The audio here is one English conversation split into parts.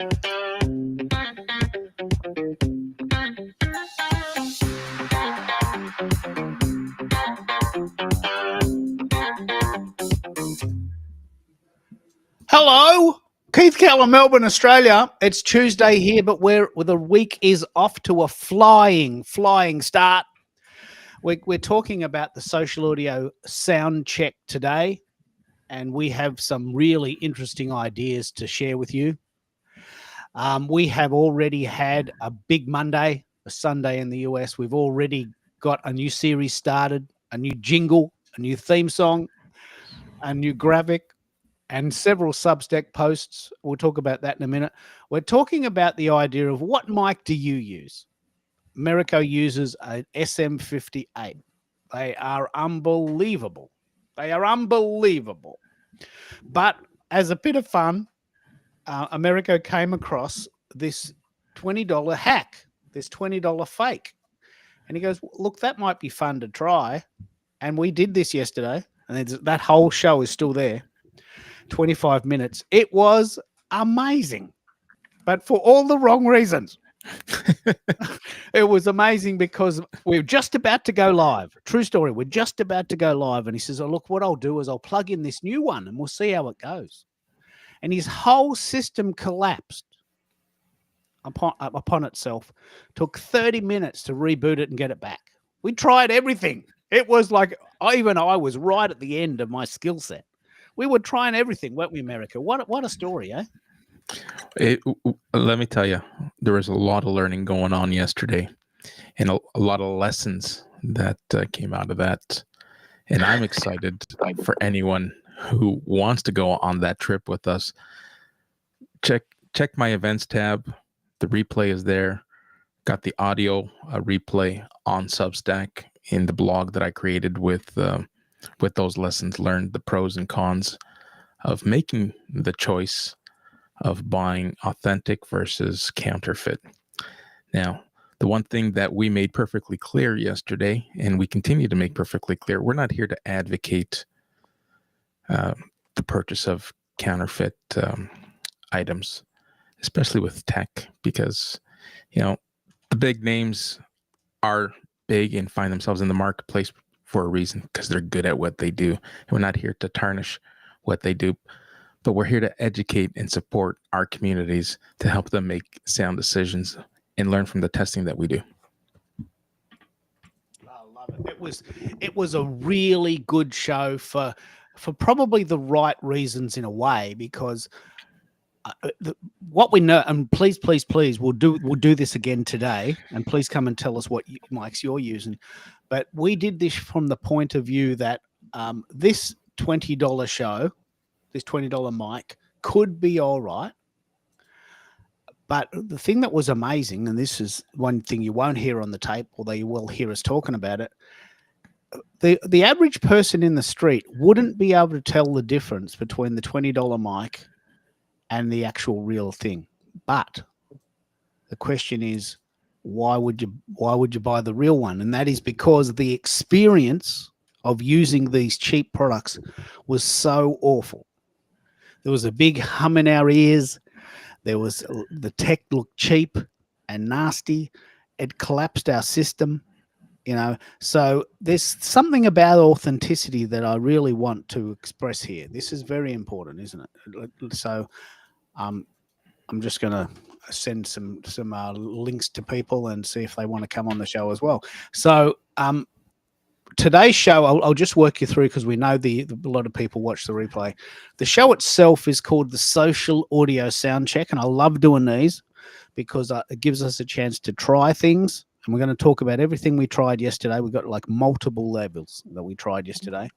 Hello, Keith Keller, Melbourne, Australia. It's Tuesday here, but the week is off to a flying start. We're talking about the Social Audio Sound Check today, and we have some really interesting ideas to share with you. We have already had a big Monday, a Sunday in the US. We've already got a new series started, a new jingle, a new theme song, a new graphic, and several Substack posts. We'll talk about that in a minute. We're talking about the idea of what mic do you use? Americo uses an SM58. They are unbelievable. But as a bit of fun, Americo came across this $20 hack, this $20 fake. And he goes, look, that might be fun to try. And we did this yesterday. And that whole show is still there. 25 minutes. It was amazing, but for all the wrong reasons. It was amazing because we're just about to go live. True story. We're just about to go live. And he says, oh, look, what I'll do is I'll plug in this new one and we'll see how it goes. And his whole system collapsed upon itself. Took 30 minutes to reboot it and get it back. We tried everything. It was like, I was right at the end of my skill set. We were trying everything, weren't we, America? What a story, eh? Let me tell you, there was a lot of learning going on yesterday and a lot of lessons that came out of that. And I'm excited for anyone who wants to go on that trip with us. Check my events tab. The replay is there. Got the audio replay on Substack in the blog that I created with those lessons learned, the pros and cons of making the choice of buying authentic versus counterfeit. Now, the one thing that we made perfectly clear yesterday, and we continue to make perfectly clear, we're not here to advocate the purchase of counterfeit items, especially with tech, because, the big names are big and find themselves in the marketplace for a reason, because they're good at what they do. And we're not here to tarnish what they do, but we're here to educate and support our communities to help them make sound decisions and learn from the testing that we do. I love it. It was a really good show for probably the right reasons in a way, because what we know, and please, we'll do this again today, and please come and tell us what mics you're using. But we did this from the point of view that this $20 show, this $20 mic could be all right. But the thing that was amazing, and this is one thing you won't hear on the tape, although you will hear us talking about it, the average person in the street wouldn't be able to tell the difference between the $20 mic and the actual real thing. But the question is, why would you buy the real one? And that is because the experience of using these cheap products was so awful. There was a big hum in our ears. The tech looked cheap and nasty. It collapsed our system, So there's something about authenticity that I really want to express here. This is very important, isn't it? So I'm just going to send some links to people and see if they want to come on the show as well. So today's show, I'll just work you through, because we know a lot of people watch the replay. The show itself is called the Social Audio Sound Check, and I love doing these because it gives us a chance to try things. And we're going to talk about everything we tried yesterday. We've got like multiple levels that we tried yesterday.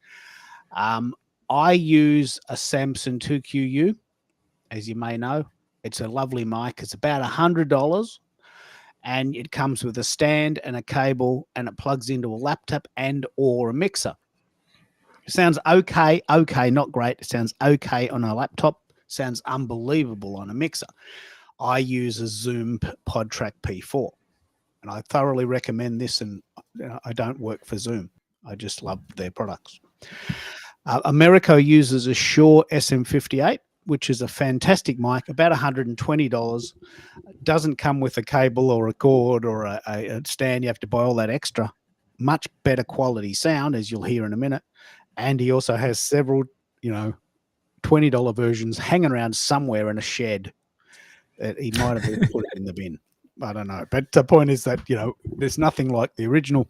I use a Samson 2QU, as you may know. It's a lovely mic. It's about $100, and it comes with a stand and a cable, and it plugs into a laptop and or a mixer. It sounds okay, not great. It sounds okay on a laptop. Sounds unbelievable on a mixer. I use a Zoom PodTrack P4, and I thoroughly recommend this, and I don't work for Zoom. I just love their products. Americo uses a Shure SM58. which is a fantastic mic, about $120. Doesn't come with a cable or a cord or a stand. You have to buy all that extra. Much better quality sound, as you'll hear in a minute. And he also has several, $20 versions hanging around somewhere in a shed. He might have been put it in the bin. I don't know. But the point is that, there's nothing like the original.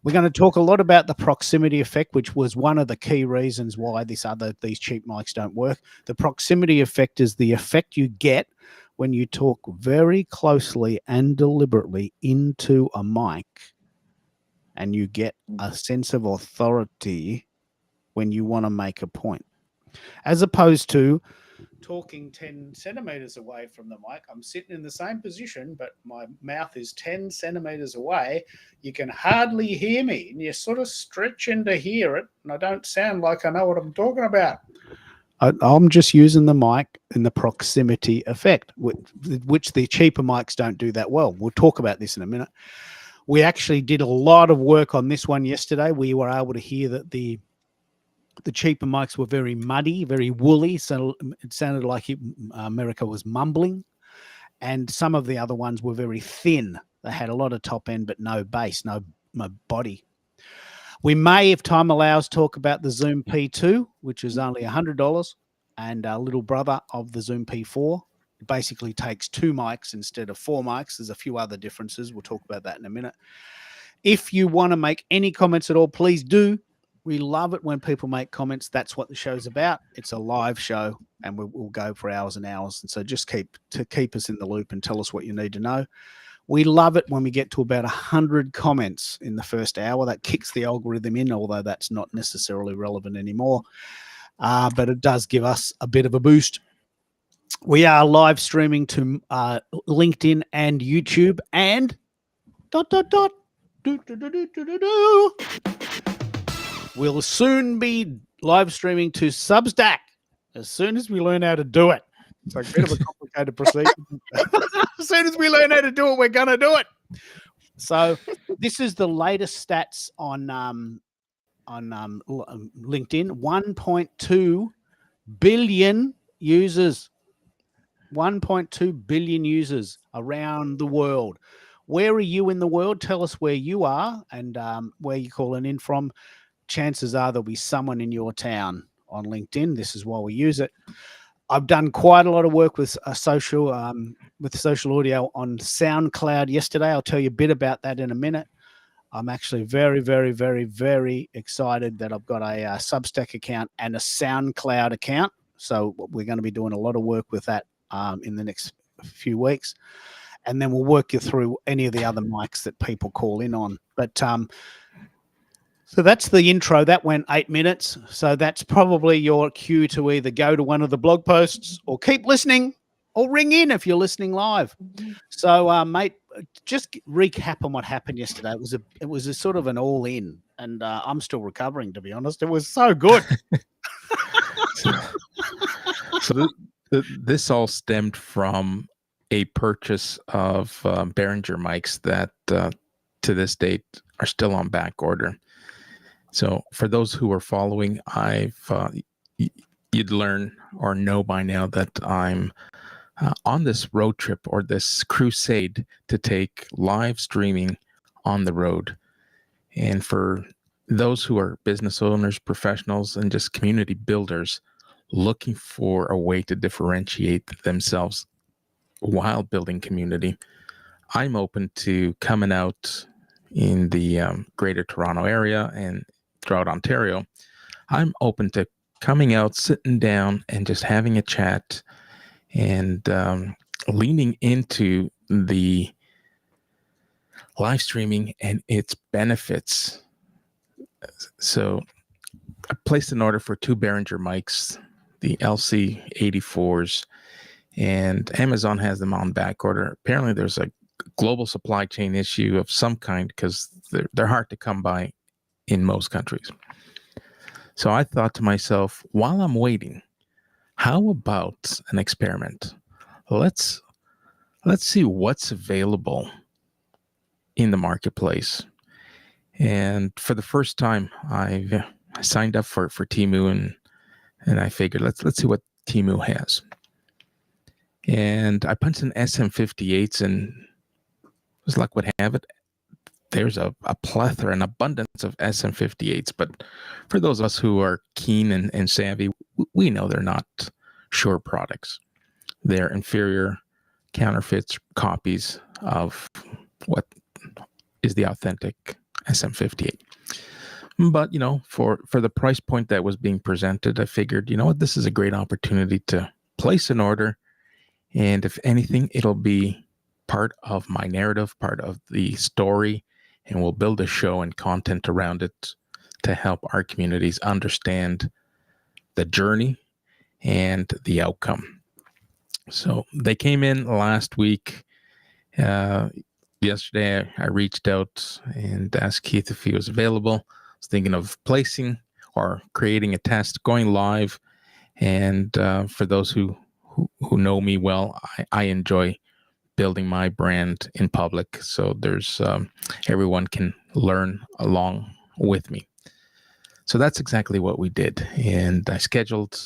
We're going to talk a lot about the proximity effect, which was one of the key reasons why these cheap mics don't work. The proximity effect is the effect you get when you talk very closely and deliberately into a mic, and you get a sense of authority when you want to make a point, as opposed to talking 10 centimeters away from the mic. I'm sitting in the same position, but my mouth is 10 centimeters away. You can hardly hear me, and you're sort of stretching to hear it, and I don't sound like I know what I'm talking about. I'm just using the mic in the proximity effect, which the cheaper mics don't do that well. We'll talk about this in a minute. We actually did a lot of work on this one yesterday. We were able to hear that the cheaper mics were very muddy, very woolly, so it sounded like America was mumbling. And some of the other ones were very thin. They had a lot of top end, but no bass, no body. We may, if time allows, talk about the Zoom P2, which is only $100, and a little brother of the Zoom P4. It basically takes 2 mics instead of 4 mics. There's a few other differences. We'll talk about that in a minute. If you want to make any comments at all, please do. We love it when people make comments. That's what the show's about. It's a live show, and we'll go for hours and hours. And so just keep us in the loop and tell us what you need to know. We love it when we get to about 100 comments in the first hour. That kicks the algorithm in, although that's not necessarily relevant anymore. But it does give us a bit of a boost. We are live streaming to LinkedIn and YouTube and ... We'll soon be live streaming to Substack as soon as we learn how to do it. It's like a bit of a complicated procedure. As soon as we learn how to do it, we're going to do it. So this is the latest stats on LinkedIn. 1.2 billion users. 1.2 billion users around the world. Where are you in the world? Tell us where you are and where you're calling in from. Chances are there'll be someone in your town on LinkedIn. This is why we use it. I've done quite a lot of work with social audio on SoundCloud yesterday. I'll tell you a bit about that in a minute. I'm actually very, very, very, very excited that I've got a Substack account and a SoundCloud account. So we're going to be doing a lot of work with that in the next few weeks. And then we'll work you through any of the other mics that people call in on. But so that's the intro. That went 8 minutes. So that's probably your cue to either go to one of the blog posts or keep listening or ring in if you're listening live. So, mate, just recap on what happened yesterday. It was a sort of an all in, and I'm still recovering, to be honest. It was so good. So this all stemmed from a purchase of Behringer mics that to this date are still on back order. So for those who are following, you'd learn or know by now that I'm on this road trip or this crusade to take live streaming on the road. And for those who are business owners, professionals, and just community builders looking for a way to differentiate themselves while building community, I'm open to coming out in the Greater Toronto area and throughout Ontario. I'm open to coming out, sitting down, and just having a chat and leaning into the live streaming and its benefits. So I placed an order for 2 Behringer mics, the LC84s, and Amazon has them on back order. Apparently there's a global supply chain issue of some kind because they're hard to come by in most countries. So I thought to myself, while I'm waiting, how about an experiment? Let's see what's available in the marketplace. And for the first time, I signed up for Temu, and I figured let's see what Temu has. And I punched in SM58s, and as luck would have it, there's a plethora, an abundance of SM58s. But for those of us who are keen and savvy, we know they're not sure products. They're inferior counterfeit copies of what is the authentic SM58. But, for the price point that was being presented, I figured, what, this is a great opportunity to place an order. And if anything, it'll be part of my narrative, part of the story, and we'll build a show and content around it to help our communities understand the journey and the outcome. So they came in last week. Yesterday, I reached out and asked Keith if he was available. I was thinking of placing or creating a test, going live. And for those who know me well, I enjoy building my brand in public. So there's everyone can learn along with me. So that's exactly what we did. And I scheduled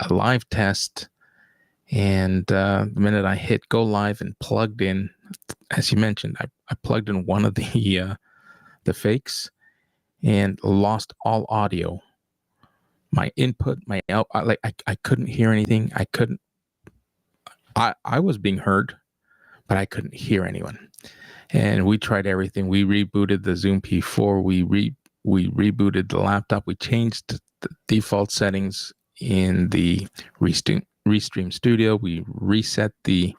a live test. And the minute I hit go live and plugged in, as you mentioned, I plugged in one of the fakes and lost all audio. My input, my out, I couldn't hear anything. I was being heard, but I couldn't hear anyone. And we tried everything. We rebooted the Zoom P4. We rebooted the laptop. We changed the default settings in the Restream Studio. We reset the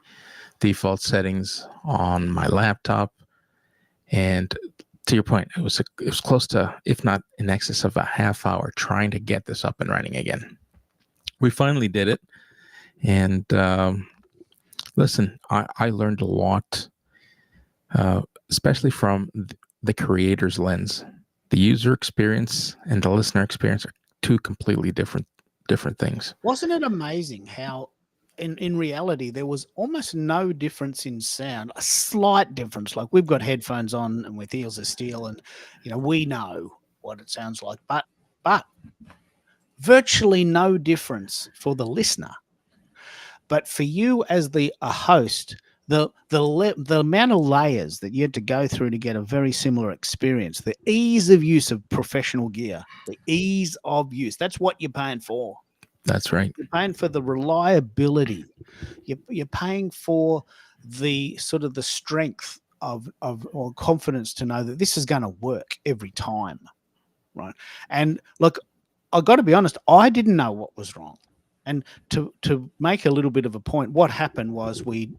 default settings on my laptop. And to your point, it was close to, if not in excess of a half hour, trying to get this up and running again. We finally did it. And listen, I learned a lot, especially from the creator's lens. The user experience and the listener experience are two completely different things. Wasn't it amazing how in reality there was almost no difference in sound, a slight difference? Like, we've got headphones on and with ears of steel, and we know what it sounds like, but virtually no difference for the listener. But for you as a host, the amount of layers that you had to go through to get a very similar experience, the ease of use of professional gear, the ease of use, that's what you're paying for. That's right. You're paying for the reliability. You're paying for the sort of the strength of or confidence to know that this is going to work every time, right? And look, I've got to be honest, I didn't know what was wrong. And to make a little bit of a point, what happened was we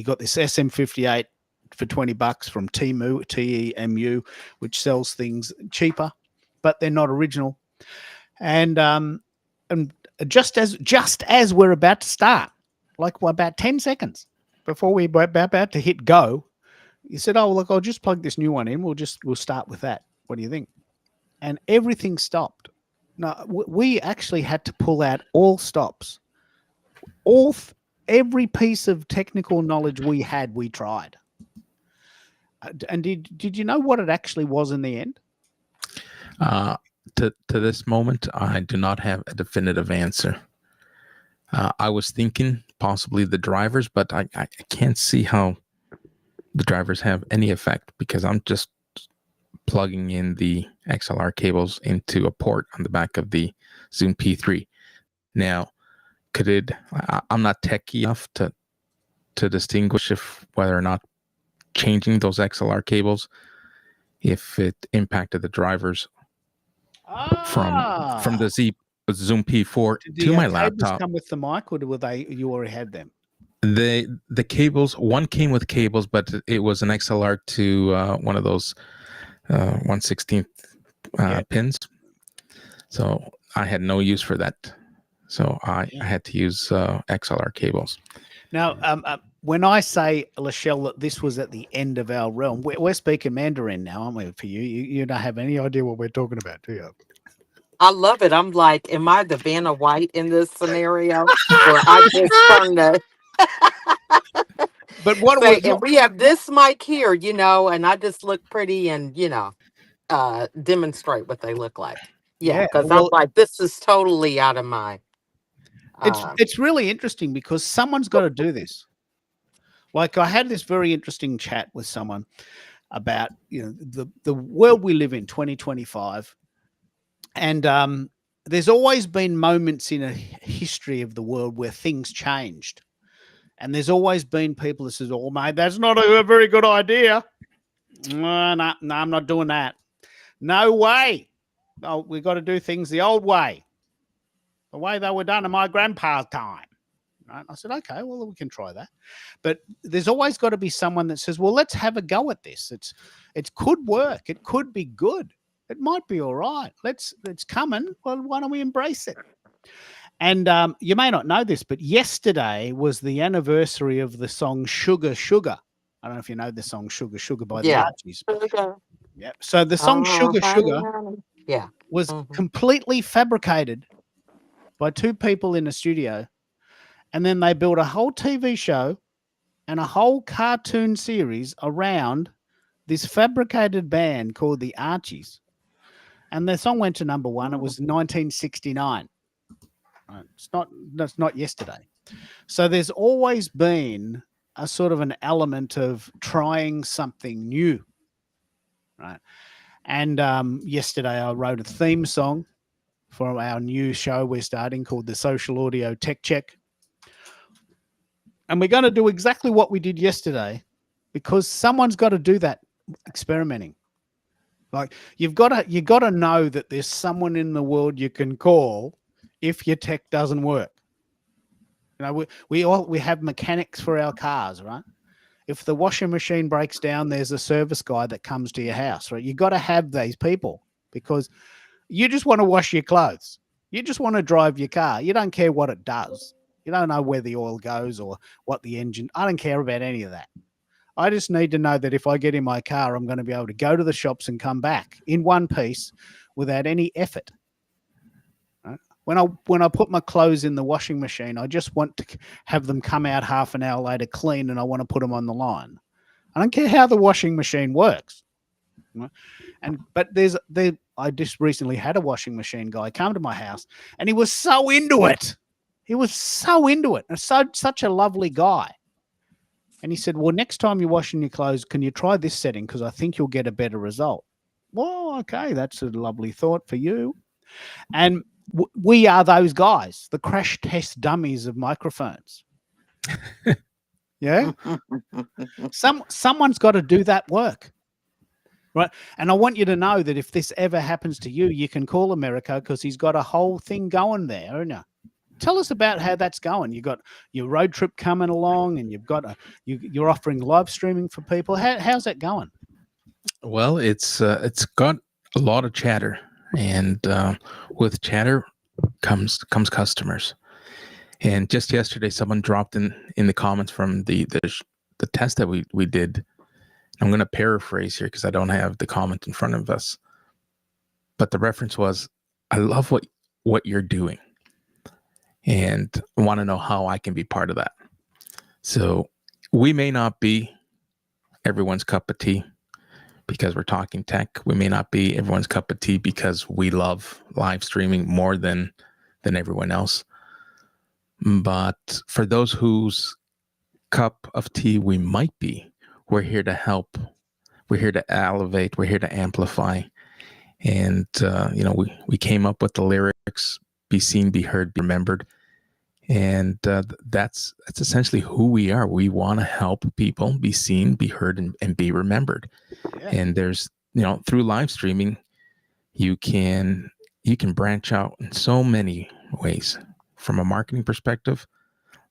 got this SM58 for $20 from Temu, TEMU, which sells things cheaper, but they're not original. And just as we're about to start, like about 10 seconds before we were about to hit go, you said, "Oh, look, I'll just plug this new one in. We'll start with that. What do you think?" And everything stopped. No, we actually had to pull out all stops. Every piece of technical knowledge we had, we tried. And did you know what it actually was in the end? To this moment, I do not have a definitive answer. I was thinking possibly the drivers, but I can't see how the drivers have any effect, because I'm just plugging in the XLR cables into a port on the back of the Zoom P3. Now, I'm not techie enough to distinguish whether or not changing those XLR cables, if it impacted the drivers from the Zoom P4 to my laptop. Come with the mic, or you already had them? The cables, one came with cables, but it was an XLR to one of those 1/16 pins. So I had no use for that. So I had to use XLR cables. Now, when I say, Lachelle, that this was at the end of our realm, we're speaking Mandarin now, aren't we? For you, you don't have any idea what we're talking about, do you? I love it. I'm like, am I the Vanna White in this scenario? Or I just turned the... But what and we have this mic here, and I just look pretty and, demonstrate what they look like. Yeah, because I'm like, this is totally out of my It's really interesting because someone's got to do this. Like I had this very interesting chat with someone about the world we live in, 2025, and there's always been moments in a history of the world where things changed, and there's always been people that says, "Oh, mate, that's not a very good idea." No, no, no, I'm not doing that. No way. Oh, we've got to do things the old way, the way they were done in my grandpa's time. Right? I said, okay, well, we can try that. But there's always got to be someone that says, well, let's have a go at this. It could work. It could be good. It might be all right. It's coming. Well, why don't we embrace it? And you may not know this, but yesterday was the anniversary of the song Sugar, Sugar. I don't know if you know the song Sugar, Sugar by the Archies. Yeah. So the song Sugar, Sugar was completely fabricated by two people in a studio. And then they built a whole TV show and a whole cartoon series around this fabricated band called the Archies. And the song went to number one. It was 1969. That's not yesterday. So there's always been a sort of an element of trying something new, right? And yesterday I wrote a theme song for our new show we're starting called the Social Audio Tech Check. And we're going to do exactly what we did yesterday because someone's got to do that experimenting. Like you got to know that there's someone in the world you can call if your tech doesn't work. You know, we have mechanics for our cars, right? If the washing machine breaks down, there's a service guy that comes to your house, right? You got to have these people because you just want to wash your clothes. You just want to drive your car. You don't care what it does. You don't know where the oil goes or what the engine. I don't care about any of that. I just need to know that if I get in my car, I'm going to be able to go to the shops and come back in one piece without any effort. Right? When I put my clothes in the washing machine, I just want to have them come out half an hour later clean, and I want to put them on the line. I don't care how the washing machine works. Right? But I just recently had a washing machine guy come to my house, and he was so into it. He was so into it. And such a lovely guy. And he said, well, next time you're washing your clothes, can you try this setting? Because I think you'll get a better result. Well, okay, that's a lovely thought for you. And we are those guys, the crash test dummies of microphones. Yeah? Someone's got to do that work. Right. And I want you to know that if this ever happens to you, you can call America because he's got a whole thing going there, isn't you? Tell us about how that's going. You got your road trip coming along, and you've got you're offering live streaming for people. How's that going? Well, it's got a lot of chatter, and with chatter comes customers. And just yesterday, someone dropped in the comments from the test that we did. I'm going to paraphrase here because I don't have the comment in front of us, but the reference was, "I love what you're doing, and I want to know how I can be part of that." So we may not be everyone's cup of tea because we're talking tech. We may not be everyone's cup of tea because we love live streaming more than everyone else. But for those whose cup of tea we might be, we're here to help. We're here to elevate. We're here to amplify. And, we came up with the lyrics, be seen, be heard, be remembered. And that's essentially who we are. We want to help people be seen, be heard, and be remembered. Yeah. And there's, through live streaming, you can branch out in so many ways. From a marketing perspective,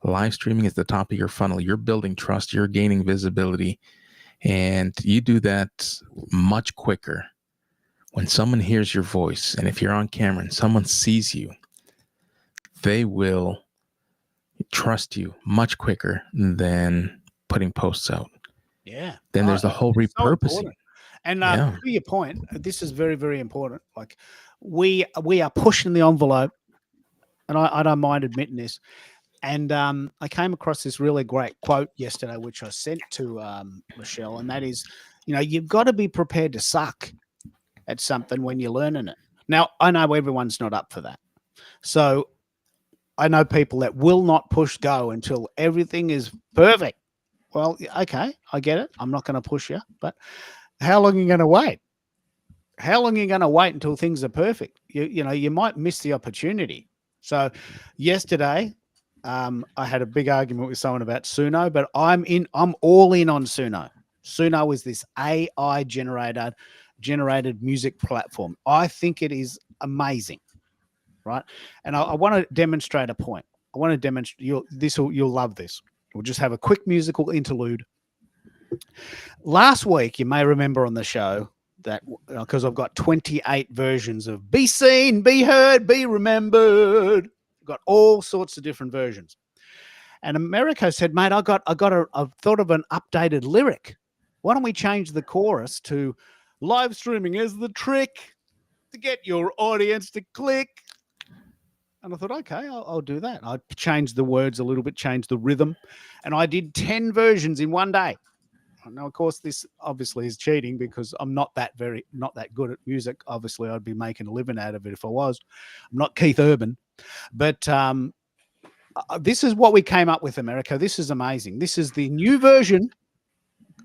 live streaming is the top of your funnel. You're building trust. You're gaining visibility. And you do that much quicker when someone hears your voice. And if you're on camera and someone sees you, they will trust you much quicker than putting posts out. Yeah. Then there's the whole repurposing. So and to your point, this is very, very important. Like we are pushing the envelope, and I don't mind admitting this. And I came across this really great quote yesterday, which I sent to Michelle, and that is, you've got to be prepared to suck at something when you're learning it. Now, I know everyone's not up for that. So I know people that will not push go until everything is perfect. Well, okay, I get it. I'm not going to push you, but how long are you going to wait? How long are you going to wait until things are perfect? You know, you might miss the opportunity. So yesterday, I had a big argument with someone about Suno, but I'm all in on Suno. Suno is this AI generated music platform. I think it is amazing, right? And I want to demonstrate a point. I want to demonstrate. You'll love this. We'll just have a quick musical interlude. Last week, you may remember on the show that because I've got 28 versions of Be Seen, Be Heard, Be Remembered. I've got all sorts of different versions. And Americo said, mate, I've thought of an updated lyric. Why don't we change the chorus to live streaming is the trick to get your audience to click? And I thought, okay, I'll do that. I changed the words a little bit, changed the rhythm, and I did 10 versions in one day. Now, of course, this obviously is cheating because I'm not that good at music. Obviously, I'd be making a living out of it if I was. I'm not Keith Urban, but this is what we came up with, America. This is amazing. This is the new version.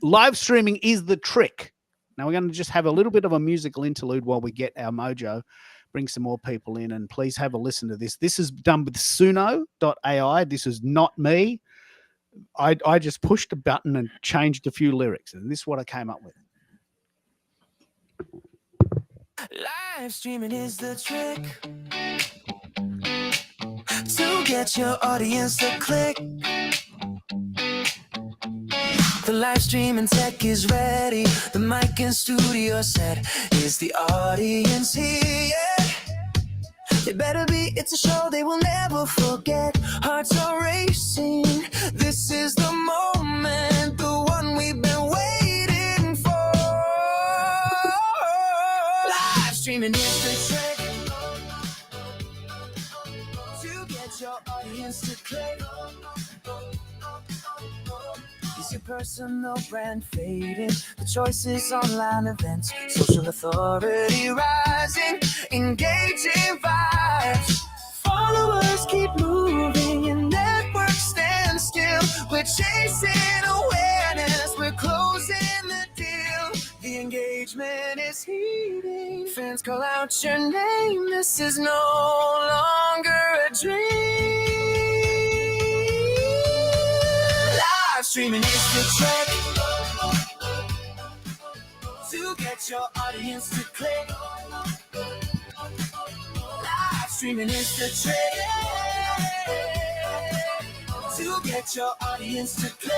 Live streaming is the trick. Now we're going to just have a little bit of a musical interlude while we get our mojo. Bring some more people in, and please have a listen to this. This is done with Suno.ai. This is not me. I just pushed a button and changed a few lyrics, and this is what I came up with. Live streaming is the trick to get your audience to click. The live streaming tech is ready. The mic and studio set. Is the audience here? It better be, it's a show they will never forget. Hearts are racing. This is the moment, the one we've been waiting for. Live streaming is the trick to get your audience to click. Is your personal brand fading? The choices, online events, social authority rising, engaging vibes. Followers keep moving and networks stand still. We're chasing awareness, we're closing the deal. The engagement is heating. Fans call out your name. This is no longer a dream. Streaming is the trick to get your audience to click. Live streaming is the trick to get your audience to click.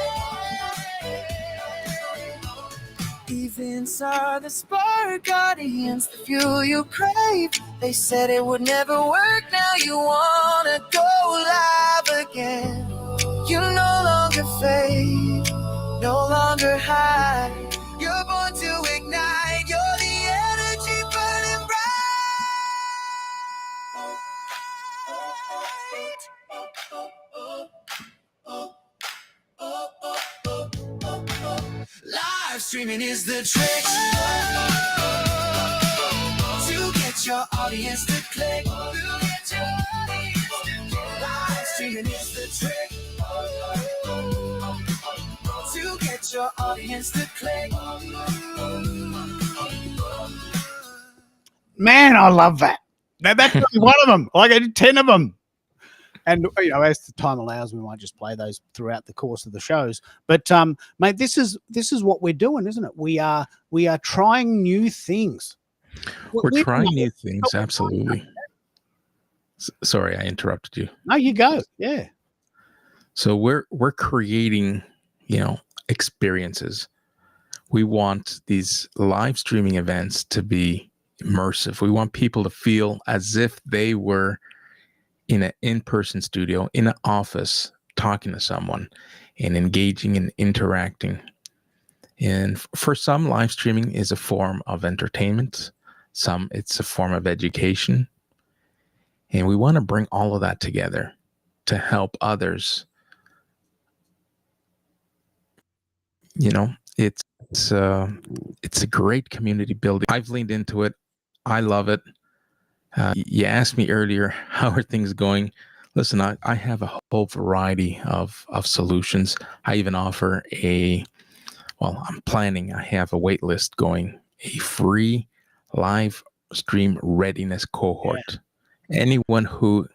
Events are the spark, audience, the fuel you crave. They said it would never work, now you wanna go live again. You no longer fade, no longer hide. You're born to ignite, you're the energy burning bright. Live streaming is the trick to get your audience to click. Live streaming is the trick to get your audience to click. Man, I love that. Now, that's only one of them. Like I did 10 of them. And, you know, as the time allows, we might just play those throughout the course of the shows. But, mate, this is what we're doing, isn't it? We are trying new things. We're trying new things, absolutely. Sorry, I interrupted you. No, you go. Yeah. So we're creating, experiences. We want these live streaming events to be immersive. We want people to feel as if they were in an in-person studio, in an office, talking to someone and engaging and interacting. And for some, live streaming is a form of entertainment. Some, it's a form of education. And we want to bring all of that together to help others. It's a great community building. I've leaned into it. I love it. You asked me earlier, how are things going? Listen, I have a whole variety of solutions. I even offer I'm planning, I have a wait list going, a free live stream readiness cohort. Anyone who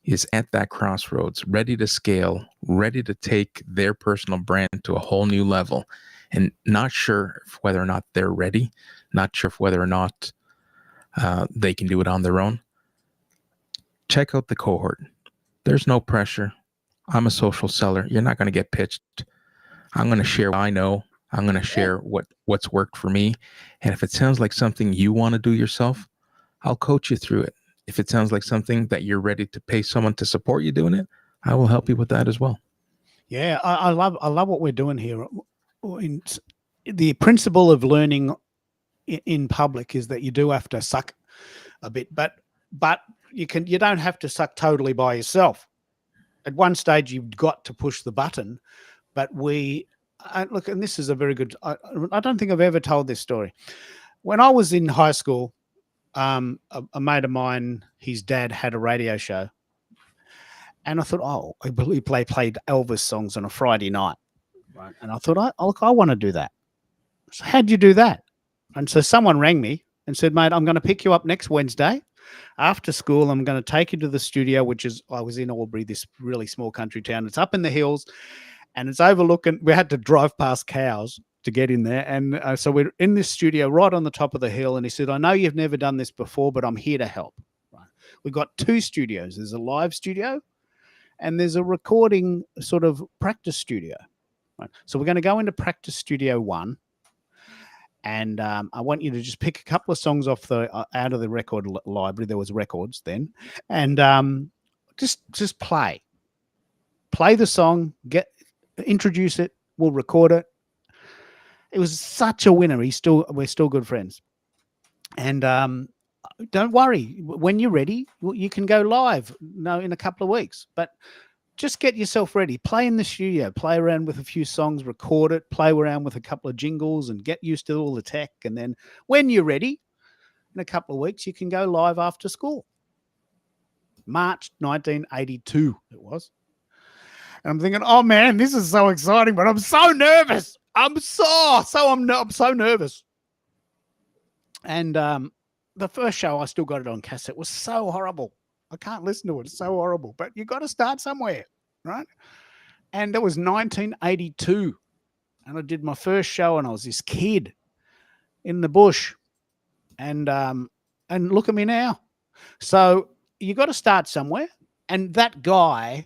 is at that crossroads, ready to scale, ready to take their personal brand to a whole new level, and not sure whether or not they're ready, not sure whether or not they can do it on their own, check out the cohort. There's no pressure. I'm a social seller. You're not going to get pitched. I'm going to share what I know. I'm going to share what's worked for me. And if it sounds like something you want to do yourself, I'll coach you through it. If it sounds like something that you're ready to pay someone to support you doing it, I will help you with that as well. Yeah, I love what we're doing here. The principle of learning in public is that you do have to suck a bit, but you don't have to suck totally by yourself. At one stage, you've got to push the button. But look, and this is a very good. I don't think I've ever told this story. When I was in high school, a mate of mine, his dad had a radio show, and I thought, I believe he played Elvis songs on a Friday night, right? And I thought, I want to do that. So how'd you do that? And so someone rang me and said, mate, I'm going to pick you up next Wednesday after school. I'm going to take you to the studio, I was in Albury, this really small country town. It's up in the hills, and it's overlooking. We had to drive past cows to get in there. And so we're in this studio right on the top of the hill. And he said, I know you've never done this before, but I'm here to help. Right? We've got two studios. There's a live studio and there's a recording sort of practice studio. Right? So we're going to go into practice studio 1. And I want you to just pick a couple of songs off out of the record library. There was records then. And just play the song, introduce it. We'll record it. It was such a winner. We're still good friends. And don't worry, when you're ready, you can go live in a couple of weeks. But just get yourself ready. Play in the studio. Play around with a few songs, record it, play around with a couple of jingles and get used to all the tech. And then when you're ready, in a couple of weeks, you can go live after school. March 1982 it was. And I'm thinking, oh man, this is so exciting, but I'm so nervous. I'm so nervous. And the first show, I still got it on cassette, was so horrible. I can't listen to it. It's so horrible. But you got to start somewhere, right? And it was 1982. And I did my first show, and I was this kid in the bush. And look at me now. So you got to start somewhere. And that guy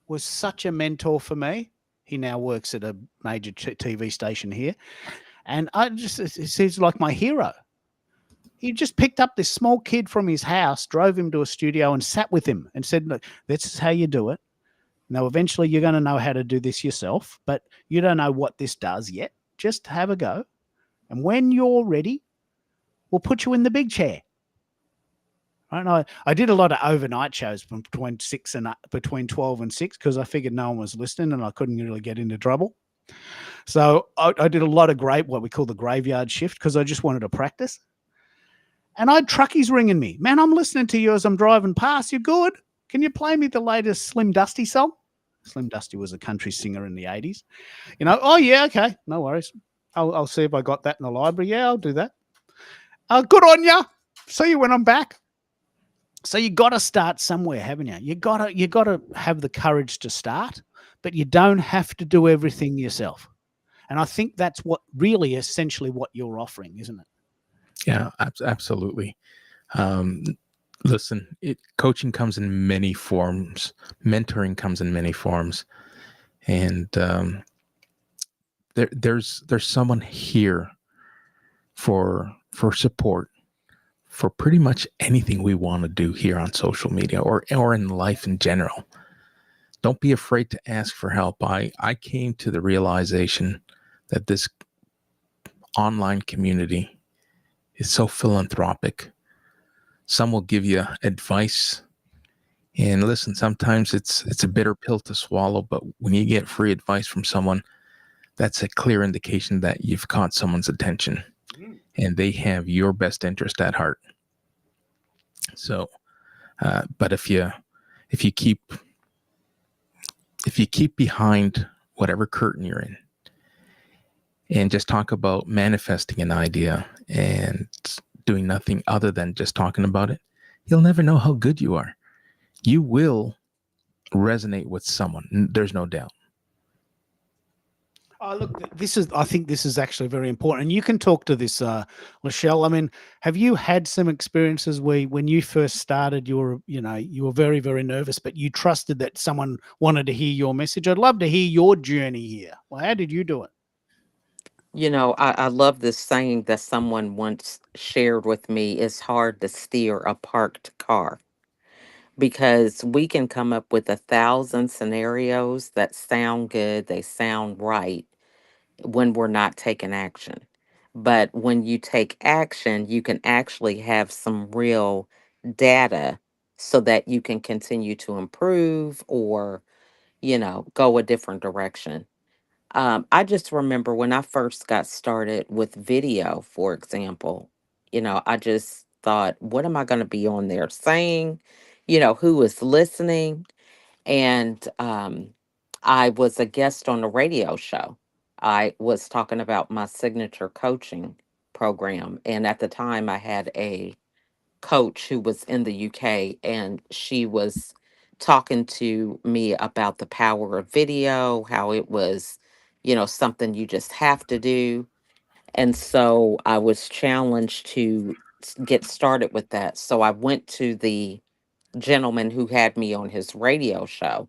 was such a mentor for me. He now works at a major TV station here. And he's like my hero. He just picked up this small kid from his house, drove him to a studio and sat with him and said, look, this is how you do it. Now, eventually you're going to know how to do this yourself, but you don't know what this does yet. Just have a go. And when you're ready, we'll put you in the big chair. Right? I did a lot of overnight shows between 12 and 6 because I figured no one was listening and I couldn't really get into trouble. So I did a lot of what we call the graveyard shift because I just wanted to practice. And I had truckies ringing me. Man, I'm listening to you as I'm driving past. You good? Can you play me the latest Slim Dusty song? Slim Dusty was a country singer in the 80s. Oh, yeah, okay. No worries. I'll see if I got that in the library. Yeah, I'll do that. Good on ya. See you when I'm back. So you got to start somewhere, haven't you? You got to have the courage to start, but you don't have to do everything yourself. And I think that's what really essentially what you're offering, isn't it? Yeah, absolutely. Listen, coaching comes in many forms. Mentoring comes in many forms. And there's someone here for support for pretty much anything we want to do here on social media or in life in general. Don't be afraid to ask for help. I came to the realization that this online community is so philanthropic. Some will give you advice. And listen, sometimes it's a bitter pill to swallow, but when you get free advice from someone, that's a clear indication that you've caught someone's attention and they have your best interest at heart. So, but if you if you keep behind whatever curtain you're in and just talk about manifesting an idea and doing nothing other than just talking about it, you'll never know how good you are. You will resonate with someone. There's no doubt. Oh, look, I think this is actually very important. And you can talk to this, Lachelle. I mean, have you had some experiences where when you first started, you were very, very nervous, but you trusted that someone wanted to hear your message? I'd love to hear your journey here. Well, how did you do it? I love this saying that someone once shared with me: it's hard to steer a parked car, because we can come up with 1,000 scenarios that sound good, they sound right when we're not taking action. But when you take action, you can actually have some real data so that you can continue to improve or, go a different direction. I just remember when I first got started with video, for example, I just thought, what am I going to be on there saying? Who is listening? And I was a guest on a radio show. I was talking about my signature coaching program. And at the time, I had a coach who was in the UK, and she was talking to me about the power of video, how it was, something you just have to do. And so I was challenged to get started with that. So I went to the gentleman who had me on his radio show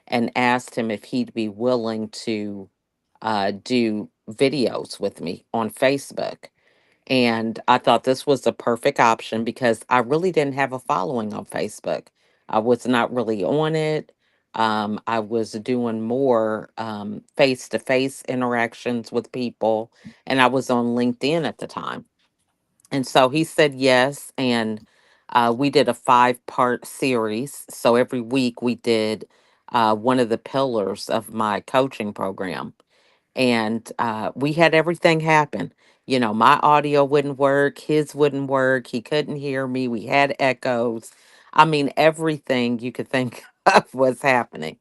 and asked him if he'd be willing to do videos with me on Facebook. And I thought this was a perfect option because I really didn't have a following on Facebook. I was not really on it. I was doing more face to face interactions with people, and I was on LinkedIn at the time. And so he said yes. And we did a 5-part series. So every week we did one of the pillars of my coaching program. And we had everything happen. My audio wouldn't work, his wouldn't work, he couldn't hear me, we had echoes. I mean, everything you could think of was happening.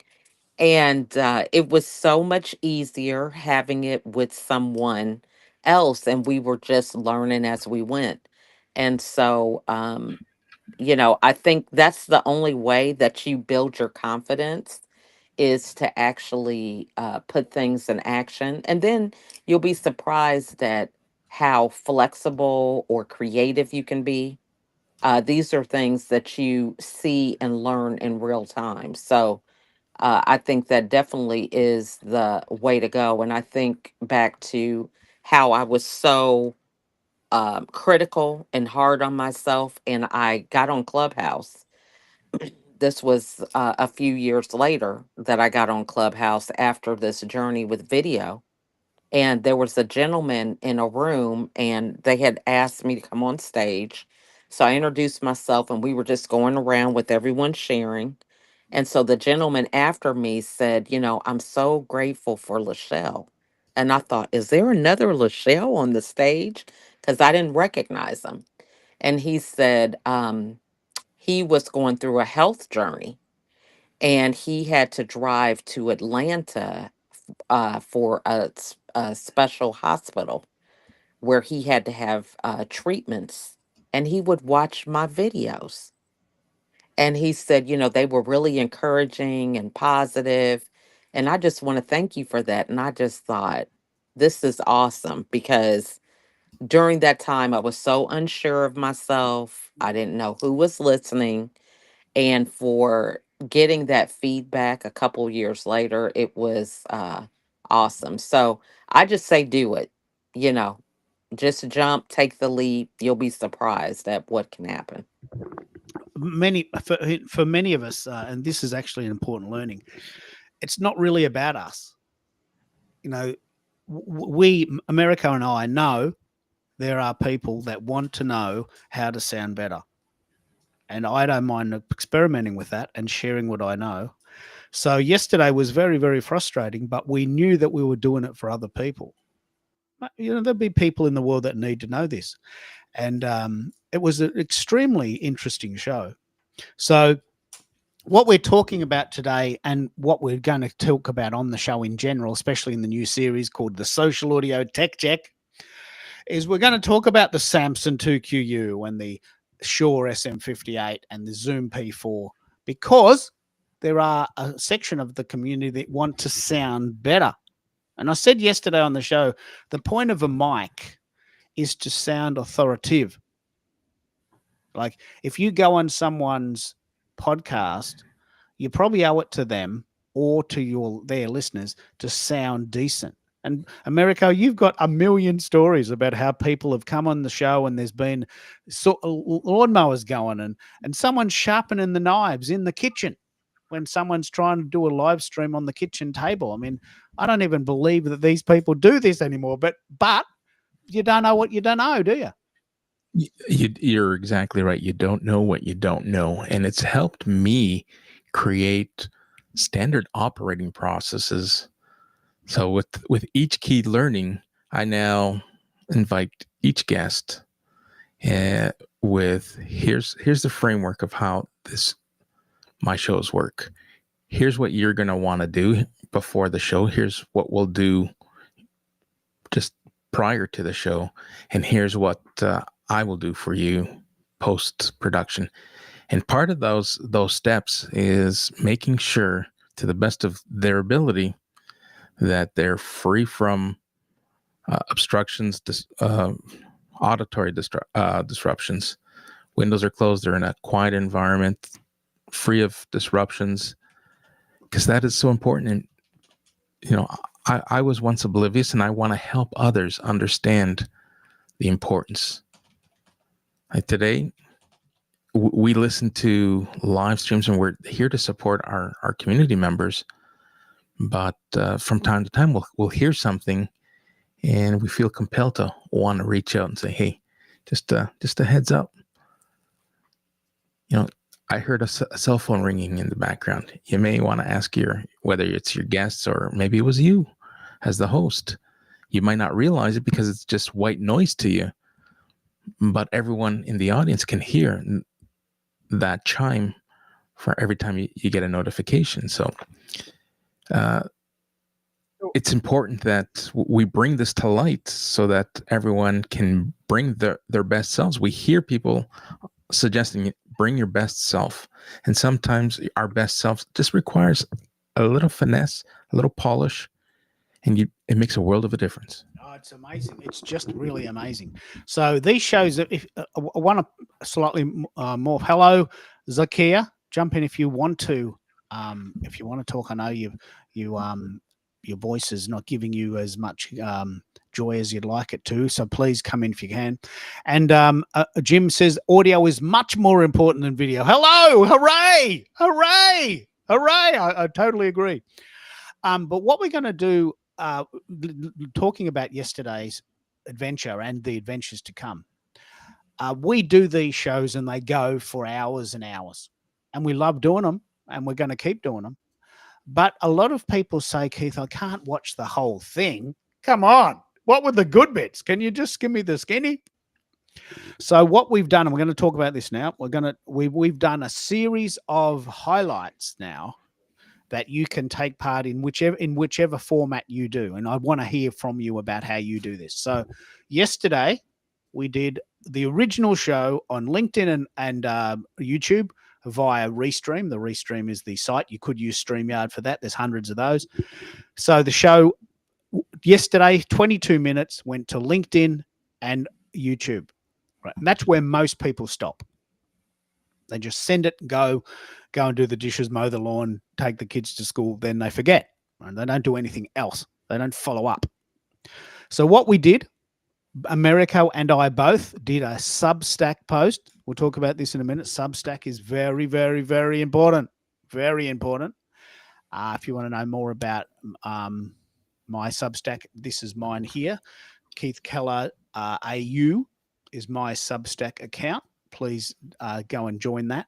And it was so much easier having it with someone else, and we were just learning as we went. And so, I think that's the only way that you build your confidence, is to actually put things in action. And then you'll be surprised at how flexible or creative you can be. These are things that you see and learn in real time. So I think that definitely is the way to go. And I think back to how I was so critical and hard on myself, and I got on Clubhouse. This was a few years later that I got on Clubhouse after this journey with video. And there was a gentleman in a room, and they had asked me to come on stage. So I introduced myself, and we were just going around with everyone sharing. And so the gentleman after me said, I'm so grateful for Lachelle. And I thought, is there another Lachelle on the stage? Because I didn't recognize him. And he said, he was going through a health journey, and he had to drive to Atlanta for a special hospital where he had to have treatments. And he would watch my videos. And he said, they were really encouraging and positive. And I just want to thank you for that. And I just thought, this is awesome, because during that time, I was so unsure of myself. I didn't know who was listening. And for getting that feedback a couple years later, it was awesome. So I just say, do it. You know, just jump, take the leap. You'll be surprised at what can happen. For many of us, and this is actually an important learning, it's not really about us. We, America and I, know there are people that want to know how to sound better. And I don't mind experimenting with that and sharing what I know. So yesterday was very, very frustrating, but we knew that we were doing it for other people. There'll be people in the world that need to know this. And it was an extremely interesting show. So what we're talking about today and what we're going to talk about on the show in general, especially in the new series called the Social Audio Tech Check, is we're going to talk about the Samson 2QU and the Shure SM58 and the Zoom P4, because there are a section of the community that want to sound better. And I said yesterday on the show, the point of a mic is to sound authoritative. Like if you go on someone's podcast, you probably owe it to them or to their listeners to sound decent. And Americo, you've got a million stories about how people have come on the show and there's been lawnmowers going and someone's sharpening the knives in the kitchen when someone's trying to do a live stream on the kitchen table. I mean, I don't even believe that these people do this anymore, but you don't know what you don't know, do you? You're exactly right. You don't know what you don't know. And it's helped me create standard operating processes. So with each key learning, I now invite each guest with here's the framework of how my shows work. Here's what you're going to want to do before the show. Here's what we'll do just prior to the show. And here's what I will do for you post-production. And part of those steps is making sure, to the best of their ability, that they're free from obstructions, auditory disruptions. Windows are closed. They're in a quiet environment, free of disruptions, because that is so important. And, you know, I was once oblivious, and I want to help others understand the importance. Like today, we listen to live streams, and we're here to support our community members. But from time to time, we'll hear something, and we feel compelled to want to reach out and say, "Hey, just a heads up. You know, I heard a cell phone ringing in the background. You may want to ask whether it's your guests or maybe it was you as the host. You might not realize it because it's just white noise to you, but everyone in the audience can hear that chime for every time you get a notification. So it's important that we bring this to light so that everyone can bring their best selves. We hear people suggesting bring your best self, and sometimes our best self just requires a little finesse, a little polish, and it makes a world of a difference. Oh, it's amazing. It's just really amazing. So these shows, if I want to slightly more. Hello, Zakia, jump in if you want to. If you want to talk, I know your voice is not giving you as much joy as you'd like it to. So please come in if you can. And Jim says audio is much more important than video. Hello, hooray, hooray, hooray! I totally agree. But what we're going to do, talking about yesterday's adventure and the adventures to come, we do these shows and they go for hours and hours, and we love doing them, and we're going to keep doing them. But a lot of people say, Keith, I can't watch the whole thing. Come on. What were the good bits? Can you just give me the skinny? So what we've done, and we're going to talk about this now, we've done a series of highlights now that you can take part in whichever format you do. And I want to hear from you about how you do this. So yesterday we did the original show on LinkedIn and YouTube via Restream. The Restream is the site. You could use StreamYard for that. There's hundreds of those. So the show yesterday, 22 minutes, went to LinkedIn and YouTube. Right. And that's where most people stop. They just send it, go and do the dishes, mow the lawn, take the kids to school. Then they forget. Right? They don't do anything else. They don't follow up. So what we did, Americo and I both did a Substack post. We'll talk about this in a minute. Substack is very, very, very important. Very important. If you want to know more about my Substack, this is mine here. Keith Keller AU is my Substack account. Please go and join that.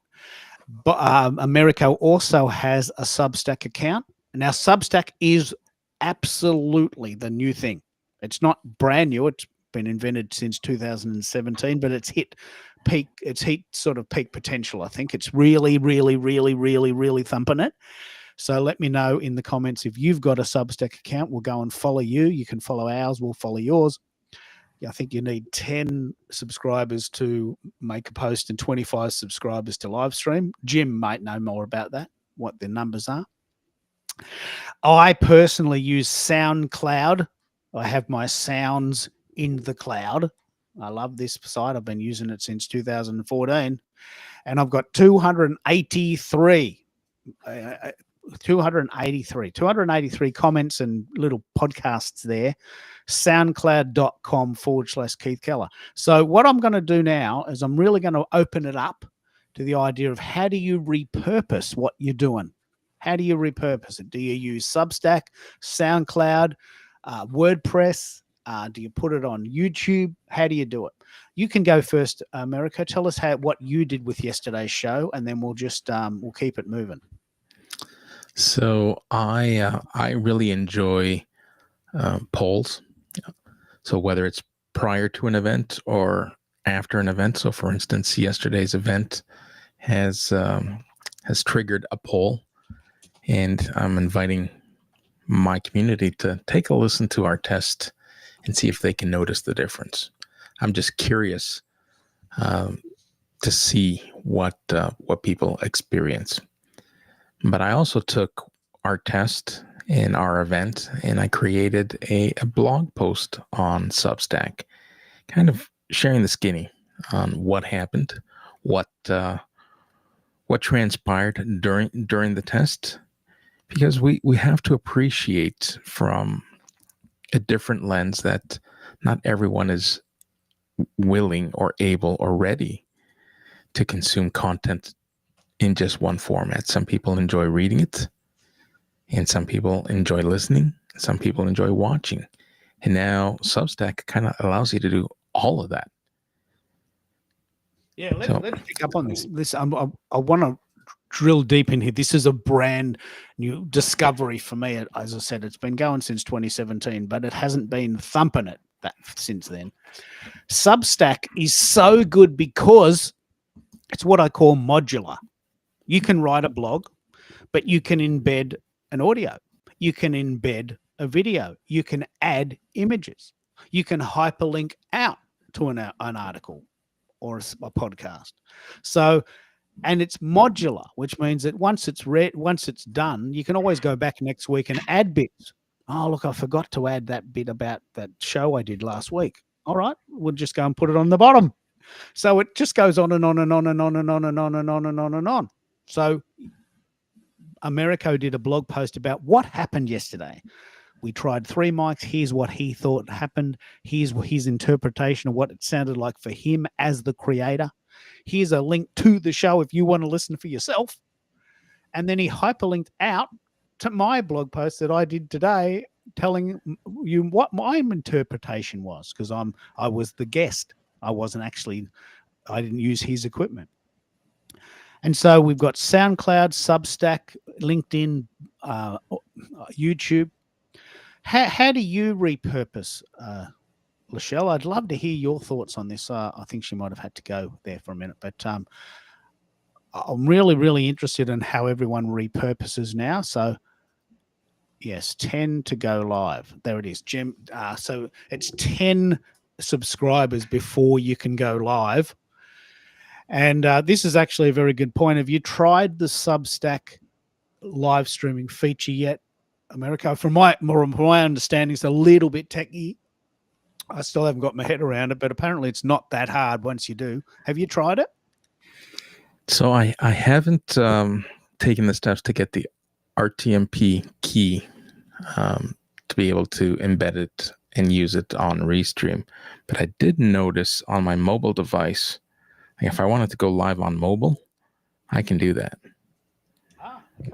But Americo also has a Substack account. Now, Substack is absolutely the new thing. It's not brand new. It's been invented since 2017, but it's hit peak potential. I think it's really, really, really, really, really thumping it. So let me know in the comments if you've got a Substack account. We'll go and follow you. You can follow ours. We'll follow yours. Yeah, I think you need 10 subscribers to make a post and 25 subscribers to live stream. Jim might know more about that, what the numbers are. I personally use SoundCloud. I have my sounds in the cloud. I love this site. I've been using it since 2014. And I've got 283 comments and little podcasts there. soundcloud.com/Keith Keller. So what I'm going to do now is I'm really going to open it up to the idea of how do you repurpose what you're doing? How do you repurpose it? Do you use Substack, SoundCloud, WordPress? Do you put it on YouTube? How do you do it? You can go first, Americo. Tell us what you did with yesterday's show, and then we'll just we'll keep it moving. So I really enjoy polls. So whether it's prior to an event or after an event. So for instance, yesterday's event has triggered a poll, and I'm inviting my community to take a listen to our test and see if they can notice the difference. I'm just curious to see what people experience. But I also took our test in our event and I created a blog post on Substack, kind of sharing the skinny on what happened, what transpired during the test, because we have to appreciate from a different lens that not everyone is willing or able or ready to consume content in just one format. Some people enjoy reading it, and some people enjoy listening, some people enjoy watching. And now Substack kind of allows you to do all of that. Yeah, let's pick up on this. I want to drill deep in here. This is a brand new discovery for me. As I said, it's been going since 2017, but it hasn't been thumping it since then. Substack is so good because it's what I call modular. You can write a blog, but you can embed an audio. You can embed a video. You can add images. You can hyperlink out to an article or a podcast. So, and it's modular, which means that once it's done, you can always go back next week and add bits. Oh, look, I forgot to add that bit about that show I did last week. All right, we'll just go and put it on the bottom. So it just goes on and on and on and on and on and on and on and on and on. So Americo did a blog post about what happened yesterday. We tried 3 mics. Here's what he thought happened. Here's his interpretation of what it sounded like for him as the creator. Here's a link to the show if you want to listen for yourself. And then he hyperlinked out to my blog post that I did today, telling you what my interpretation was, because I was the guest. I didn't use his equipment. And so we've got SoundCloud, Substack, LinkedIn, YouTube. How do you repurpose, Lachelle? I'd love to hear your thoughts on this. I think she might have had to go there for a minute, but I'm really, really interested in how everyone repurposes now. So yes, 10 to go live. There it is, Jim. So it's 10 subscribers before you can go live. And this is actually a very good point. Have you tried the Substack live streaming feature yet, Americo? From my understanding, it's a little bit techy. I still haven't got my head around it, but apparently it's not that hard once you do. Have you tried it? So I haven't taken the steps to get the RTMP key to be able to embed it and use it on Restream. But I did notice on my mobile device, if I wanted to go live on mobile, I can do that. Okay.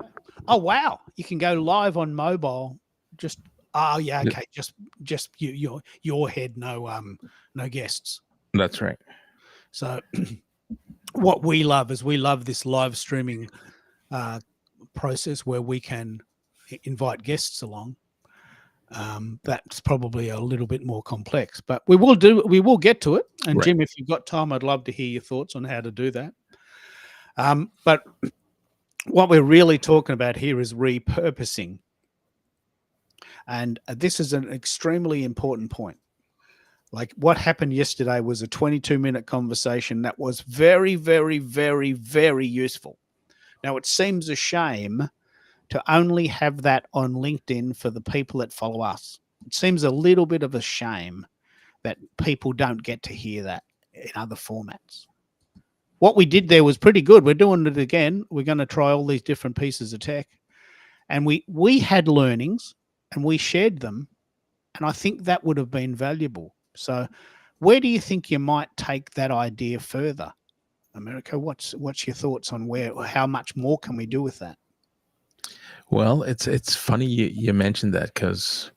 Oh, wow. You can go live on mobile. Okay. Just your head, no guests. That's right. So what we love is this live streaming process where we can invite guests along. That's probably a little bit more complex, but we will get to it. And Right. Jim, if you've got time, I'd love to hear your thoughts on how to do that. But what we're really talking about here is repurposing. And this is an extremely important point. Like what happened yesterday was a 22-minute conversation that was very, very, very, very useful. Now, it seems a shame to only have that on LinkedIn for the people that follow us. It seems a little bit of a shame that people don't get to hear that in other formats. What we did there was pretty good. We're doing it again. We're going to try all these different pieces of tech. And we had learnings and we shared them. And I think that would have been valuable. So where do you think you might take that idea further? America, what's your thoughts on how much more can we do with that? Well, it's funny you mentioned that because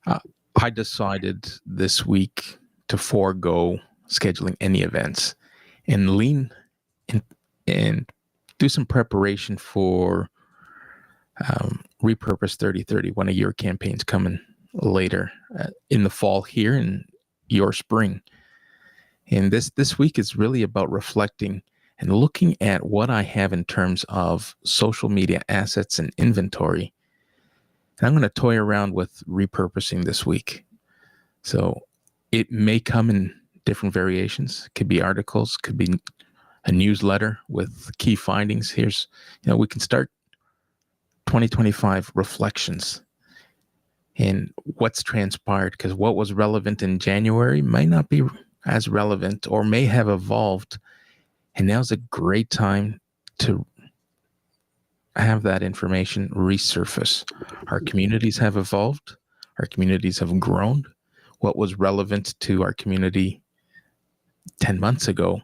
I decided this week to forego scheduling any events and lean in and do some preparation for Repurpose 3030, one of your campaigns coming later in the fall here in your spring. And this week is really about reflecting and looking at what I have in terms of social media assets and inventory. And I'm going to toy around with repurposing this week. So it may come in different variations. It could be articles, could be a newsletter with key findings. We can start 2025 reflections and what's transpired, because what was relevant in January might not be as relevant or may have evolved. And now's a great time to have that information resurface. Our communities have evolved. Our communities have grown. What was relevant to our community 10 months ago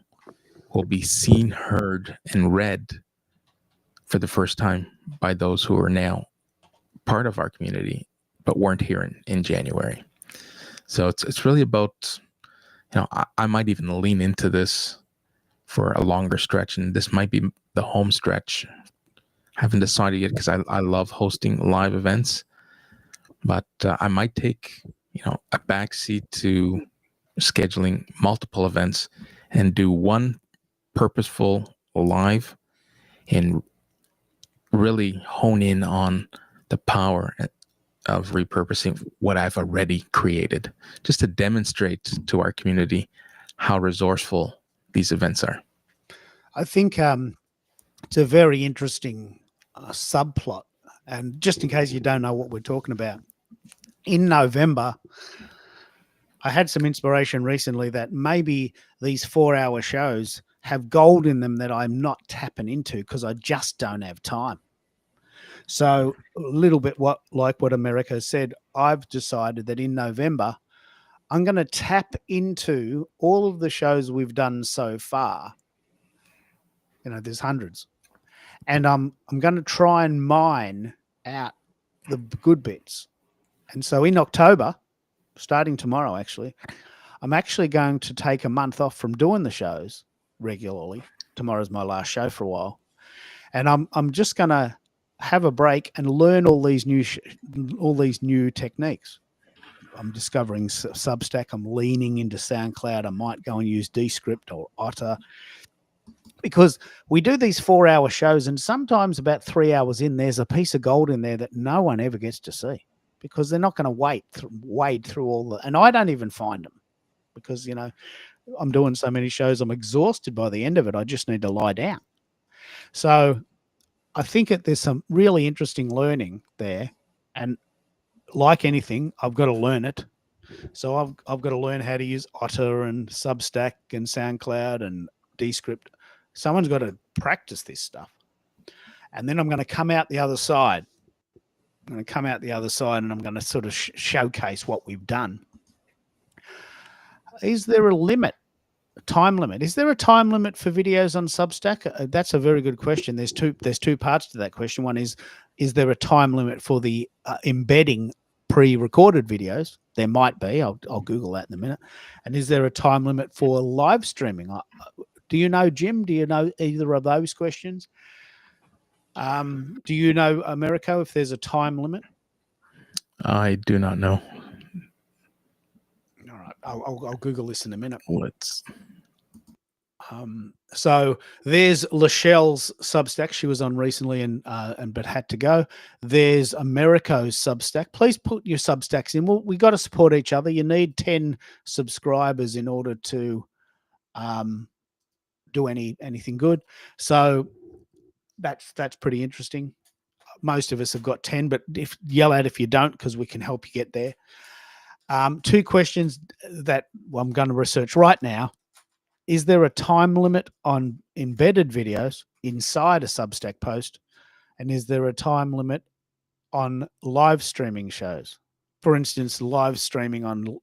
will be seen, heard, and read for the first time by those who are now part of our community but weren't here in January. So it's really about, I might even lean into this for a longer stretch, and this might be the home stretch. I haven't decided yet because I love hosting live events, but I might take a backseat to scheduling multiple events and do one purposeful live and really hone in on the power of repurposing what I've already created, just to demonstrate to our community how resourceful these events are. I think it's a very interesting subplot. And just in case you don't know what we're talking about, in November, I had some inspiration recently that maybe these 4-hour shows have gold in them that I'm not tapping into because I just don't have time. So a little bit like what America said, I've decided that in November, I'm going to tap into all of the shows we've done so far. There's hundreds. And I'm going to try and mine out the good bits. And so in October, starting tomorrow, actually, I'm actually going to take a month off from doing the shows regularly. Tomorrow's my last show for a while. And I'm just going to have a break and learn all these new techniques. I'm discovering Substack. I'm leaning into SoundCloud. I might go and use Descript or Otter, because we do these 4-hour shows, and sometimes about 3 hours in, there's a piece of gold in there that no one ever gets to see because they're not going to wade through all the, and I don't even find them because, I'm doing so many shows. I'm exhausted by the end of it. I just need to lie down. So I think there's some really interesting learning there, and like anything, I've got to learn it. So I've got to learn how to use Otter and Substack and SoundCloud and Descript. Someone's got to practice this stuff. And then I'm going to come out the other side. I'm going to come out the other side and I'm going to sort of showcase what we've done. Is there a limit? Time limit? Is there a time limit for videos on Substack? That's a very good question. There's two parts to that question. One is there a time limit for the embedding pre-recorded videos? There might be. I'll Google that in a minute. And is there a time limit for live streaming? Do you know, Jim? Do you know either of those questions? Do you know, Americo, if there's a time limit? I do not know. All right, I'll Google this in a minute. Let's. So there's Lachelle's Substack. She was on recently and but had to go. There's Americo's Substack. Please put your Substacks in. We got to support each other. You need 10 subscribers in order to do anything good. So that's pretty interesting. Most of us have got 10, but yell out if you don't, because we can help you get there. 2 questions that I'm going to research right now. Is there a time limit on embedded videos inside a Substack post? And is there a time limit on live streaming shows? For instance, live streaming on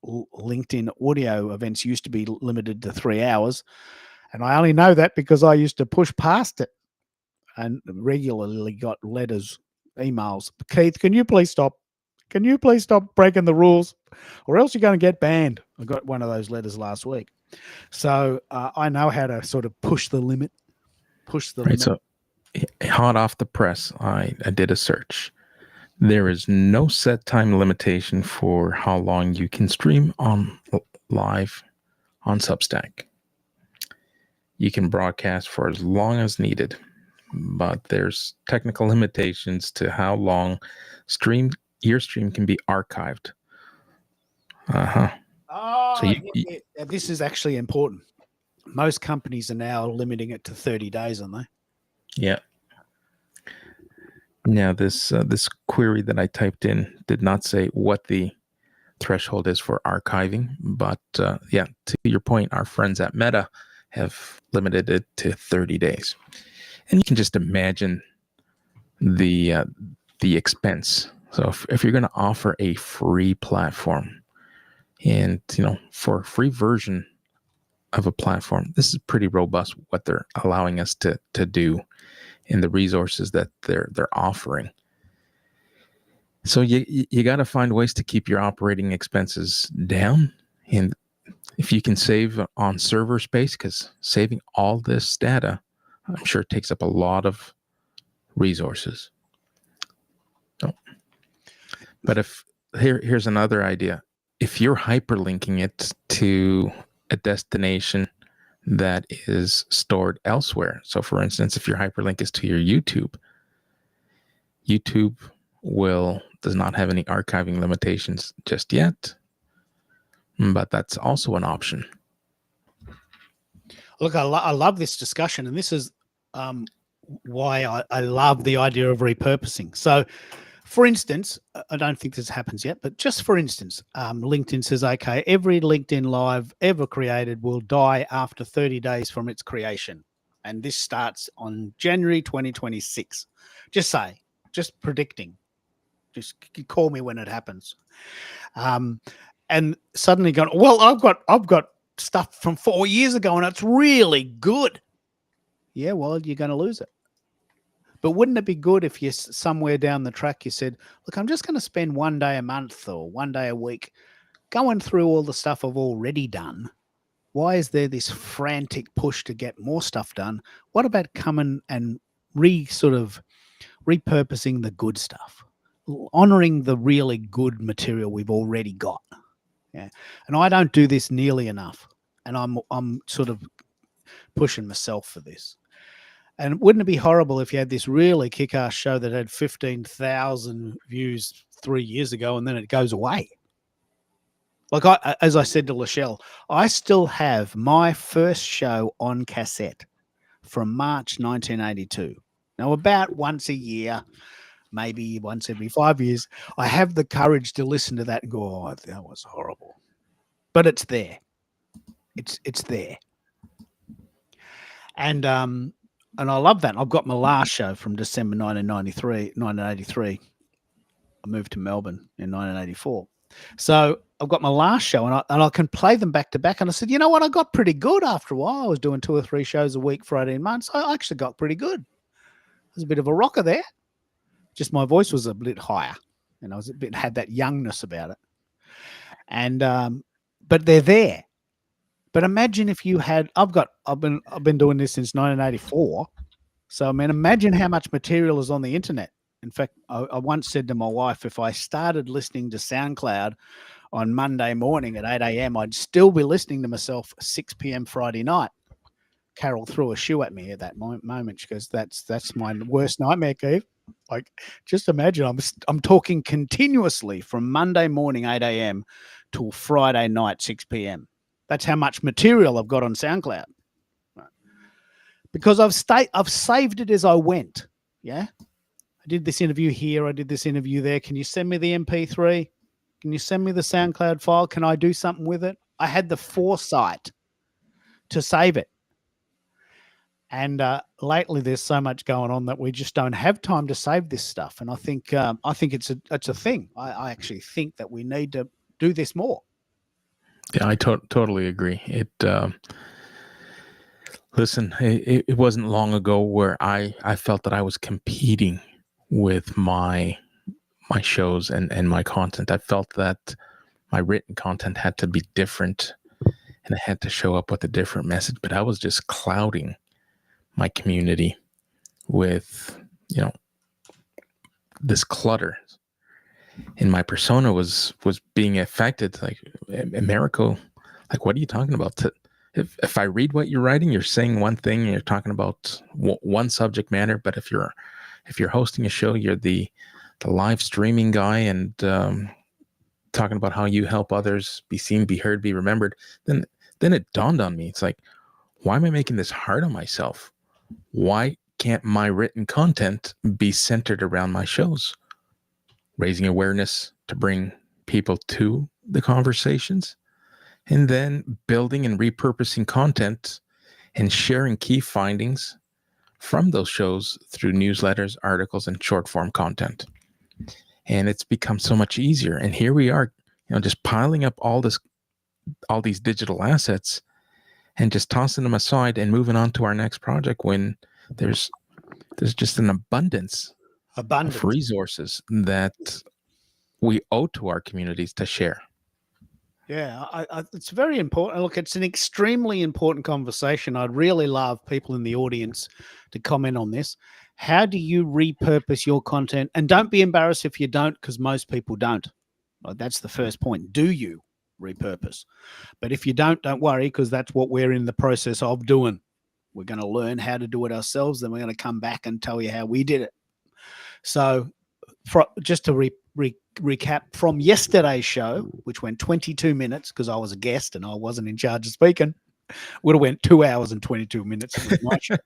LinkedIn audio events used to be limited to 3 hours. And I only know that because I used to push past it and regularly got letters, emails. Keith, can you please stop? Can you please stop breaking the rules, or else you're going to get banned? I got one of those letters last week. So I know how to sort of push the limit. Limit. So hot off the press, I did a search. There is no set time limitation for how long you can stream on live on Substack. You can broadcast for as long as needed, but there's technical limitations to how long your stream can be archived. Oh, so this is actually important. Most companies are now limiting it to 30 days, aren't they? Yeah. Now, this query that I typed in did not say what the threshold is for archiving, but to your point, our friends at Meta have limited it to 30 days. And you can just imagine the expense. So if you're going to offer a free platform, and for a free version of a platform, this is pretty robust what they're allowing us to do and the resources that they're offering. So you got to find ways to keep your operating expenses down, and if you can save on server space, because saving all this data, I'm sure it takes up a lot of resources. So, but here's another idea. If you're hyperlinking it to a destination that is stored elsewhere. So for instance, if your hyperlink is to your YouTube does not have any archiving limitations just yet, but that's also an option. Look, I love this discussion, and this is why I love the idea of repurposing. So, for instance, I don't think this happens yet, but just for instance, LinkedIn says, okay, every LinkedIn Live ever created will die after 30 days from its creation. And this starts on January 2026. Just predicting. Just call me when it happens. And suddenly going, well, I've got stuff from 4 years ago and it's really good. Yeah, well, you're going to lose it. But wouldn't it be good if you somewhere down the track you said, look, I'm just going to spend 1 day a month or 1 day a week going through all the stuff I've already done. Why is there this frantic push to get more stuff done? What about coming and repurposing the good stuff, honoring the really good material we've already got? Yeah. And I don't do this nearly enough. And I'm sort of pushing myself for this. And wouldn't it be horrible if you had this really kick-ass show that had 15,000 views 3 years ago and then it goes away? Like as I said to Lachelle, I still have my first show on cassette from March 1982. Now, about once a year, maybe once every 5 years, I have the courage to listen to that and go, oh, that was horrible. But it's there. It's there. And I love that. I've got my last show from December 1983. I moved to Melbourne in 1984. So I've got my last show and I can play them back to back. And I said, you know what? I got pretty good after a while. I was doing 2 or 3 shows a week for 18 months. I actually got pretty good. I was a bit of a rocker there. Just my voice was a bit higher and I was had that youngness about it. And, but they're there. But imagine if you had, I've been doing this since 1984. So I mean, imagine how much material is on the internet. In fact, I once said to my wife, if I started listening to SoundCloud on Monday morning at 8 a.m., I'd still be listening to myself 6 p.m. Friday night. Carol threw a shoe at me at that moment. She goes, "That's my worst nightmare, Keith." Like, just imagine I'm talking continuously from Monday morning 8 a.m. till Friday night 6 p.m. That's how much material I've got on SoundCloud. Because I've saved it as I went. Yeah. I did this interview here. I did this interview there. Can you send me the MP3? Can you send me the SoundCloud file? Can I do something with it? I had the foresight to save it. And lately, there's so much going on that we just don't have time to save this stuff. And I think it's a thing. I actually think that we need to do this more. Yeah, I totally agree. Listen, it wasn't long ago where I felt that I was competing with my shows and my content. I felt that my written content had to be different and it had to show up with a different message, but I was just clouding my community with, this clutter. And my persona was being affected. Like, Americo, like, what are you talking about? If I read what you're writing, you're saying one thing and you're talking about one subject matter. But if you're hosting a show, you're the live streaming guy and talking about how you help others be seen, be heard, be remembered. Then it dawned on me. It's like, why am I making this hard on myself? Why can't my written content be centered around my shows? Raising awareness to bring people to the conversations, and then building and repurposing content and sharing key findings from those shows through newsletters, articles, and short form content. And it's become so much easier. And here we are, just piling up all these digital assets and just tossing them aside and moving on to our next project when there's just an abundance of resources that we owe to our communities to share. Yeah, it's very important. Look, it's an extremely important conversation. I'd really love people in the audience to comment on this. How do you repurpose your content? And don't be embarrassed if you don't, because most people don't. That's the first point. Do you repurpose? But if you don't worry, because that's what we're in the process of doing. We're going to learn how to do it ourselves. Then we're going to come back and tell you how we did it. So just to recap from yesterday's show, which went 22 minutes because I was a guest and I wasn't in charge of speaking, would have went 2 hours and 22 minutes. With my show.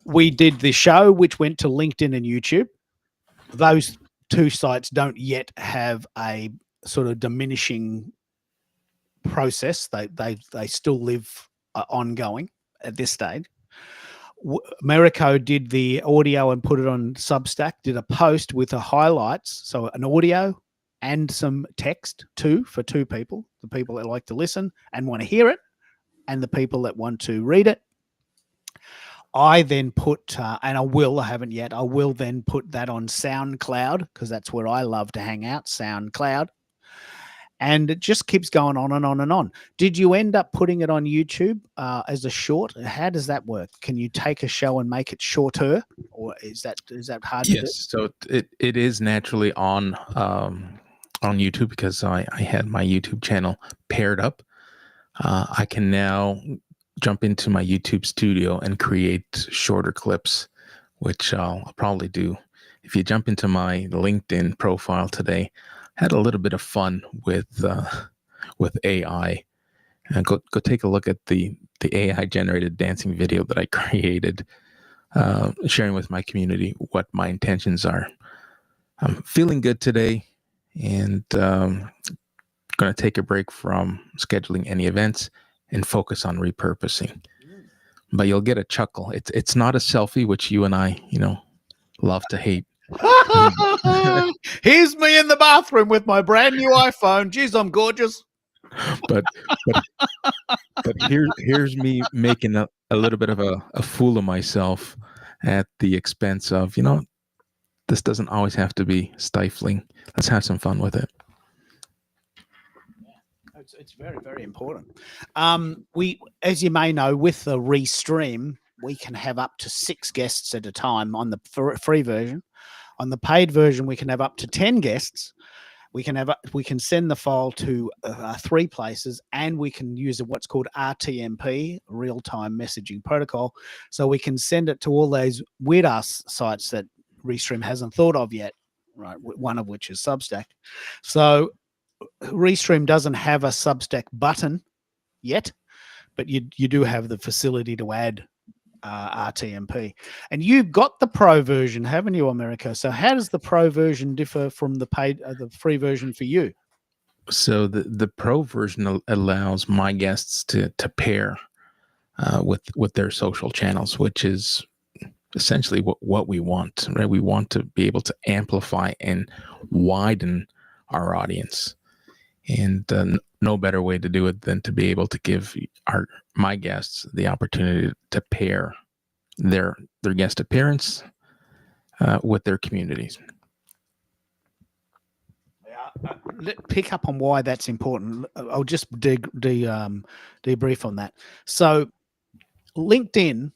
We did the show, which went to LinkedIn and YouTube. Those two sites don't yet have a sort of diminishing process. They still live ongoing at this stage. Americo did the audio and put it on Substack, did a post with the highlights. So an audio and some text for two people, the people that like to listen and want to hear it and the people that want to read it. I then put, and I haven't yet, I will then put that on SoundCloud because that's where I love to hang out, SoundCloud. And it just keeps going on and on and on. Did you end up putting it on YouTube as a short? How does that work? Can you take a show and make it shorter, or is that hard to do? Yes, so it is naturally on YouTube because I had my YouTube channel paired up. I can now jump into my YouTube studio and create shorter clips, which I'll probably do. If you jump into my LinkedIn profile today, had a little bit of fun with AI, and go take a look at the AI generated dancing video that I created, sharing with my community what my intentions are. I'm feeling good today, and going to take a break from scheduling any events and focus on repurposing. But you'll get a chuckle. It's not a selfie, which you and I, love to hate. Here's me in the bathroom with my brand new iPhone. Jeez, I'm gorgeous. But here's me making a little bit of a fool of myself at the expense of, this doesn't always have to be stifling. Let's have some fun with it. It's very, very important. We, as you may know, with the Restream, we can have up to 6 guests at a time on the free version. On the paid version, we can have up to 10 guests. We can send the file to 3 places, and we can use what's called RTMP, real-time messaging protocol. So we can send it to all those weird ass sites that Restream hasn't thought of yet, right? One of which is Substack. So Restream doesn't have a Substack button yet, but you do have the facility to add RTMP. And you've got the pro version, haven't you, America? So how does the pro version differ from the paid, the free version for you? So the pro version allows my guests to pair with their social channels, which is essentially what we want, right? We want to be able to amplify and widen our audience. And no better way to do it than to be able to give my guests the opportunity to pair their guest appearance with their communities. Pick up on why that's important. I'll just debrief on that. So LinkedIn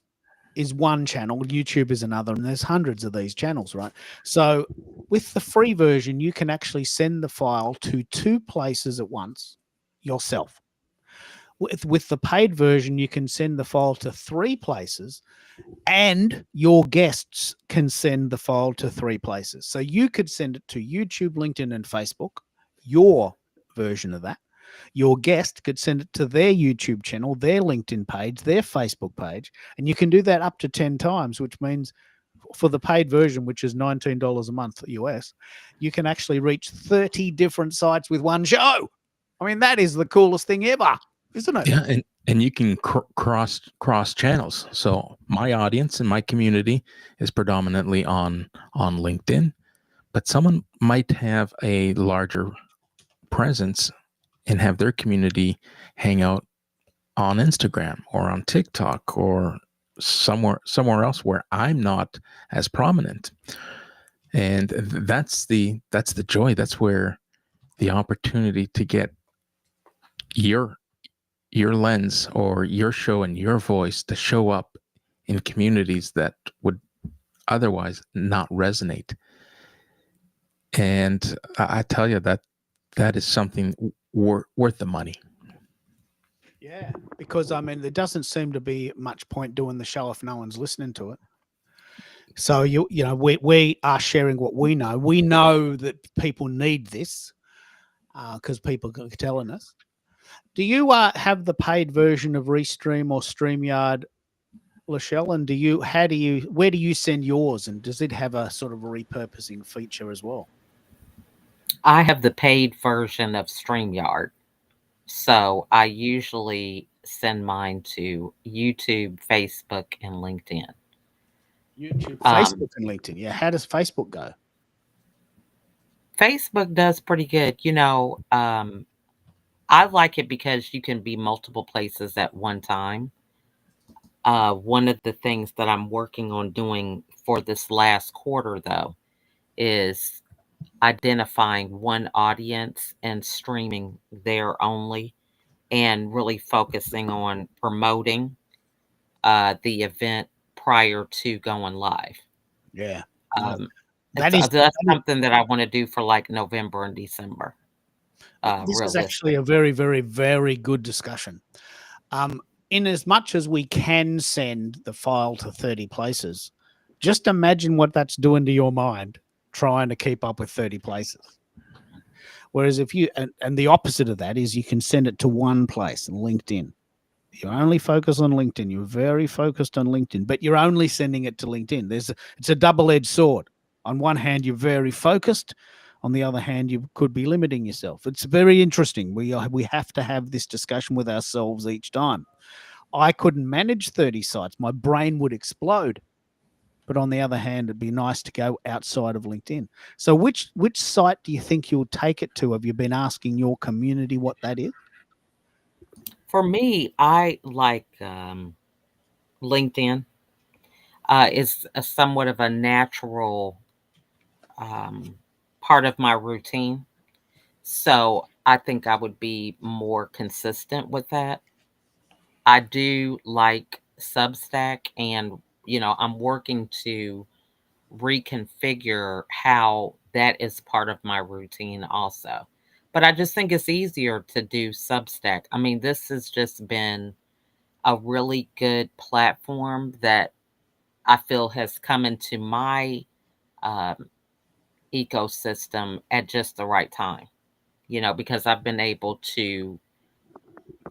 is one channel, YouTube is another, and there's hundreds of these channels, right? So with the free version, you can actually send the file to 2 places at once yourself. With the paid version, you can send the file to 3 places, and your guests can send the file to 3 places. So you could send it to YouTube, LinkedIn, and Facebook, your version of that. Your guest could send it to their YouTube channel, their LinkedIn page, their Facebook page, and you can do that up to 10 times, which means for the paid version, which is $19 a month US, you can actually reach 30 different sites with one show. I mean, that is the coolest thing ever, isn't it? Yeah, and you can cross channels. So my audience and my community is predominantly on LinkedIn, but someone might have a larger presence and have their community hang out on Instagram or on TikTok or somewhere else where I'm not as prominent. And that's the joy. That's where the opportunity to get your lens or your show and your voice to show up in communities that would otherwise not resonate. And I tell you that is something worth the money. Yeah, because I mean, there doesn't seem to be much point doing the show if no one's listening to it. So you know, we are sharing what we know. We know that people need this because people are telling us. Do you have the paid version of Restream or StreamYard, Lachelle? And where do you send yours? And does it have a sort of repurposing feature as well? I have the paid version of StreamYard. So I usually send mine to YouTube, Facebook, and LinkedIn. YouTube, Facebook, and LinkedIn. Yeah. How does Facebook go? Facebook does pretty good. You know, I like it because you can be multiple places at one time. One of the things that I'm working on doing for this last quarter, though, is identifying one audience and streaming there only, and really focusing on promoting the event prior to going live. Yeah. That's something that I want to do for like November and December. This is actually a very, very, very good discussion. In as much as we can send the file to 30 places, just imagine what that's doing to your mind trying to keep up with 30 places. Whereas if you, and the opposite of that is you can send it to one place, LinkedIn. You only focus on LinkedIn. You're very focused on LinkedIn, but you're only sending it to LinkedIn. It's a double-edged sword. On one hand, you're very focused. On the other hand, you could be limiting yourself. It's very interesting. We have to have this discussion with ourselves each time. I couldn't manage 30 sites. My brain would explode. But on the other hand, it'd be nice to go outside of LinkedIn. So which site do you think you'll take it to? Have you been asking your community what that is? For me, I like LinkedIn. Is somewhat of a natural part of my routine. So I think I would be more consistent with that. I do like Substack, and I'm working to reconfigure how that is part of my routine also. But I just think it's easier to do Substack. I mean, this has just been a really good platform that I feel has come into my um, ecosystem at just the right time, because I've been able to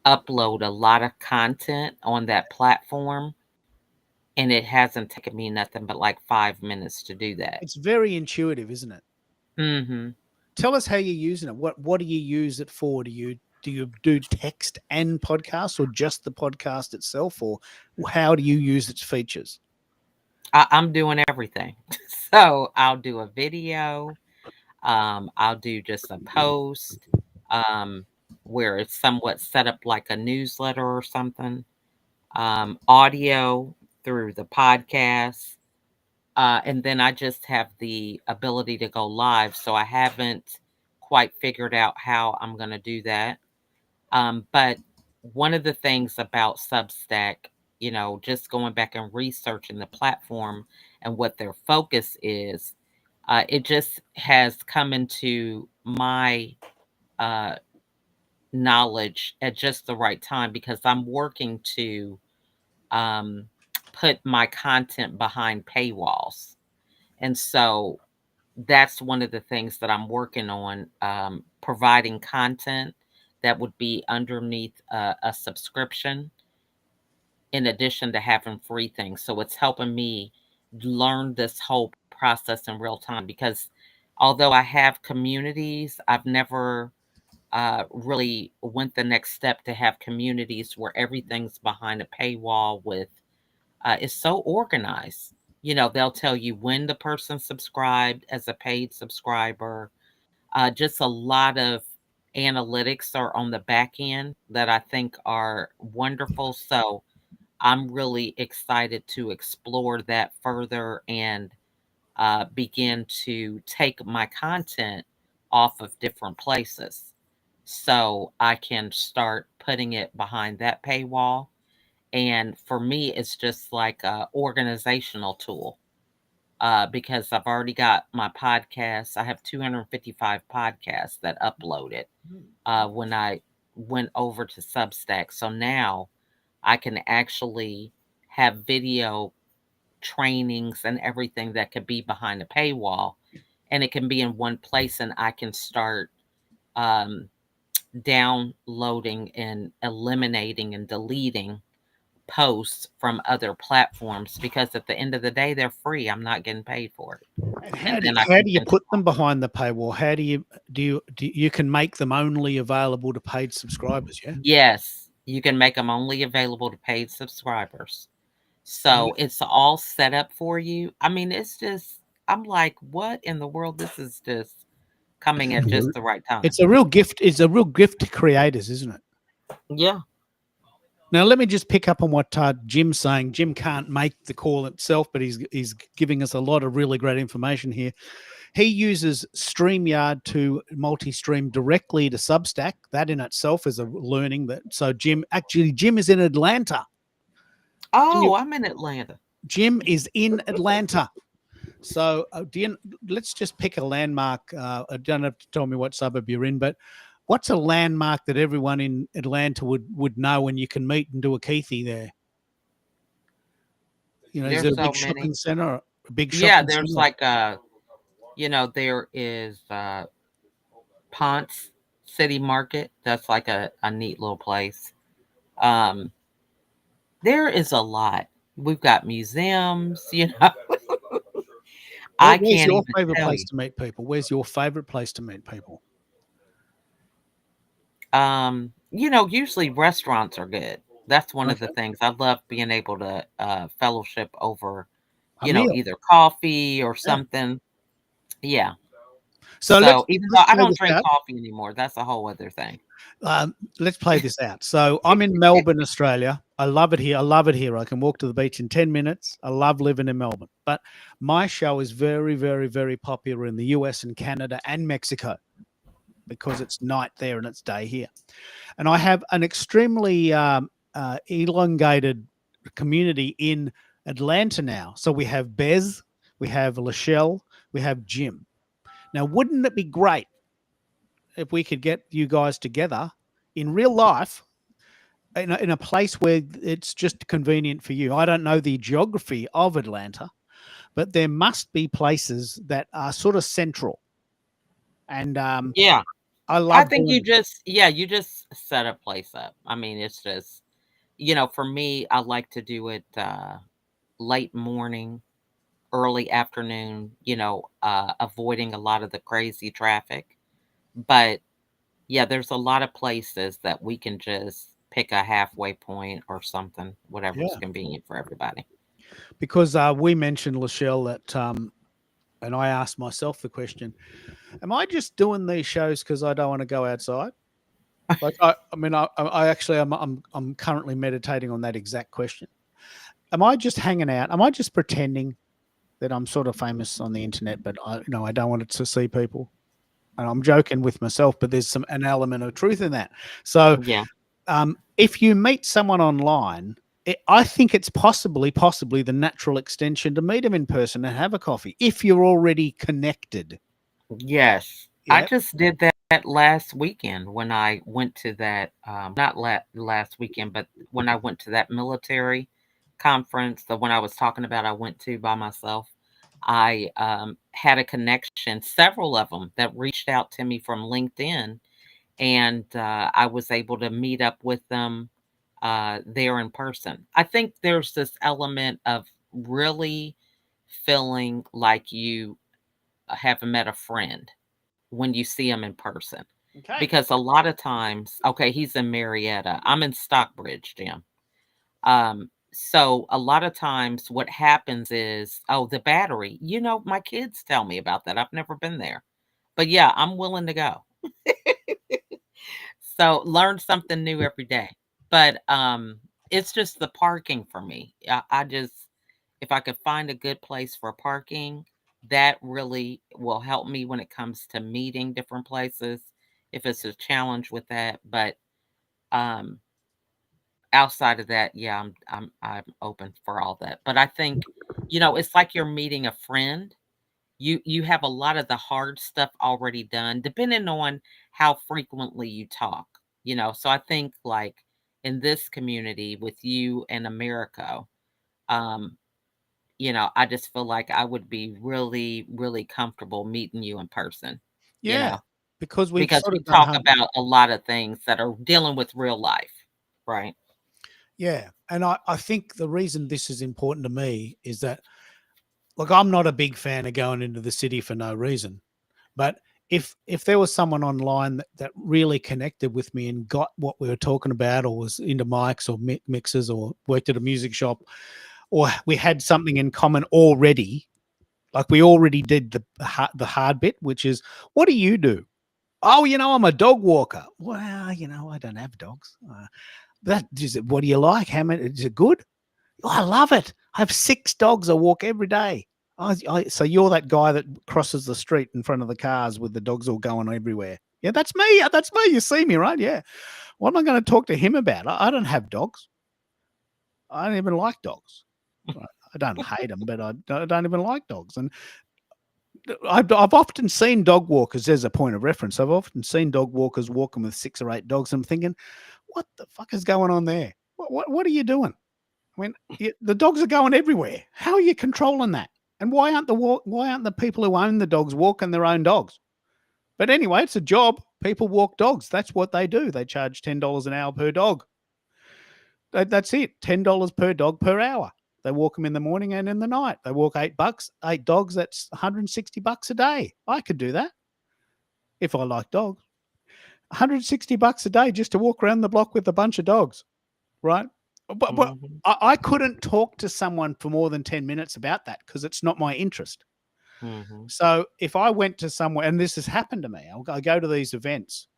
upload a lot of content on that platform, and it hasn't taken me nothing but like 5 minutes to do that. It's very intuitive, isn't it? Hmm. Tell us how you're using it. What do you use it for? Do you do text and podcast, or just the podcast itself, or how do you use its features? I'm doing everything. So I'll do a video. I'll do just a post um, where it's somewhat set up like a newsletter or something. Audio through the podcast. And then I just have the ability to go live. So I haven't quite figured out how I'm going to do that. But one of the things about Substack, just going back and researching the platform and what their focus is, it just has come into my uh, knowledge at just the right time because I'm working to um, put my content behind paywalls. And so that's one of the things that I'm working on, providing content that would be underneath a subscription in addition to having free things. So it's helping me learn this whole process in real time because although I have communities, I've never really went the next step to have communities where everything's behind a paywall with it's so organized. They'll tell you when the person subscribed as a paid subscriber. Just a lot of analytics are on the back end that I think are wonderful. So I'm really excited to explore that further and begin to take my content off of different places so I can start putting it behind that paywall. And for me, it's just like a organizational tool because I've already got my podcasts. I have 255 podcasts that uploaded when I went over to Substack. So now I can actually have video trainings and everything that could be behind a paywall, and it can be in one place, and I can start um, downloading and eliminating and deleting posts from other platforms because at the end of the day they're free. I'm not getting paid for it. And And then I how can do you put them behind the paywall? How do you can make them only available to paid subscribers? Yeah. Yes, you can make them only available to paid subscribers. And So it's all set up for you. I mean, it's just I'm like, what in the world? This is just coming at just the right time. it's a real gift. It's a real gift to creators, isn't it? Yeah. Now, let me just pick up on what Jim's saying. Jim can't make the call itself, but he's giving us a lot of really great information here. He uses StreamYard to multi-stream directly to Substack. That in itself is a learning that. So Jim is in Atlanta. Oh, I'm in Atlanta. Jim is in Atlanta. So let's just pick a landmark. I don't have to tell me what suburb you're in, but what's a landmark that everyone in Atlanta would know and you can meet and do a Keithy there? Is There's there a big so many. shopping center? A big Yeah, shopping there's center? like there is Ponce City Market. That's like a neat little place. Um, there is a lot. We've got museums. I Where's can't your even favorite tell place you. to meet people? Where's your favorite place to meet people? Usually restaurants are good. That's one of the Okay. things. I love being able to fellowship over, A meal. either coffee or Yeah. something. Yeah. So So even though let's I play don't this drink out. coffee anymore, that's a whole other thing. Let's play this out. So I'm in Melbourne, Australia. I love it here. I love it here. I can walk to the beach in 10 minutes. I love living in Melbourne. But my show is very, very, very popular in the US and Canada and Mexico because it's night there and it's day here. And I have an extremely elongated community in Atlanta now. So we have Bez, we have Lachelle, we have Jim. Now, wouldn't it be great if we could get you guys together in real life in a place where it's just convenient for you? I don't know the geography of Atlanta, but there must be places that are sort of central. And Yeah. I love I think you doing just set a place up. I mean, it's just, for me, I like to do it late morning, early afternoon, avoiding a lot of the crazy traffic. But yeah, there's a lot of places that we can just pick a halfway point or something, whatever's Yeah. convenient for everybody. because we mentioned, Lachelle, that and I asked myself the question: am I just doing these shows because I don't want to go outside? Like, I mean, I actually, I'm currently meditating on that exact question. Am I just hanging out? Am I just pretending that I'm sort of famous on the internet, but I don't want to see people? And I'm joking with myself, but there's an element of truth in that. So, Yeah. if you meet someone online, I think it's possibly the natural extension to meet them in person and have a coffee if you're already connected. Yes. I Yeah. just did that last weekend when I went to that, not last weekend, but when I went to that military conference, the one I was talking about, I went to by myself. I had a connection, several of them that reached out to me from LinkedIn, and I was able to meet up with them there in person. I think there's this element of really feeling like you have met a friend when you see him in person. Okay. Because a lot of times, okay, he's in Marietta. I'm in Stockbridge, Jim. So a lot of times what happens is, oh, the Battery. My kids tell me about that. I've never been there. But yeah, I'm willing to go. So learn something new every day. But it's just the parking for me. I just, if I could find a good place for parking, that really will help me when it comes to meeting different places. If it's a challenge with that, but um, outside of that, yeah, I'm open for all that. But I think, it's like you're meeting a friend. You have a lot of the hard stuff already done, depending on how frequently you talk. So I think like in this community with you and America, um, I just feel like I would be really, really comfortable meeting you in person, you Yeah, know, because we've because sort we of done talk home. about a lot of things that are dealing with real life, right? Yeah, and I think the reason this is important to me is that, look, I'm not a big fan of going into the city for no reason. But if there was someone online that really connected with me and got what we were talking about, or was into mics or mixers, or worked at a music shop, or we had something in common already, like we already did the hard bit, which is, what do you do? Oh, I'm a dog walker. Well, I don't have dogs. That is it. What do you like? How many? Is it good? Oh, I love it. I have 6 dogs I walk every day. So you're that guy that crosses the street in front of the cars with the dogs all going everywhere. Yeah, that's me. That's me. You see me, right? Yeah. What am I going to talk to him about? I don't have dogs. I don't even like dogs. Right? I don't hate them, but I don't even like dogs. And I've often seen dog walkers as a point of reference. I've often seen dog walkers walking with 6 or 8 dogs. I'm thinking, what the fuck is going on there? What are you doing? I mean, the dogs are going everywhere. How are you controlling that? And why aren't the people who own the dogs walking their own dogs? But anyway, it's a job. People walk dogs. That's what they do. They charge $10 an hour per dog. That's it. $10 per dog per hour. They walk them in the morning and in the night. They walk $8. 8 dogs. That's $160 a day. I could do that if I like dogs. $160 a day just to walk around the block with a bunch of dogs, right? But Mhm, I couldn't talk to someone for more than 10 minutes about that because it's not my interest. mhm. So if I went to somewhere, and this has happened to me, I go to these events,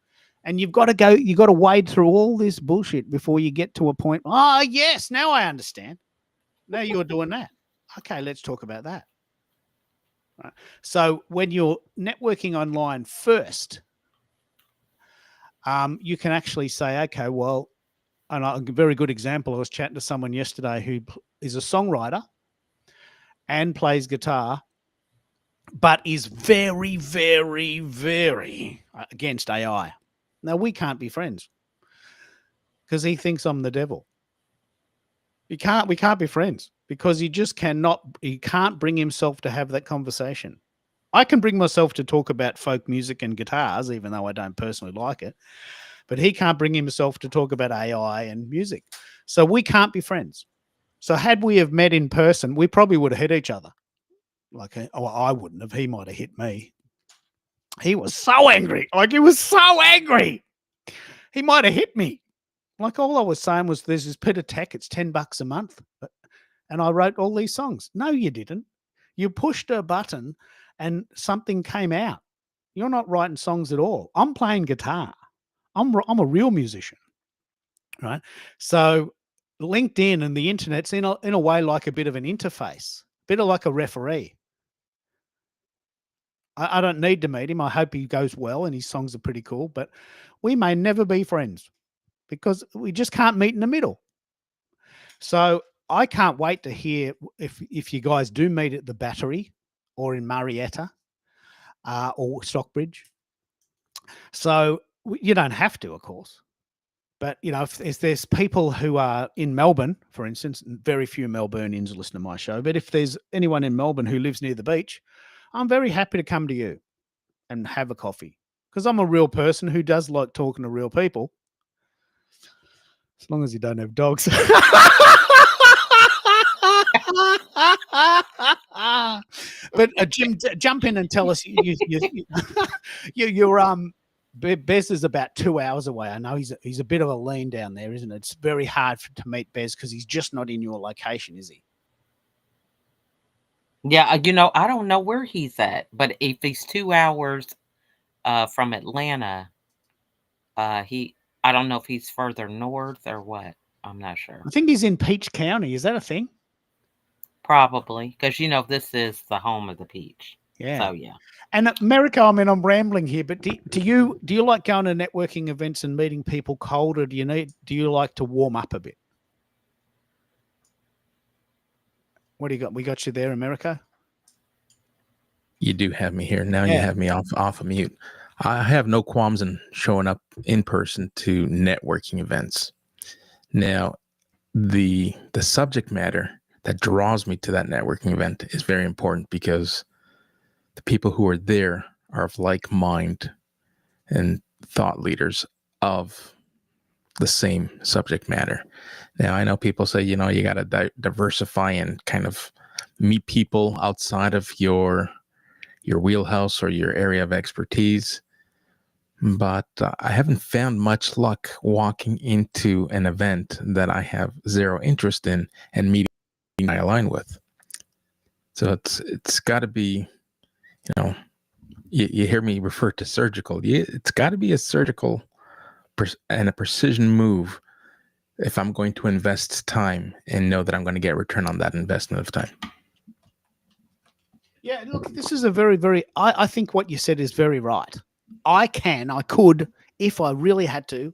and you've got to wade through all this bullshit before you get to a point. Oh, yes, now I understand. Now you're doing that. Okay, let's talk about that. Right. So when you're networking online first, you can actually say, okay, well, a very good example. I was chatting to someone yesterday who is a songwriter and plays guitar, but is very, very, very against AI. Now, we can't be friends because he thinks I'm the devil. We can't be friends because he can't bring himself to have that conversation. I can bring myself to talk about folk music and guitars, even though I don't personally like it, but he can't bring himself to talk about AI and music. So we can't be friends. So had we have met in person, we probably would have hit each other. I wouldn't have. He might have hit me. He was so angry. He was so angry. He might have hit me. All I was saying was, there's this Peter Tech. It's $10 a month. And I wrote all these songs. No, you didn't. You pushed a button and something came out. You're not writing songs at all. I'm playing guitar. I'm a real musician, right? So LinkedIn and the internet's in a way like a bit of an interface, a bit of like a referee. I don't need to meet him. I hope he goes well and his songs are pretty cool, but we may never be friends because we just can't meet in the middle. So I can't wait to hear if you guys do meet at the Battery or in Marietta or Stockbridge. So you don't have to, of course. But, if there's people who are in Melbourne, for instance, very few Melburnians listen to my show, but if there's anyone in Melbourne who lives near the beach, I'm very happy to come to you and have a coffee because I'm a real person who does like talking to real people. As long as you don't have dogs. But Jim, jump in and tell us. Bez is about 2 hours away. I know he's a bit of a lean down there, isn't it? It's very hard to meet Bez because he's just not in your location, is he? Yeah, I don't know where he's at, but if he's 2 hours from Atlanta, I don't know if he's further north or what. I'm not sure. I think he's in Peach County. Is that a thing? Probably, because this is the home of the peach. Yeah. So yeah. And America, I mean, I'm rambling here, but do you like going to networking events and meeting people cold, or do you like to warm up a bit? What do you got? We got you there, America. You do have me here. Now Yeah. You have me off of mute. I have no qualms in showing up in person to networking events. Now, the subject matter that draws me to that networking event is very important because the people who are there are of like mind and thought leaders of the same subject matter. Now, I know people say, you got to diversify and kind of meet people outside of your wheelhouse or your area of expertise. But I haven't found much luck walking into an event that I have zero interest in and meeting I align with. So it's got to be, you hear me refer to surgical. It's got to be a surgical and a precision move if I'm going to invest time and know that I'm going to get return on that investment of time. Yeah, look, this is a very, very, I think what you said is very right. I could, if I really had to,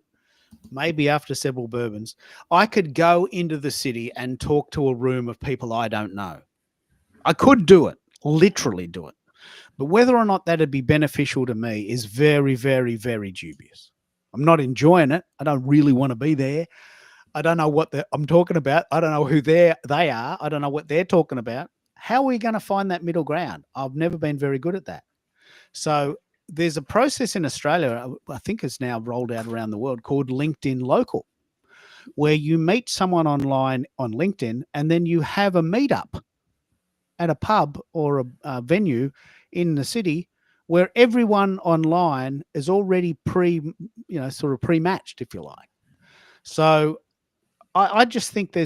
maybe after several bourbons, I could go into the city and talk to a room of people I don't know. I could do it, literally do it. But whether or not that'd be beneficial to me is very, very, very dubious. I'm not enjoying it. I don't really want to be there. I don't know what I'm talking about. I don't know who they are. I don't know what they're talking about. How are we going to find that middle ground? I've never been very good at that. So there's a process in Australia, I think it's now rolled out around the world, called LinkedIn Local, where you meet someone online on LinkedIn and then you have a meetup at a pub or a venue in the city where everyone online is already sort of pre-matched, if you like. So I just think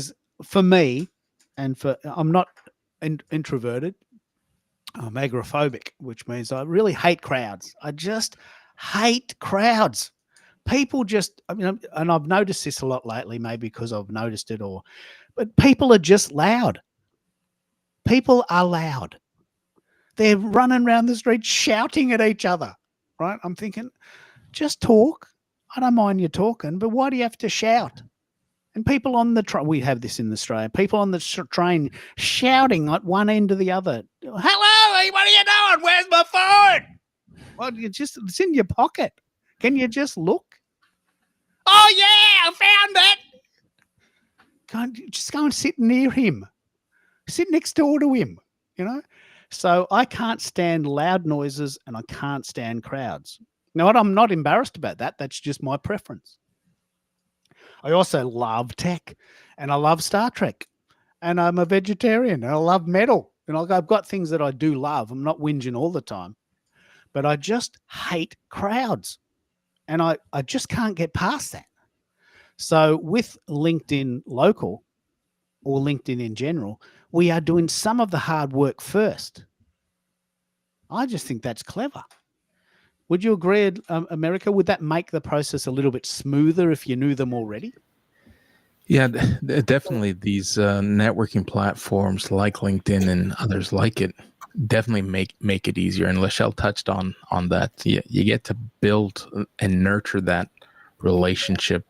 for me, and I'm not introverted, I'm agoraphobic, which means I really hate crowds. I just hate crowds. People and I've noticed this a lot lately, maybe because I've noticed it, but people are just loud. People are loud. They're running around the street shouting at each other, right? I'm thinking, just talk. I don't mind you talking, but why do you have to shout? And people on the train, we have this in Australia, people on the train shouting at one end to the other. Hello, what are you doing? Where's my phone? Well, it's in your pocket. Can you just look? Oh, yeah, I found it. Just go and sit near him. Sit next door to him, you know? So I can't stand loud noises and I can't stand crowds. Now, I'm not embarrassed about that. That's just my preference. I also love tech and I love Star Trek and I'm a vegetarian and I love metal. And I've got things that I do love. I'm not whinging all the time, but I just hate crowds and I just can't get past that. So with LinkedIn Local or LinkedIn in general, we are doing some of the hard work first. I just think that's clever. Would you agree, America? Would that make the process a little bit smoother if you knew them already? Yeah, definitely. These networking platforms like LinkedIn and others like it definitely make it easier. And Lachelle touched on that. You get to build and nurture that relationship,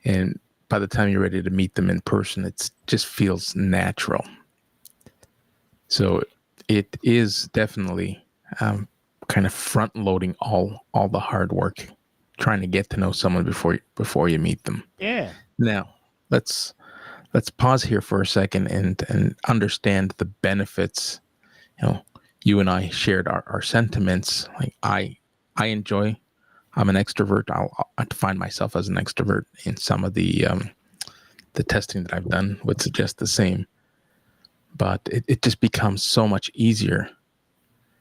and by the time you're ready to meet them in person, it just feels natural. So it is definitely kind of front loading all the hard work, trying to get to know someone before you meet them. Yeah. Now let's pause here for a second and understand the benefits. You and I shared our sentiments. Like I'm an extrovert. I define myself as an extrovert, and some of the testing that I've done would suggest the same. But it just becomes so much easier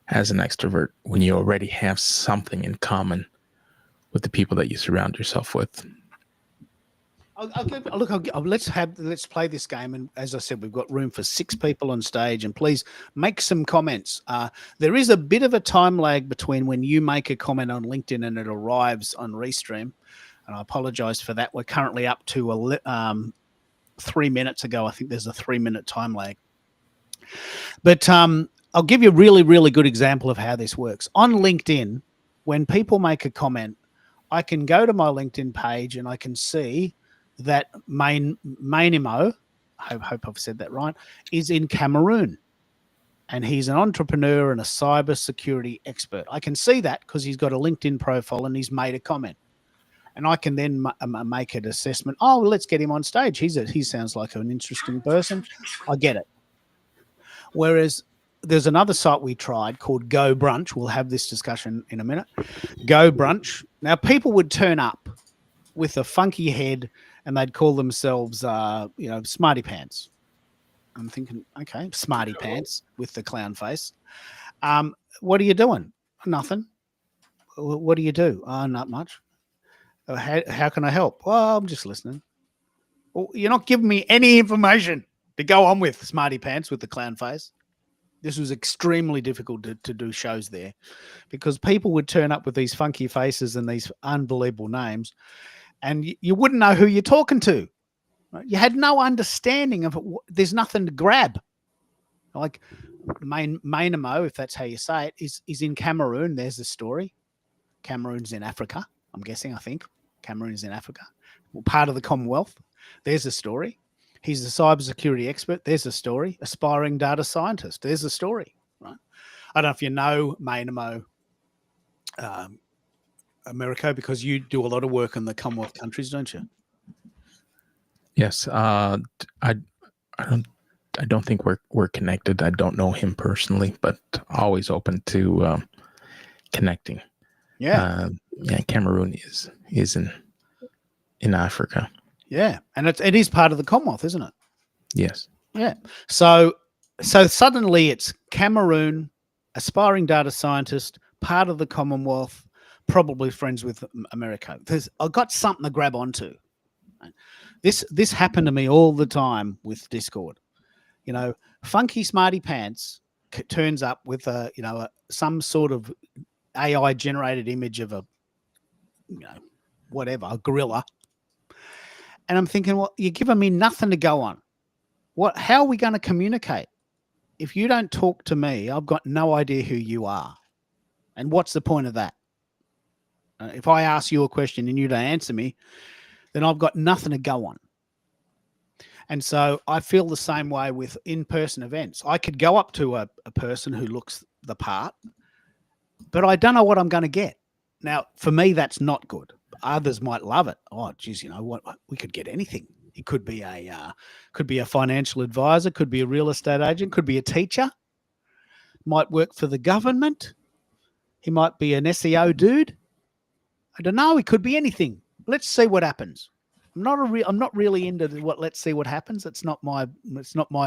as an extrovert when you already have something in common with the people that you surround yourself with. Let's play this game. And as I said, we've got room for 6 people on stage, and please make some comments. There is a bit of a time lag between when you make a comment on LinkedIn and it arrives on Restream. And I apologize for that. We're currently up to 3 minutes ago. I think there's a 3-minute time lag. But I'll give you a really, really good example of how this works. On LinkedIn, when people make a comment, I can go to my LinkedIn page and I can see that Mainimo, I hope I've said that right, is in Cameroon. And he's an entrepreneur and a cyber security expert. I can see that because he's got a LinkedIn profile and he's made a comment. And I can then make an assessment. Oh, well, let's get him on stage. He sounds like an interesting person. I get it. Whereas there's another site we tried called Go Brunch. We'll have this discussion in a minute. Go Brunch. Now, people would turn up with a funky head and they'd call themselves, Smarty Pants. I'm thinking, okay, Smarty Pants with the clown face. What are you doing? Nothing. What do you do? Not much. How can I help? Well, I'm just listening. Well, you're not giving me any information to go on with, Smarty Pants with the clown face. This was extremely difficult to do shows there because people would turn up with these funky faces and these unbelievable names, and you wouldn't know who you're talking to. Right? You had no understanding of it. There's nothing to grab. Like Mainamo, if that's how you say it, is in Cameroon. There's the story. Cameroon's in Africa, I'm guessing. I think Cameroon is in Africa, part of the Commonwealth. There's a story. He's a cybersecurity expert. There's a story. Aspiring data scientist. There's a story. Right? I don't know if you know Mainamo, America, because you do a lot of work in the Commonwealth countries, don't you? Yes. I don't think we're connected. I don't know him personally, but always open to connecting. Yeah. Cameroon is in Africa. Yeah, and it is part of the Commonwealth, isn't it? Yes. Yeah. So suddenly it's Cameroon, aspiring data scientist, part of the Commonwealth, probably friends with America. I've got something to grab onto. This happened to me all the time with Discord. Funky Smarty Pants turns up with some sort of AI generated image of a gorilla. And I'm thinking, well, you're giving me nothing to go on. How are we going to communicate? If you don't talk to me, I've got no idea who you are. And what's the point of that? If I ask you a question and you don't answer me, then I've got nothing to go on. And so I feel the same way with in-person events. I could go up to a person who looks the part, but I don't know what I'm going to get. Now, for me, that's not good. Others might love it. Oh, geez, you know what? We could get anything. It could be a financial advisor, could be a real estate agent, could be a teacher, might work for the government. He might be an SEO dude. I don't know. It could be anything. Let's see what happens. I'm not really into what. Let's see what happens. It's not my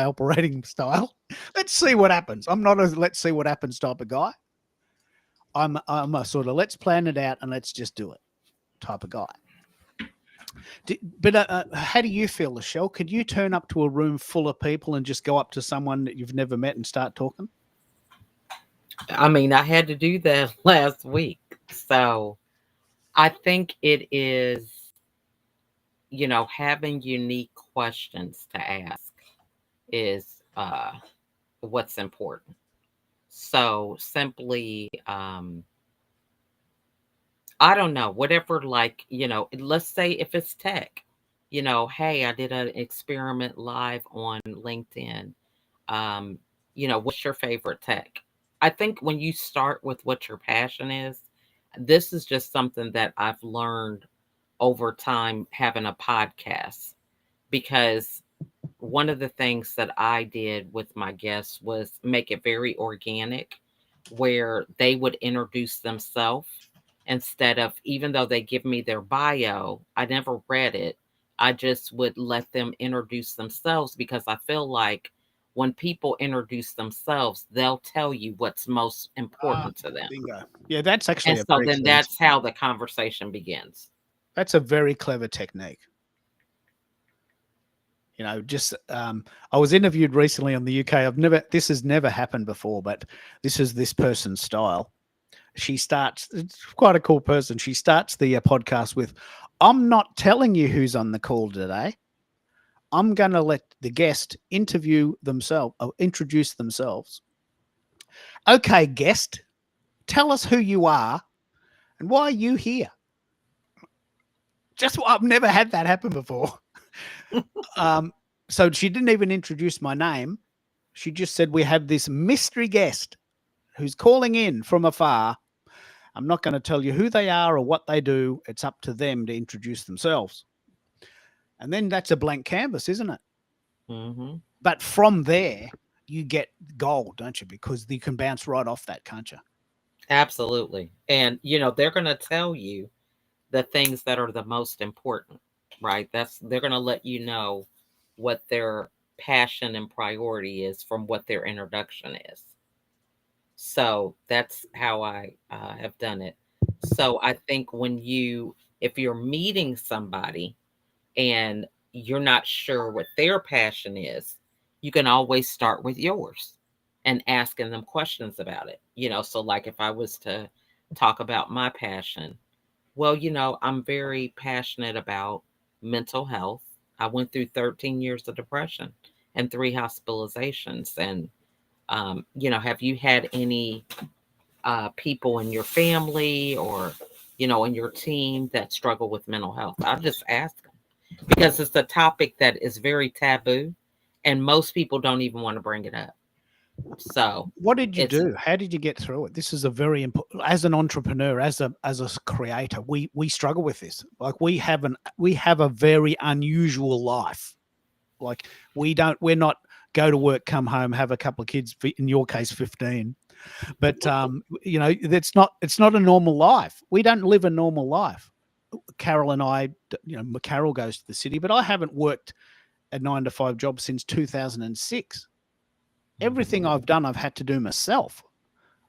operating style. Let's see what happens. I'm not a let's see what happens type of guy. I'm a sort of let's plan it out and let's just do it type of guy. But how do you feel, Lachelle? Could you turn up to a room full of people and just go up to someone that you've never met and start talking? I mean, I had to do that last week. So I think it is, having unique questions to ask is what's important. So simply, I don't know, whatever, let's say if it's tech, hey, I did an experiment live on LinkedIn. What's your favorite tech? I think when you start with what your passion is, this is just something that I've learned over time having a podcast, because one of the things that I did with my guests was make it very organic, where they would introduce themselves instead of, even though they give me their bio, I never read it. I just would let them introduce themselves, because I feel like when people introduce themselves, they'll tell you what's most important to them. Bingo. Yeah, that's actually And so then that's how the conversation begins. That's a very clever technique. I was interviewed recently on the UK. This has never happened before, but this is this person's style. It's quite a cool person. She starts the podcast with, I'm not telling you who's on the call today. I'm going to let the guest introduce themselves. Okay, guest, tell us who you are and why are you here? I've never had that happen before. So she didn't even introduce my name. She just said, we have this mystery guest who's calling in from afar. I'm not going to tell you who they are or what they do. It's up to them to introduce themselves. And then that's a blank canvas, isn't it? Mm-hmm. But from there, you get gold, don't you? Because you can bounce right off that, can't you? Absolutely. And, they're going to tell you the things that are the most important, right? They're going to let you know what their passion and priority is from what their introduction is. So that's how I have done it. So I think if you're meeting somebody and you're not sure what their passion is, you can always start with yours and asking them questions about it. So like if I was to talk about my passion, well, I'm very passionate about mental health. I went through 13 years of depression and 3 hospitalizations. And, have you had any people in your family or, in your team that struggle with mental health? I'll just ask them, because it's a topic that is very taboo and most people don't even want to bring it up. So what did you do? How did you get through it? This is a very important, as an entrepreneur, as a creator, we struggle with this. Like we have a very unusual life. Like we're not go to work, come home, have a couple of kids, in your case 15. But it's not a normal life. We don't live a normal life. Carol and I, Carol goes to the city, but I haven't worked a 9-to-5 job since 2006. Everything I've done, I've had to do myself.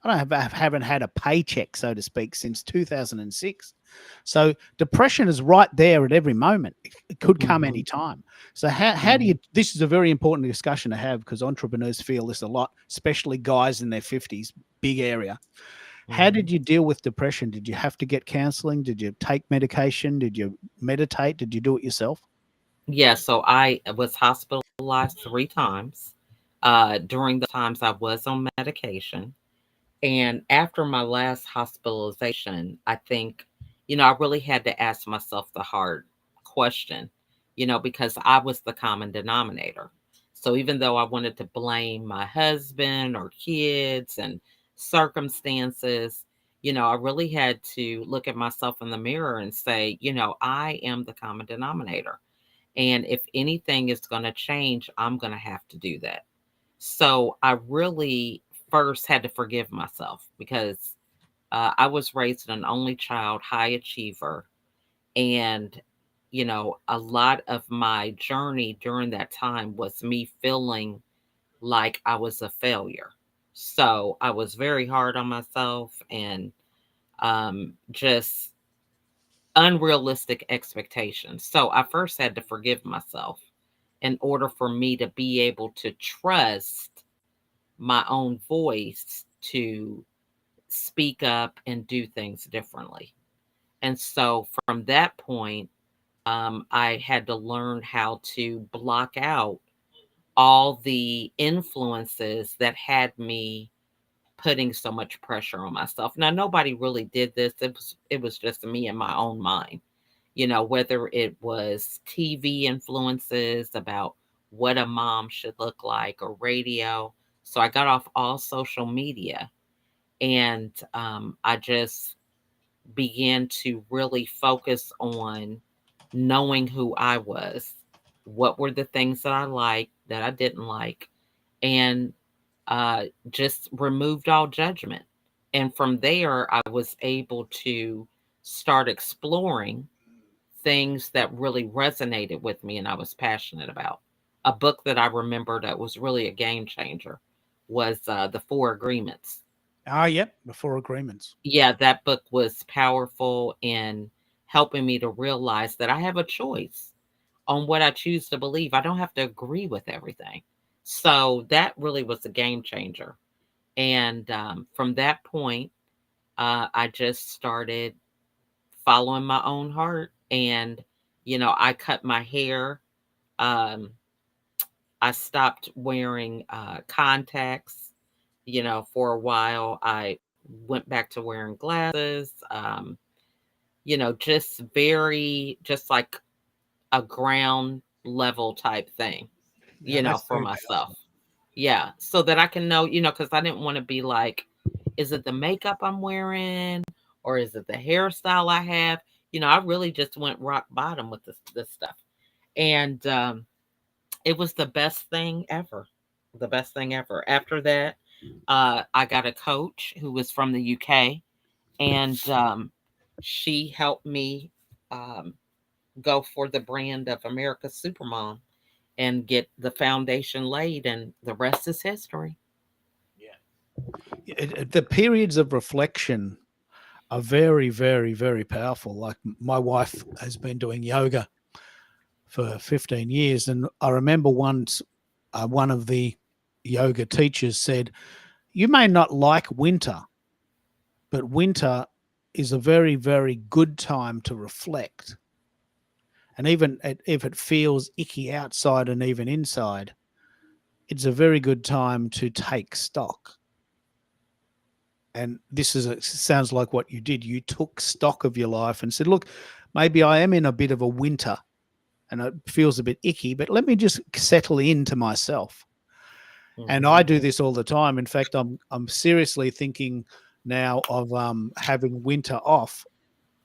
I haven't had a paycheck, so to speak, since 2006. So depression is right there at every moment. It could come any time. So how do you? This is a very important discussion to have, because entrepreneurs feel this a lot, especially guys in their 50s. Big area. How did you deal with depression? Did you have to get counseling? Did you take medication? Did you meditate? Did you do it yourself? Yeah. So I was hospitalized 3 times. During the times I was on medication. And after my last hospitalization, I think, I really had to ask myself the hard question. because I was the common denominator. So even though I wanted to blame my husband or kids and circumstances, I really had to look at myself in the mirror and say, I am the common denominator. And if anything is going to change, I'm going to have to do that. So I really first had to forgive myself because I was raised an only child, high achiever. And, a lot of my journey during that time was me feeling like I was a failure. So I was very hard on myself and just unrealistic expectations. So I first had to forgive myself in order for me to be able to trust my own voice to speak up and do things differently. And so from that point, I had to learn how to block out all the influences that had me putting so much pressure on myself. Now, nobody really did this. It was just me in my own mind. Whether it was TV influences about what a mom should look like or radio. So I got off all social media and I just began to really focus on knowing who I was, what were the things that I liked, that I didn't like, and just removed all judgment. And from there, I was able to start exploring things that really resonated with me and I was passionate about. A book that I remember that was really a game changer was The Four Agreements. Yep, the Four Agreements. Yeah, that book was powerful in helping me to realize that I have a choice on what I choose to believe. I don't have to agree with everything. So that really was a game changer. And from that point, I just started following my own heart. And, I cut my hair. Um, I stopped wearing contacts, for a while. I went back to wearing glasses, just like a ground level type thing, Yeah, that's for very myself. powerful. Yeah. So that I can know, because I didn't want to be like, is it the makeup I'm wearing or is it the hairstyle I have? I really just went rock bottom with this stuff. And it was the best thing ever. The best thing ever. After that, I got a coach who was from the UK and she helped me um, go for the brand of America's Supermom and get the foundation laid, and the rest is history. The periods of reflection are very, very, very powerful. Like my wife has been doing yoga for 15 years. And I remember once one of the yoga teachers said, you may not like winter, but winter is a very, very good time to reflect. And even if it feels icky outside and even inside, it's a very good time to take stock. And sounds like what you did. You took stock of your life and said, look, maybe I am in a bit of a winter and it feels a bit icky, but let me just settle into myself. And I do this all the time. In fact, I'm seriously thinking now of having winter off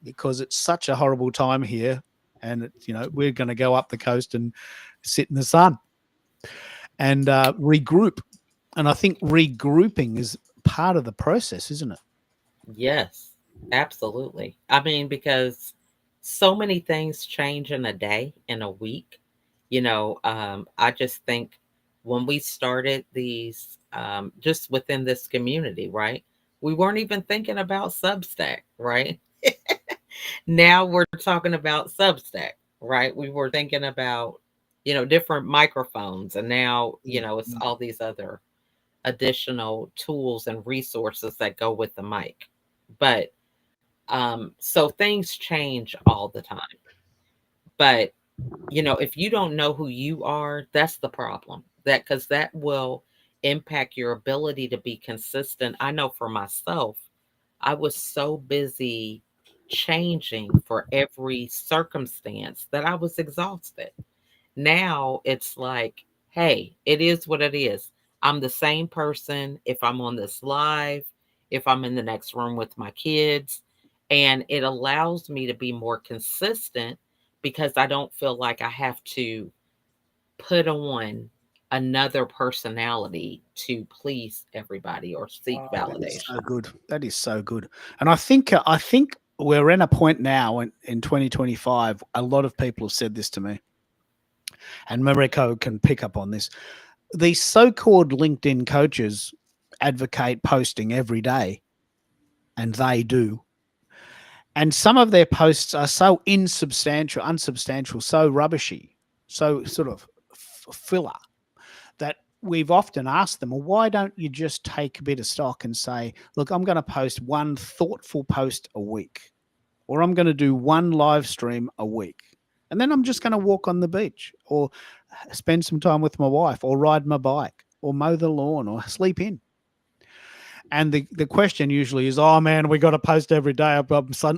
because it's such a horrible time here. And, we're going to go up the coast and sit in the sun and regroup. And I think regrouping is part of the process, isn't it? Yes, absolutely. I mean, because so many things change in a day, in a week. I just think when we started these, just within this community, right? We weren't even thinking about Substack, right? Now we're talking about Substack, right? We were thinking about, different microphones, and now, it's all these other additional tools and resources that go with the mic. But so things change all the time. But if you don't know who you are, that's the problem. That because that will impact your ability to be consistent. I know for myself, I was so busy changing for every circumstance that I was exhausted. Now it's like, hey, it is what it is. I'm the same person if I'm on this live, if I'm in the next room with my kids. And it allows me to be more consistent because I don't feel like I have to put on another personality to please everybody or seek That is validation. so good. That is so good. And I think we're in a point now in 2025. A lot of people have said this to me, and Mareko can pick up on this. These so-called LinkedIn coaches advocate posting every day, and they do. And some of their posts are so unsubstantial, so rubbishy, so sort of filler that we've often asked them, well, why don't you just take a bit of stock and say, look, I'm going to post one thoughtful post a week, or I'm going to do one live stream a week. And then I'm just going to walk on the beach or spend some time with my wife or ride my bike or mow the lawn or sleep in. And the question usually is, oh man, we got to post every day.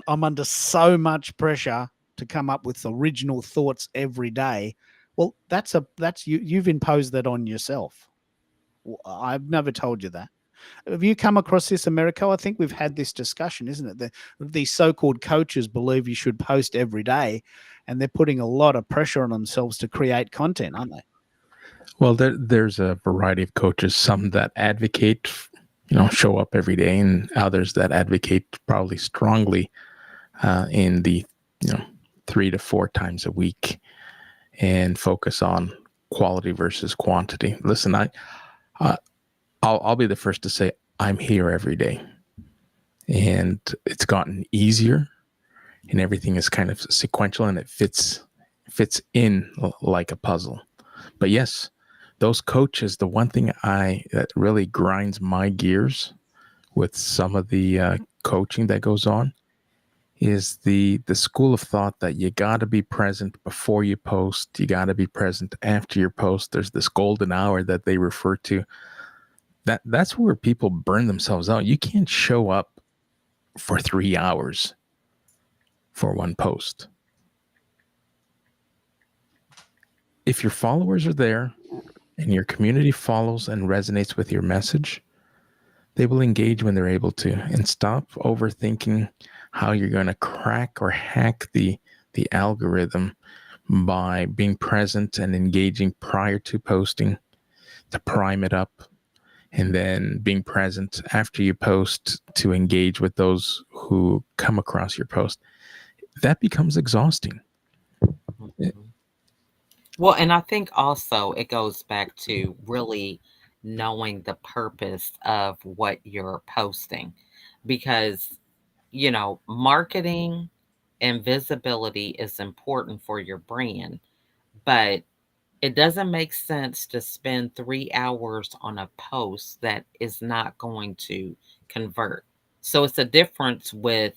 I'm under so much pressure to come up with original thoughts every day. Well, that's you've imposed that on yourself. I've never told you that. Have you come across this, Americo? I think we've had this discussion, isn't it? These so-called coaches believe you should post every day, and they're putting a lot of pressure on themselves to create content, aren't they? Well, there's a variety of coaches. Some that advocate, show up every day, and others that advocate probably strongly in the 3 to 4 times a week and focus on quality versus quantity. Listen, I'll be the first to say I'm here every day, and it's gotten easier, and everything is kind of sequential, and it fits in like a puzzle. But yes, those coaches, the one thing that really grinds my gears with some of the coaching that goes on is the school of thought that you got to be present before you post, you got to be present after your post. There's this golden hour that they refer to. That's where people burn themselves out. You can't show up for 3 hours for one post. If your followers are there and your community follows and resonates with your message, they will engage when they're able to, and stop overthinking how you're going to crack or hack the algorithm by being present and engaging prior to posting to prime it up, and then being present after you post to engage with those who come across your post. That becomes exhausting. Well, and I think also it goes back to really knowing the purpose of what you're posting because, marketing and visibility is important for your brand, but it doesn't make sense to spend 3 hours on a post that is not going to convert. So it's a difference with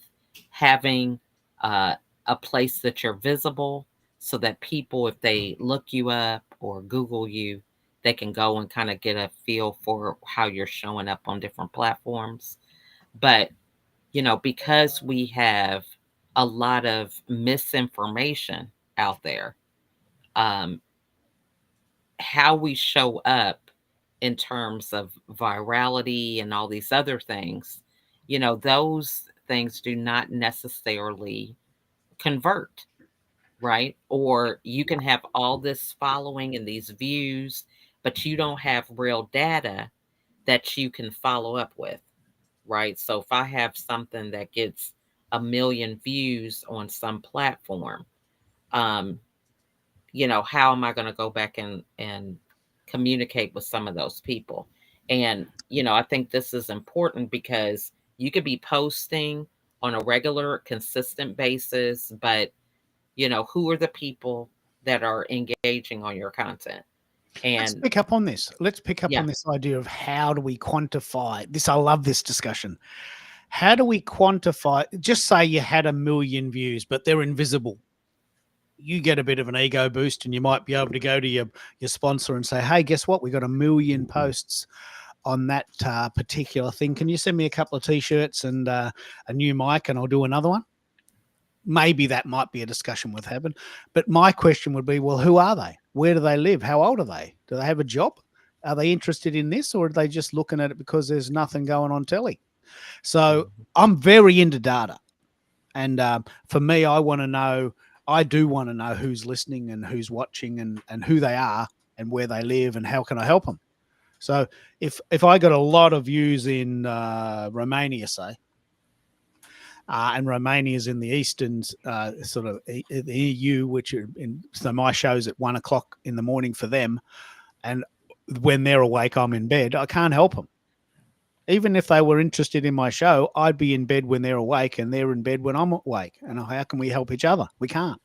having a place that you're visible so that people, if they look you up or Google you, they can go and kind of get a feel for how you're showing up on different platforms. But, because we have a lot of misinformation out there, um, how we show up in terms of virality and all these other things, those things do not necessarily convert, right? Or you can have all this following and these views, but you don't have real data that you can follow up with, right? So if I have something that gets 1 million views on some platform, um, how am I going to go back and communicate with some of those people? And, I think this is important because you could be posting on a regular, consistent basis, but, who are the people that are engaging on your content? Let's And pick up on this. Let's pick up yeah, on this idea of how do we quantify this. I love this discussion. How do we quantify? Just say you had 1 million views, but they're invisible. You get a bit of an ego boost, and you might be able to go to your sponsor and say, hey, guess what? We got 1 million posts on that particular thing. Can you send me a couple of t-shirts and a new mic, and I'll do another one? maybe that might be a discussion worth having. But my question would be, well, who are they? Where do they live? How old are they? Do they have a job? Are they interested in this, or are they just looking at it because there's nothing going on telly? So I'm very into data. And for me, I do want to know who's listening and who's watching and who they are and where they live and how can I help them. So if I got a lot of views in Romania, say, and Romania's in the eastern sort of the EU, which are so my show's at 1 o'clock in the morning for them, and when they're awake, I'm in bed. I can't help them. Even if they were interested in my show, I'd be in bed when they're awake and they're in bed when I'm awake. And how can we help each other? We can't.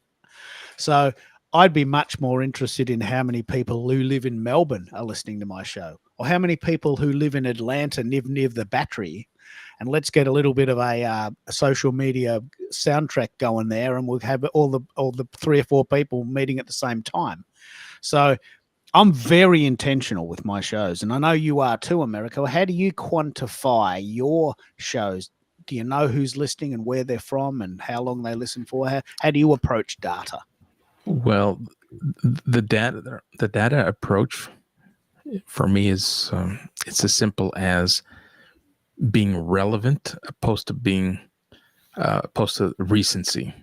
So I'd be much more interested in how many people who live in Melbourne are listening to my show, or how many people who live in Atlanta near the Battery. And let's get a little bit of a social media soundtrack going there, and we'll have all the 3 or 4 people meeting at the same time. So I'm very intentional with my shows, and I know you are too, America. How do you quantify your shows? Do you know who's listening and where they're from and how long they listen for? How do you approach data? Well, the data approach for me is it's as simple as being relevant opposed to recency.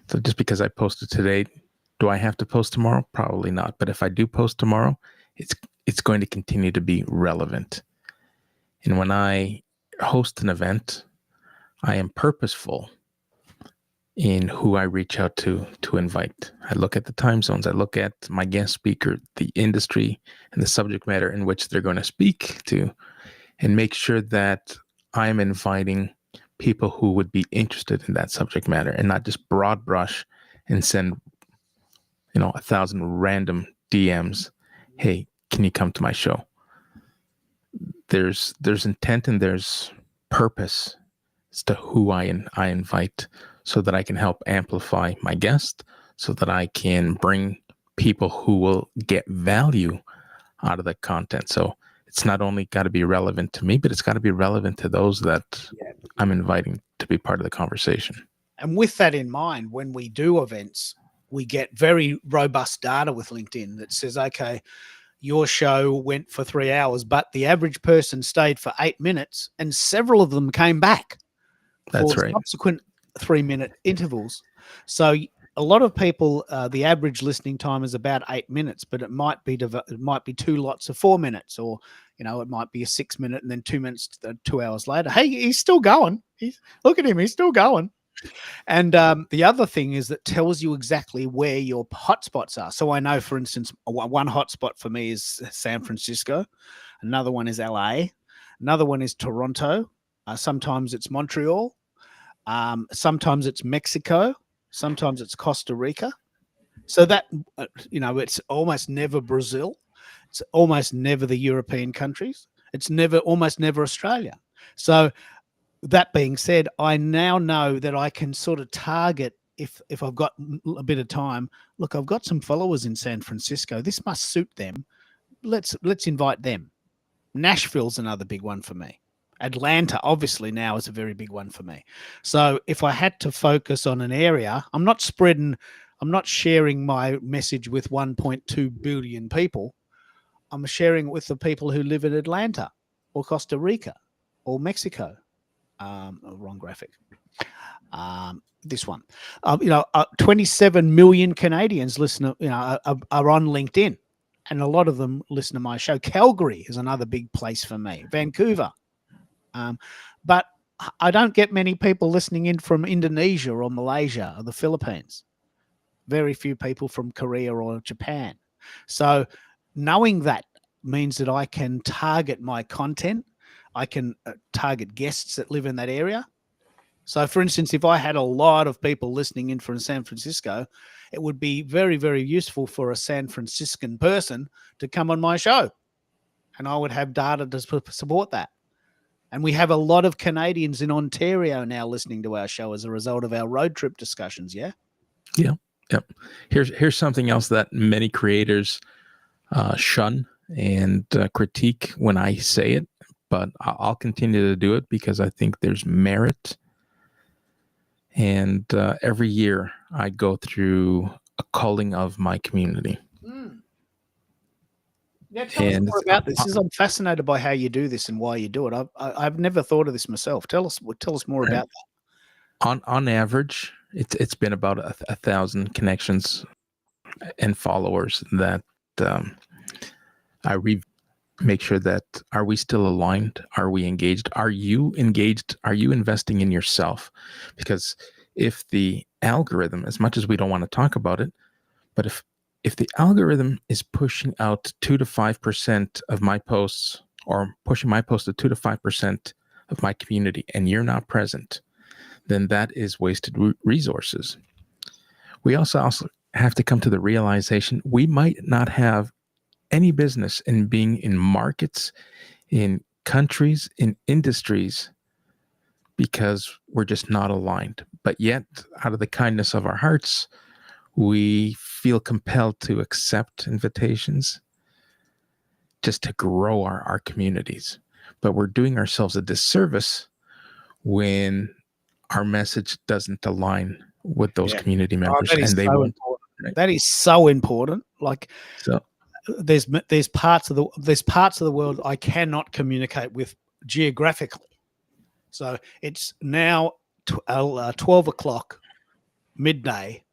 So just because I posted today, do I have to post tomorrow? Probably not. But if I do post tomorrow, it's going to continue to be relevant. And when I host an event, I am purposeful in who I reach out to invite. I look at the time zones. I look at my guest speaker, the industry, and the subject matter in which they're going to speak to, and make sure that I'm inviting people who would be interested in that subject matter, and not just broad brush and send 1,000 random DMs. Hey, can you come to my show? There's intent and there's purpose as to who I invite, so that I can help amplify my guest, so that I can bring people who will get value out of the content. So it's not only got to be relevant to me, but it's got to be relevant to those that I'm inviting to be part of the conversation. And with that in mind, when we do events, we get very robust data with LinkedIn that says, okay, your show went for 3 hours, but the average person stayed for 8 minutes, and several of them came back That's for right. subsequent 3-minute intervals. So a lot of people, the average listening time is about 8 minutes, but it might be 2 lots of 4 minutes, or it might be a 6 minute and then 2 minutes, 2 hours later. Hey, he's still going. Look at him, he's still going. And the other thing is that tells you exactly where your hotspots are. So I know, for instance, one hotspot for me is San Francisco. Another one is LA. Another one is Toronto. Sometimes it's Montreal. Sometimes it's Mexico. Sometimes it's Costa Rica. So that, it's almost never Brazil. It's almost never the European countries. It's almost never Australia. So that being said, I now know that I can sort of target, if I've got a bit of time. Look, I've got some followers in San Francisco. This must suit them. Let's invite them. Nashville's another big one for me. Atlanta, obviously, now is a very big one for me. So if I had to focus on an area, I'm not sharing my message with 1.2 billion people. I'm sharing it with the people who live in Atlanta or Costa Rica or Mexico. Wrong graphic. This one. 27 million Canadians listen. Are on LinkedIn, and a lot of them listen to my show. Calgary is another big place for me. Vancouver. But I don't get many people listening in from Indonesia or Malaysia or the Philippines. Very few people from Korea or Japan. So knowing that means that I can target my content. I can target guests that live in that area. So, for instance, if I had a lot of people listening in from San Francisco, it would be very, very useful for a San Franciscan person to come on my show. And I would have data to support that. And we have a lot of Canadians in Ontario now listening to our show as a result of our road trip discussions, yeah? Yeah. Yep. Here's something else that many creators shun and critique when I say it, but I'll continue to do it because I think there's merit And every year I go through a culling of my community. Yeah, tell us And more about this. I'm fascinated by how you do this and why you do it. I've never thought of this myself. Tell us more about that. on average, it's been about 1,000 connections and followers that I make sure that, are we still aligned? Are we engaged? Are you engaged? Are you investing in yourself? Because if the algorithm, as much as we don't want to talk about it, but if the algorithm is pushing out 2 to 5% of my posts, or pushing my post to 2 to 5% of my community, and you're not present, then that is wasted resources. We also have to come to the realization we might not have any business in being in markets, in countries, in industries, because we're just not aligned. But yet, out of the kindness of our hearts, we feel compelled to accept invitations just to grow our communities. But we're doing ourselves a disservice when our message doesn't align with those community members. That is and they so won't. important. Right? That is so important. Like, So there's parts of the world I cannot communicate with geographically. So it's now 12 o'clock midday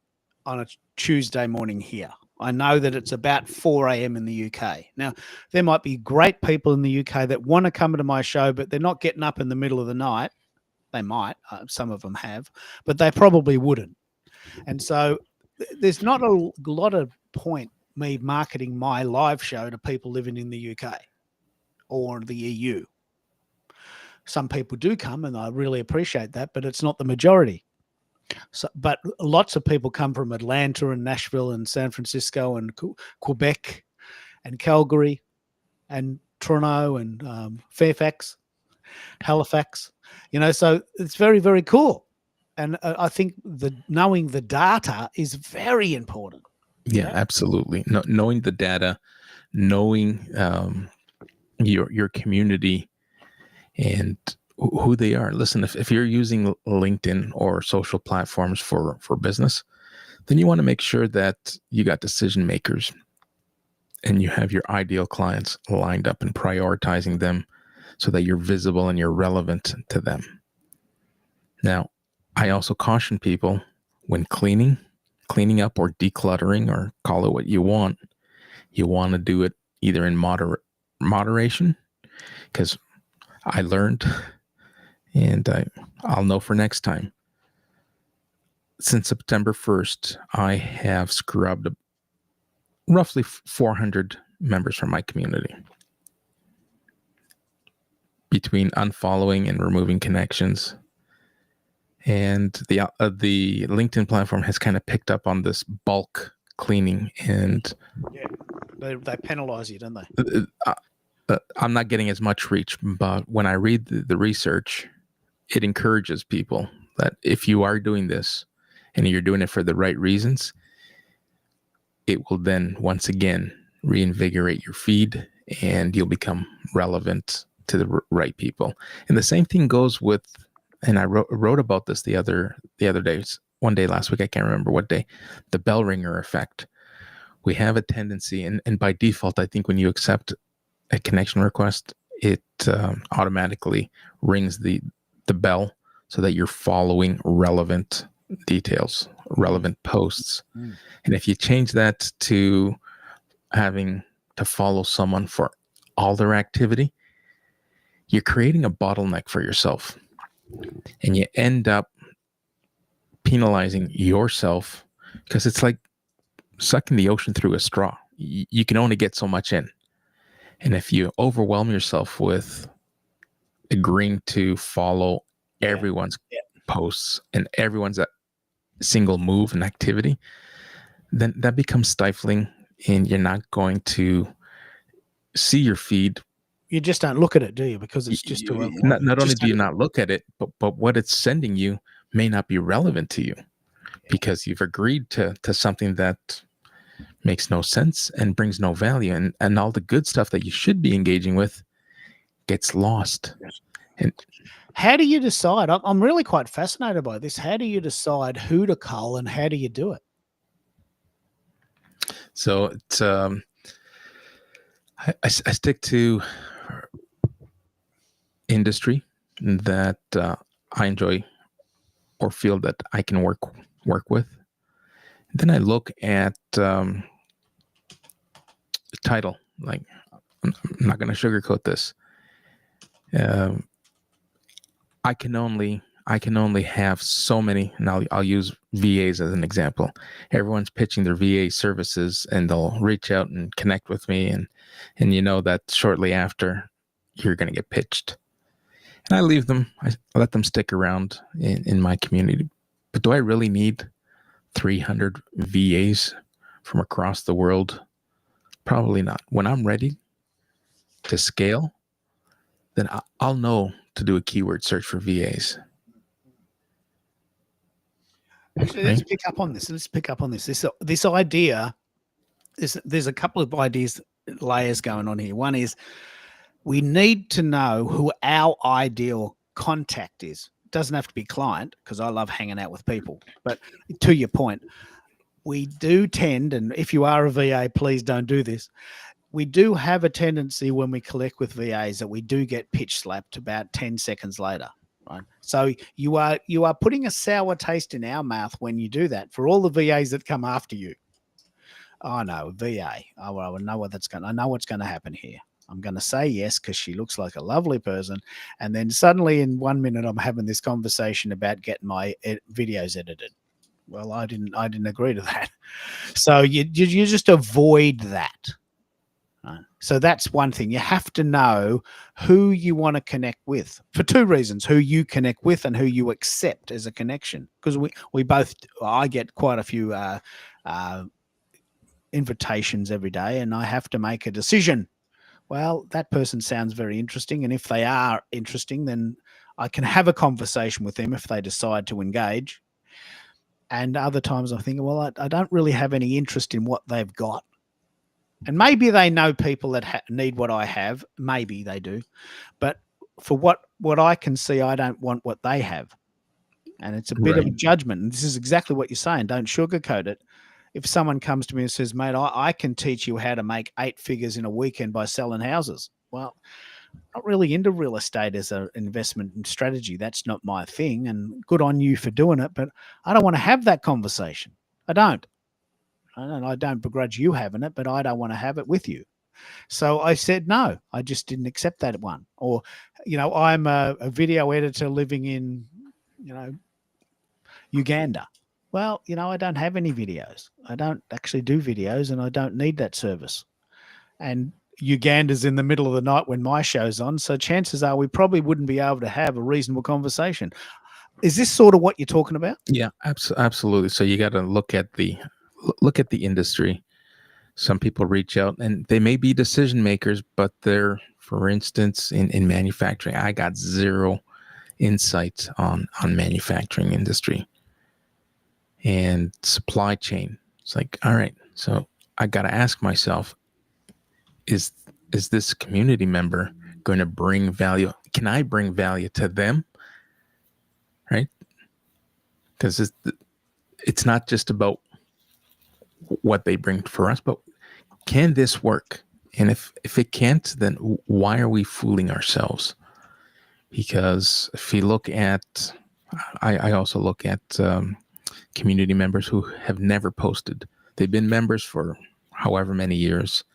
on a Tuesday morning here. I know that it's about 4 a.m. in the UK. Now, there might be great people in the UK that want to come to my show, but they're not getting up in the middle of the night. They might, some of them have, but they probably wouldn't. And so there's not a lot of point me marketing my live show to people living in the UK or the EU. Some people do come, and I really appreciate that, but it's not the majority. So, but lots of people come from Atlanta and Nashville and San Francisco and Quebec and Calgary and Toronto and Fairfax, Halifax. So it's very, very cool. And I think knowing the data is very important. yeah, absolutely. Knowing the data, knowing your community and who they are. Listen, if you're using LinkedIn or social platforms for business, then you want to make sure that you got decision makers and you have your ideal clients lined up and prioritizing them so that you're visible and you're relevant to them. Now, I also caution people when cleaning up or decluttering, or call it what you want to do it either in moderation, because I learned, and I'll know for next time. Since September 1st, I have scrubbed roughly 400 members from my community between unfollowing and removing connections. And the LinkedIn platform has kind of picked up on this bulk cleaning, and they penalize you, don't they? I'm not getting as much reach, but when I read the research, it encourages people that if you are doing this and you're doing it for the right reasons, it will then once again reinvigorate your feed and you'll become relevant to the right people. And the same thing goes with, and I wrote about this the other day, one day last week, I can't remember what day, the bell ringer effect. We have a tendency, and by default, I think when you accept a connection request, it automatically rings the bell so that you're following relevant details, relevant posts. And if you change that to having to follow someone for all their activity, you're creating a bottleneck for yourself. And you end up penalizing yourself, because it's like sucking the ocean through a straw. You can only get so much in. And if you overwhelm yourself with agreeing to follow everyone's posts and everyone's single move and activity, then that becomes stifling, and you're not going to see your feed. You just don't look at it, do you? Because it's just too not only do you not look at it, but what it's sending you may not be relevant to you, because you've agreed to something that makes no sense and brings no value, and all the good stuff that you should be engaging with gets lost. And How do you decide? I'm really quite fascinated by this. How do you decide who to call and how do you do it? So it's I stick to industry that I enjoy or feel that I can work with. Then I look at title. Like, I'm not going to sugarcoat this. I can only have so many. Now I'll use VAs as an example. Everyone's pitching their VA services, and they'll reach out and connect with me, and you know that shortly after you're going to get pitched. And I leave them. I let them stick around in my community. But do I really need 300 VAs from across the world? Probably not. When I'm ready to scale, then I'll know to do a keyword search for VAs. Actually, let's pick up on this. This idea. There's a couple of layers going on here. One is we need to know who our ideal contact is. It doesn't have to be client, because I love hanging out with people. But to your point, we do tend, and if you are a VA, please don't do this. We do have a tendency when we collect with VAs that we do get pitch slapped about 10 seconds later, right? So you are putting a sour taste in our mouth when you do that for all the VAs that come after you. Oh no, VA. Oh, well, I know what's going to happen here. I'm going to say yes because she looks like a lovely person, and then suddenly in 1 minute I'm having this conversation about getting my videos edited. Well, I didn't agree to that. So you just avoid that. Right. So that's one thing. You have to know who you want to connect with for two reasons: who you connect with and who you accept as a connection. Because I get quite a few invitations every day, and I have to make a decision. Well, that person sounds very interesting, and if they are interesting, then I can have a conversation with them if they decide to engage. And other times I'm thinking, well, I don't really have any interest in what they've got. And maybe they know people that need what I have. Maybe they do. But for what I can see, I don't want what they have. And it's a bit of a judgment. And this is exactly what you're saying. Don't sugarcoat it. If someone comes to me and says, mate, I can teach you how to make 8 figures in a weekend by selling houses. Well, I'm not really into real estate as an investment strategy. That's not my thing. And good on you for doing it. But I don't want to have that conversation. I don't. I don't begrudge you having it, but I don't want to have it with you. So I said no. I just didn't accept that one. Or, I'm a video editor living in, Uganda. Well, I don't have any videos. I don't actually do videos, and I don't need that service. And Uganda's in the middle of the night when my show's on, so chances are we probably wouldn't be able to have a reasonable conversation. Is this sort of what you're talking about? Yeah, absolutely. So you got to look at the industry. Some people reach out and they may be decision makers, but they're, for instance, in manufacturing. I got zero insight on manufacturing industry and supply chain. It's like, all right, so I got to ask myself, is this community member going to bring value? Can I bring value to them? Right? Because it's not just about what they bring for us, but can this work? And if it can't, then why are we fooling ourselves? Because if you look at, I also look at community members who have never posted. They've been members for however many years,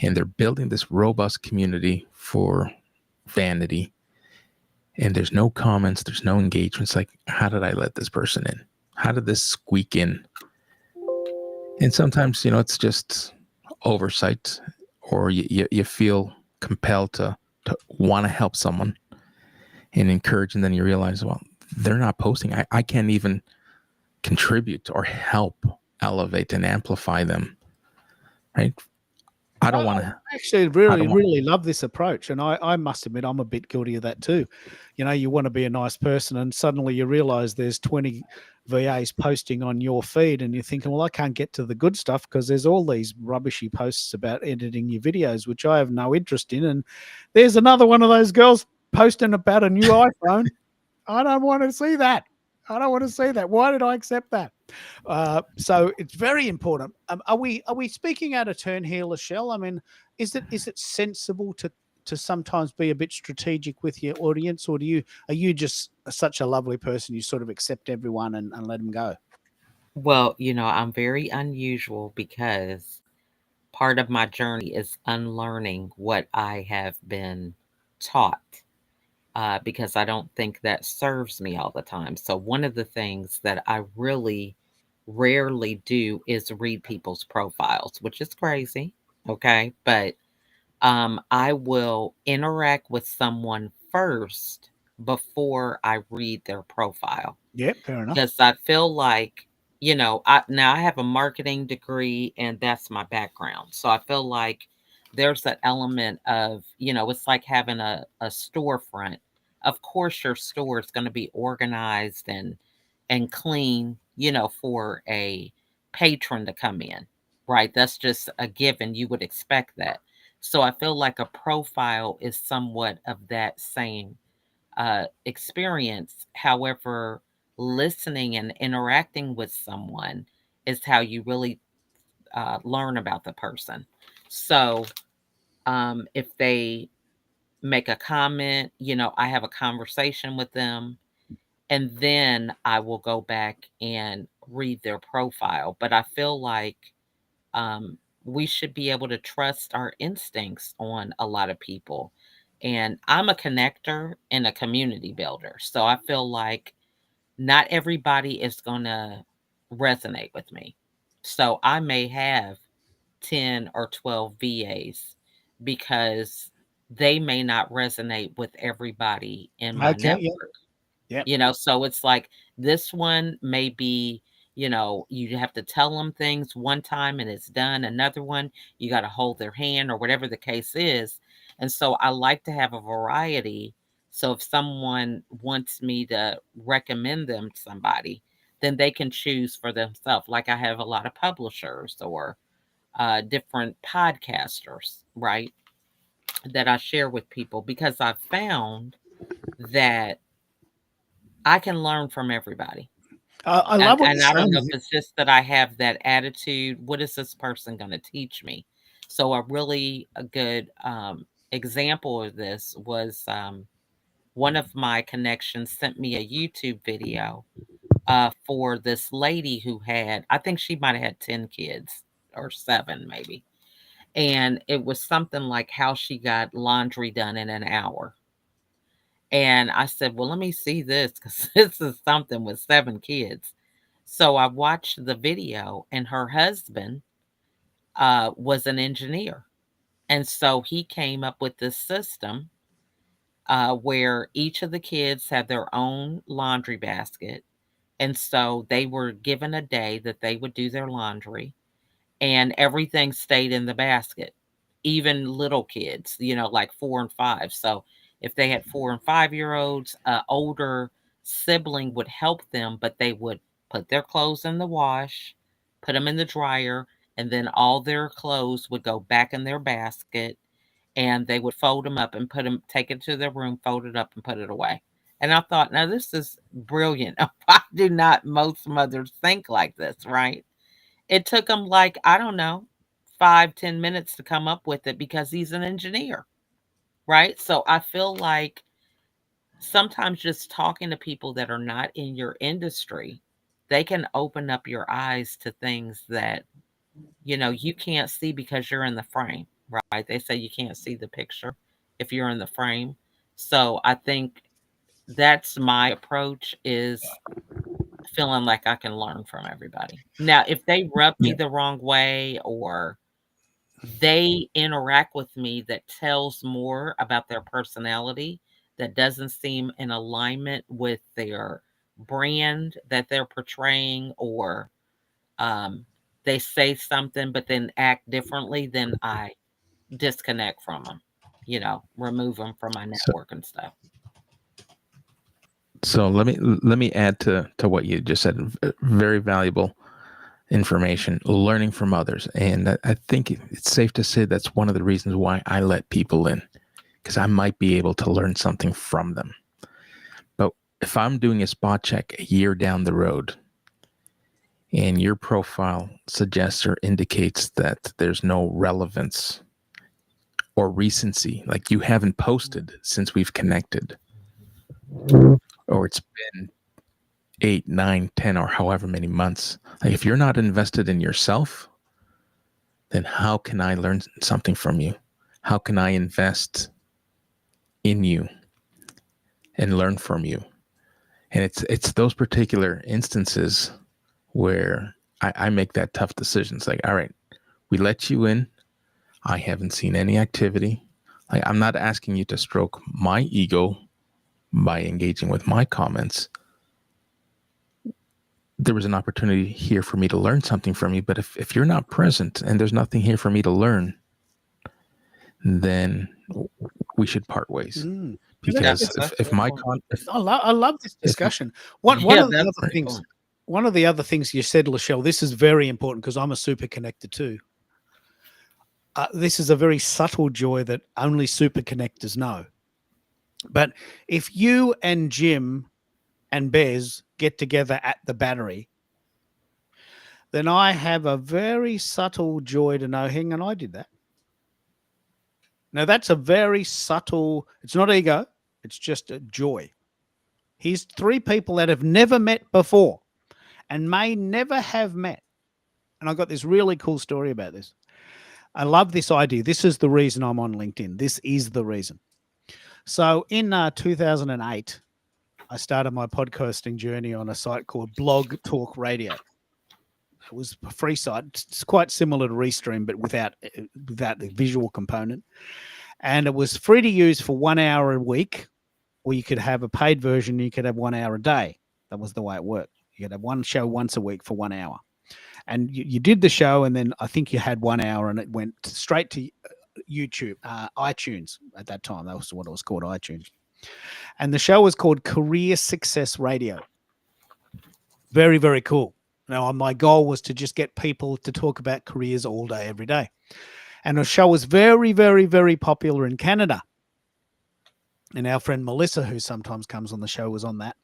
and they're building this robust community for vanity. And there's no comments, there's no engagement. It's like, how did I let this person in? How did this squeak in? And sometimes, it's just oversight, or you feel compelled to want to help someone and encourage, and then you realize, well, they're not posting. I can't even contribute or help elevate and amplify them, right? I don't want to. Actually, really love this approach. And I must admit, I'm a bit guilty of that too. You want to be a nice person, and suddenly you realize there's 20 VAs posting on your feed, and you're thinking, well, I can't get to the good stuff because there's all these rubbishy posts about editing your videos, which I have no interest in. And there's another one of those girls posting about a new iPhone. I don't want to see that. I don't want to see that. Why did I accept that? So it's very important. Are we speaking out of turn here, Lachelle? I mean, is it sensible to sometimes be a bit strategic with your audience, or are you just such a lovely person you sort of accept everyone and let them go? Well, I'm very unusual because part of my journey is unlearning what I have been taught, because I don't think that serves me all the time. So, one of the things that I really rarely do is read people's profiles, which is crazy. Okay. But I will interact with someone first before I read their profile, Yeah, fair enough. because I feel like, now I have a marketing degree and that's my background. So I feel like there's that element of, it's like having a storefront. Of course, your store is going to be organized and clean, for a patron to come in, right? That's just a given. You would expect that. So I feel like a profile is somewhat of that same experience. However, listening and interacting with someone is how you really learn about the person. So, if they make a comment, I have a conversation with them, and then I will go back and read their profile. But I feel like we should be able to trust our instincts on a lot of people. And I'm a connector and a community builder. So I feel like not everybody is going to resonate with me. So I may have 10 or 12 VAs because they may not resonate with everybody in my Okay, yeah, network. yeah. So it's like this one may be, you have to tell them things one time and it's done. Another one, you got to hold their hand or whatever the case is. And so I like to have a variety. So if someone wants me to recommend them to somebody, then they can choose for themselves. Like I have a lot of publishers or different podcasters, right? That I share with people because I've found that I can learn from everybody. I And love what and you're I don't know saying. if it's just that I have that attitude. What is this person gonna teach me? So a good, example of this was, one of my connections sent me a YouTube video, for this lady who had, I think she might have had 10 kids or 7 maybe, and it was something like how she got laundry done in an hour. And I said, "Well, let me see this because this is something with 7 kids." So I watched the video, and her husband was an engineer. And so he came up with this system where each of the kids had their own laundry basket. And so they were given a day that they would do their laundry, and everything stayed in the basket, even little kids, like 4 and 5. So if they had 4 and 5 year olds, older sibling would help them, but they would put their clothes in the wash, put them in the dryer, and then all their clothes would go back in their basket, and they would fold them up and take it to their room, fold it up and put it away. And I thought, now this is brilliant. Why do not most mothers think like this, right? It took him like, I don't know, 5, 10 minutes to come up with it because he's an engineer, right? So I feel like sometimes just talking to people that are not in your industry, they can open up your eyes to things that, you can't see because you're in the frame, right? They say you can't see the picture if you're in the frame. So I think that's my approach, is feeling like I can learn from everybody. Now, if they rub me Yeah. the wrong way or they interact with me that tells more about their personality, that doesn't seem in alignment with their brand that they're portraying, or um, they say something but then act differently, then I disconnect from them, remove them from my So, network and stuff. so let me add to what you just said. Very valuable information, learning from others, and I think it's safe to say that's one of the reasons why I let people in, because I might be able to learn something from them. But if I'm doing a spot check a year down the road and your profile suggests or indicates that there's no relevance or recency, like you haven't posted since we've connected, or it's been 8, 9, 10, or however many months, like if you're not invested in yourself, then how can I learn something from you? How can I invest in you and learn from you? And it's those particular instances where I make that tough decision. It's like, all right, we let you in. I haven't seen any activity. Like, I'm not asking you to stroke my ego by engaging with my comments. There was an opportunity here for me to learn something from you, but if you're not present and there's nothing here for me to learn, then we should part ways. Because if my I love this discussion. One of the other things you said, Lachelle, this is very important because I'm a super connector too. This is a very subtle joy that only super connectors know. But if you and Jim and Bez get together at the Battery, then I have a very subtle joy to know, hang on, I did that. Now, that's a very subtle, it's not ego, it's just a joy. Here's 3 people that have never met before and may never have met. And I got this really cool story about this. I love this idea. This is the reason I'm on LinkedIn. This is the reason. So in 2008, I started my podcasting journey on a site called Blog Talk Radio. It was a free site. It's quite similar to Restream, but without the visual component. And it was free to use for 1 hour a week, or you could have a paid version. You could have 1 hour a day. That was the way it worked. You could have one show once a week for 1 hour. And you did the show, and then I think you had 1 hour, and it went straight to YouTube, iTunes at that time. That was what it was called, iTunes. And the show was called Career Success Radio. Very, very cool. Now, my goal was to just get people to talk about careers all day, every day. And the show was very, very, very popular in Canada. And our friend Melissa, who sometimes comes on the show, was on that.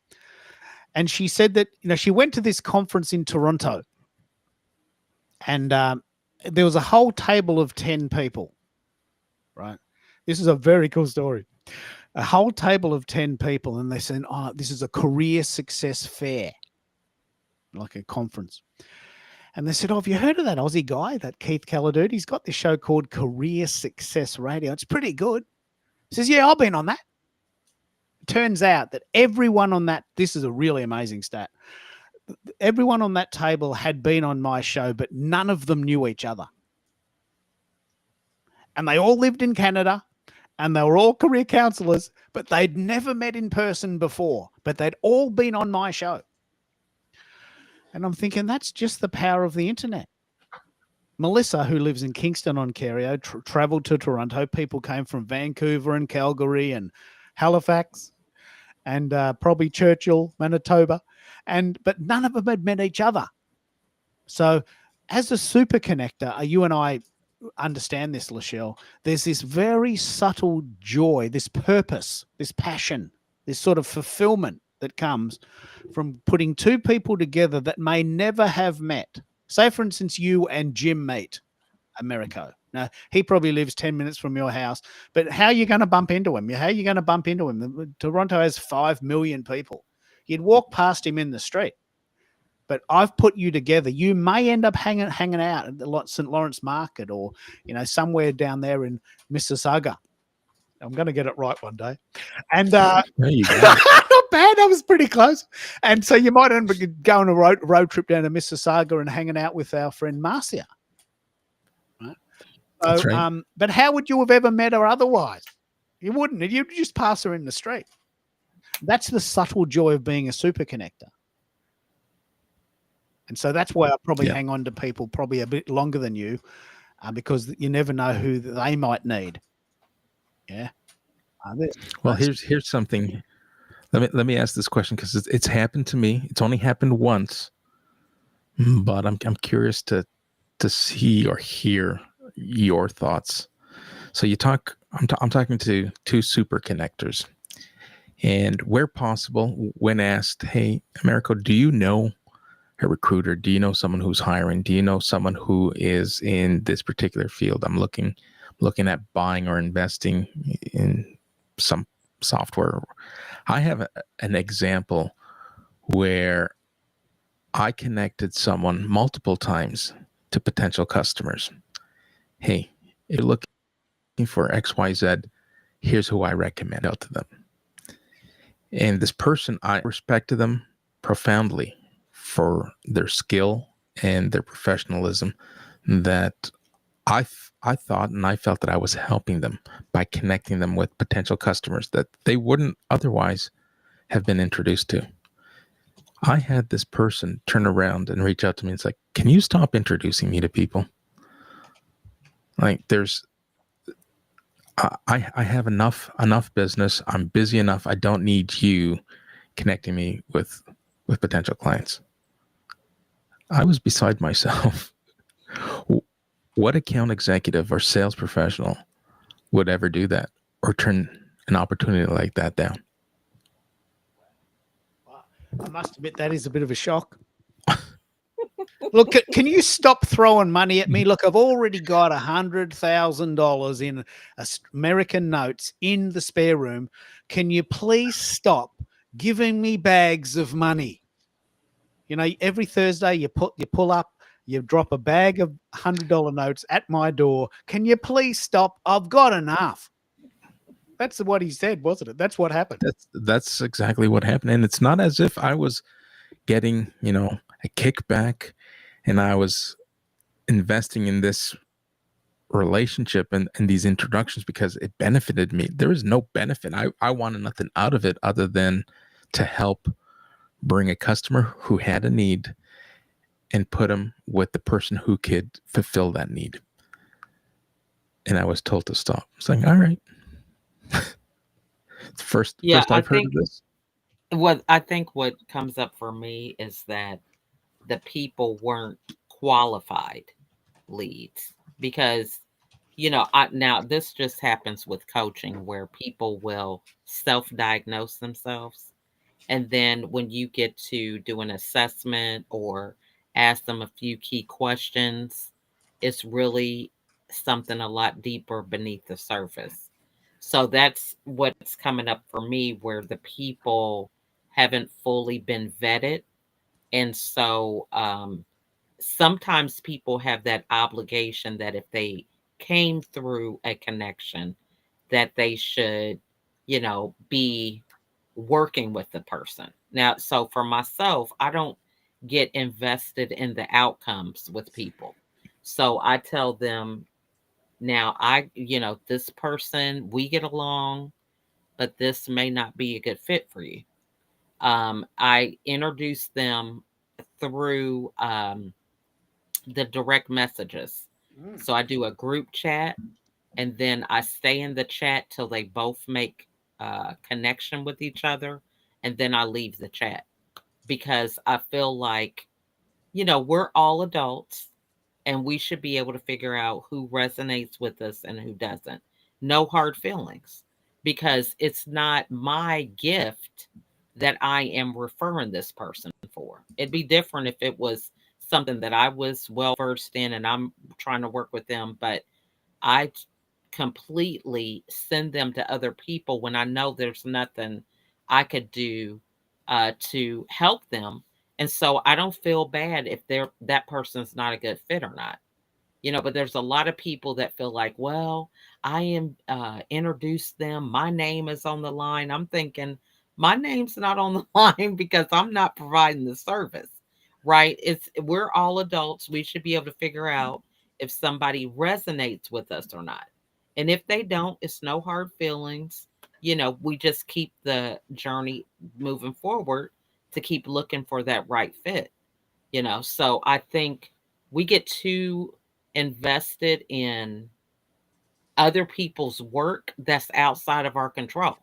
And she said that, she went to this conference in Toronto. And there was a whole table of 10 people, right? This is a very cool story. A whole table of 10 people. And they said, oh, this is a career success fair, like a conference. And they said, oh, have you heard of that Aussie guy, that Keith Caladude? He's got this show called Career Success Radio. It's pretty good. He says, yeah, I've been on that. It turns out that everyone on that, this is a really amazing stat. Everyone on that table had been on my show, but none of them knew each other. And they all lived in Canada, and they were all career counselors, but they'd never met in person before, but they'd all been on my show. And I'm thinking, that's just the power of the internet. Melissa, who lives in Kingston, Ontario, traveled to Toronto. People came from Vancouver and Calgary and Halifax and probably Churchill, Manitoba. But none of them had met each other. So as a super connector, you and I understand this, Lachelle. There's this very subtle joy, this purpose, this passion, this sort of fulfillment that comes from putting 2 people together that may never have met. Say, for instance, you and Jim meet, Americo. Now, he probably lives 10 minutes from your house, but how are you going to bump into him? How are you going to bump into him? Toronto has 5 million people. You'd walk past him in the street, but I've put you together. You may end up hanging out at the St. Lawrence Market or, somewhere down there in Mississauga. I'm going to get it right one day. And there you go. Not bad. That was pretty close. And so you might end up going a road trip down to Mississauga and hanging out with our friend Marcia. Right? So, that's right. But how would you have ever met her otherwise? You wouldn't. You'd just pass her in the street. That's the subtle joy of being a super connector. And so that's why I probably hang on to people probably a bit longer than you, because you never know who they might need. Yeah. Well, here's something. Let me ask this question because it's happened to me. It's only happened once, but I'm curious to see or hear your thoughts. So you talk I'm talking to two super connectors. And where possible, when asked, hey, Americo, do you know a recruiter? Do you know someone who's hiring? Do you know someone who is in this particular field? I'm looking at buying or investing in some software. I have an example where I connected someone multiple times to potential customers. Hey, if you're looking for XYZ, here's who I recommend out to them. And this person, I respected them profoundly for their skill and their professionalism, that I thought and I felt that I was helping them by connecting them with potential customers that they wouldn't otherwise have been introduced to. I had this person turn around and reach out to me and say, can you stop introducing me to people? Like, I have enough business. I'm busy enough. I don't need you connecting me with potential clients. I was beside myself. What account executive or sales professional would ever do that or turn an opportunity like that down? I must admit that is a bit of a shock. Look, can you stop throwing money at me? Look, I've already got $100,000 in American notes in the spare room. Can you please stop giving me bags of money? You know, every Thursday you pull up, you drop a bag of $100 notes at my door. Can you please stop? I've got enough. That's what he said, wasn't it? That's what happened. That's exactly what happened. And it's not as if I was getting, a kickback and I was investing in this relationship and these introductions because it benefited me. There is no benefit. I wanted nothing out of it other than to help bring a customer who had a need and put them with the person who could fulfill that need. And I was told to stop. It's like, all right. First I've heard of this. I think what comes up for me is that the people weren't qualified leads, because now this just happens with coaching, where people will self-diagnose themselves, and then when you get to do an assessment or ask them a few key questions, it's really something a lot deeper beneath the surface. So that's what's coming up for me, where the people haven't fully been vetted. And so sometimes people have that obligation that if they came through a connection, that they should, be working with the person. Now, so for myself, I don't get invested in the outcomes with people. So I tell them, now this person, we get along, but this may not be a good fit for you. I introduce them through the direct messages. So I do a group chat, and then I stay in the chat till they both make connection with each other, and then I leave the chat, because I feel like, we're all adults and we should be able to figure out who resonates with us and who doesn't. No hard feelings, because it's not my gift that I am referring this person for. It'd be different if it was something that I was well versed in and I'm trying to work with them, but I completely send them to other people when I know there's nothing I could do to help them. And so I don't feel bad if that person's not a good fit or not. But there's a lot of people that feel like, well, I am introduced them. My name is on the line. I'm thinking, my name's not on the line because I'm not providing the service, right? We're all adults. We should be able to figure out if somebody resonates with us or not. And if they don't, it's no hard feelings. We just keep the journey moving forward to keep looking for that right fit. So I think we get too invested in other people's work that's outside of our control.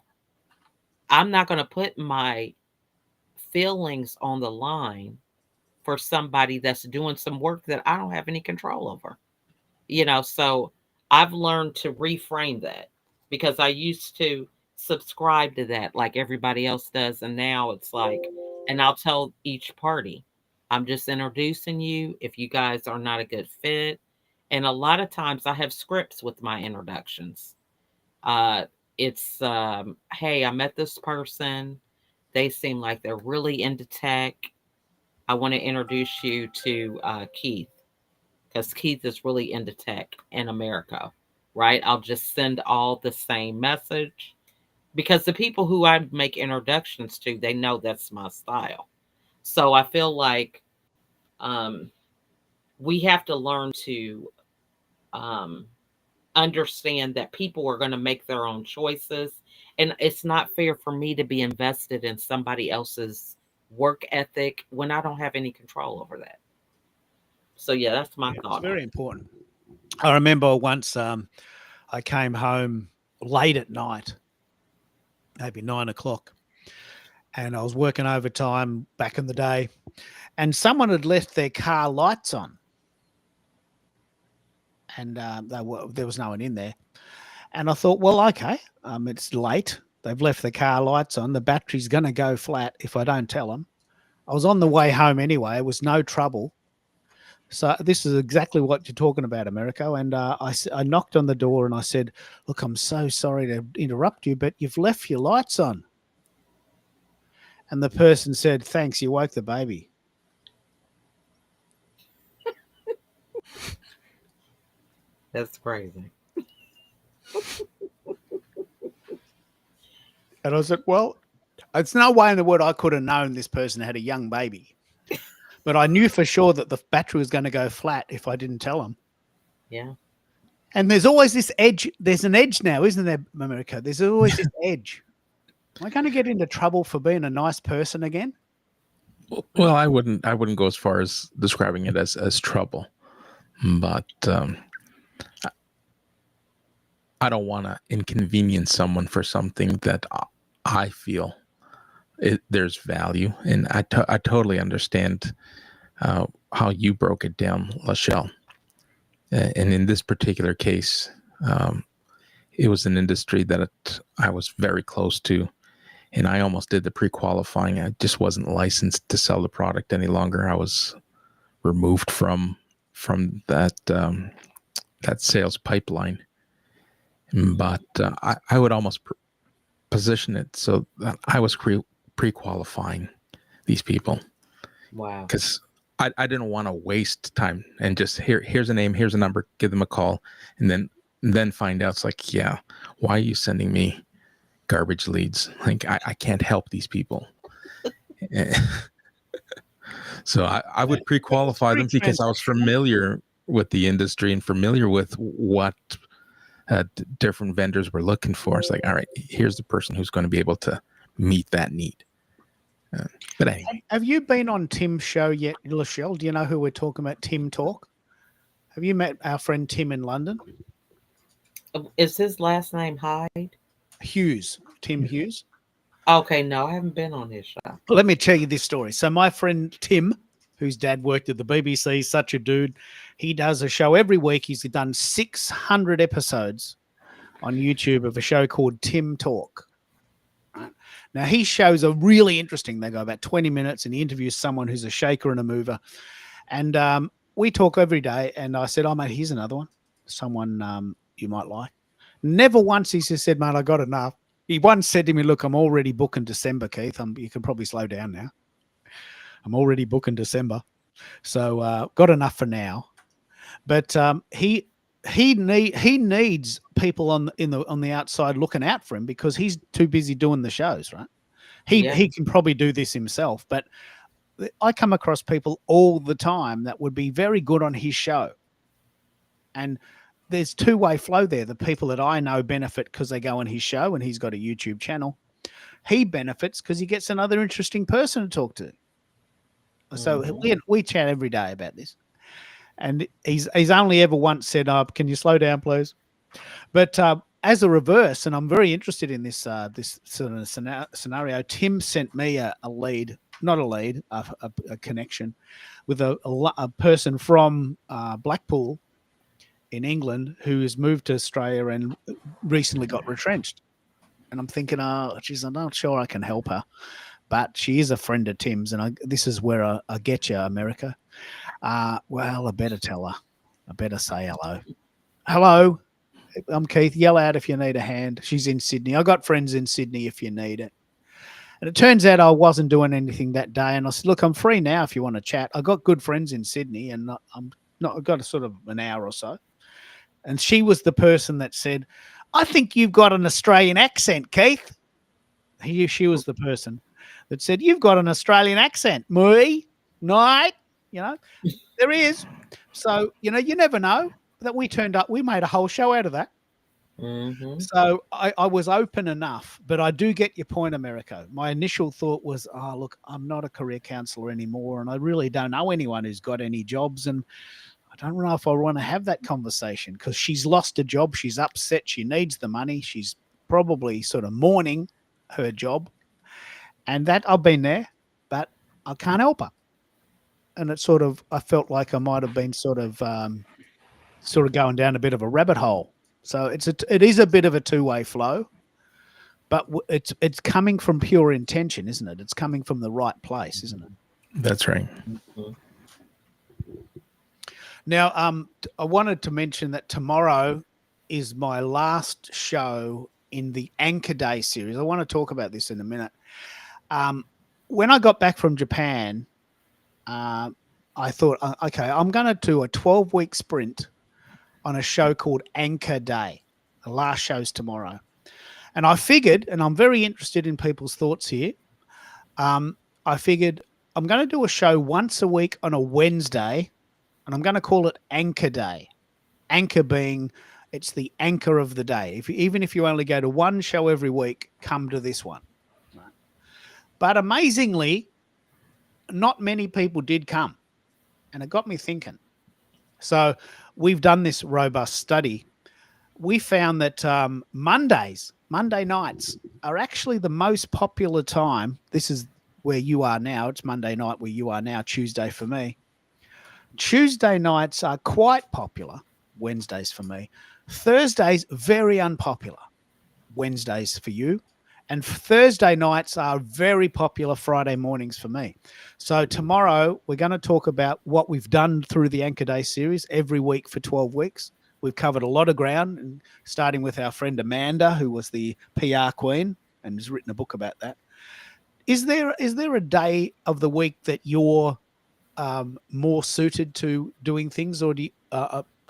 I'm not going to put my feelings on the line for somebody that's doing some work that I don't have any control over. So I've learned to reframe that. because I used to subscribe to that like everybody else does. And now it's like, and I'll tell each party, I'm just introducing you. If you guys are not a good fit, and a lot of times I have scripts with my introductions. Uh, it's, hey, I met this person. They seem like they're really into tech. I want to introduce you to Keith, because Keith is really into tech in America, right? I'll just send all the same message because the people who I make introductions to, they know that's my style. So I feel like um, we have to learn to um, understand that people are going to make their own choices. And it's not fair for me to be invested in somebody else's work ethic when I don't have any control over that. So, yeah, that's my It's thought. very important. I remember once I came home late at night, maybe 9 o'clock, and I was working overtime back in the day, and someone had left their car lights on, and there was no one in there. And I thought, well, okay, it's late. They've left the car lights on. The battery's going to go flat if I don't tell them. I was on the way home anyway. It was no trouble. So this is exactly what you're talking about, Americo. And I knocked on the door and I said, look, I'm so sorry to interrupt you, but you've left your lights on. And the person said, thanks, you woke the baby. That's crazy. And I said, well, it's no way in the world I could have known this person had a young baby. But I knew for sure that the battery was going to go flat if I didn't tell them. Yeah. And there's always this edge. There's an edge now, isn't there, America? There's always this edge. Am I going to get into trouble for being a nice person again? Well, I wouldn't go as far as describing it as trouble, but I don't want to inconvenience someone for something that I feel there's value, and I totally understand how you broke it down, Lachelle. And in this particular case, it was an industry that I was very close to, and I almost did the pre-qualifying. I just wasn't licensed to sell the product any longer. I was removed from that that sales pipeline. But I would almost position it so that I was pre-qualifying these people. Wow. Because I didn't want to waste time and just here's a name, here's a number, give them a call, and then find out. It's like, yeah, why are you sending me garbage leads? Like I can't help these people. So I would pre-qualify them because I was familiar with the industry and familiar with what different vendors were looking for. It's like, all right, here's the person who's going to be able to meet that need. But anyway. Have you been on Tim's show yet, Lachelle? Do you know who we're talking about? Tim Talk. Have you met our friend Tim in London? Is his last name Hyde? Hughes. Tim Hughes. Okay, no, I haven't been on his show. Let me tell you this story. So my friend Tim, whose dad worked at the BBC, such a dude, he does a show every week. He's done 600 episodes on YouTube of a show called Tim Talk. Now, his shows are really interesting. They go about 20 minutes, and he interviews someone who's a shaker and a mover. And we talk every day, and I said, oh, mate, here's another one, someone you might like. Never once he just said, mate, I got enough. He once said to me, look, I'm already booking December, Keith. You can probably slow down now. I'm already booking December. So got enough for now. But he needs people on the outside looking out for him because he's too busy doing the shows, right? He can probably do this himself, but I come across people all the time that would be very good on his show. And there's two-way flow there. The people that I know benefit because they go on his show and he's got a YouTube channel. He benefits because he gets another interesting person to talk to. So we chat every day about this. And he's only ever once said, can you slow down, please? But as a reverse, and I'm very interested in this this sort of scenario, Tim sent me a lead, not a lead, a connection with a person from Blackpool in England who has moved to Australia and recently got retrenched. And I'm thinking, oh, geez, I'm not sure I can help her. But she is a friend of Tim's, and this is where I get you, America. Well, I better tell her. I better say hello. Hello, I'm Keith. Yell out if you need a hand. She's in Sydney. I got friends in Sydney if you need it. And it turns out I wasn't doing anything that day. And I said, look, I'm free now if you want to chat. I got good friends in Sydney, and I've got a sort of an hour or so. And she was the person that said, I think you've got an Australian accent, Keith. She was the person that said, you've got an Australian accent. Me, night, there is. So, you never know that we turned up. We made a whole show out of that. Mm-hmm. So I was open enough, but I do get your point, Americo. My initial thought was, look, I'm not a career counselor anymore, and I really don't know anyone who's got any jobs, and I don't know if I want to have that conversation because she's lost a job. She's upset. She needs the money. She's probably sort of mourning her job, and that I've been there, but I can't help her. And it I felt like I might have been sort of going down a bit of a rabbit hole. So it is a bit of a two-way flow, but it's coming from pure intention, isn't it? It's coming from the right place, isn't it? That's right. Mm-hmm. Now, I wanted to mention that tomorrow is my last show in the Anchor Day series. I want to talk about this in a minute. When I got back from Japan, I thought, okay, I'm going to do a 12-week sprint on a show called Anchor Day. The last show's tomorrow. And I figured, and I'm very interested in people's thoughts here, I figured I'm going to do a show once a week on a Wednesday, and I'm going to call it Anchor Day. Anchor being, it's the anchor of the day. Even if you only go to one show every week, come to this one. But amazingly, not many people did come. And it got me thinking. So we've done this robust study. We found that Monday nights are actually the most popular time. This is where you are now. It's Monday night where you are now, Tuesday for me. Tuesday nights are quite popular. Wednesdays for me. Thursdays, very unpopular. Wednesdays for you. And Thursday nights are very popular Friday mornings for me. So tomorrow we're going to talk about what we've done through the Anchor Day series every week for 12 weeks. We've covered a lot of ground, starting with our friend Amanda, who was the PR queen and has written a book about that. Is there a day of the week that you're more suited to doing things, or do you,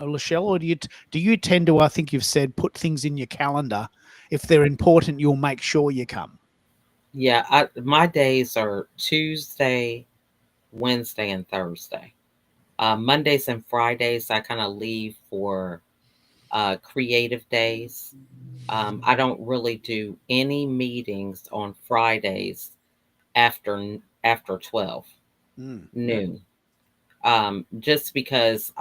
Lachelle, or do you tend to, I think you've said, put things in your calendar? If they're important, you'll make sure you come. Yeah, my days are Tuesday, Wednesday, and Thursday. Mondays and Fridays, I kind of leave for creative days. I don't really do any meetings on Fridays after 12 noon. Just because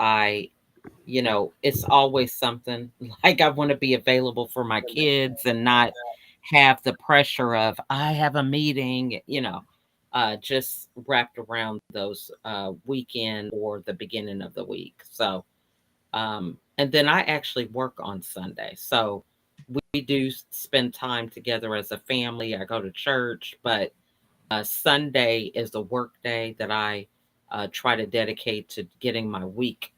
it's always something like I want to be available for my kids and not have the pressure of I have a meeting, just wrapped around those weekend or the beginning of the week. So, and then I actually work on Sunday. So we do spend time together as a family. I go to church, but Sunday is the work day that I try to dedicate to getting my week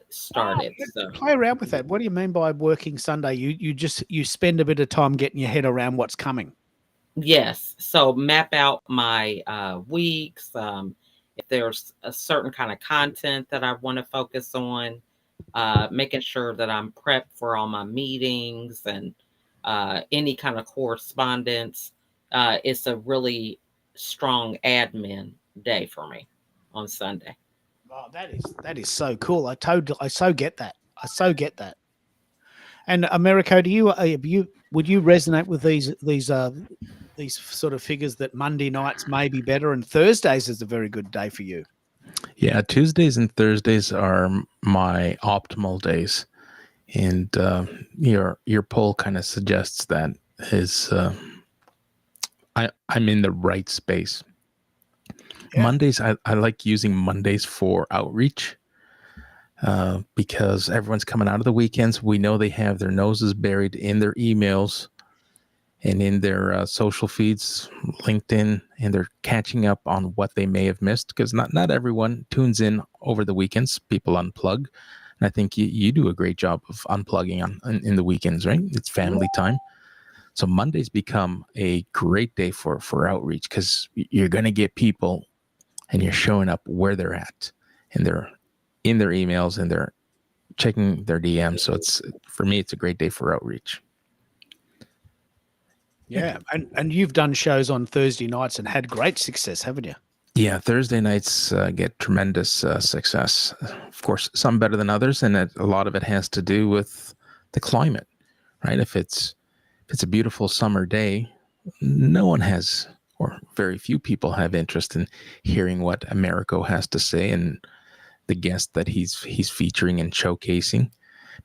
started. So play around with that. What do you mean by working Sunday? You spend a bit of time getting your head around what's coming. Yes. So map out my weeks. If there's a certain kind of content that I want to focus on, making sure that I'm prepped for all my meetings and any kind of correspondence. It's a really strong admin day for me on Sunday. Oh, that is so cool. I so get that. I so get that. And Americo, would you resonate with these sort of figures that Monday nights may be better and Thursdays is a very good day for you? Yeah, Tuesdays and Thursdays are my optimal days, and your poll kind of suggests that I'm in the right space. Yeah. Mondays, I like using Mondays for outreach. because everyone's coming out of the weekends. We know they have their noses buried in their emails and in their social feeds, LinkedIn, and they're catching up on what they may have missed, because not everyone tunes in over the weekends. People unplug. And I think you do a great job of unplugging in the weekends, right? It's family time. So Mondays become a great day for outreach, because you're going to get people and you're showing up where they're at, and they're in their emails and they're checking their DMs. So for me, it's a great day for outreach. Yeah. And you've done shows on Thursday nights and had great success, haven't you? Yeah, Thursday nights get tremendous success. Of course, some better than others, and a lot of it has to do with the climate, right? If it's a beautiful summer day, no one has, or very few people have interest in hearing what Americo has to say and the guest that he's featuring and showcasing,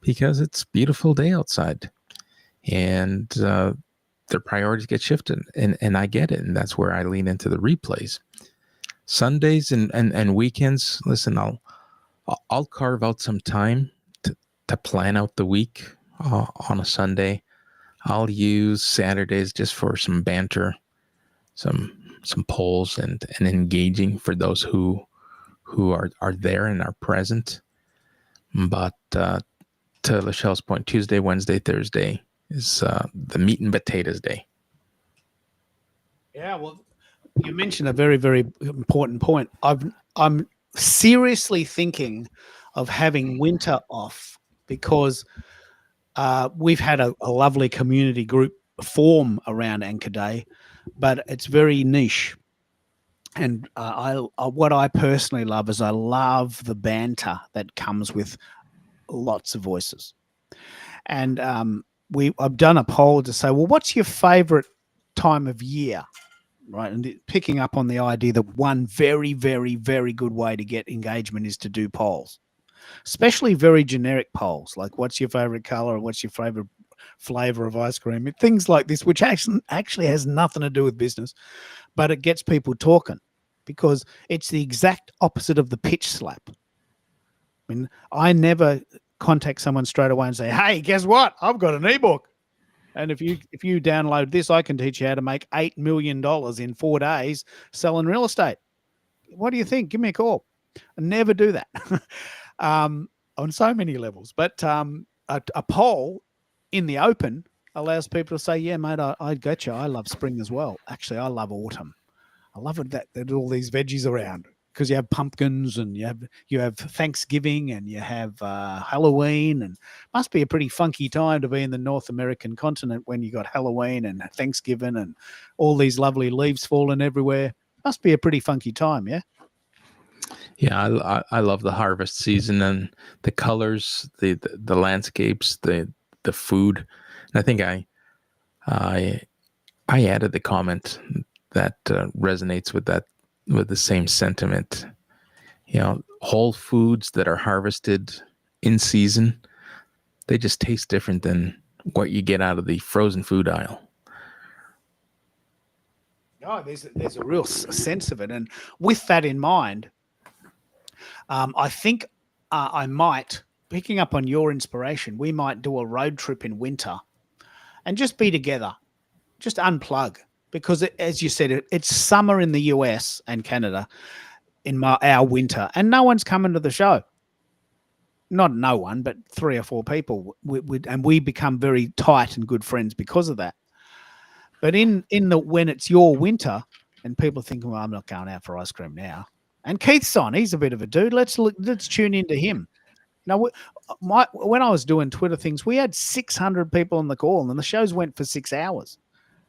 because it's a beautiful day outside, and their priorities get shifted, and I get it, and that's where I lean into the replays. Sundays and weekends, listen, I'll carve out some time to plan out the week on a Sunday. I'll use Saturdays just for some banter, some polls and engaging for those who are there and are present. But to Lachelle's point, Tuesday, Wednesday, Thursday is the meat and potatoes day. Yeah, well, you mentioned a very, very important point. I'm seriously thinking of having winter off, because we've had a lovely community group form around Anchor Day, but it's very niche. And what I personally love is I love the banter that comes with lots of voices. And I've done a poll to say, well, what's your favorite time of year? Right. And picking up on the idea that one very, very, very good way to get engagement is to do polls, especially very generic polls, like what's your favorite color or what's your favorite flavor of ice cream, things like this, which actually has nothing to do with business, but it gets people talking, because it's the exact opposite of the pitch slap. I mean, I never contact someone straight away and say, hey, guess what? I've got an ebook. And if you download this, I can teach you how to make $8 million in 4 days selling real estate. What do you think? Give me a call. I never do that on so many levels. But a poll in the open allows people to say, yeah, mate, I get you. I love spring as well. Actually, I love autumn. I love it that there's all these veggies around, because you have pumpkins and you have Thanksgiving and you have Halloween, and must be a pretty funky time to be in the North American continent when you got Halloween and Thanksgiving and all these lovely leaves falling everywhere. Must be a pretty funky time, yeah? Yeah, I love the harvest season and the colors, the landscapes, the food. And I think I added the comment that resonates with that, with the same sentiment. You know, whole foods that are harvested in season, they just taste different than what you get out of the frozen food aisle. Oh, there's a real sense of it. And with that in mind, I think I might, picking up on your inspiration, we might do a road trip in winter and just be together, just unplug. Because as you said, it's summer in the US and Canada in our winter, and no one's coming to the show. Not no one, but 3 or 4 people. And we become very tight and good friends because of that. But when it's your winter and people think, well, I'm not going out for ice cream now. And Keith's on. He's a bit of a dude. Let's tune into him. Now, when I was doing Twitter things, we had 600 people on the call, and the shows went for 6 hours.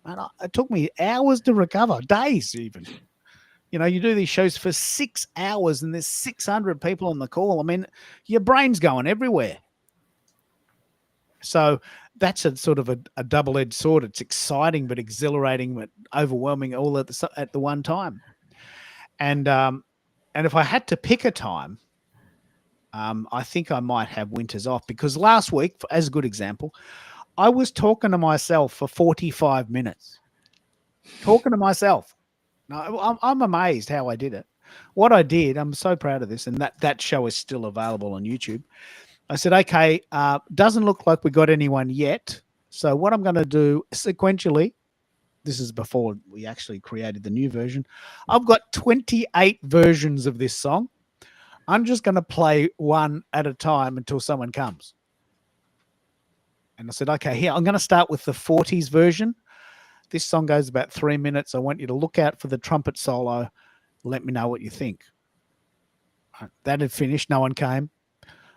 And it took me hours to recover, days even. You know, you do these shows for 6 hours and there's 600 people on the call. I mean, your brain's going everywhere. So that's a sort of a double-edged sword. It's exciting but exhilarating but overwhelming all at the one time. And if I had to pick a time, I think I might have winters off, because last week, as a good example, I was talking to myself for 45 minutes. Talking to myself. Now, I'm amazed how I did it. what I did, I'm so proud of this, and that show is still available on YouTube. I said, okay, doesn't look like we got anyone yet. So what I'm going to do sequentially, this is before we actually created the new version. I've got 28 versions of this song. I'm just going to play one at a time until someone comes. And I said, okay, here, I'm going to start with the 40s version. This song goes about 3 minutes. I want you to look out for the trumpet solo. Let me know what you think. That had finished. No one came.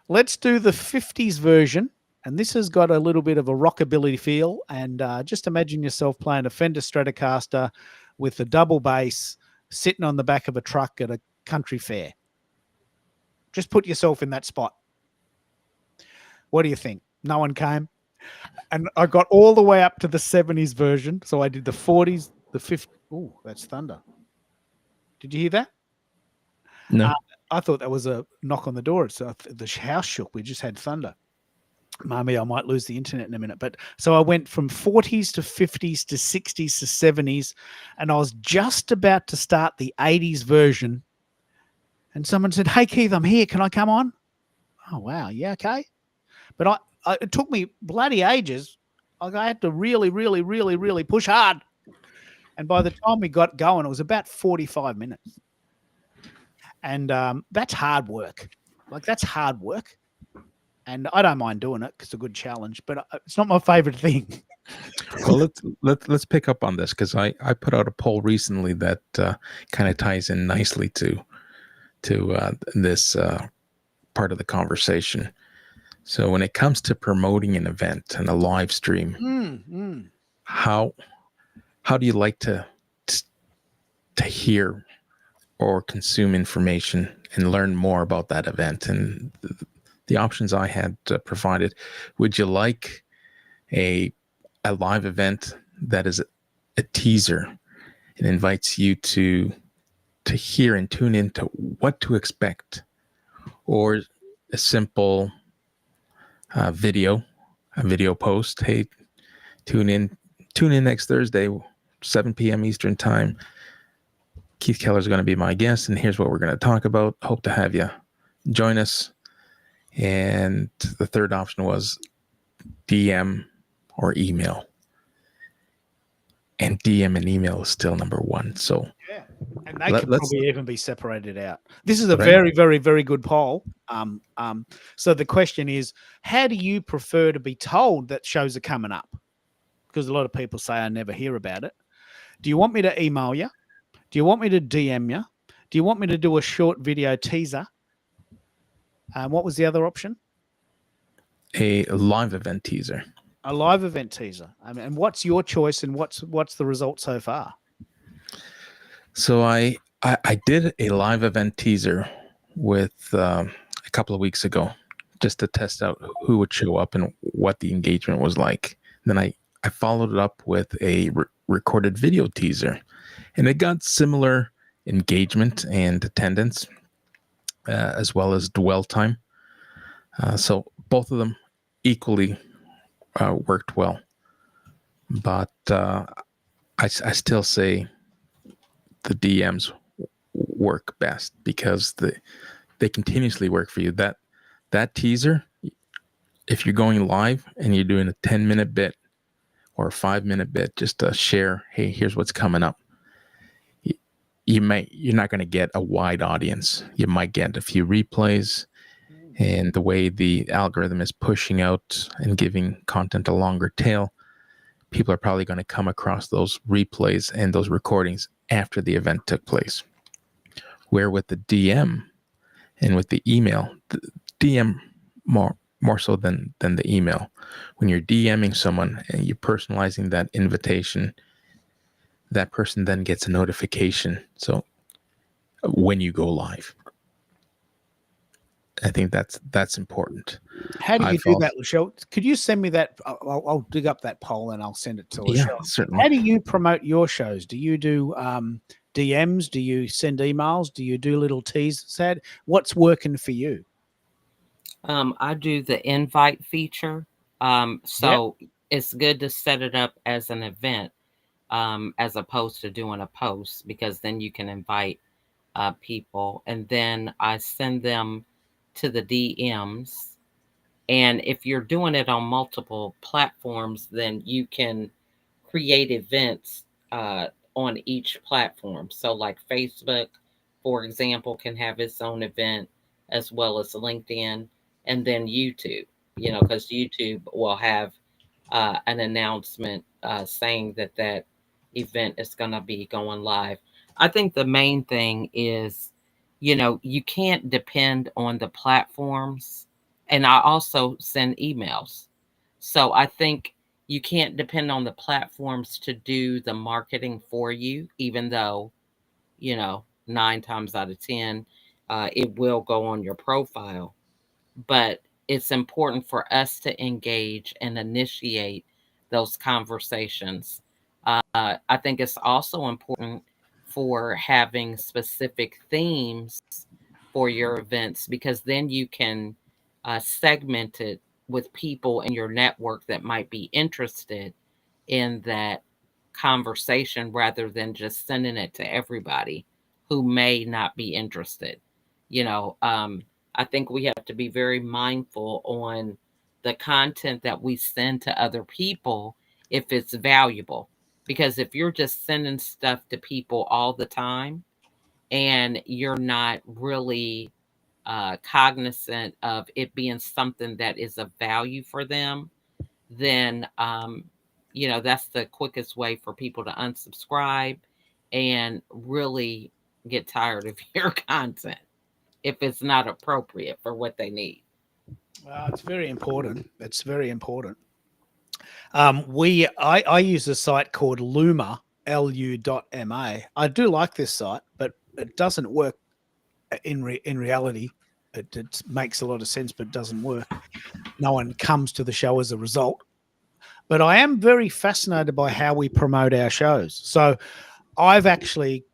Let's do the 50s version. And this has got a little bit of a rockabilly feel. And just imagine yourself playing a Fender Stratocaster with a double bass sitting on the back of a truck at a country fair. Just put yourself in that spot. What do you think? No one came. And I got all the way up to the 70s version. So I did the 40s, the 50s. Oh, that's thunder. Did you hear that? No. I thought that was a knock on the door. It's the house shook. We just had thunder. Mommy, I might lose the internet in a minute. But so I went from 40s to 50s to 60s to 70s. And I was just about to start the 80s version. And someone said, hey, Keith, I'm here. Can I come on? Oh, wow. Yeah, okay. But it took me bloody ages. Like I had to really, really, really, really push hard. And by the time we got going, it was about 45 minutes. And that's hard work. Like that's hard work. And I don't mind doing it because it's a good challenge, but it's not my favorite thing. Well, let's pick up on this because I put out a poll recently that kind of ties in nicely to this part of the conversation. So when it comes to promoting an event and a live stream, how do you like to hear or consume information and learn more about that event? And the options I had provided, would you like a live event that is a teaser and invites you to hear and tune into what to expect, or a simple a video post? Hey, tune in next Thursday, 7 p.m. Eastern time. Keith Keller is going to be my guest, and here's what we're going to talk about. Hope to have you join us. And the third option was DM or email. And DM and email is still number one. So yeah, and they could probably even be separated out. This is a very, very, very good poll. So the question is, how do you prefer to be told that shows are coming up? Because a lot of people say I never hear about it. Do you want me to email you? Do you want me to DM you? Do you want me to do a short video teaser? What was the other option? A live event teaser. A live event teaser. And what's your choice, and what's the result so far? So I did a live event teaser with a couple of weeks ago, just to test out who would show up and what the engagement was like. Then I followed it up with a recorded video teaser, and it got similar engagement and attendance, as well as dwell time. So both of them equally worked well, but I still say the DMs work best because they continuously work for you. That teaser, if you're going live and you're doing a 10-minute bit or a 5-minute bit, just to share, hey, here's what's coming up. You're not going to get a wide audience. You might get a few replays. And the way the algorithm is pushing out and giving content a longer tail, people are probably going to come across those replays and those recordings after the event took place. Where with the DM and with the email, the DM more so than the email. When you're DMing someone and you're personalizing that invitation, that person then gets a notification. So when you go live, I think that's important. How do you do that, Lachelle? Could you send me that? I'll dig up that poll and I'll send it to Lachelle. Yeah, certainly. How do you promote your shows? Do you do DMs? Do you send emails? Do you do little teasers? What's working for you? I do the invite feature. So it's good to set it up as an event, as opposed to doing a post, because then you can invite people, and then I send them to the DMs. And if you're doing it on multiple platforms, then you can create events on each platform. So, like Facebook, for example, can have its own event, as well as LinkedIn, and then YouTube, because YouTube will have an announcement saying that that event is going to be going live. I think the main thing is, you can't depend on the platforms. And I also send emails. So I think you can't depend on the platforms to do the marketing for you, even though, 9 times out of 10, it will go on your profile. But it's important for us to engage and initiate those conversations. I think it's also important for having specific themes for your events, because then you can segment it with people in your network that might be interested in that conversation, rather than just sending it to everybody who may not be interested. I think we have to be very mindful on the content that we send to other people, if it's valuable. Because if you're just sending stuff to people all the time and you're not really cognizant of it being something that is of value for them, then that's the quickest way for people to unsubscribe and really get tired of your content if it's not appropriate for what they need. Well, it's very important. It's very important. I use a site called Luma, lu.ma. I do like this site, but it doesn't work in reality. It makes a lot of sense, but doesn't work. No one comes to the show as a result. But I am very fascinated by how we promote our shows. So I've actually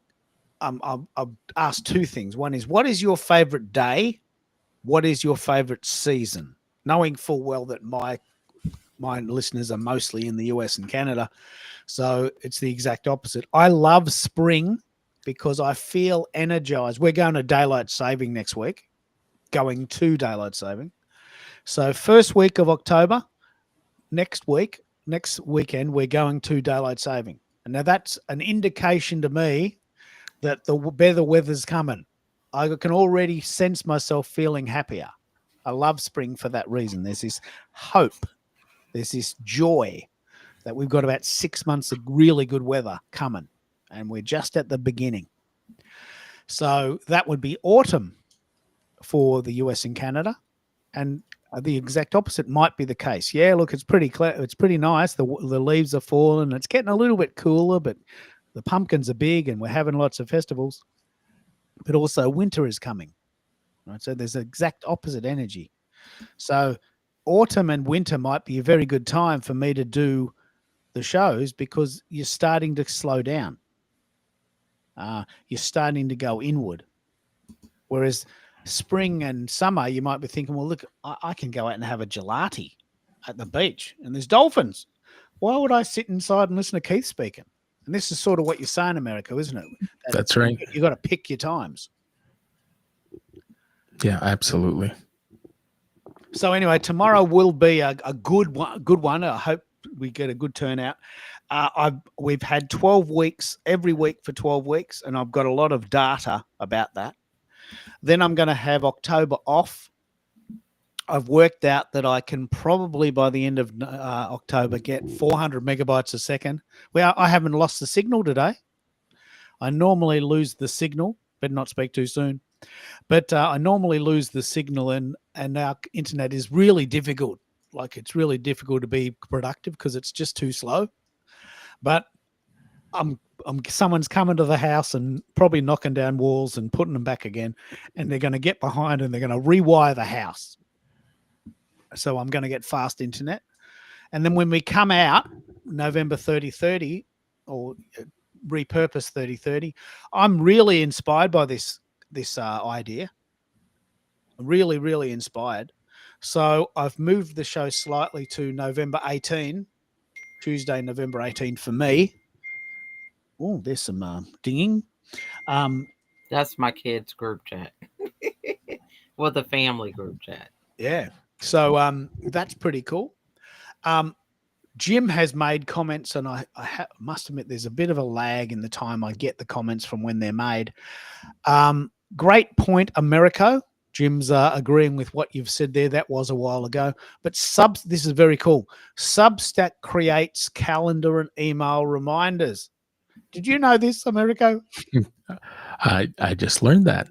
I've asked two things. One is, what is your favorite day? What is your favorite season? Knowing full well that my listeners are mostly in the US and Canada, so it's the exact opposite. I love spring because I feel energized. We're going to daylight saving next week, going to daylight saving. So first week of October, next weekend, we're going to daylight saving. And now that's an indication to me that the better weather's coming. I can already sense myself feeling happier. I love spring for that reason. There's this hope. There's this joy that we've got about 6 months of really good weather coming, and we're just at the beginning. So that would be autumn for the US and Canada, and the exact opposite might be the case. Yeah, look, it's pretty it's pretty nice. The leaves are falling. It's getting a little bit cooler, but the pumpkins are big, and we're having lots of festivals. But also winter is coming, right? So there's an exact opposite energy. So autumn and winter might be a very good time for me to do the shows, because you're starting to slow down. You're starting to go inward. Whereas spring and summer, you might be thinking, well, look, I can go out and have a gelati at the beach, and there's dolphins. Why would I sit inside and listen to Keith speaking? And this is sort of what you say in America, isn't it? That's right. You got to pick your times. Yeah, absolutely. So anyway, tomorrow will be a good one. I hope we get a good turnout. We've had 12 weeks, every week for 12 weeks, and I've got a lot of data about that. Then I'm going to have October off. I've worked out that I can probably, by the end of October, get 400 megabytes a second. Well, I haven't lost the signal today. I normally lose the signal, better not speak too soon. But I normally lose the signal, and our internet is really difficult. Like, it's really difficult to be productive because it's just too slow. But someone's coming to the house and probably knocking down walls and putting them back again, and they're going to get behind and they're going to rewire the house. So I'm going to get fast internet. And then when we come out, November 3030, or repurpose 3030, I'm really inspired by this idea. Really, really inspired. So I've moved the show slightly to November 18, Tuesday, November 18 for me. Oh, there's some dinging. That's my kids' group chat. Well, the family group chat. Yeah. So that's pretty cool. Jim has made comments, and I must admit there's a bit of a lag in the time I get the comments from when they're made. Great point, Americo. Jim's agreeing with what you've said there. That was a while ago. But this is very cool. Substack creates calendar and email reminders. Did you know this, Americo? I just learned that.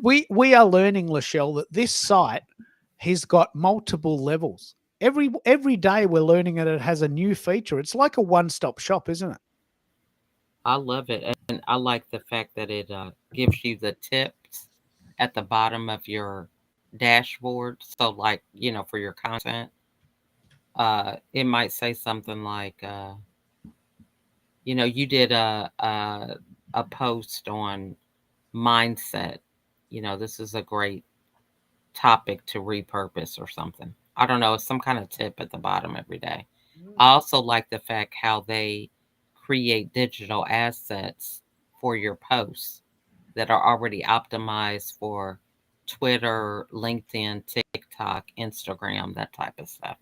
We are learning, Lachelle, that this site has got multiple levels. Every day we're learning that it has a new feature. It's like a one-stop shop, isn't it? I love it, and I like the fact that it gives you the tips at the bottom of your dashboard. So, like, for your content, it might say something like, you did a post on mindset. This is a great topic to repurpose or something. I don't know. It's some kind of tip at the bottom every day. I also like the fact how they create digital assets for your posts that are already optimized for Twitter, LinkedIn, TikTok, Instagram, that type of stuff.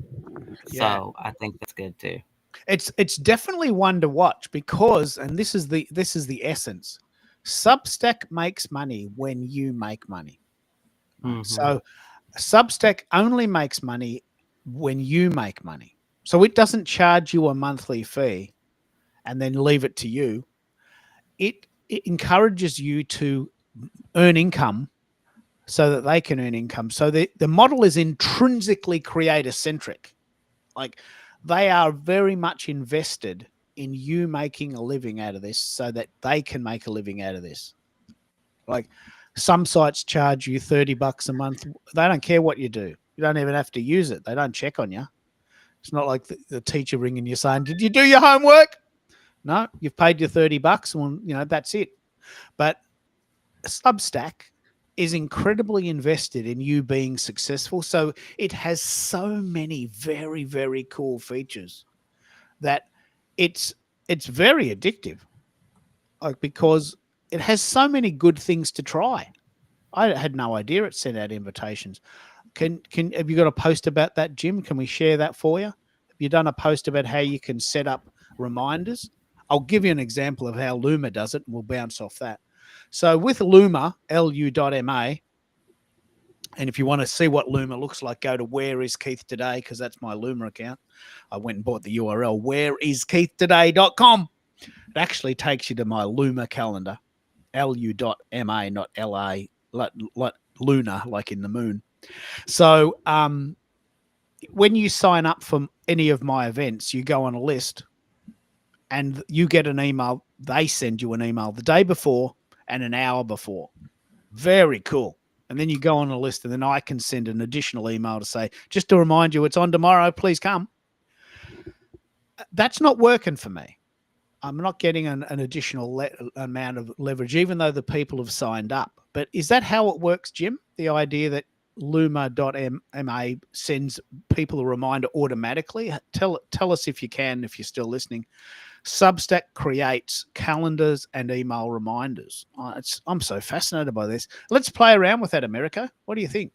Yeah. So I think that's good too. It's definitely one to watch because, and this is the essence. Substack makes money when you make money. Mhm. So Substack only makes money when you make money. So it doesn't charge you a monthly fee and then leave it to you. It encourages you to earn income so that they can earn income. So the model is intrinsically creator centric. Like they are very much invested in you making a living out of this so that they can make a living out of this. Like some sites charge you $30 a month. They don't care what you do. You don't even have to use it. They don't check on you. It's not like the teacher ringing you saying, "Did you do your homework?" No, you've paid your $30 and that's it. But Substack is incredibly invested in you being successful. So it has so many very, very cool features that it's very addictive. Like because it has so many good things to try. I had no idea it sent out invitations. Have you got a post about that, Jim? Can we share that for you? Have you done a post about how you can set up reminders? I'll give you an example of how Luma does it, and we'll bounce off that. So with Luma, lu.ma, and if you want to see what Luma looks like, go to Where Is Keith Today, because that's my Luma account. I went and bought the URL, whereiskeithtoday.com. It actually takes you to my Luma calendar, lu.ma, not LA, like lunar, like in the moon. So when you sign up for any of my events, you go on a list and you get an email. They send you an email the day before and an hour before. Very cool. And then you go on a list and then I can send an additional email to say, just to remind you, it's on tomorrow, please come. That's not working for me. I'm not getting an additional amount of leverage, even though the people have signed up. But is that how it works, Jim? The idea that Luma.ma sends people a reminder automatically? Tell us if you can, if you're still listening. Substack creates calendars and email reminders. I'm so fascinated by this. Let's play around with that, America. What do you think?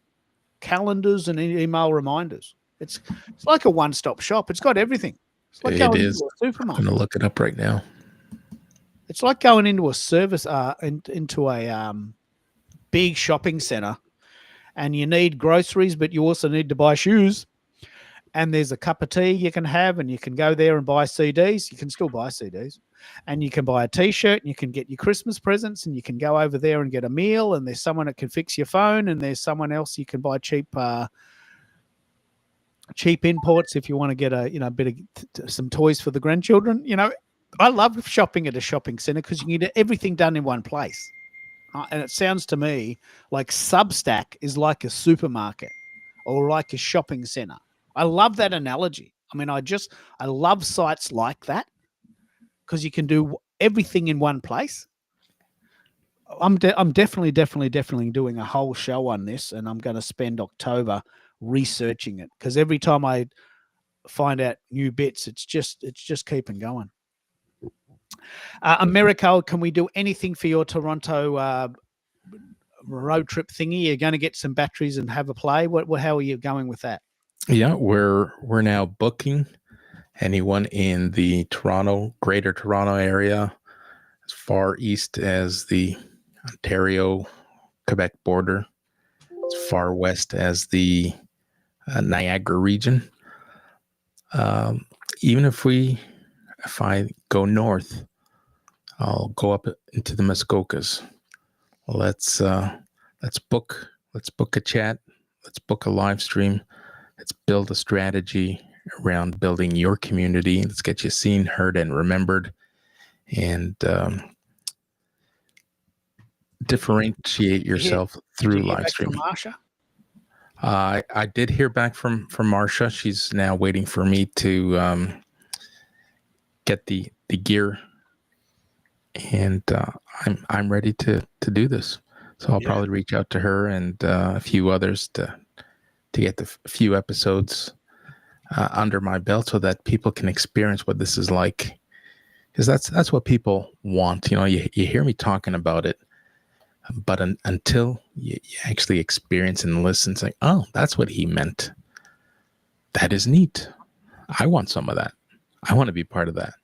Calendars and email reminders. It's like a one-stop shop. It's got everything. It's like going into a supermarket. I'm going to look it up right now. It's like going into a service, into a big shopping center, and you need groceries, but you also need to buy shoes. And there's a cup of tea you can have, and you can go there and buy CDs. You can still buy CDs. And you can buy a T-shirt, and you can get your Christmas presents, and you can go over there and get a meal, and there's someone that can fix your phone, and there's someone else you can buy cheap imports if you want to get a bit of some toys for the grandchildren. I love shopping at a shopping center because you can get everything done in one place. And it sounds to me like Substack is like a supermarket or like a shopping center. I love that analogy. I mean, I love sites like that because you can do everything in one place. I'm definitely doing a whole show on this, and I'm going to spend October researching it because every time I find out new bits, it's just keeping going. Americo, can we do anything for your Toronto road trip thingy? You're going to get some batteries and have a play. How are you going with that? Yeah, we're now booking anyone in the Greater Toronto area, as far east as the Ontario Quebec border, as far west as the Niagara region. Even if I go north, I'll go up into the Muskokas. Let's book a chat. Let's book a live stream. Let's build a strategy around building your community. Let's get you seen, heard, and remembered, and differentiate yourself through live streaming. Marsha? I did hear back from Marsha. She's now waiting for me to get the gear, and I'm ready to do this. So I'll probably reach out to her and a few others to get the few episodes under my belt, so that people can experience what this is like. Because that's what people want. You know, you hear me talking about it, but until you actually experience and listen, it's like, oh, that's what he meant. That is neat. I want some of that. I want to be part of that.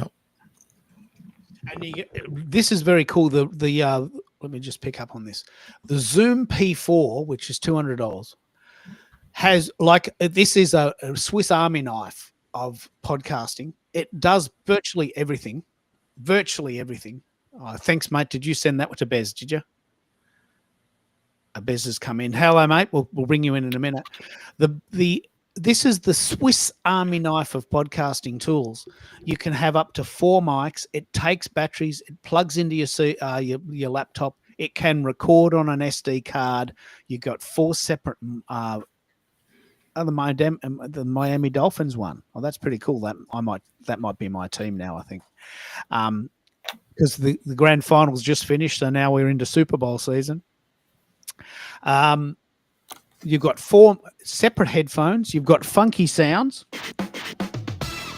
Oh. And this is very cool. The let me just pick up on this. The Zoom P4, which is $200, has this is a Swiss Army knife of podcasting. It does virtually everything. Virtually everything. Thanks, mate. Did you send that to Bez? Did you? Bez has come in. Hello, mate. We'll bring you in a minute. This is the Swiss Army knife of podcasting tools. You can have up to 4 mics. It takes batteries. It plugs into your laptop. It can record on an SD card. You've got 4 separate. The Miami Dolphins one. Oh, that's pretty cool. That might be my team now, I think. Because the grand finals just finished, so now we're into Super Bowl season. You've got 4 separate headphones. You've got funky sounds.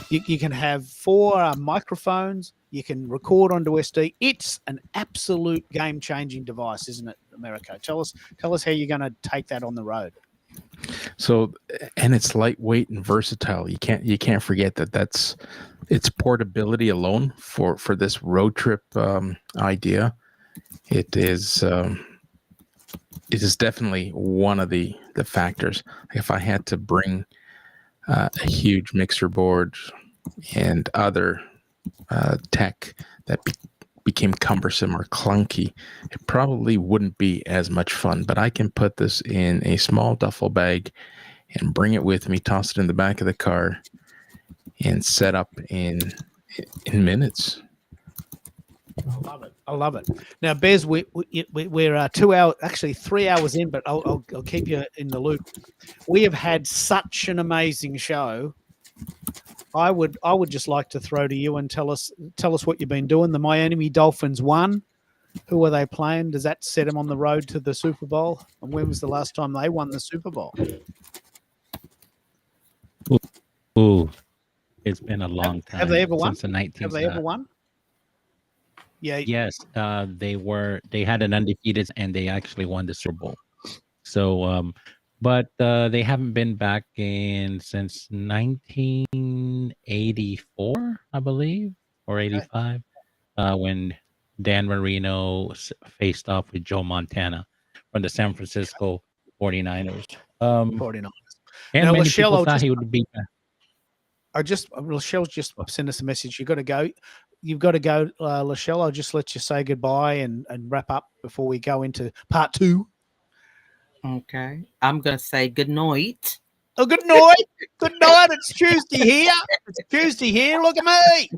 You can have 4 microphones. You can record onto SD. It's an absolute game-changing device, isn't it, Americo? Tell us how you're going to take that on the road. So, and it's lightweight and versatile. You can't forget that's its portability alone for this road trip idea. It is definitely one of the factors. If I had to bring a huge mixer board and other tech that became cumbersome or clunky, it probably wouldn't be as much fun. But I can put this in a small duffel bag and bring it with me, toss it in the back of the car, and set up in minutes. I love it. Now, Bez, we're 2 hours, actually 3 hours in, but I'll keep you in the loop. We have had such an amazing show. I would just like to throw to you and tell us what you've been doing. The Miami Dolphins won. Who are they playing? Does that set them on the road to the Super Bowl? And when was the last time they won the Super Bowl? Ooh, it's been a long time. Have they ever won? Since the 19th. Have they ever won? Yeah. Yes, they had an undefeated and they actually won the Super Bowl. So, but they haven't been back since 1984, I believe, or 85, when Dan Marino faced off with Joe Montana from the San Francisco 49ers. 49ers. And now, many Lachelle, people thought he would beat. Lachelle just sent us a message. You've got to go, Lachelle. I'll just let you say goodbye and wrap up before we go into part 2. Okay. I'm going to say good night. Oh, good night. Good night. It's Tuesday here. It's Tuesday here. Look at me.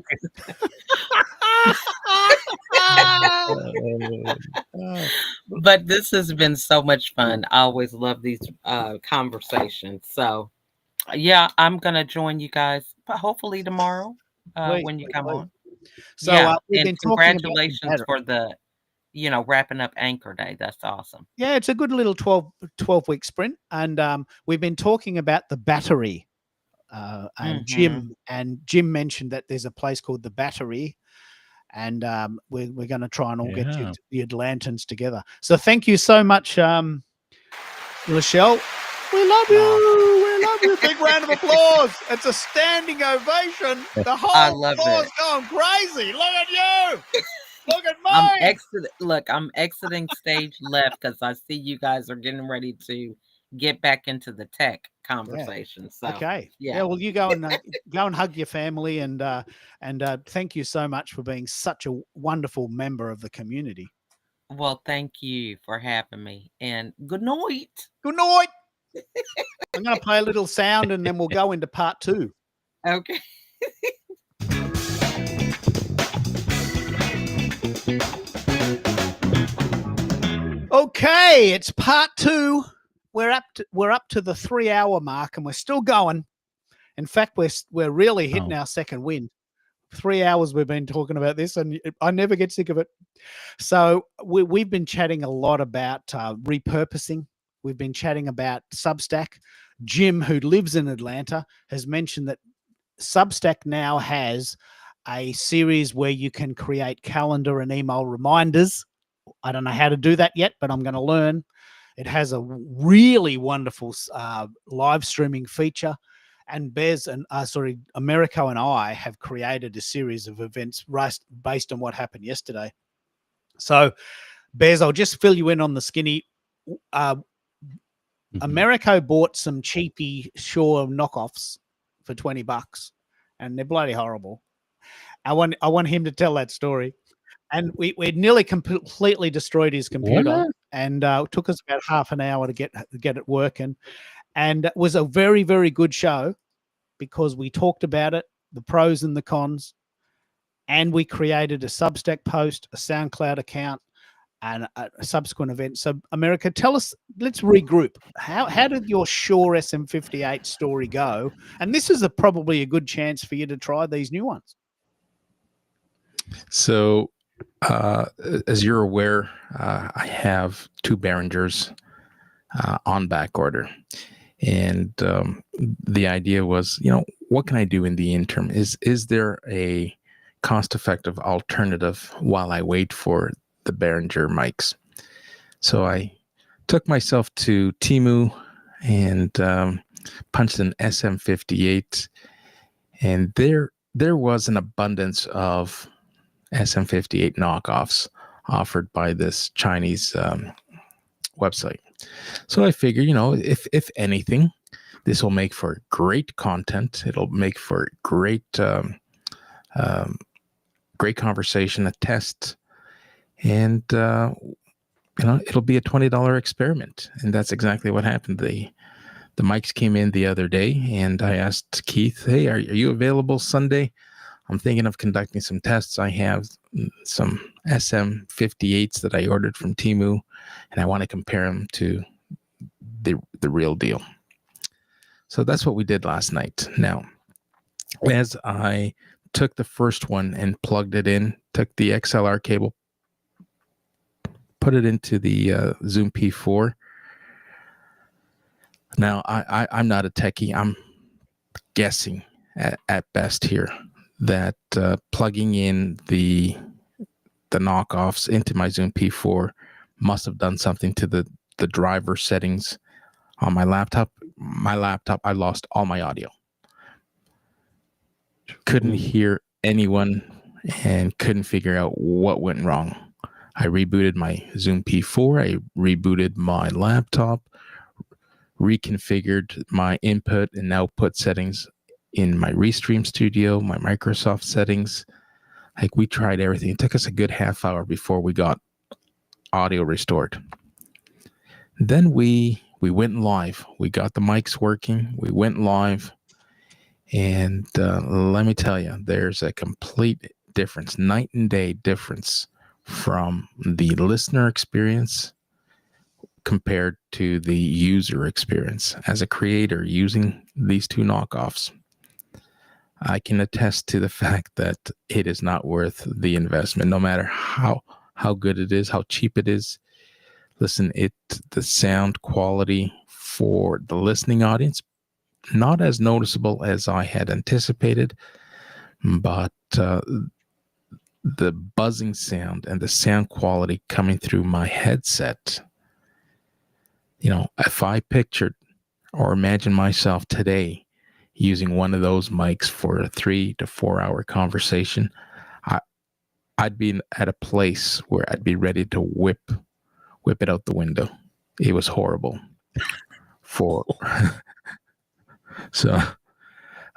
But this has been so much fun. I always love these conversations. So, yeah, I'm going to join you guys hopefully tomorrow when you come on. So, yeah, we've and been congratulations for the, wrapping up Anchor Day. That's awesome. Yeah, it's a good little 12-week sprint. And we've been talking about the battery and Mhm. Jim mentioned that there's a place called the Battery, and we're going to try and all get Yeah. the Atlantans together. So thank you so much, Lachelle. We love you. We love you. Big round of applause. It's a standing ovation. The I whole love floor's it. going crazy. Look at you. Look at I'm exiting stage left because I see you guys are getting ready to get back into the tech conversation. So Okay. Yeah. yeah. Well, you go and hug your family, and thank you so much for being such a wonderful member of the community. Well, thank you for having me, and good night. Good night. I'm going to play a little sound, and then we'll go into part 2. Okay. Okay, it's part 2. We're up to the 3-hour mark, and we're still going. In fact, we're really hitting our second wind. 3 hours we've been talking about this, and I never get sick of it. So we've been chatting a lot about repurposing. We've been chatting about Substack. Jim, who lives in Atlanta, has mentioned that Substack now has a series where you can create calendar and email reminders. I don't know how to do that yet, but I'm going to learn. It has a really wonderful live streaming feature. And Americo and I have created a series of events based on what happened yesterday. So, Bez, I'll just fill you in on the skinny. Americo bought some cheapy Shure knockoffs for $20, and they're bloody horrible. I want him to tell that story. And we nearly completely destroyed his computer, What? and it took us about half an hour to get it working. And it was a very, very good show because we talked about it, the pros and the cons, and we created a Substack post, a SoundCloud account, and a subsequent event. So, America, tell us, let's regroup. How did your Shure SM58 story go? And this is probably a good chance for you to try these new ones. So, as you're aware, I have 2 Behringers on back order. And the idea was, what can I do in the interim? Is there a cost-effective alternative while I wait for the Behringer mics? So I took myself to Temu and punched an SM58, and there was an abundance of SM58 knockoffs offered by this Chinese website. So I figured, if anything, this will make for great content. It'll make for great conversation, a test, and it'll be a $20 experiment. And that's exactly what happened. The mics came in the other day, and I asked Keith, "Hey, are you available Sunday? I'm thinking of conducting some tests. I have some SM58s that I ordered from Temu, and I want to compare them to the real deal." So that's what we did last night. Now, as I took the first one and plugged it in, took the XLR cable, put it into the Zoom P4. Now, I'm not a techie. I'm guessing at best here that plugging in the knockoffs into my Zoom P4 must have done something to the driver settings on my laptop. I lost all my audio. Couldn't hear anyone and couldn't figure out what went wrong. I rebooted my Zoom P4. I rebooted my laptop, reconfigured my input and output settings in my Restream Studio, my Microsoft settings. Like, we tried everything. It took us a good half hour before we got audio restored. Then we went live. We got the mics working. We went live. And let me tell you, there's a complete difference, night and day difference from the listener experience compared to the user experience. As a creator using these 2 knockoffs, I can attest to the fact that it is not worth the investment, no matter how good it is, how cheap it is. Listen, the sound quality for the listening audience, not as noticeable as I had anticipated, but the buzzing sound and the sound quality coming through my headset, if I pictured or imagine myself today using one of those mics for a 3 to 4 hour conversation, I'd be at a place where I'd be ready to whip it out the window. It was horrible. So,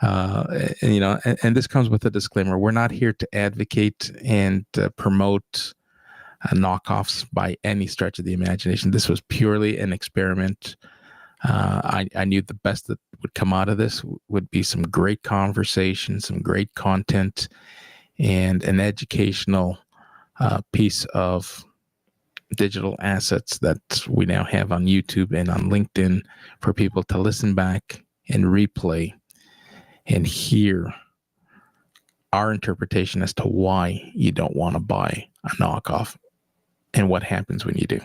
and this comes with a disclaimer. We're not here to advocate and promote knockoffs by any stretch of the imagination. This was purely an experiment. I knew the best that would come out of this would be some great conversation, some great content, and an educational piece of digital assets that we now have on YouTube and on LinkedIn for people to listen back and replay and hear our interpretation as to why you don't want to buy a knockoff and what happens when you do.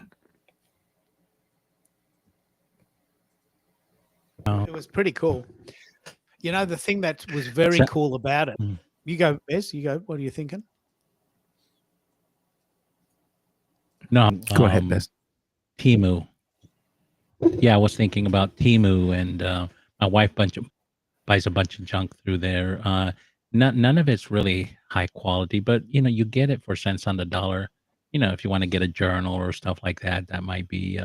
It was pretty cool. The thing that was very cool about it. You go, Bez. You go. What are you thinking? No, go ahead, Bez. Temu. Yeah, I was thinking about Temu, and my wife buys a bunch of junk through there. None of it's really high quality, but you get it for cents on the dollar. If you want to get a journal or stuff like that, that might be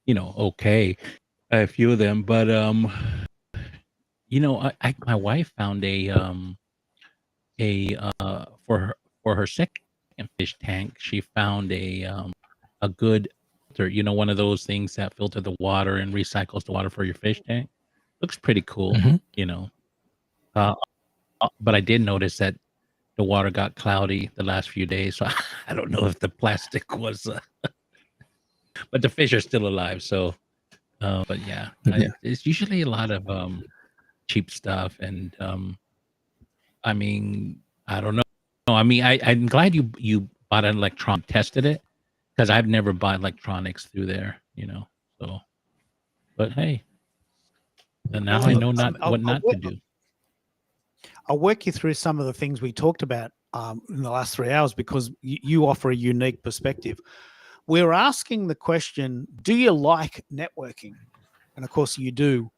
okay. A few of them, but my wife found for her second fish tank, she found a good filter, one of those things that filter the water and recycles the water for your fish tank. Looks pretty cool. But I did notice that the water got cloudy the last few days, so I don't know if the plastic was but the fish are still alive. So but yeah, it's usually a lot of cheap stuff, and I don't know. I'm glad you bought an electron, tested it, because I've never bought electronics through there, So, but hey, and now I know what not to do. I'll work you through some of the things we talked about in the last 3 hours, because you offer a unique perspective. We're asking the question, do you like networking? And of course you do.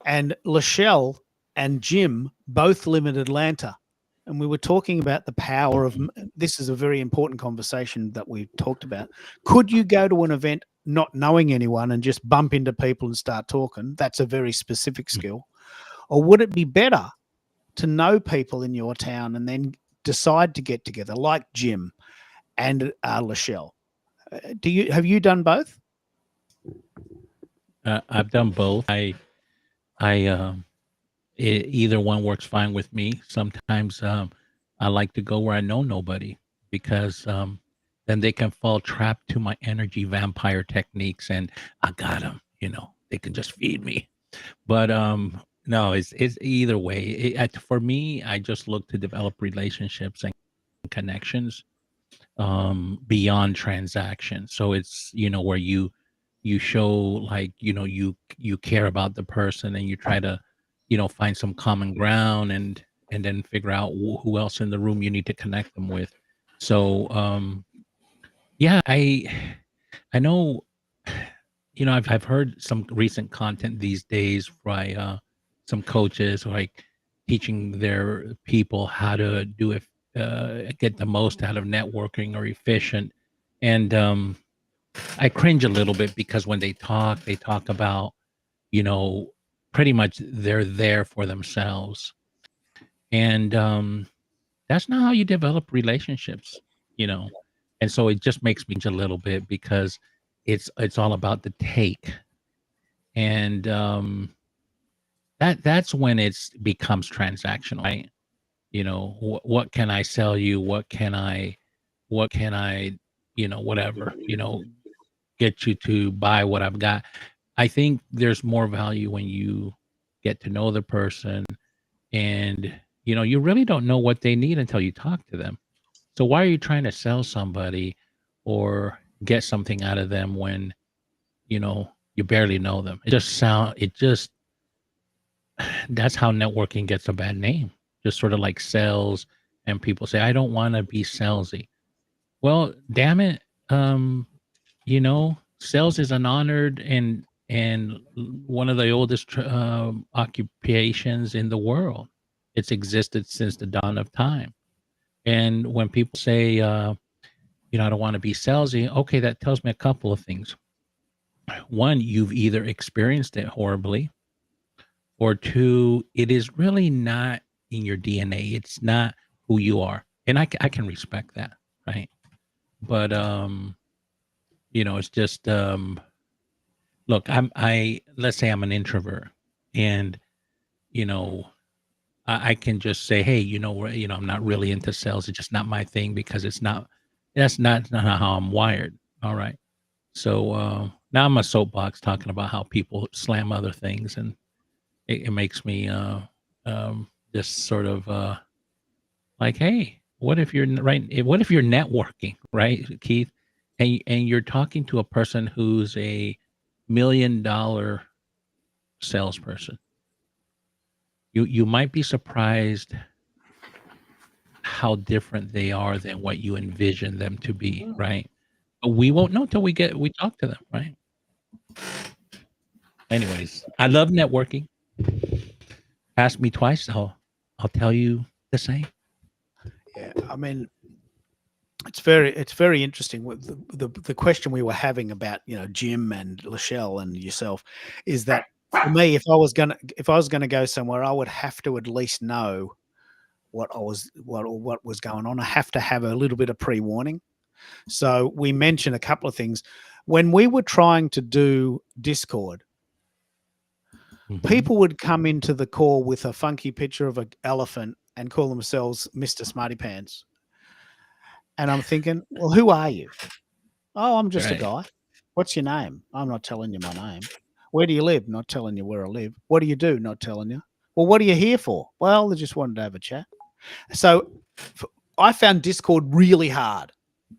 And Lachelle and Jim both live in Atlanta. And we were talking about the power of, this is a very important conversation that we talked about. Could you go to an event not knowing anyone and just bump into people and start talking? That's a very specific skill. Or would it be better to know people in your town and then decide to get together, like Jim and Lachelle? Have you done both? I've done both. Either one works fine with me. Sometimes I like to go where I know nobody, because then they can fall trapped to my energy vampire techniques, and I got them. They can just feed me. But no, it's either way. For me, I just look to develop relationships and connections beyond transactions. So it's where you show, like, you care about the person, and you try to find some common ground, and then figure out who else in the room you need to connect them with. So yeah, I know, I've heard some recent content these days by some coaches, like teaching their people how to do it, get the most out of networking or efficient. And I cringe a little bit, because when they talk about, pretty much they're there for themselves. And that's not how you develop relationships, And so it just makes me a little bit, because it's all about the take. And that's when it becomes transactional, right? What can I sell you? What can I, whatever, get you to buy what I've got. I think there's more value when you get to know the person, and you really don't know what they need until you talk to them. So why are you trying to sell somebody or get something out of them when you barely know them? that's how networking gets a bad name. Just sort of like sales, and people say, I don't want to be salesy. Well, damn it. Sales is an honored and one of the oldest occupations in the world. It's existed since the dawn of time. And when people say, I don't want to be salesy, okay, that tells me a couple of things. One, you've either experienced it horribly, or two, it is really not in your DNA. It's not who you are. And I can respect that, right? But it's just look, let's say I'm an introvert, and I can just say, hey, I'm not really into sales. It's just not my thing because that's not how I'm wired. All right. So now I'm a soapbox talking about how people slam other things, and it makes me just sort of like, hey, what if you're networking, right, Keith, and you're talking to a person who's a $1 million salesperson. You might be surprised how different they are than what you envision them to be, right? But we won't know till we talk to them, right? Anyways, I love networking. Ask me twice, I'll tell you the same. Yeah, I mean, it's very interesting. With the question we were having about Jim and Lachelle and yourself is that for me, if I was gonna go somewhere, I would have to at least know what was going on. I have to have a little bit of pre-warning. So we mentioned a couple of things when we were trying to do Discord. People would come into the call with a funky picture of an elephant and call themselves Mr. Smarty Pants. And I'm thinking, well, who are you? Oh, I'm just a guy. What's your name? I'm not telling you my name. Where do you live? Not telling you where I live. What do you do? Not telling you. Well, what are you here for? Well, I just wanted to have a chat. So I found Discord really hard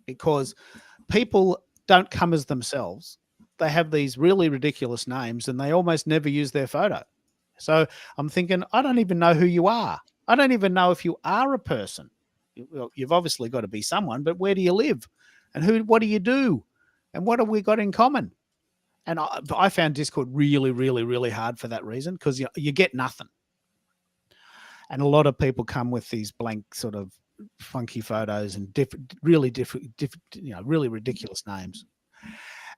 because people don't come as themselves. They have these really ridiculous names and they almost never use their photo. So I'm thinking, I don't even know who you are. I don't even know if you are a person. You've obviously got to be someone, but where do you live? And what do you do? And what have we got in common? And I found Discord really, really, really hard for that reason because you get nothing. And a lot of people come with these blank sort of funky photos and really ridiculous names.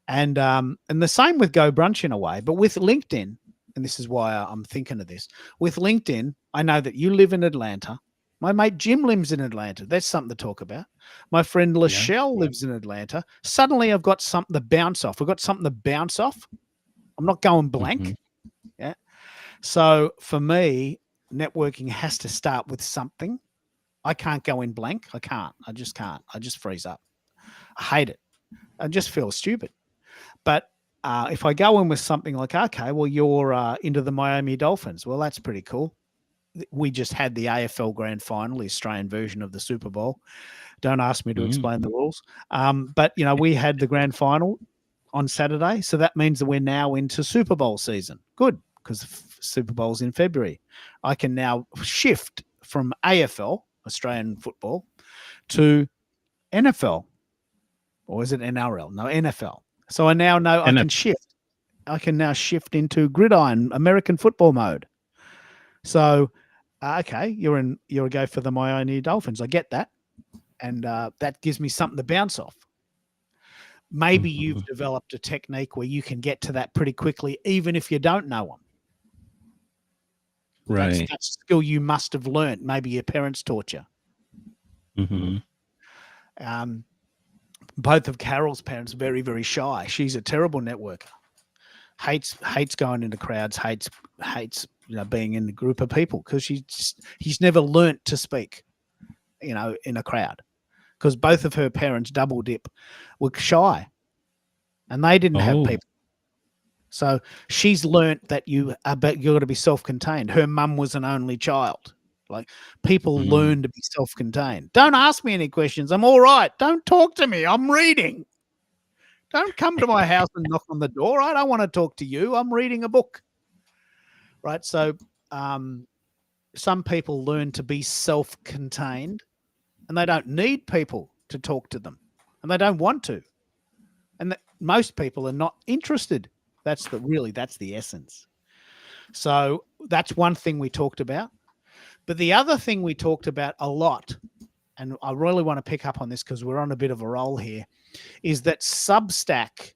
And the same with Go Brunch in a way, but with LinkedIn, and this is why I'm thinking of this, with LinkedIn, I know that you live in Atlanta. My mate Jim lives in Atlanta. That's something to talk about. My friend Lachelle lives in Atlanta. Suddenly I've got something to bounce off. I've got something to bounce off. I'm not going blank. Yeah. So for me, networking has to start with something. I can't go in blank. I can't. I just can't. I just freeze up. I hate it. I just feel stupid. But if I go in with something like, okay, well, you're into the Miami Dolphins. Well, that's pretty cool. We just had the AFL Grand Final, the Australian version of the Super Bowl. Don't ask me to explain the rules. But, we had the Grand Final on Saturday. So that means that we're now into Super Bowl season. Good, because Super Bowl's in February. I can now shift from AFL, Australian football, to NFL. Or is it NRL? No, NFL. So I now know I can shift. I can now shift into gridiron American football mode. So, okay, you're a go for the Miami Dolphins. I get that. And that gives me something to bounce off. Maybe you've developed a technique where you can get to that pretty quickly, even if you don't know them. Right. That's a skill you must have learned. Maybe your parents taught you. Both of Carol's parents very, very shy. She's a terrible networker. Hates going into crowds. Hates being in a group of people because he's never learnt to speak, in a crowd. Because both of her parents, double dip, were shy, and they didn't have people. So she's learnt that you got to be self-contained. Her mum was an only child. Like people learn to be self-contained. Don't ask me any questions. I'm all right. Don't talk to me. I'm reading. Don't come to my house and knock on the door. I don't want to talk to you. I'm reading a book. Right. So some people learn to be self-contained, and they don't need people to talk to them, and they don't want to, and most people are not interested. That's the essence. So that's one thing we talked about. But the other thing we talked about a lot, and I really want to pick up on this because we're on a bit of a roll here, is that Substack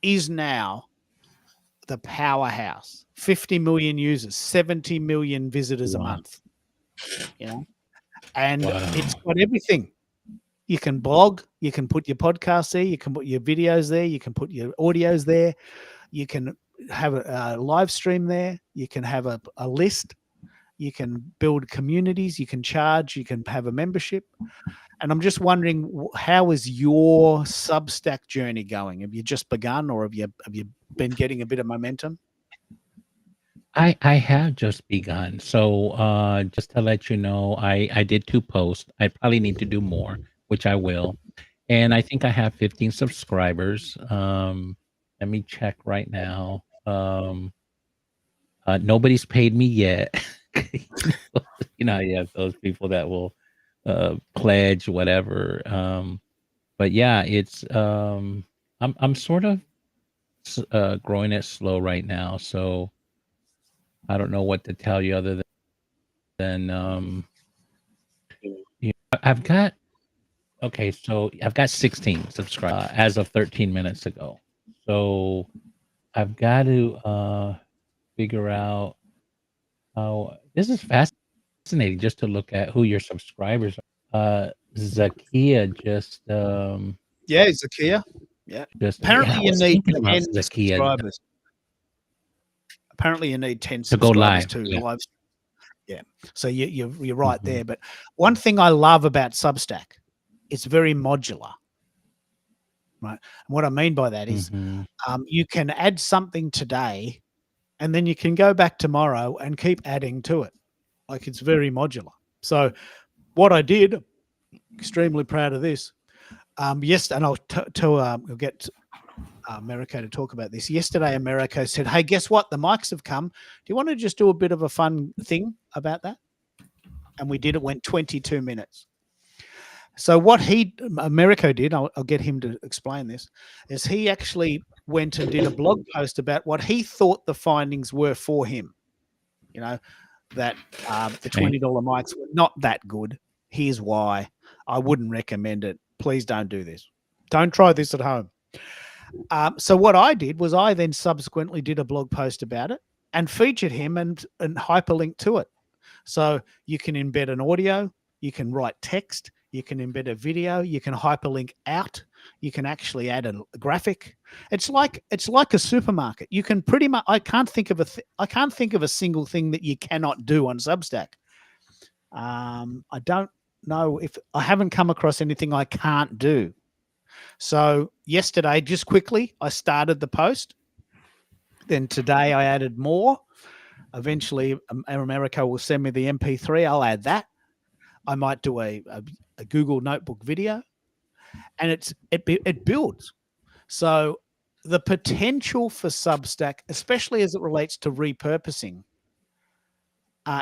is now the powerhouse. 50 million users, 70 million visitors a month. You know, and it's got everything. You can blog, you can put your podcast there, you can put your videos there, you can put your audios there, you can have a live stream there, you can have a list, you can build communities, you can charge, you can have a membership. And I'm just wondering, how is your Substack journey going? Have you just begun, or have you been getting a bit of momentum? I have just begun. So just to let you know, I did 2 posts. I probably need to do more, which I will. And I think I have 15 subscribers. Let me check right now. Nobody's paid me yet. You know, you have those people that will pledge whatever. But yeah, it's I'm sort of growing it slow right now. So I don't know what to tell you other than you know, I've got 16 subscribers as of 13 minutes ago. So I've got to figure out how. This is fascinating just to look at who your subscribers are. Zakia just Zakia. Yeah. Apparently you need 10 subscribers. Apparently you need 10 to go live. Live. Yeah. So you're right there. But one thing I love about Substack, it's very modular. Right. And what I mean by that is you can add something today and then you can go back tomorrow and keep adding to it. Like, it's very modular. So what I did, extremely proud of this. Yes, and I'll get Americo to talk about this. Yesterday, Americo said, "Hey, guess what? The mics have come. Do you want to just do a bit of a fun thing about that?" And we did. It went 22 minutes. So what Americo did, I'll get him to explain this, is he actually went and did a blog post about what he thought the findings were for him. You know, that the $20 mics were not that good. Here's why. I wouldn't recommend it. Please don't do this. Don't try this at home. So what I did was I then subsequently did a blog post about it and featured him and hyperlinked to it. So you can embed an audio, you can write text, you can embed a video, you can hyperlink out, you can actually add a graphic. It's like a supermarket. You can pretty much. I can't think of a single thing that you cannot do on Substack. I don't know if I haven't come across anything I can't do. So yesterday, just quickly, I started the post. Then today I added more. Eventually, Americo will send me the MP3. I'll add that. I might do a Google Notebook video, and it builds. So the potential for Substack, especially as it relates to repurposing,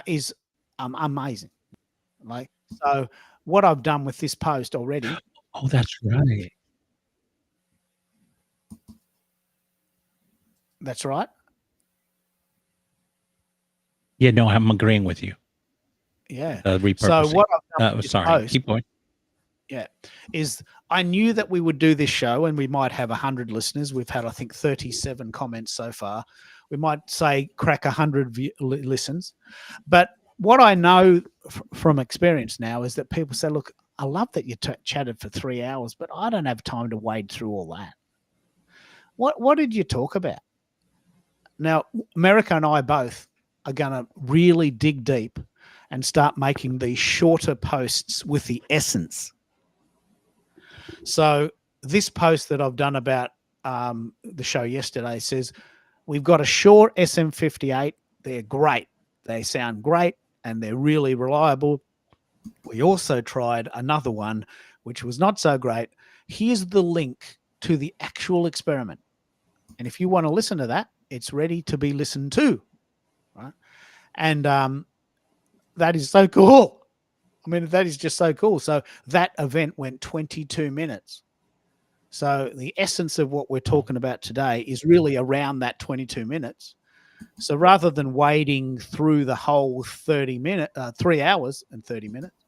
is amazing. Like, so what I've done with this post already. Oh, that's right. That's right. Yeah, no, I'm agreeing with you. Yeah. Repurposing. So what I've done sorry, post, keep going. Yeah, is I knew that we would do this show and we might have 100 listeners. We've had, I think, 37 comments so far. We might say crack 100 listens. But what I know from experience now is that people say, look, I love that you chatted for 3 hours, but I don't have time to wade through all that. What did you talk about? Now, America and I both are going to really dig deep and start making these shorter posts with the essence. So this post that I've done about the show yesterday says, we've got a Shure SM58. They're great. They sound great and they're really reliable. We also tried another one, which was not so great. Here's the link to the actual experiment. And if you want to listen to that, it's ready to be listened to. Right? And that is so cool. I mean, that is just so cool. So that event went 22 minutes. So the essence of what we're talking about today is really around that 22 minutes. So rather than wading through the whole 3 hours and 30 minutes,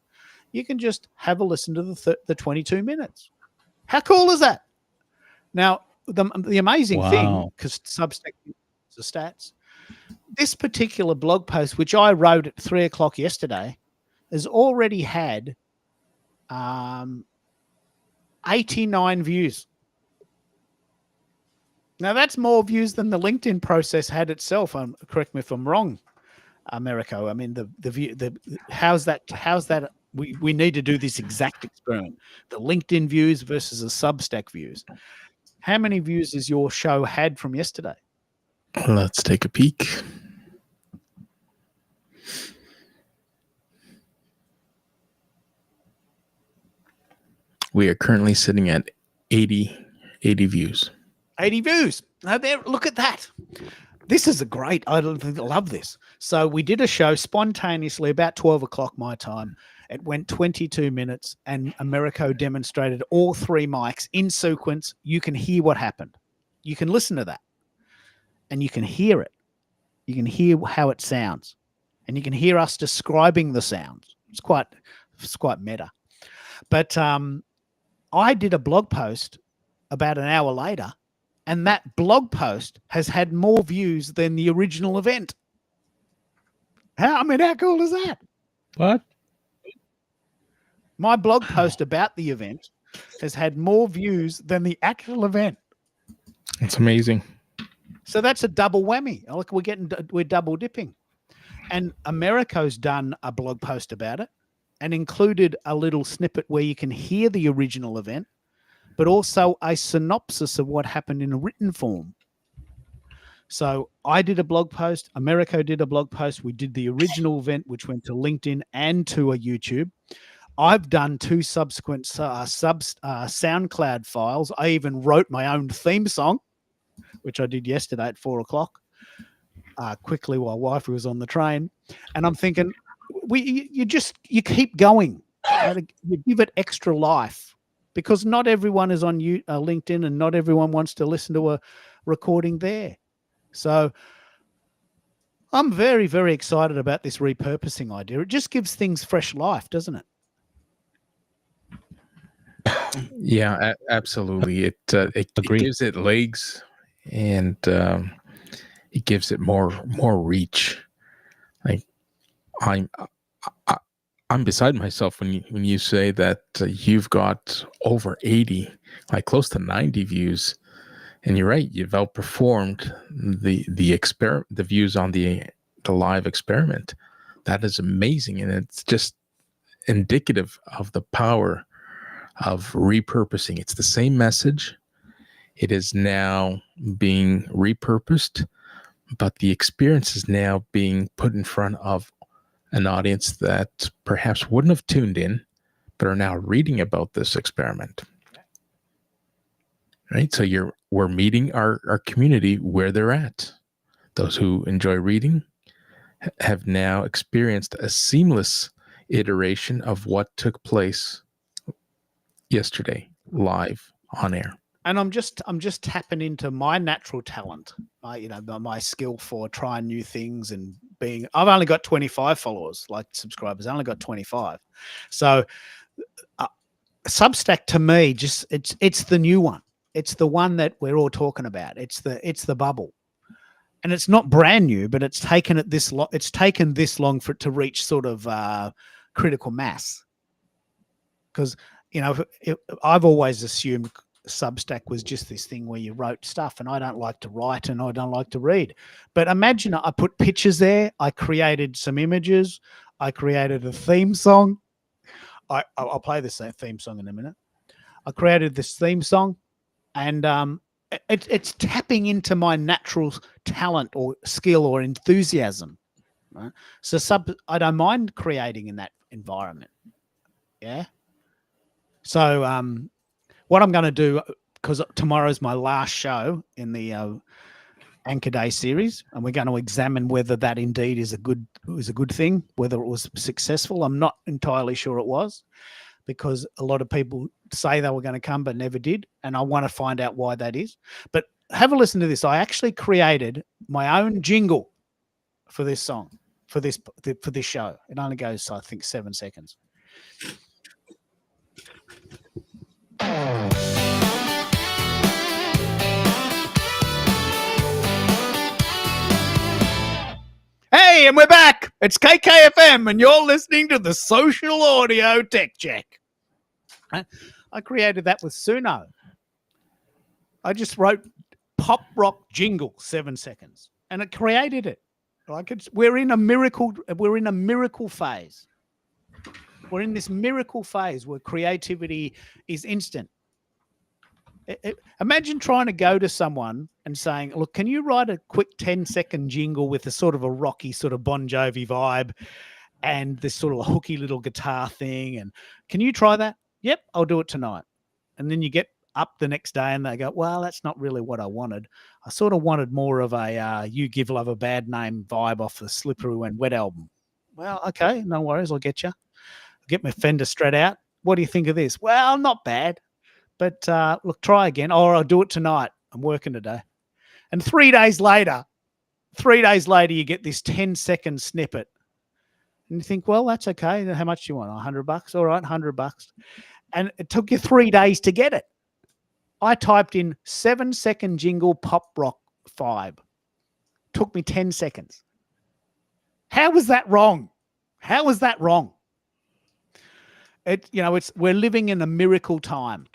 you can just have a listen to the 22 minutes. How cool is that? Now, the amazing thing, because Substack the stats, this particular blog post, which I wrote at 3 o'clock yesterday, has already had 89 views. Now that's more views than the LinkedIn process had itself. Correct me if I'm wrong, Americo. I mean, how's that? We need to do this exact experiment: the LinkedIn views versus the Substack views. How many views has your show had from yesterday? Let's take a peek. We are currently sitting at 80 views. 80 views. Now there, look at that. This is I love this. So we did a show spontaneously about 12 o'clock my time. It went 22 minutes and Americo demonstrated all 3 mics in sequence. You can hear what happened. You can listen to that and you can hear it. You can hear how it sounds and you can hear us describing the sounds. It's quite meta. But I did a blog post about an hour later, and that blog post has had more views than the original event. How cool is that? What? My blog post about the event has had more views than the actual event. It's amazing. So that's a double whammy. Look, we're double dipping. And Americo's done a blog post about it and included a little snippet where you can hear the original event, but also a synopsis of what happened in a written form. So I did a blog post. Americo did a blog post. We did the original event, which went to LinkedIn and to a YouTube. I've done 2 subsequent SoundCloud files. I even wrote my own theme song, which I did yesterday at 4 o'clock, quickly while wifey was on the train. And I'm thinking, you keep going. You give it extra life because not everyone is on LinkedIn and not everyone wants to listen to a recording there. So I'm very, very excited about this repurposing idea. It just gives things fresh life, doesn't it? Yeah, absolutely. It gives it legs and it gives it more reach. Like I'm beside myself when you say that you've got over 80, like close to 90 views, and you're right. You've outperformed the views on the live experiment. That is amazing, and it's just indicative of the power of repurposing. It's the same message. It is now being repurposed, but the experience is now being put in front of an audience that perhaps wouldn't have tuned in, but are now reading about this experiment. Right? So we're meeting our community where they're at. Those who enjoy reading have now experienced a seamless iteration of what took place yesterday, live on air. And I'm just tapping into my natural talent, my skill for trying new things and being. I've only got 25 followers, like subscribers. I only got 25. So Substack to me, it's the new one. It's the one that we're all talking about. It's the bubble, and it's not brand new, but it's taken this long for it to reach sort of critical mass. Because I've always assumed Substack was just this thing where you wrote stuff, and I don't like to write and I don't like to read. But imagine I put pictures there. I created some images. I created a theme song. I'll play this theme song in a minute. I created this theme song, and it's tapping into my natural talent or skill or enthusiasm. Right? So I don't mind creating in that environment. Yeah. So what I'm going to do, because tomorrow's my last show in the Anchor Day series, and we're going to examine whether that indeed is a good thing, whether it was successful. I'm not entirely sure it was, because a lot of people say they were going to come but never did, and I want to find out why that is. But have a listen to this. I actually created my own jingle for this song, for this show. It only goes, I think, 7 seconds. Hey, and we're back. It's KKFM, and you're listening to the Social Audio Tech Check. I created that with Suno. I just wrote pop rock jingle, 7 seconds, and it created it. We're in a miracle phase. We're in this miracle phase where creativity is instant. Imagine trying to go to someone and saying, look, can you write a quick 10-second jingle with a sort of a rocky sort of Bon Jovi vibe and this sort of hooky little guitar thing? And can you try that? Yep, I'll do it tonight. And then you get up the next day and they go, well, that's not really what I wanted. I sort of wanted more of a You Give Love a Bad Name vibe off the Slippery When Wet album. Well, okay, no worries, I'll get you. I'll get my Fender Strat out. What do you think of this? Well, not bad. But look, try again, or I'll do it tonight. I'm working today. And 3 days later, you get this 10-second snippet. And you think, well, that's okay. How much do you want? $100? All right, $100. And it took you 3 days to get it. I typed in 7-second jingle pop rock vibe. Took me 10 seconds. How was that wrong? How was that wrong? We're living in a miracle time.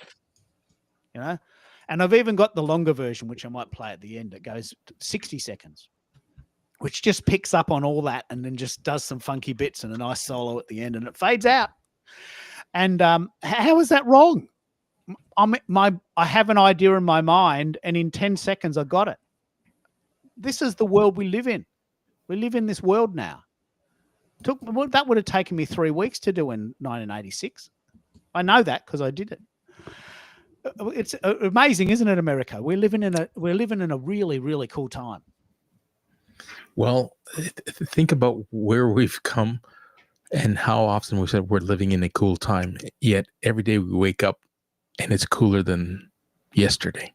And I've even got the longer version, which I might play at the end. It goes 60 seconds, which just picks up on all that and then just does some funky bits and a nice solo at the end, and it fades out. And how is that wrong? I have an idea in my mind, and in 10 seconds I got it. This is the world we live in. We live in this world now. That would have taken me 3 weeks to do in 1986. I know that because I did it. It's amazing, isn't it, America? We're living in a really, really cool time. Well, think about where we've come and how often we said we're living in a cool time. Yet every day we wake up and it's cooler than yesterday.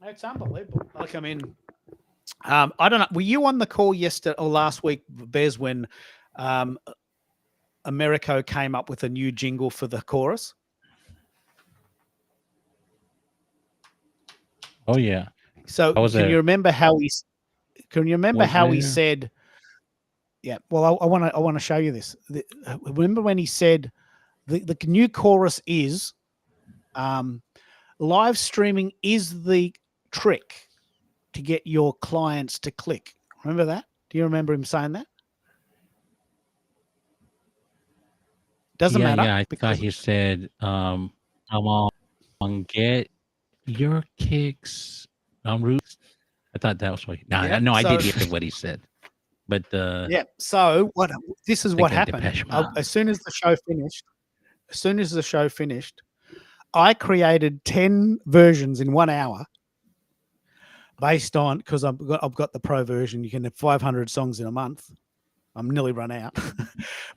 It's unbelievable. Like, I mean, I don't know. Were you on the call yesterday or last week, Bez, when Americo came up with a new jingle for the chorus? Oh yeah. So can you remember how he said? Yeah. Well, I want to show you this. Remember when he said the new chorus is live streaming is the trick to get your clients to click. Remember that? Do you remember him saying that? Doesn't matter. Yeah, I thought he said, "Come on, get your kicks on roots." I thought that was what. I did hear what he said, but yeah. So this is what happened. As soon as the show finished, I created 10 versions in 1 hour, based on, because I've got the pro version. You can have 500 songs in a month. I'm nearly run out,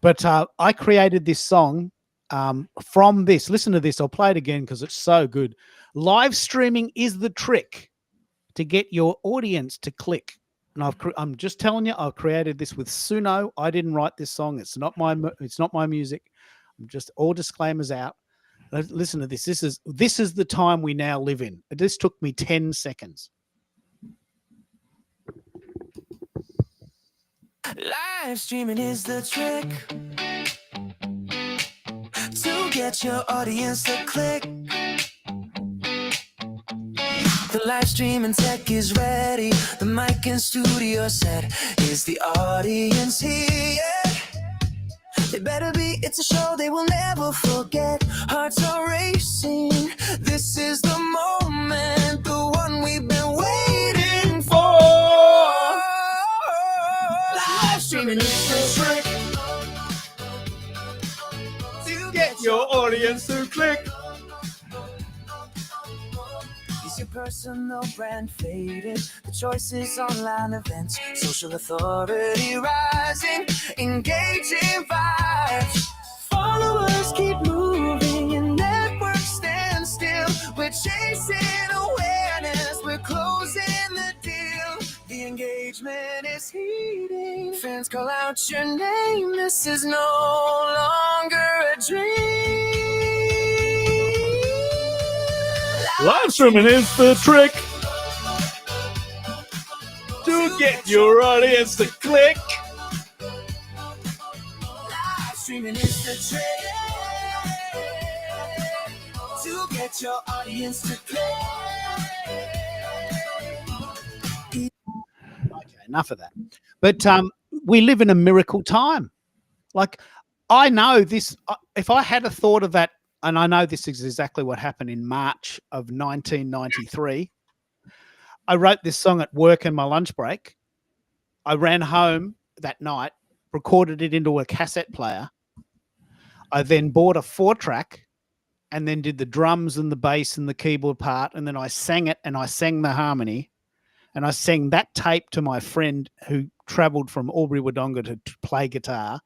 but I created this song from this. Listen to this. I'll play it again because it's so good. Live streaming is the trick to get your audience to click. And I'm just telling you, I've created this with Suno. I didn't write this song. It's not my music. I'm just, all disclaimers out. Listen to this. This is the time we now live in. This took me 10 seconds. Live streaming is the trick to get your audience to click. The live streaming tech is ready. The mic and studio set. Is the audience here? They better be. It's a show they will never forget. Hearts are racing. This is the moment, the one we've been waiting for. Live streaming is the trick to get your audience to click. Is your personal brand fading. The choices online events, social authority rising, engaging vibes. Followers keep moving and networks stand still. We're chasing awareness, we're closing the deal. The engagement is heating. Fans call out your name. This is no longer a dream. Live streaming is the trick to get your audience to click. Live streaming is the trick to get your audience to click. Okay, enough of that. But we live in a miracle time. Like, I know this. If I had a thought of that, and I know this is exactly what happened in March of 1993. I wrote this song at work in my lunch break. I ran home that night, recorded it into a cassette player. I then bought a 4-track and then did the drums and the bass and the keyboard part. And then I sang it, and I sang the harmony. And I sang that tape to my friend who traveled from Albury-Wodonga to play guitar.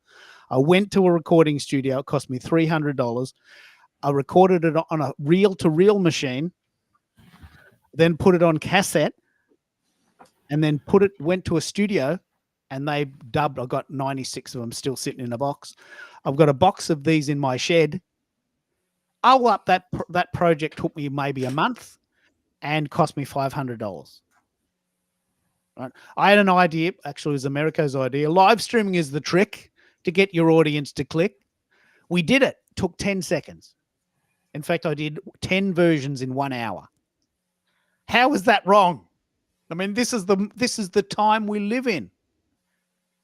I went to a recording studio. It cost me $300. I recorded it on a reel-to-reel machine, then put it on cassette, and then went to a studio, and they dubbed. I got 96 of them still sitting in a box. I've got a box of these in my shed. That project took me maybe a month and cost me $500. Right? I had an idea. Actually, it was Americo's idea. Live streaming is the trick to get your audience to click. We did it. It took 10 seconds. In fact, I did 10 versions in 1 hour. How is that wrong? I mean, this is the time we live in.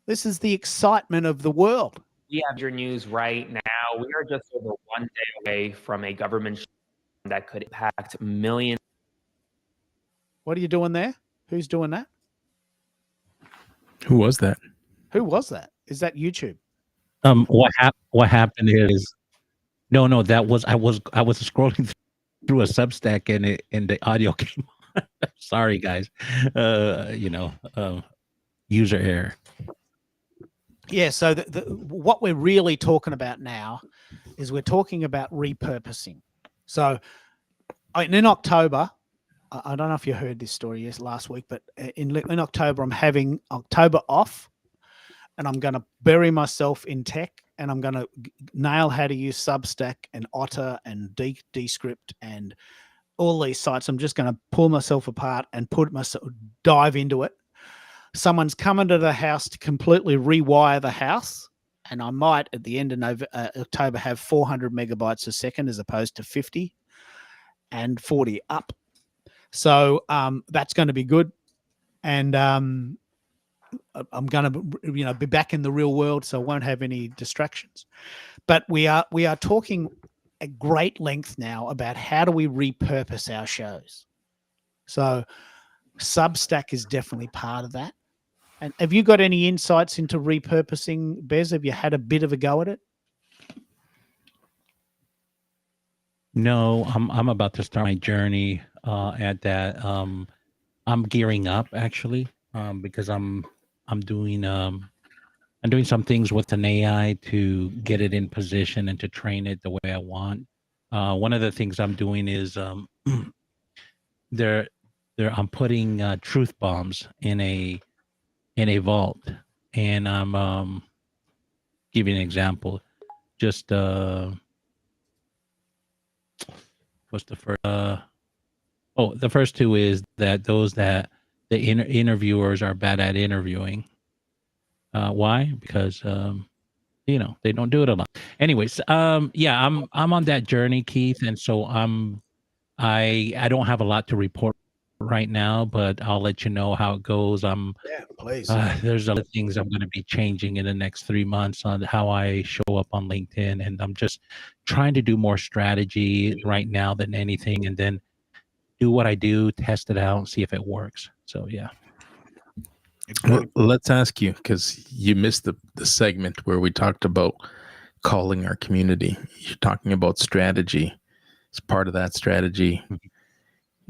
This is the excitement of the world. We have your news right now. We are just over 1 day away from a government shutdown that could impact millions. What are you doing there? Who's doing that? Who was that? Who was that? Is that YouTube? What happened is, no, that was I was scrolling through a Substack and the audio came on. Sorry, guys. User error. Yeah. So what we're really talking about now is we're talking about repurposing. So in October, I don't know if you heard this story last week, but in October, I'm having October off, and I'm going to bury myself in tech, and I'm going to nail how to use Substack and Otter and Descript and all these sites. I'm just going to pull myself apart and dive into it. Someone's coming to the house to completely rewire the house, and I might at the end of October have 400 megabytes a second as opposed to 50 and 40 up. So that's going to be good, and I'm going to be back in the real world, so I won't have any distractions. But we are talking at great length now about how do we repurpose our shows. So Substack is definitely part of that. And have you got any insights into repurposing, Bez? Have you had a bit of a go at it? No, I'm about to start my journey at that. I'm gearing up actually because I'm doing some things with an AI to get it in position and to train it the way I want. One of the things I'm doing is I'm putting truth bombs in a vault, and I'm giving an example. Just what's the first? The first two is that the interviewers are bad at interviewing. Why? Because they don't do it a lot. Anyways, I'm on that journey, Keith, and so I don't have a lot to report right now, but I'll let you know how it goes. Please. There's other things I'm going to be changing in the next 3 months on how I show up on LinkedIn, and I'm just trying to do more strategy right now than anything, and then do what I do, test it out, and see if it works. So yeah. Well, let's ask you, because you missed the segment where we talked about calling our community. You're talking about strategy. As part of that strategy,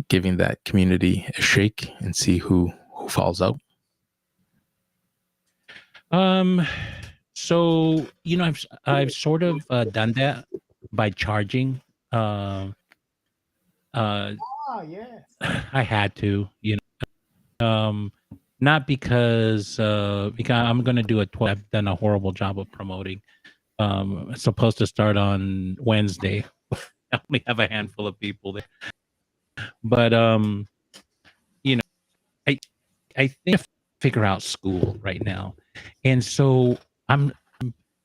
giving that community a shake and see who falls out? So I've sort of done that by charging. Uh, Oh, yeah. I had to, not because I'm going to do a 12. I've done a horrible job of promoting. It's supposed to start on Wednesday. I only have a handful of people there, but I think I figure out school right now, and so I'm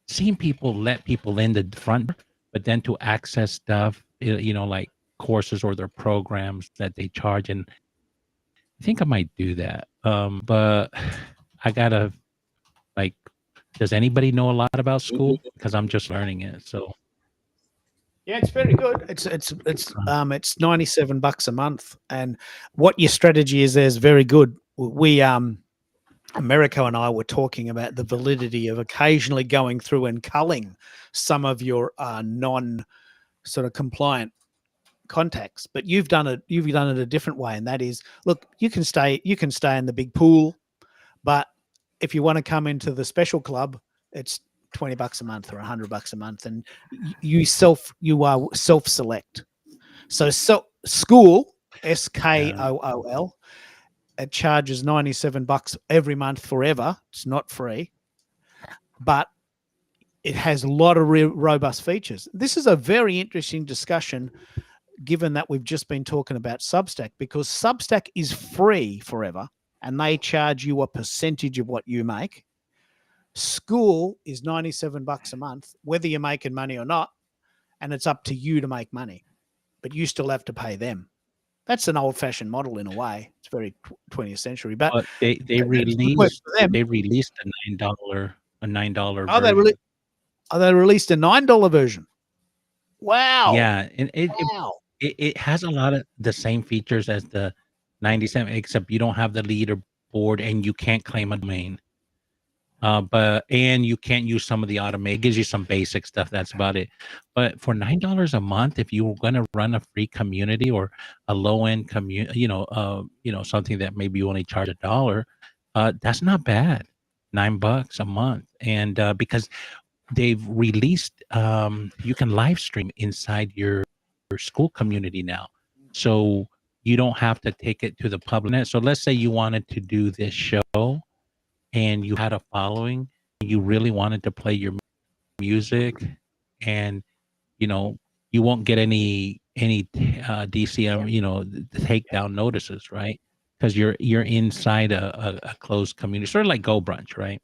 seeing people let people in the front, but then to access stuff, like courses or their programs that they charge, and I think I might do that. But I gotta does anybody know a lot about school? Because I'm just learning it. So Yeah, it's very good. It's $97 a month, and what your strategy is there is very good. We Americo and I were talking about the validity of occasionally going through and culling some of your non sort of compliant contacts, but you've done it a different way, and that is, look, you can stay in the big pool, but if you want to come into the special club, it's $20 a month or $100 a month, and you are self-select. So school, SKOOL, it charges $97 every month forever. It's not free, but it has a lot of robust features. This is a very interesting discussion, given that we've just been talking about Substack, because Substack is free forever and they charge you a percentage of what you make. School is $97 a month, whether you're making money or not, and it's up to you to make money, but you still have to pay them. That's an old-fashioned model in a way. It's very 20th century, but they released a $9 Oh, version. they released a $9 version. Wow. Yeah, and Wow. it has a lot of the same features as the 97, except you don't have the leaderboard and you can't claim a domain. And you can't use some of the automate. It gives you some basic stuff. That's about it. But for $9 a month, if you were going to run a free community or a low end community, something that maybe you only charge $1, that's not bad. $9 a month, and because they've released, you can live stream inside your school community now, so you don't have to take it to the public net. So let's say you wanted to do this show and you had a following, you really wanted to play your music, and you won't get any DCM, the takedown notices, right? Because you're inside a closed community, sort of like Go Brunch, right?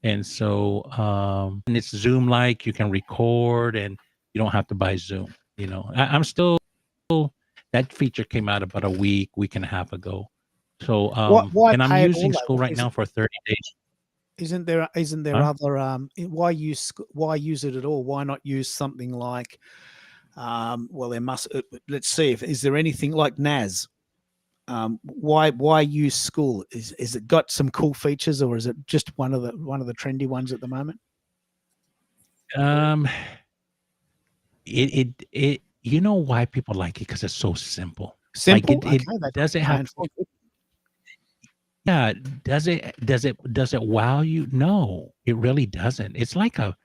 And so and it's Zoom like, you can record and you don't have to buy Zoom. I'm still, that feature came out about a week and a half ago. So why and I'm pay it using all, school though? right now for 30 days. Isn't there Huh? other why use it at all? Why not use something like well, there must let's see, if is there anything like NAS? Why use school? Is it got some cool features, or is it just one of the trendy ones at the moment? It you know why people like it? Because it's so simple. Simple. It Okay, that's does it what I'm have paying for. Yeah, does it wow you? No, it really doesn't. It's like a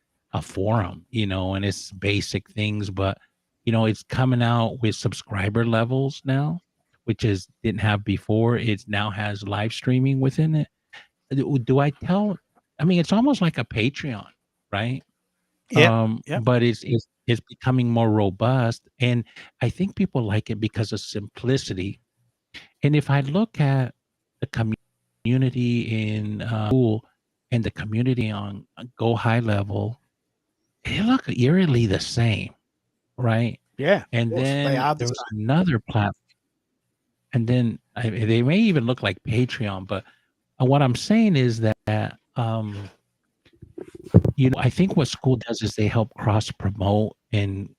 forum, and it's basic things, but it's coming out with subscriber levels now, which is didn't have before. It now has live streaming within it. Do I tell? I mean, it's almost like a Patreon, right? Yep. But it's becoming more robust, and I think people like it because of simplicity. And if I look at the community in school and the community on Go High Level, they look eerily the same, right? Yeah. And Of course, they then are the there was same. another platform, and then they may even look like Patreon. But what I'm saying is that I think what school does is they help cross promote and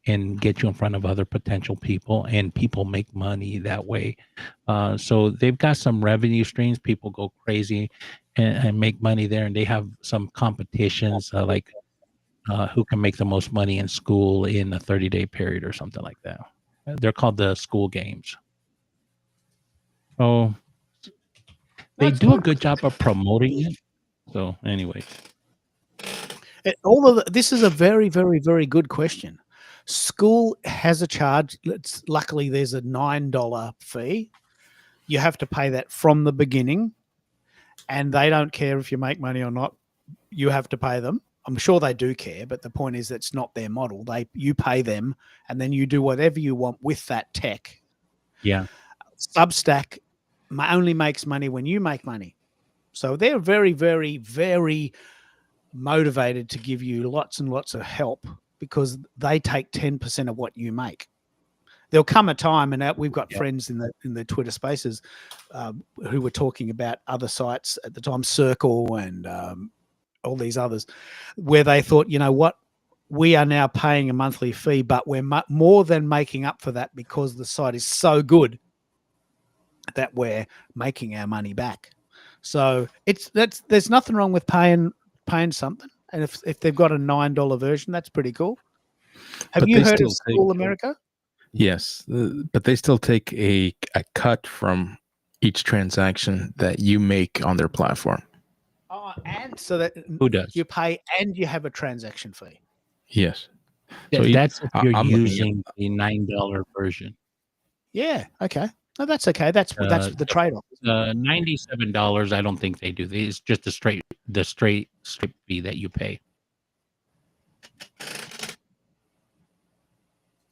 get you in front of other potential people, and people make money that way. So they've got some revenue streams. People go crazy and make money there, and they have some competitions like who can make the most money in school in a 30-day period or something like that. They're called the school games. Oh, they That's do a fine. good job of promoting it. So, anyway, This is a very, very, very good question. School has a charge. Luckily, there's a $9 fee. You have to pay that from the beginning, and they don't care if you make money or not. You have to pay them. I'm sure they do care, but the point is that's not their model. You pay them, and then you do whatever you want with that tech. yeah. Substack only makes money when you make money. So they're very, very, very motivated to give you lots and lots of help because they take 10% of what you make. There'll come a time, and we've got friends in the Twitter Spaces who were talking about other sites at the time, Circle and all these others, where they thought, you know what, we are now paying a monthly fee, but we're more than making up for that because the site is so good that we're making our money back. So there's nothing wrong with paying something, and if they've got a $9 version, that's pretty cool. Have you heard of School America? Yes, but they still take a cut from each transaction that you make on their platform. Oh, and so that Who does? you pay and you have a transaction fee. Yes. So That's if you're I'm looking at- using the $9 version. Yeah. Okay. No, that's okay. That's the trade-off. $97. I don't think they do. It's just the straight fee that you pay.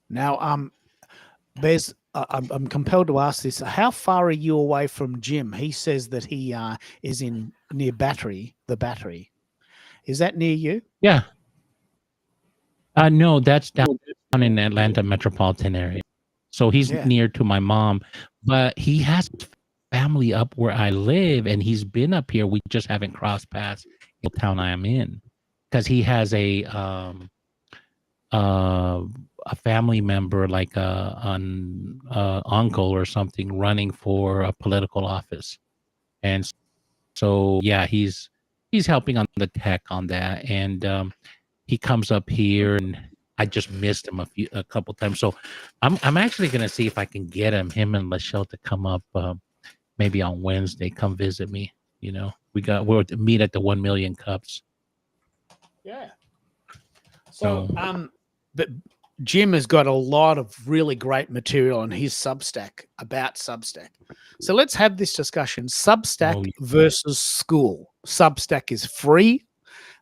Now, Bez, I'm compelled to ask this. How far are you away from Jim? He says that he is near the Battery. Is that near you? Yeah. No, that's down in Atlanta metropolitan area. So he's near to my mom, but he has family up where I live, and he's been up here. We just haven't crossed paths in the town I am in, because he has a family member, like an uncle or something, running for a political office, and so yeah, he's helping on the tech on that, and he comes up here, and I just missed him a couple times. So I'm actually gonna see if I can get him and Lachelle to come up maybe on Wednesday, come visit me. You know, we'll meet at the 1 Million Cups. Yeah. So but Jim has got a lot of really great material on his Substack about Substack. So let's have this discussion. Substack versus School. Substack is free.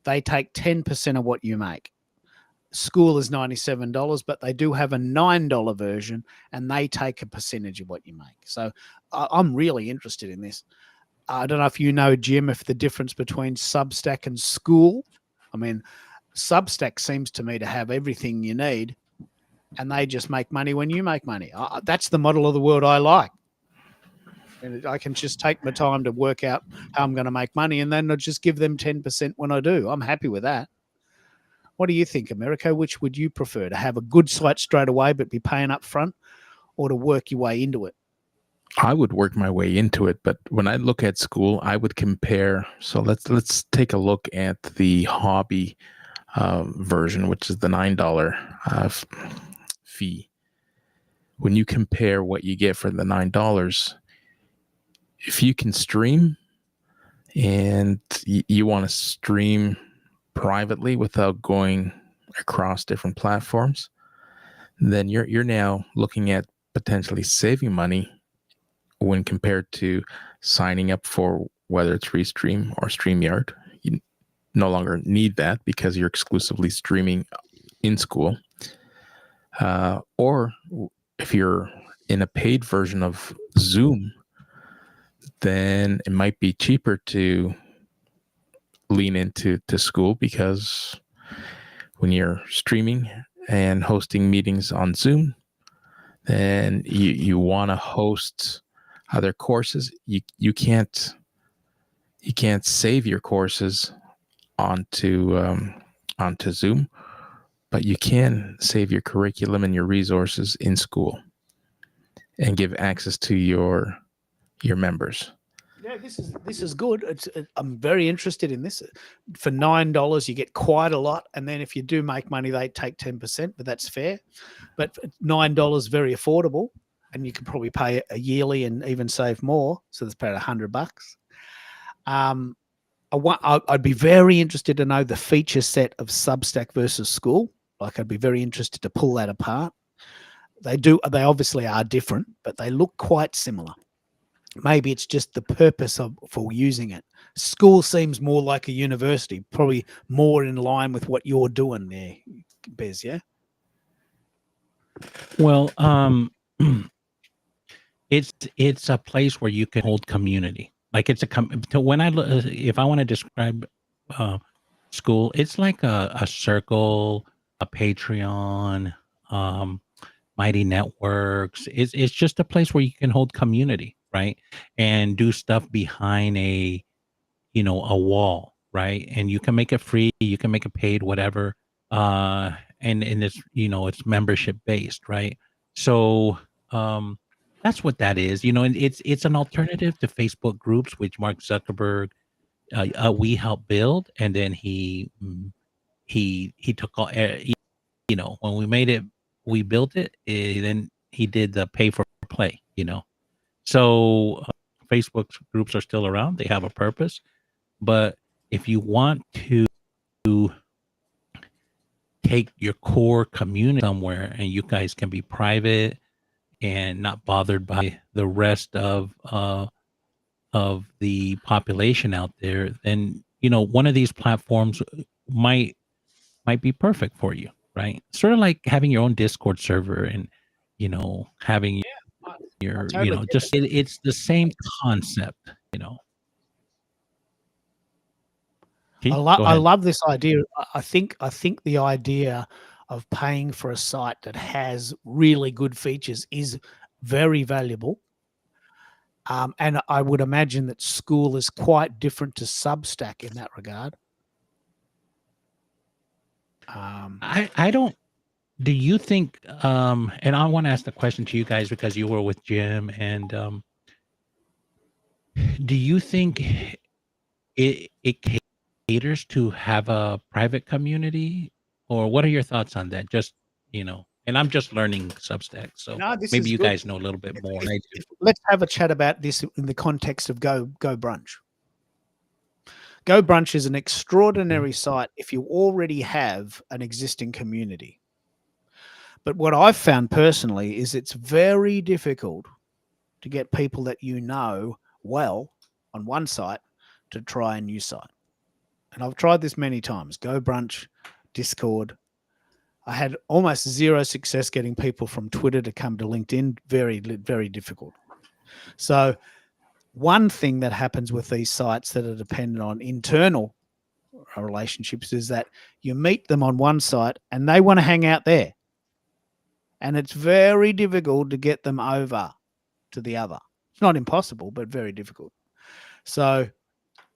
They take 10% of what you make. School is $97, but they do have a $9 version, and they take a percentage of what you make. So I'm really interested in this. I don't know if you know, Jim, if the difference between Substack and School. I mean, Substack seems to me to have everything you need, and they just make money when you make money. That's the model of the world I like. And I can just take my time to work out how I'm going to make money, and then I'll just give them 10% when I do. I'm happy with that. What do you think, Americo? Which would you prefer, to have a good site straight away but be paying up front, or to work your way into it? I would work my way into it, but when I look at School, I would compare. So let's take a look at the hobby version, which is the $9 fee. When you compare what you get for the $9, if you can stream and you want to stream privately without going across different platforms, then you're now looking at potentially saving money when compared to signing up for whether it's Restream or StreamYard. You no longer need that because you're exclusively streaming in School. Or if you're in a paid version of Zoom, then it might be cheaper to lean into School, because when you're streaming and hosting meetings on Zoom, then you want to host other courses. You can't save your courses onto Zoom, but you can save your curriculum and your resources in School and give access to your members. Yeah, this is good. I'm very interested in this. For $9, you get quite a lot, and then if you do make money, they take 10%, but that's fair. But $9 very affordable. and you can probably pay a yearly and even save more. So that's about $100. I'd be very interested to know the feature set of Substack versus School. Like, I'd be very interested to pull that apart. They obviously are different, but they look quite similar. Maybe it's just the purpose for using it. School seems more like a university, probably more in line with what you're doing there, Bez, yeah? Well, it's a place where you can hold community. Like, it's if I want to describe School, it's like a circle, a Patreon, Mighty Networks. It's just a place where you can hold community, right? And do stuff behind a wall, right? And you can make it free, you can make it paid, whatever. And it's it's membership based, right? So that's what that is, and it's an alternative to Facebook groups, which Mark Zuckerberg we helped build, and then he took all, when we built it, then he did the pay for play, So Facebook groups are still around; they have a purpose. But if you want to take your core community somewhere, and you guys can be private and not bothered by the rest of the population out there, then one of these platforms might be perfect for you, right? Sort of like having your own Discord server and having your totally get just it's the same concept. Keith, go I ahead. love this idea. I think the idea of paying for a site that has really good features is very valuable. And I would imagine that School is quite different to Substack in that regard. I don't. Do you think? And I want to ask the question to you guys because you were with Jim, and do you think it caters to have a private community, or what are your thoughts on that? Just and I'm just learning Substack, so No, this maybe is you good. guys know a little bit more than I do. Let's have a chat about this in the context of Go Brunch. Go Brunch is an extraordinary site if you already have an existing community. But what I've found personally is it's very difficult to get people that well on one site to try a new site. And I've tried this many times. Go Brunch, Discord. I had almost zero success getting people from Twitter to come to LinkedIn. Very, very difficult. So one thing that happens with these sites that are dependent on internal relationships is that you meet them on one site and they want to hang out there. And it's very difficult to get them over to the other. It's not impossible, but very difficult. So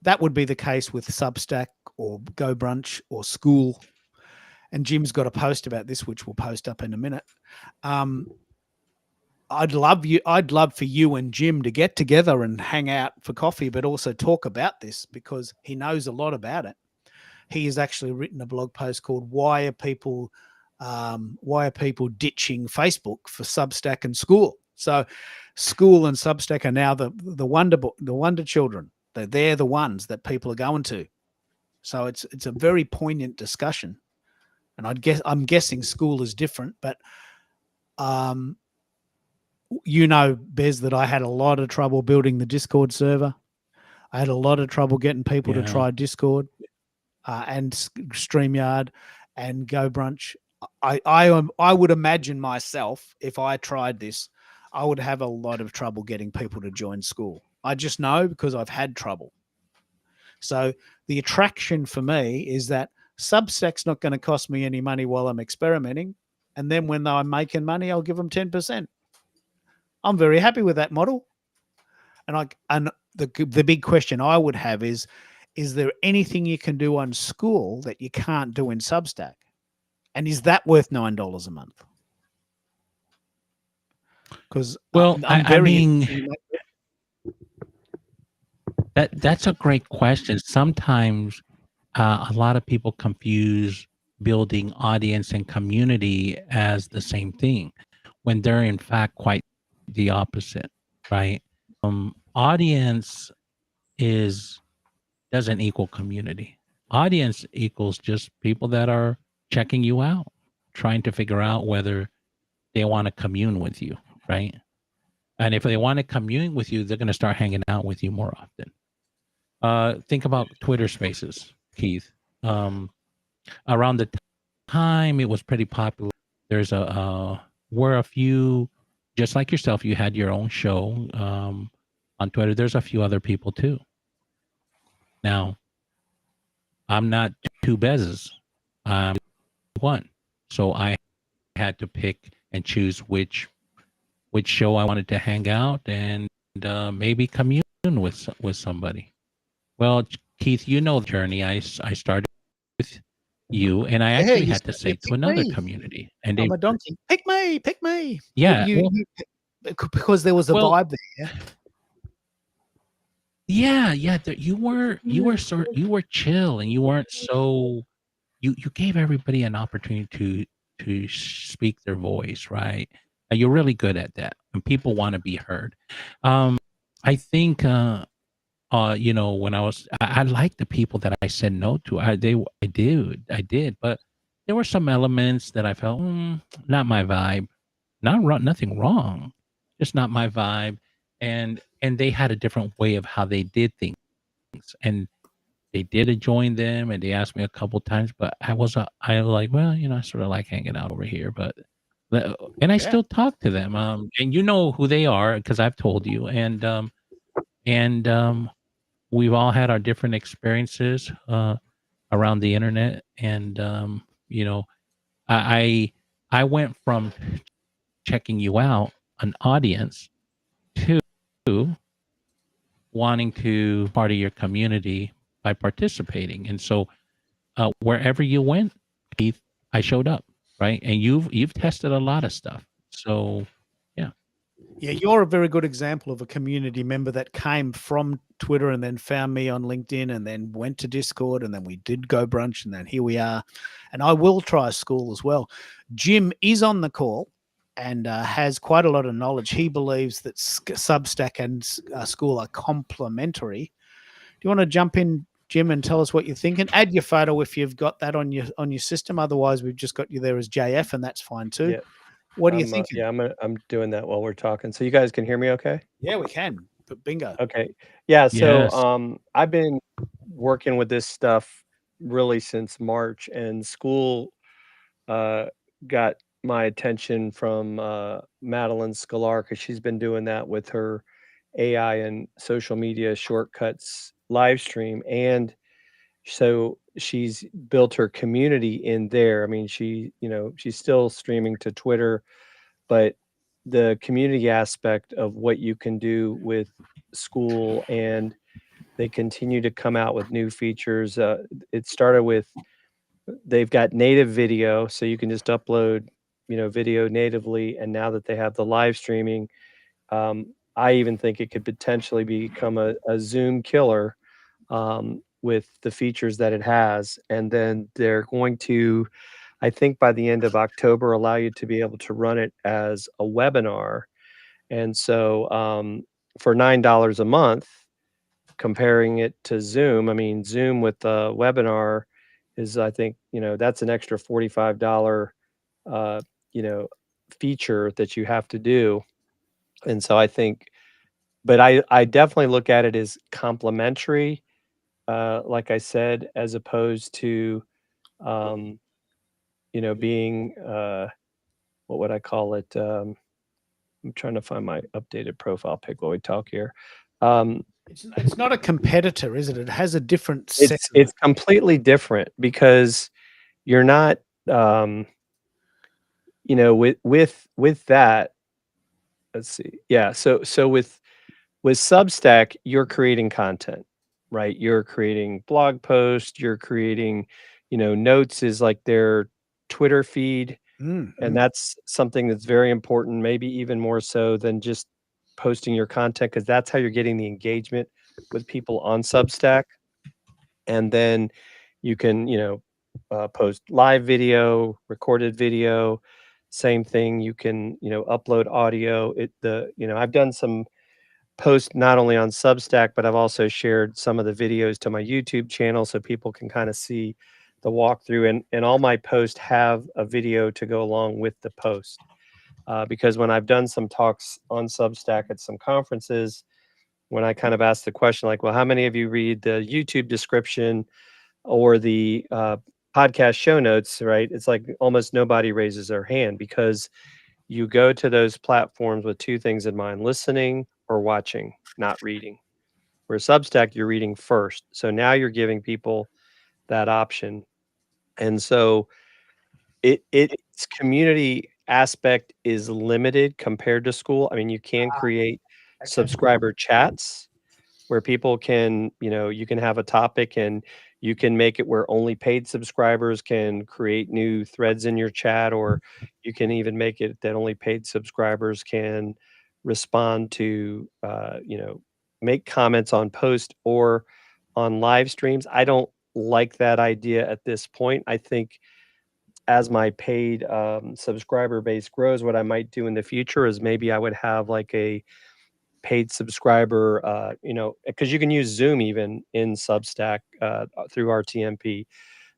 that would be the case with Substack or Go Brunch or School. And Jim's got a post about this, which we'll post up in a minute. I'd love for you and Jim to get together and hang out for coffee, but also talk about this because he knows a lot about it. He has actually written a blog post called "Why are people ditching Facebook for Substack and School?" So, School and Substack are now the wonder children. They're the ones that people are going to. So it's a very poignant discussion. And I'm guessing School is different, but Bez, that I had a lot of trouble building the Discord server. I had a lot of trouble getting people to try Discord and StreamYard and Go Brunch. I would imagine myself, if I tried this, I would have a lot of trouble getting people to join School. I just know because I've had trouble. So the attraction for me is that Substack's not going to cost me any money while I'm experimenting. And then when I'm making money, I'll give them 10%. I'm very happy with that model. And the big question I would have is there anything you can do on School that you can't do in Substack? And is that worth $9 a month? Because that's a great question. Sometimes a lot of people confuse building audience and community as the same thing when they're in fact quite the opposite, right? Audience doesn't equal community. Audience equals just people that are checking you out, trying to figure out whether they want to commune with you, right? And if they want to commune with you, they're going to start hanging out with you more often. Think about Twitter Spaces, Keith. Around the time it was pretty popular, there's were a few, just like yourself, you had your own show on Twitter. There's a few other people too. Now, I'm not two Bezos. I'm one. So I had to pick and choose which show I wanted to hang out and maybe commune with somebody. Well, Keith, you know the journey. I started with you, and I actually had to say to another community, and I'm a donkey. Pick me. Yeah, because there was a vibe there. Yeah. You were chill, and you weren't so. You gave everybody an opportunity to speak their voice, right? And you're really good at that, and people want to be heard. I think when I liked the people that I said no to. I did, but there were some elements that I felt not my vibe. Nothing wrong, just not my vibe. And they had a different way of how they did things, and they did join them, and they asked me a couple times, but I was like, well, I sort of like hanging out over here, but. And I still talk to them, and you know who they are because I've told you, and we've all had our different experiences around the internet, and I went from checking you out, an audience, to wanting to part of your community by participating, and so wherever you went, Keith, I showed up, right? And you've tested a lot of stuff, so. Yeah, you're a very good example of a community member that came from Twitter and then found me on LinkedIn and then went to Discord, and then we did Go Brunch, and then here we are. And I will try School as well. Jim is on the call and has quite a lot of knowledge. He believes that Substack and School are complementary. Do you want to jump in, Jim, and tell us what you're thinking? Add your photo if you've got that on your system. Otherwise, we've just got you there as JF, and that's fine too. Yeah. What do you think? Yeah, I'm doing that while we're talking. So you guys can hear me okay? Yeah, we can. But bingo. Okay. Yeah, so Yes. I've been working with this stuff really since March, and School got my attention from Madeline Scalar, because she's been doing that with her AI and social media shortcuts live stream. And so she's built her community in there. I mean, she's still streaming to Twitter, but the community aspect of what you can do with School, and they continue to come out with new features. It started with, they've got native video, so you can just upload, video natively. And now that they have the live streaming, I even think it could potentially become a Zoom killer with the features that it has. And then they're going to, I think by the end of October, allow you to be able to run it as a webinar. And so for $9 a month, comparing it to Zoom, I mean, Zoom with the webinar is, I think, that's an extra $45, feature that you have to do. And so I think, but I definitely look at it as complementary, like I said, as opposed to, being, what would I call it? I'm trying to find my updated profile pic while we talk here. It's not a competitor, is it? It has a different set. It's completely different, because you're not, with that. Let's see. Yeah. So with Substack, you're creating content, right? You're creating blog posts. You're creating, Notes is like their Twitter feed. And that's something that's very important, maybe even more so than just posting your content, because that's how you're getting the engagement with people on Substack. And then you can, post live video, recorded video. Same thing. You can, upload audio. I've done some posts not only on Substack, but I've also shared some of the videos to my YouTube channel so people can kind of see the walkthrough. And all my posts have a video to go along with the post. Because when I've done some talks on Substack at some conferences, when I kind of ask the question like, well, how many of you read the YouTube description or the podcast show notes, right? It's like almost nobody raises their hand because you go to those platforms with two things in mind: listening or watching, not reading. Where Substack, you're reading first. So now you're giving people that option. And so its community aspect is limited compared to school. I mean, you can create subscriber chats where people can, you can have a topic and you can make it where only paid subscribers can create new threads in your chat, or you can even make it that only paid subscribers can respond to, make comments on posts or on live streams. I don't like that idea at this point. I think as my paid subscriber base grows, what I might do in the future is maybe I would have like a paid subscriber, because you can use Zoom even in Substack through RTMP,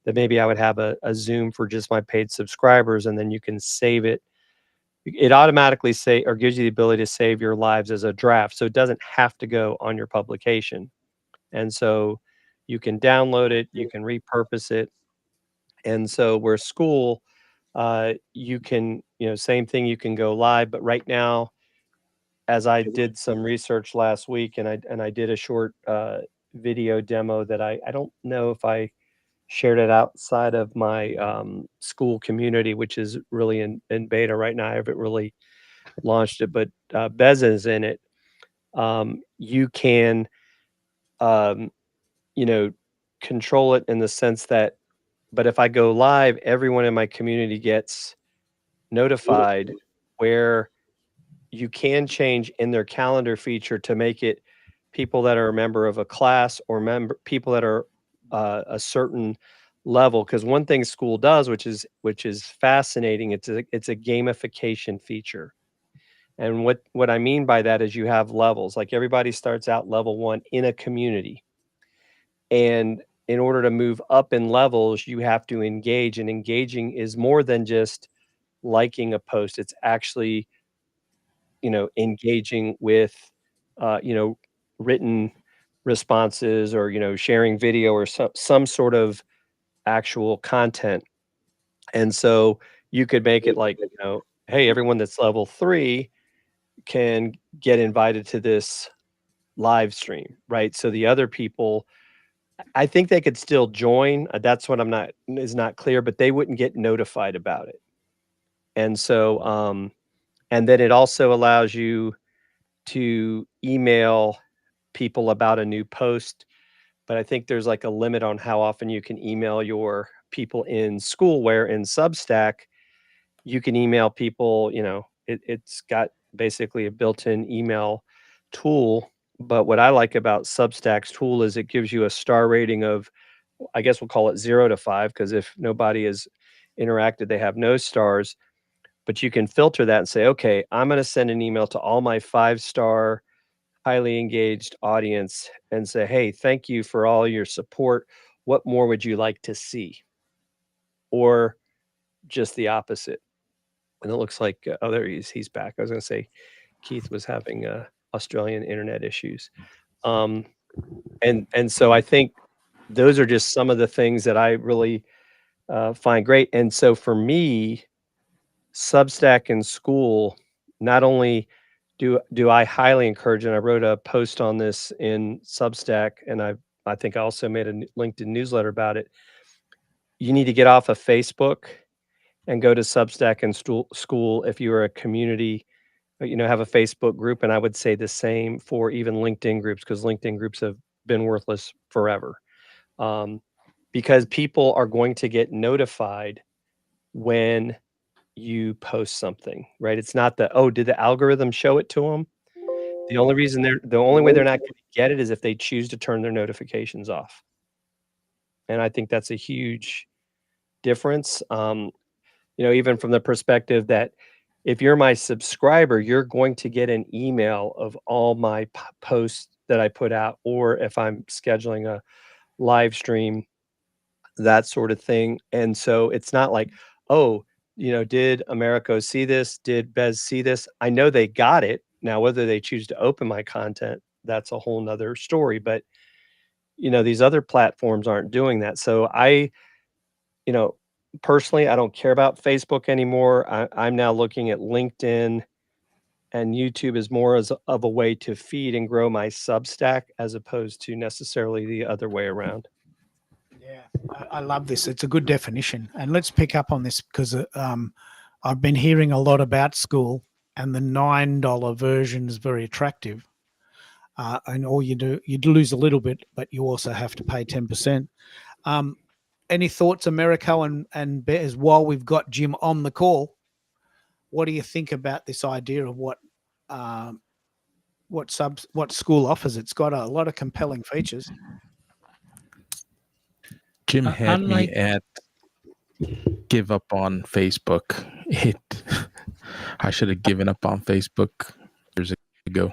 that maybe I would have a Zoom for just my paid subscribers, and then you can save it. It automatically gives you the ability to save your lives as a draft, so it doesn't have to go on your publication. And so you can download it, you can repurpose it. And so where school, you can, same thing, you can go live. But right now, as I did some research last week, and I did a short video demo that I don't know if I shared it outside of my school community, which is really in beta right now. I haven't really launched it, but Beza is in it. You can, control it in the sense that, but if I go live, everyone in my community gets notified, where you can change in their calendar feature to make it people that are a member of a class or people that are a certain level. Because one thing school does, which is fascinating, it's a gamification feature. And what I mean by that is you have levels. Like everybody starts out level 1 in a community, and in order to move up in levels, you have to engage, and engaging is more than just liking a post. It's actually, engaging with, written responses, or, sharing video or some sort of actual content. And so you could make it like, hey, everyone that's level 3 can get invited to this live stream, right? So the other people, I think they could still join. That's what is not clear, but they wouldn't get notified about it. And so, and then it also allows you to email people about a new post, but I think there's like a limit on how often you can email your people in school, where in Substack, you can email people, it's got basically a built-in email tool. But what I like about Substack's tool is it gives you a star rating of, I guess we'll call it 0 to 5, because if nobody has interacted, they have no stars. But you can filter that and say, okay, I'm going to send an email to all my 5-star, highly engaged audience and say, hey, thank you for all your support. What more would you like to see? Or just the opposite. And it looks like, oh, there he's back. I was going to say Keith was having Australian internet issues. And so I think those are just some of the things that I really find great. And so for me, Substack in school, not only do I highly encourage, and I wrote a post on this in Substack, and I think I also made a LinkedIn newsletter about it. You need to get off of Facebook and go to Substack and school if you are a community, have a Facebook group. And I would say the same for even LinkedIn groups, because LinkedIn groups have been worthless forever. Because people are going to get notified when you post something, right? It's not did the algorithm show it to them? The only way they're not going to get it is if they choose to turn their notifications off. And I think that's a huge difference. even from the perspective that if you're my subscriber, you're going to get an email of all my posts that I put out, or if I'm scheduling a live stream, that sort of thing. And so it's not like, oh, did Americo see this? Did Bez see this? I know they got it. Now, whether they choose to open my content, that's a whole nother story. But, these other platforms aren't doing that. So personally, I don't care about Facebook anymore. I'm now looking at LinkedIn and YouTube as more of a way to feed and grow my Substack as opposed to necessarily the other way around. Yeah, I love this. It's a good definition. And let's pick up on this because I've been hearing a lot about School, and the $9 version is very attractive. And all you lose a little bit, but you also have to pay 10%. Any thoughts, Americo and Bez, while we've got Jim on the call? What do you think about this idea of what School offers? It's got a lot of compelling features. Jim had me at give up on Facebook. I should have given up on Facebook years ago.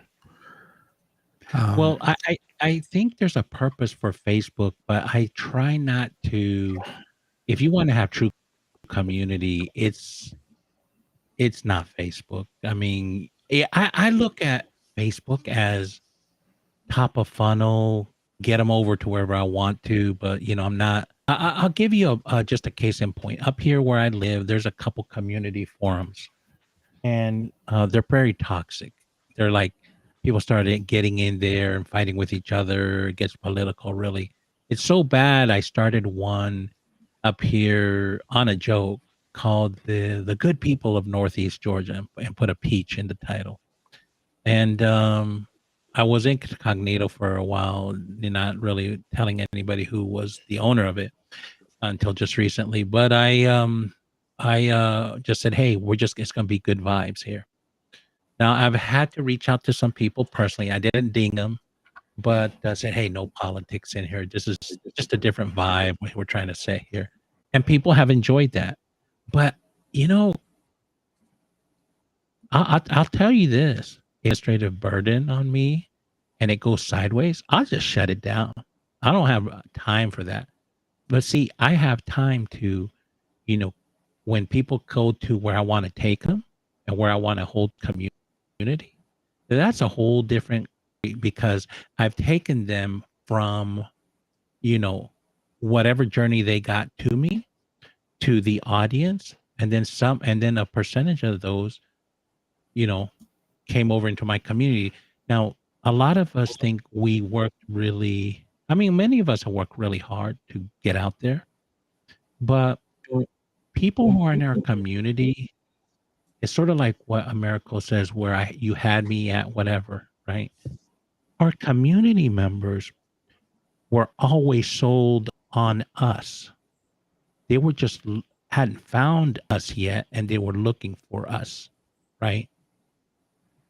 Well, I think there's a purpose for Facebook, but I try not to. If you want to have true community, it's not Facebook. I mean, I look at Facebook as top of funnel, get them over to wherever I want to, but I'm not. I'll give you just a case in point. Up here where I live, there's a couple community forums, and they're very toxic. They're like, people started getting in there and fighting with each other. It gets political, really. It's so bad. I started one up here on a joke called the Good People of Northeast Georgia, and put a peach in the title. And I was incognito for a while, not really telling anybody who was the owner of it until just recently. But I just said, hey, it's going to be good vibes here. Now, I've had to reach out to some people personally. I didn't ding them, but I said, hey, no politics in here. This is just a different vibe we're trying to say here. And people have enjoyed that. But, I'll tell you this. Administrative burden on me and it goes sideways, I'll just shut it down. I don't have time for that. But see, I have time to, when people go to where I want to take them and where I want to hold community, that's a whole different, because I've taken them from, whatever journey they got to me, to the audience, and then a percentage of those, came over into my community. Now, a lot of us think we worked really, many of us have worked really hard to get out there, but people who are in our community, it's sort of like what Americo says, where you had me at whatever, right? Our community members were always sold on us. They were just hadn't found us yet, and they were looking for us, right?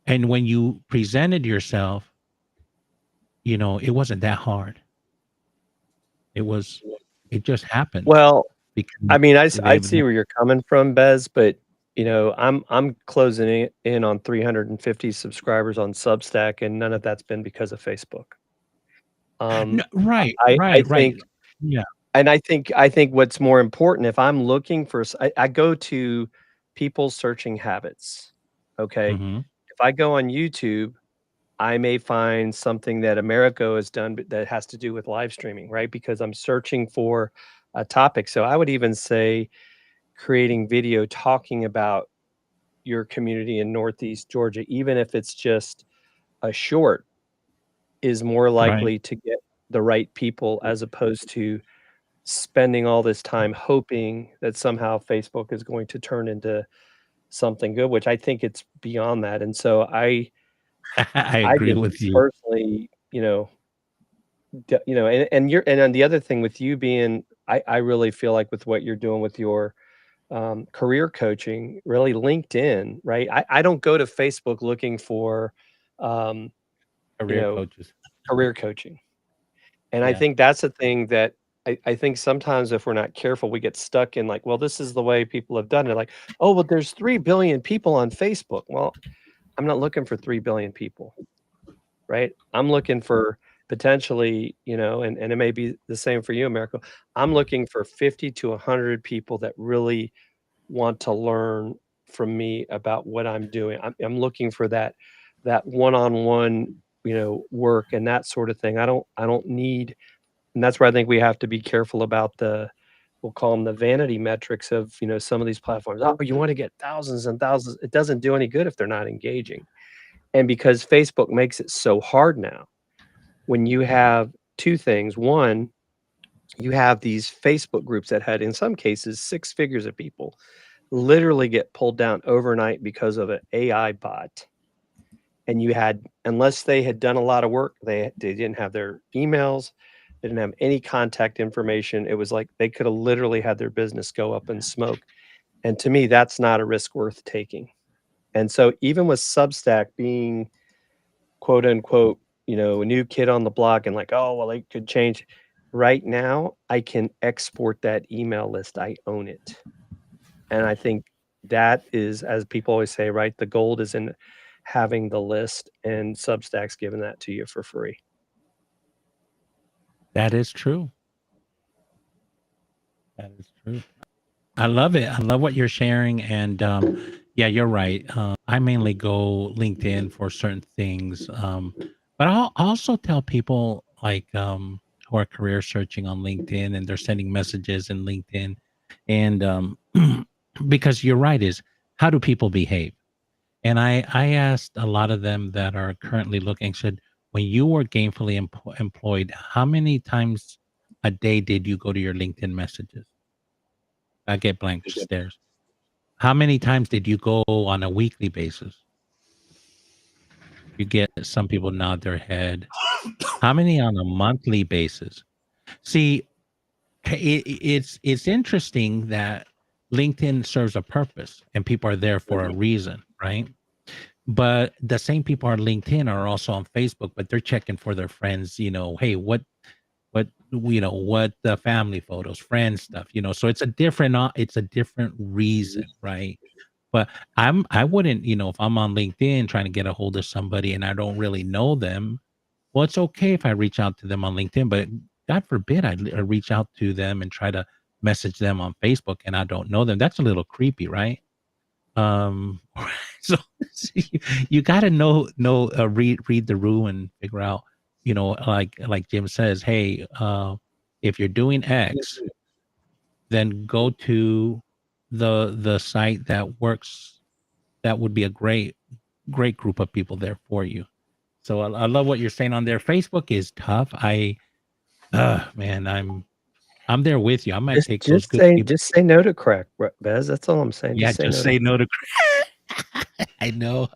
And when you presented yourself, it wasn't that hard. It just happened. Well, I see where you're coming from, Bez, but I'm closing in on 350 subscribers on Substack, and none of that's been because of Facebook. Right. I think, yeah. And I think what's more important, if I'm looking for, I go to people's searching habits. Okay. Mm-hmm. If I go on YouTube, I may find something that Americo has done that has to do with live streaming, right? Because I'm searching for a topic. So I would even say creating video talking about your community in Northeast Georgia, even if it's just a short, is more likely to get the right people, as opposed to spending all this time hoping that somehow Facebook is going to turn into something good, which I think it's beyond that. And so I agree with you personally, and then the other thing with you being, I really feel like with what you're doing with your career coaching, really LinkedIn, right? I don't go to Facebook looking for career coaches, career coaching. And I think that's a thing that I think sometimes if we're not careful, we get stuck in like, well, this is the way people have done it. Like, oh, well, there's 3 billion people on Facebook. Well, I'm not looking for 3 billion people, right? I'm looking for potentially, and it may be the same for you, America. I'm looking for 50 to 100 people that really want to learn from me about what I'm doing. I'm looking for that one-on-one, work and that sort of thing. I don't need, and that's where I think we have to be careful about we'll call them the vanity metrics of, some of these platforms. Oh, you want to get thousands and thousands. It doesn't do any good if they're not engaging. And because Facebook makes it so hard now, when you have two things. One, you have these Facebook groups that had, in some cases, 6 figures of people literally get pulled down overnight because of an AI bot. And you had, unless they had done a lot of work, they didn't have their emails, they didn't have any contact information. It was like they could have literally had their business go up in smoke. And to me, that's not a risk worth taking. And so even with Substack being quote unquote, a new kid on the block and like, oh, well, it could change. Right now, I can export that email list. I own it. And I think that is, as people always say, right, the gold is in having the list, and Substack's giving that to you for free. That is true. That is true. I love it. I love what you're sharing. And yeah, you're right. I mainly go LinkedIn for certain things. But I'll also tell people like who are career searching on LinkedIn and they're sending messages in LinkedIn. And because you're right, is how do people behave? And I asked a lot of them that are currently looking, said, when you were gainfully employed, how many times a day did you go to your LinkedIn messages? I get blank stares. How many times did you go on a weekly basis? You get some people nod their head. How many on a monthly basis? See, it's interesting that LinkedIn serves a purpose and people are there for a reason, right? But the same people on LinkedIn are also on Facebook, but they're checking for their friends, hey, what the family photos, friends stuff, so it's a different reason, right? But I wouldn't, if I'm on LinkedIn trying to get a hold of somebody and I don't really know them, well, it's okay if I reach out to them on LinkedIn, but God forbid I reach out to them and try to message them on Facebook and I don't know them. That's a little creepy, right? So you got to read the room and figure out, like Jim says, hey, if you're doing X, then go to the site that works. That would be a great group of people there for you. So I love what you're saying on there. Facebook is tough. Man, I'm there with you. I might take those good people. Just say no to crack, Bez. That's all I'm saying. Yeah, just say no to crack. I know.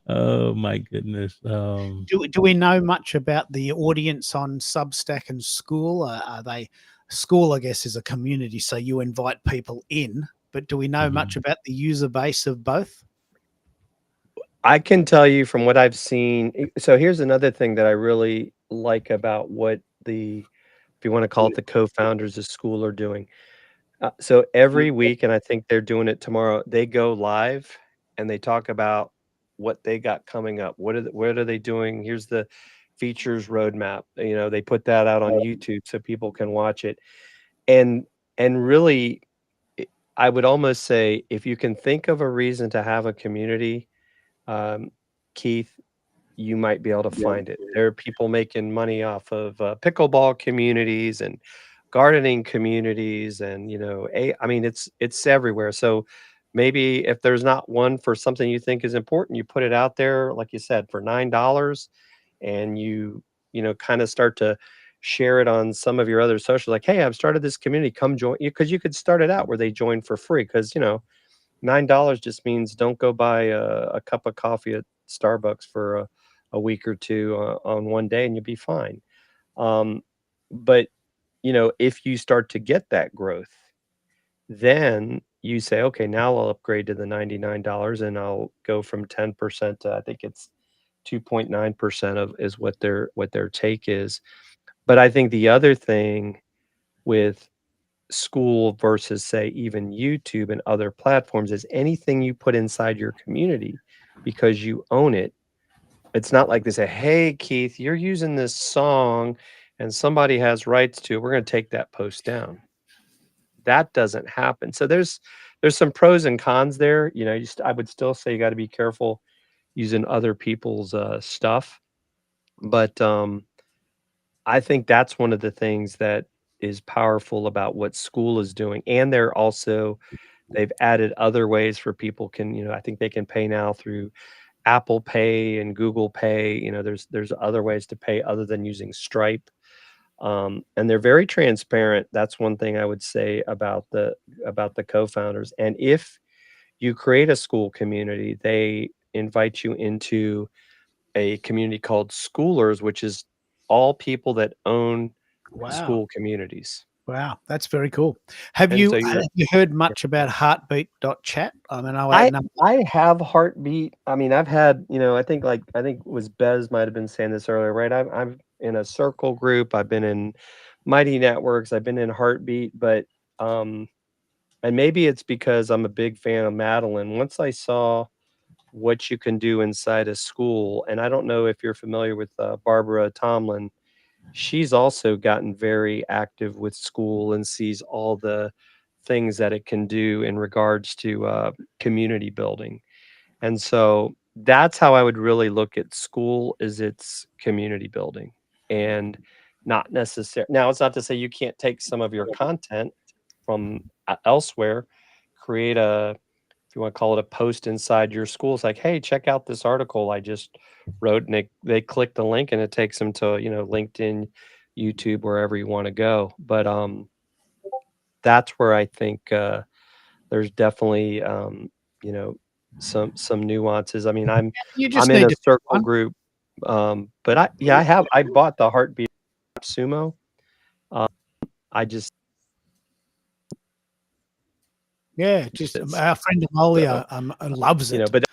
Oh my goodness. Do we know much about the audience on Substack and School? Are they School? I guess is a community, so you invite people in. But do we know much about the user base of both? I can tell you from what I've seen. So here's another thing that I really like about what if you want to call it the co-founders of School are doing. So every week, and I think they're doing it tomorrow, they go live and they talk about what they got coming up. What are they doing? Here's the features roadmap. They put that out on YouTube so people can watch it. And really, I would almost say if you can think of a reason to have a community, Keith, you might be able to find it. There are people making money off of pickleball communities and gardening communities, and I mean it's everywhere. So maybe if there's not one for something you think is important, you put it out there, like you said, for $9, and you kind of start to share it on some of your other socials. Like, hey, I've started this community. Come join. Because you could start it out where they join for free. Because $9 just means don't go buy a cup of coffee at Starbucks for a week or two on one day, and you'll be fine. But if you start to get that growth, then you say, okay, now I'll upgrade to the $99 and I'll go from 10% to, I think it's 2.9% of is what their take is. But I think the other thing with school versus, say, even YouTube and other platforms is anything you put inside your community because you own it. It's not like they say, "Hey, Keith, you're using this song and somebody has rights to it. We're going to take that post down." That doesn't happen. So there's some pros and cons there. You know, I would still say you got to be careful using other people's stuff. But I think that's one of the things that is powerful about what school is doing. And they've added other ways for people can, I think they can pay now through Apple Pay and Google Pay. There's other ways to pay other than using Stripe. And they're very transparent. That's one thing I would say about the co-founders. And if you create a school community, they invite you into a community called Schoolers, which is all people that own Wow. school communities. Wow, that's very cool. Have And you so have you heard much about Heartbeat.chat? I mean, I have Heartbeat. I mean, I've had, I think it was Bez might have been saying this earlier, right? I'm in a circle group. I've been in Mighty Networks. I've been in Heartbeat, but and maybe it's because I'm a big fan of Madeline. Once I saw what you can do inside a school, and I don't know if you're familiar with Barbara Tomlin. She's also gotten very active with school and sees all the things that it can do in regards to community building. And so that's how I would really look at school, is its community building, and not necessarily. Now, it's not to say you can't take some of your content from elsewhere, create if you want to call it a post inside your school. It's like, hey, check out this article I just wrote, and they click the link and it takes them to, LinkedIn, YouTube, wherever you want to go. But that's where I think there's definitely some nuances. I mean, I'm in a circle group, but I bought the Heartbeat Sumo. I just just our friend Amelia loves it. But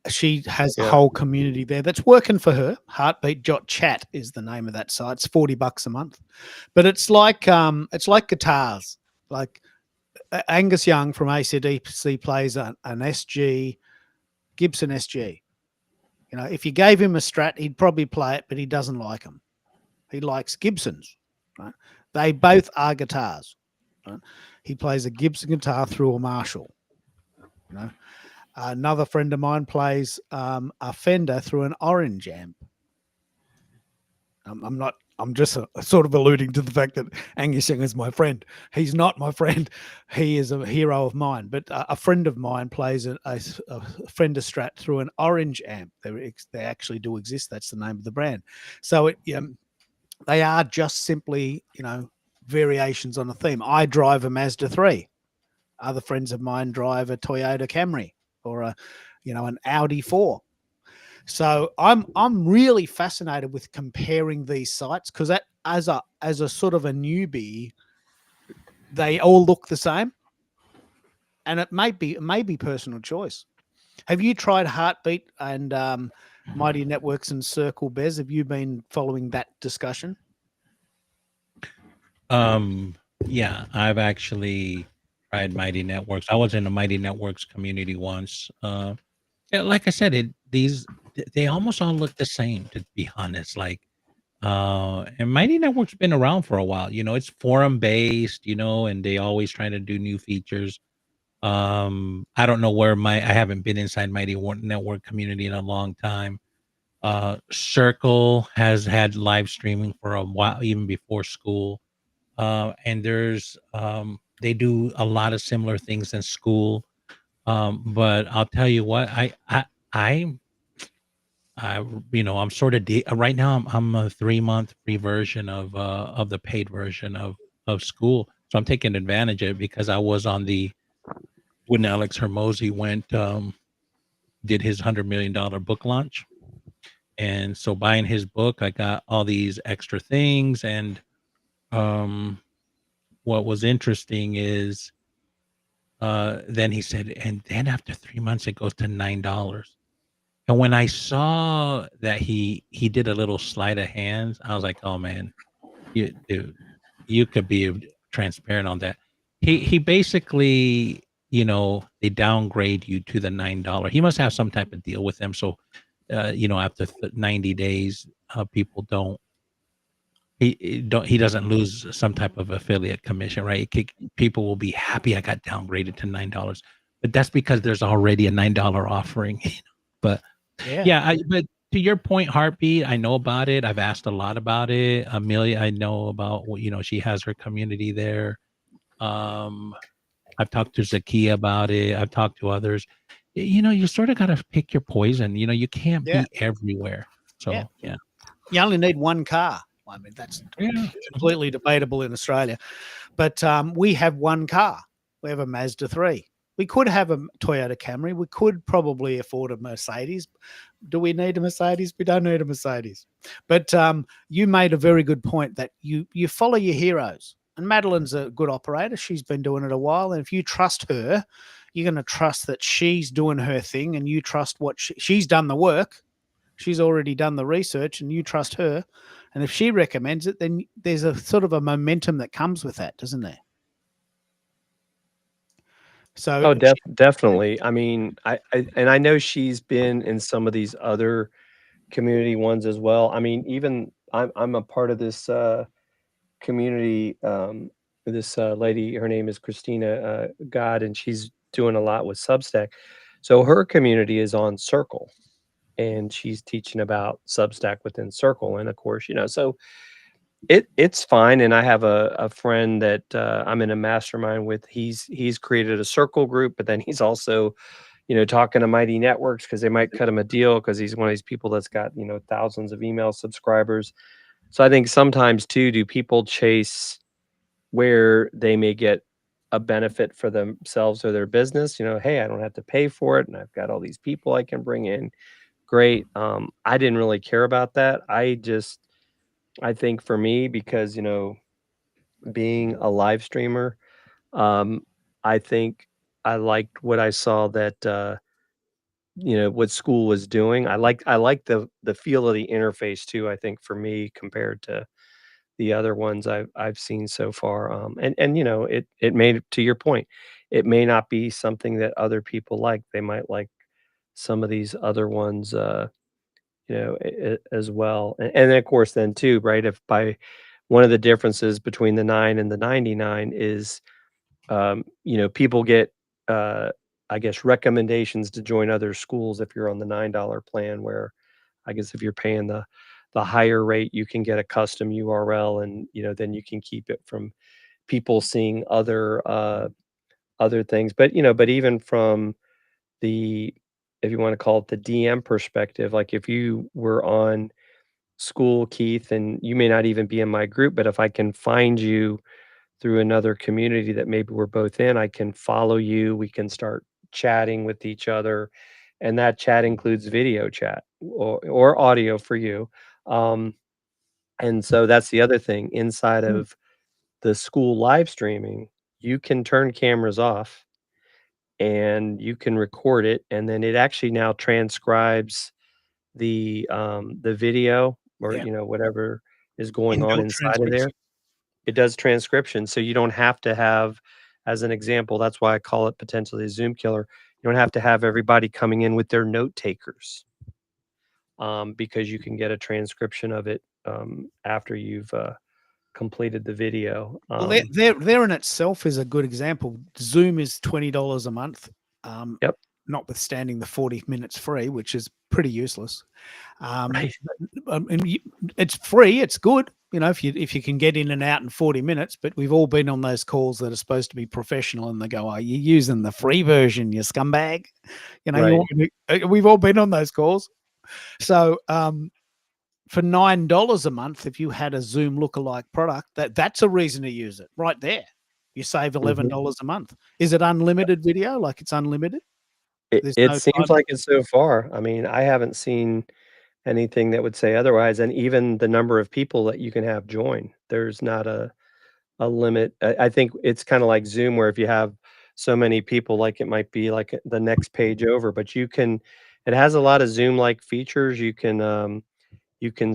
she has a whole community there that's working for her. Heartbeat.chat is the name of that site. It's $40 a month, but it's like guitars. Like Angus Young from AC/DC plays an SG, Gibson SG. If you gave him a Strat, he'd probably play it, but he doesn't like them. He likes Gibsons. Right? They both are guitars. Right? He plays a Gibson guitar through a Marshall. Another friend of mine plays a Fender through an Orange amp. I'm just sort of alluding to the fact that Angus Young is my friend. He's not my friend. He is a hero of mine. But a friend of mine plays a Fender Strat through an Orange amp. They actually do exist. That's the name of the brand. So they are just simply, variations on a theme. I drive a Mazda 3. Other friends of mine drive a Toyota Camry or an Audi 4. So I'm really fascinated with comparing these sites, because as a sort of a newbie, they all look the same, and it may be personal choice. Have you tried Heartbeat and Mighty Networks and Circle, Bez? Have you been following that discussion? Yeah, I've actually tried Mighty Networks. I was in a Mighty Networks community once. Like I said, they almost all look the same, to be honest. Like, and Mighty Networks been around for a while. It's forum based, and they always try to do new features. I don't know where I haven't been inside Mighty Network community in a long time. Circle has had live streaming for a while, even before school. And there's they do a lot of similar things in school. But I'll tell you what, I'm sort of right now. I'm a 3-month free version of the paid version of school, so I'm taking advantage of it because I was on when Alex Hermosi did his $100 million book launch, and so buying his book, I got all these extra things. And what was interesting is then he said, and then after 3 months it goes to $9. And when I saw that he did a little sleight of hands, I was like, "Oh man, dude, you could be transparent on that." He basically, they downgrade you to the $9. He must have some type of deal with them. So, after 90 days, people don't he doesn't lose some type of affiliate commission, right? People will be happy I got downgraded to $9, but that's because there's already a $9 offering. But Yeah. yeah, but to your point, Heartbeat, I know about it. I've asked a lot about it. Amelia, I know about she has her community there. Um, I've talked to Zakia about it. I've talked to others. You sort of got to pick your poison. You can't Yeah. be everywhere. So Yeah. yeah. You only need one car. I mean, that's Yeah. completely debatable in Australia. But we have one car. We have a Mazda 3. We could have a Toyota Camry. We could probably afford a Mercedes. Do we need a Mercedes? We don't need a Mercedes. But you made a very good point that you follow your heroes. And Madeline's a good operator. She's been doing it a while. And if you trust her, you're going to trust that she's doing her thing, and you trust what she's done the work. She's already done the research, and you trust her. And if she recommends it, then there's a sort of a momentum that comes with that, doesn't there? So, Oh, definitely. I mean, I know she's been in some of these other community ones as well. I mean, even I'm a part of this community. This lady, her name is Christina God, and she's doing a lot with Substack. So her community is on Circle, and she's teaching about Substack within Circle. And of course, so it's fine. And I have a friend that I'm in a mastermind with. He's created a Circle group, but then he's also, talking to Mighty Networks because they might cut him a deal because he's one of these people that's got, thousands of email subscribers. So I think sometimes too, do people chase where they may get a benefit for themselves or their business? Hey, I don't have to pay for it, and I've got all these people I can bring in. Great. I didn't really care about that. I think for me, because being a live streamer, I think I liked what I saw that what school was doing. I like the feel of the interface too. I think for me compared to the other ones I've seen so far. And it may, to your point, it may not be something that other people like. They might like some of these other ones as well. And then of course then too, right? If by one of the differences between the 9 and the 99 is people get I guess recommendations to join other schools if you're on the $9 plan, where I guess if you're paying the higher rate, you can get a custom URL, and then you can keep it from people seeing other things. But even from the, if you want to call it the DM perspective, like if you were on School, Keith, and you may not even be in my group, but if I can find you through another community that maybe we're both in, I can follow you. We can start chatting with each other, and that chat includes video chat or audio for you. Um, and so that's the other thing inside of the school live streaming, you can turn cameras off and you can record it, and then it actually now transcribes the video, or Yeah. whatever is going on Inbuilt inside of there. transcription. It does transcription, so you don't have to have, as an example, that's why I call it potentially a Zoom killer. You don't have to have everybody coming in with their note takers, because you can get a transcription of it after you've completed the video. Well, there in itself is a good example. Zoom is $20 a month. Yep. Notwithstanding the 40 minutes free, which is pretty useless. Right. It's free. It's good. If you can get in and out in 40 minutes, but we've all been on those calls that are supposed to be professional, and they go, "Oh, you're using the free version, you scumbag." Right. We've all been on those calls. So, for $9 a month, if you had a Zoom lookalike product, that's a reason to use it right there. You save $11 a month. Is it unlimited video? Like it's unlimited? There's It no seems time like it so far. I mean, I haven't seen anything that would say otherwise, and even the number of people that you can have join, there's not a limit. I think it's kinda like Zoom, where if you have so many people, like, it might be like the next page over, but you can It has a lot of Zoom-like features. You can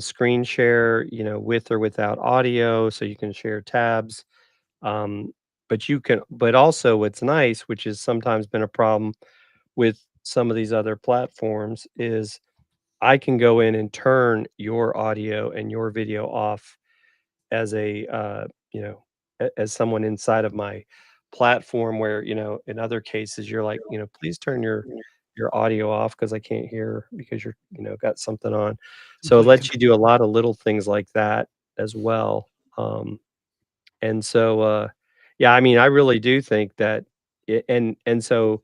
screen share, with or without audio, so you can share tabs. But also what's nice, which has sometimes been a problem with some of these other platforms, is I can go in and turn your audio and your video off as as someone inside of my platform where, in other cases you're like, please turn your audio off because I can't hear because you're, got something on. So it lets you do a lot of little things like that as well. And so yeah, I mean, I really do think that and so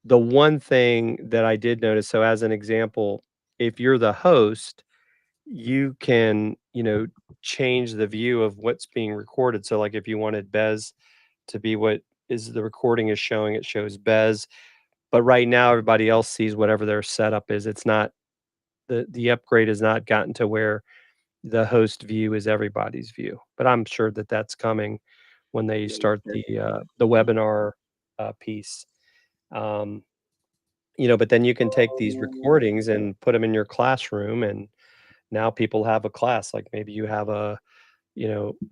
the one thing that I did notice, so as an example, if you're the host, you can, change the view of what's being recorded. So like if you wanted Bez to be what is the recording is showing, it shows Bez. But right now everybody else sees whatever their setup is. It's not the upgrade has not gotten to where the host view is everybody's view. But I'm sure that that's coming when they start the webinar piece. But then you can take these recordings and put them in your classroom, and now people have a class. Like maybe you have a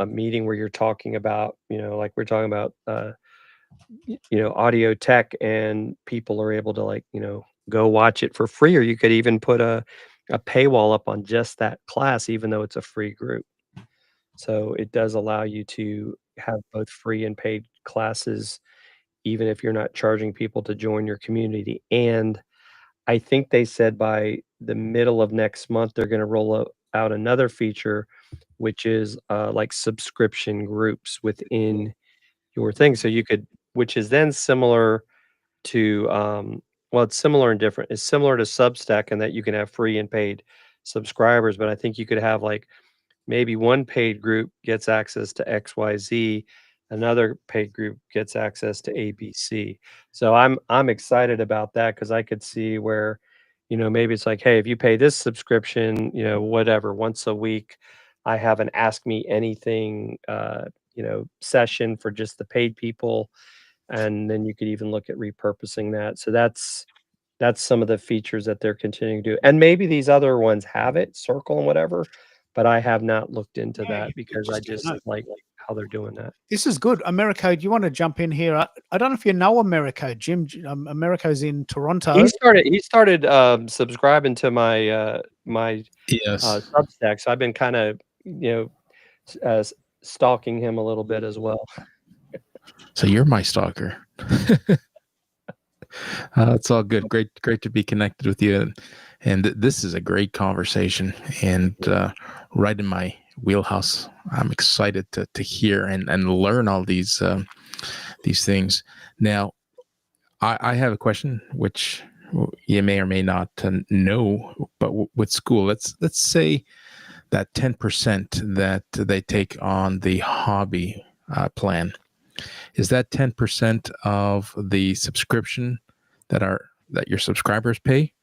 meeting where you're talking about, like we're talking about, audio tech, and people are able to go watch it for free, or you could even put a paywall up on just that class, even though it's a free group. So it does allow you to have both free and paid classes, even if you're not charging people to join your community. And I think they said by the middle of next month, they're going to roll out another feature, which is like subscription groups within your thing. So you could, which is then similar to, well, it's similar and different. It's similar to Substack in that you can have free and paid subscribers, but I think you could have like maybe one paid group gets access to XYZ, another paid group gets access to ABC. So I'm excited about that because I could see where, maybe it's like, hey, if you pay this subscription, whatever, once a week, I have an Ask Me Anything, session for just the paid people. And then you could even look at repurposing that. So that's some of the features that they're continuing to do. And maybe these other ones have it, Circle and whatever, but I have not looked into that because I just like how they're doing that. This is good. Americo, do you want to jump in here? I don't know if you know Americo, Jim. Americo's in Toronto. He started subscribing to my my Substack, so I've been kind of stalking him a little bit as well. So you're my stalker. It's all good. Great to be connected with you, and this is a great conversation, and right in my wheelhouse. I'm excited to hear and learn all these things. Now, I have a question which you may or may not know, but with school, let's say that 10% that they take on the hobby plan, is that 10% of the subscription that your subscribers pay,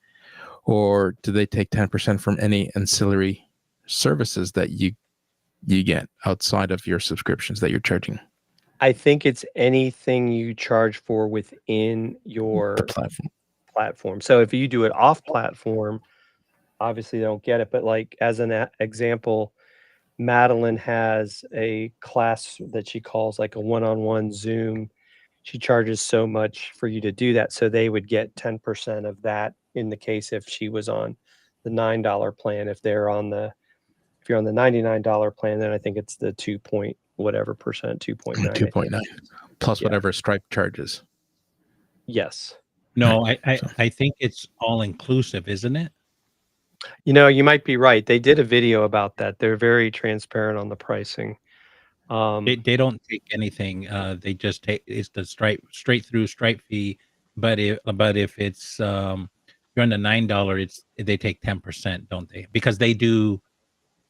or do they take 10% from any ancillary services that you get outside of your subscriptions that you're charging? I think it's anything you charge for within your platform. So if you do it off platform, obviously they don't get it. But like as an example, Madeline has a class that she calls like a one-on-one Zoom. She charges so much for you to do that. So they would get 10% of that in the case if she was on the $9 plan. If you're on the $99 plan, then I think it's the 2.9%. 2.9 plus whatever Stripe charges. Yes. No, I think it's all inclusive, isn't it? You might be right. They did a video about that. They're very transparent on the pricing. They don't take anything. They just take it's the straight through Stripe fee. But if it's you're on the $9, they take 10%, don't they? Because they do.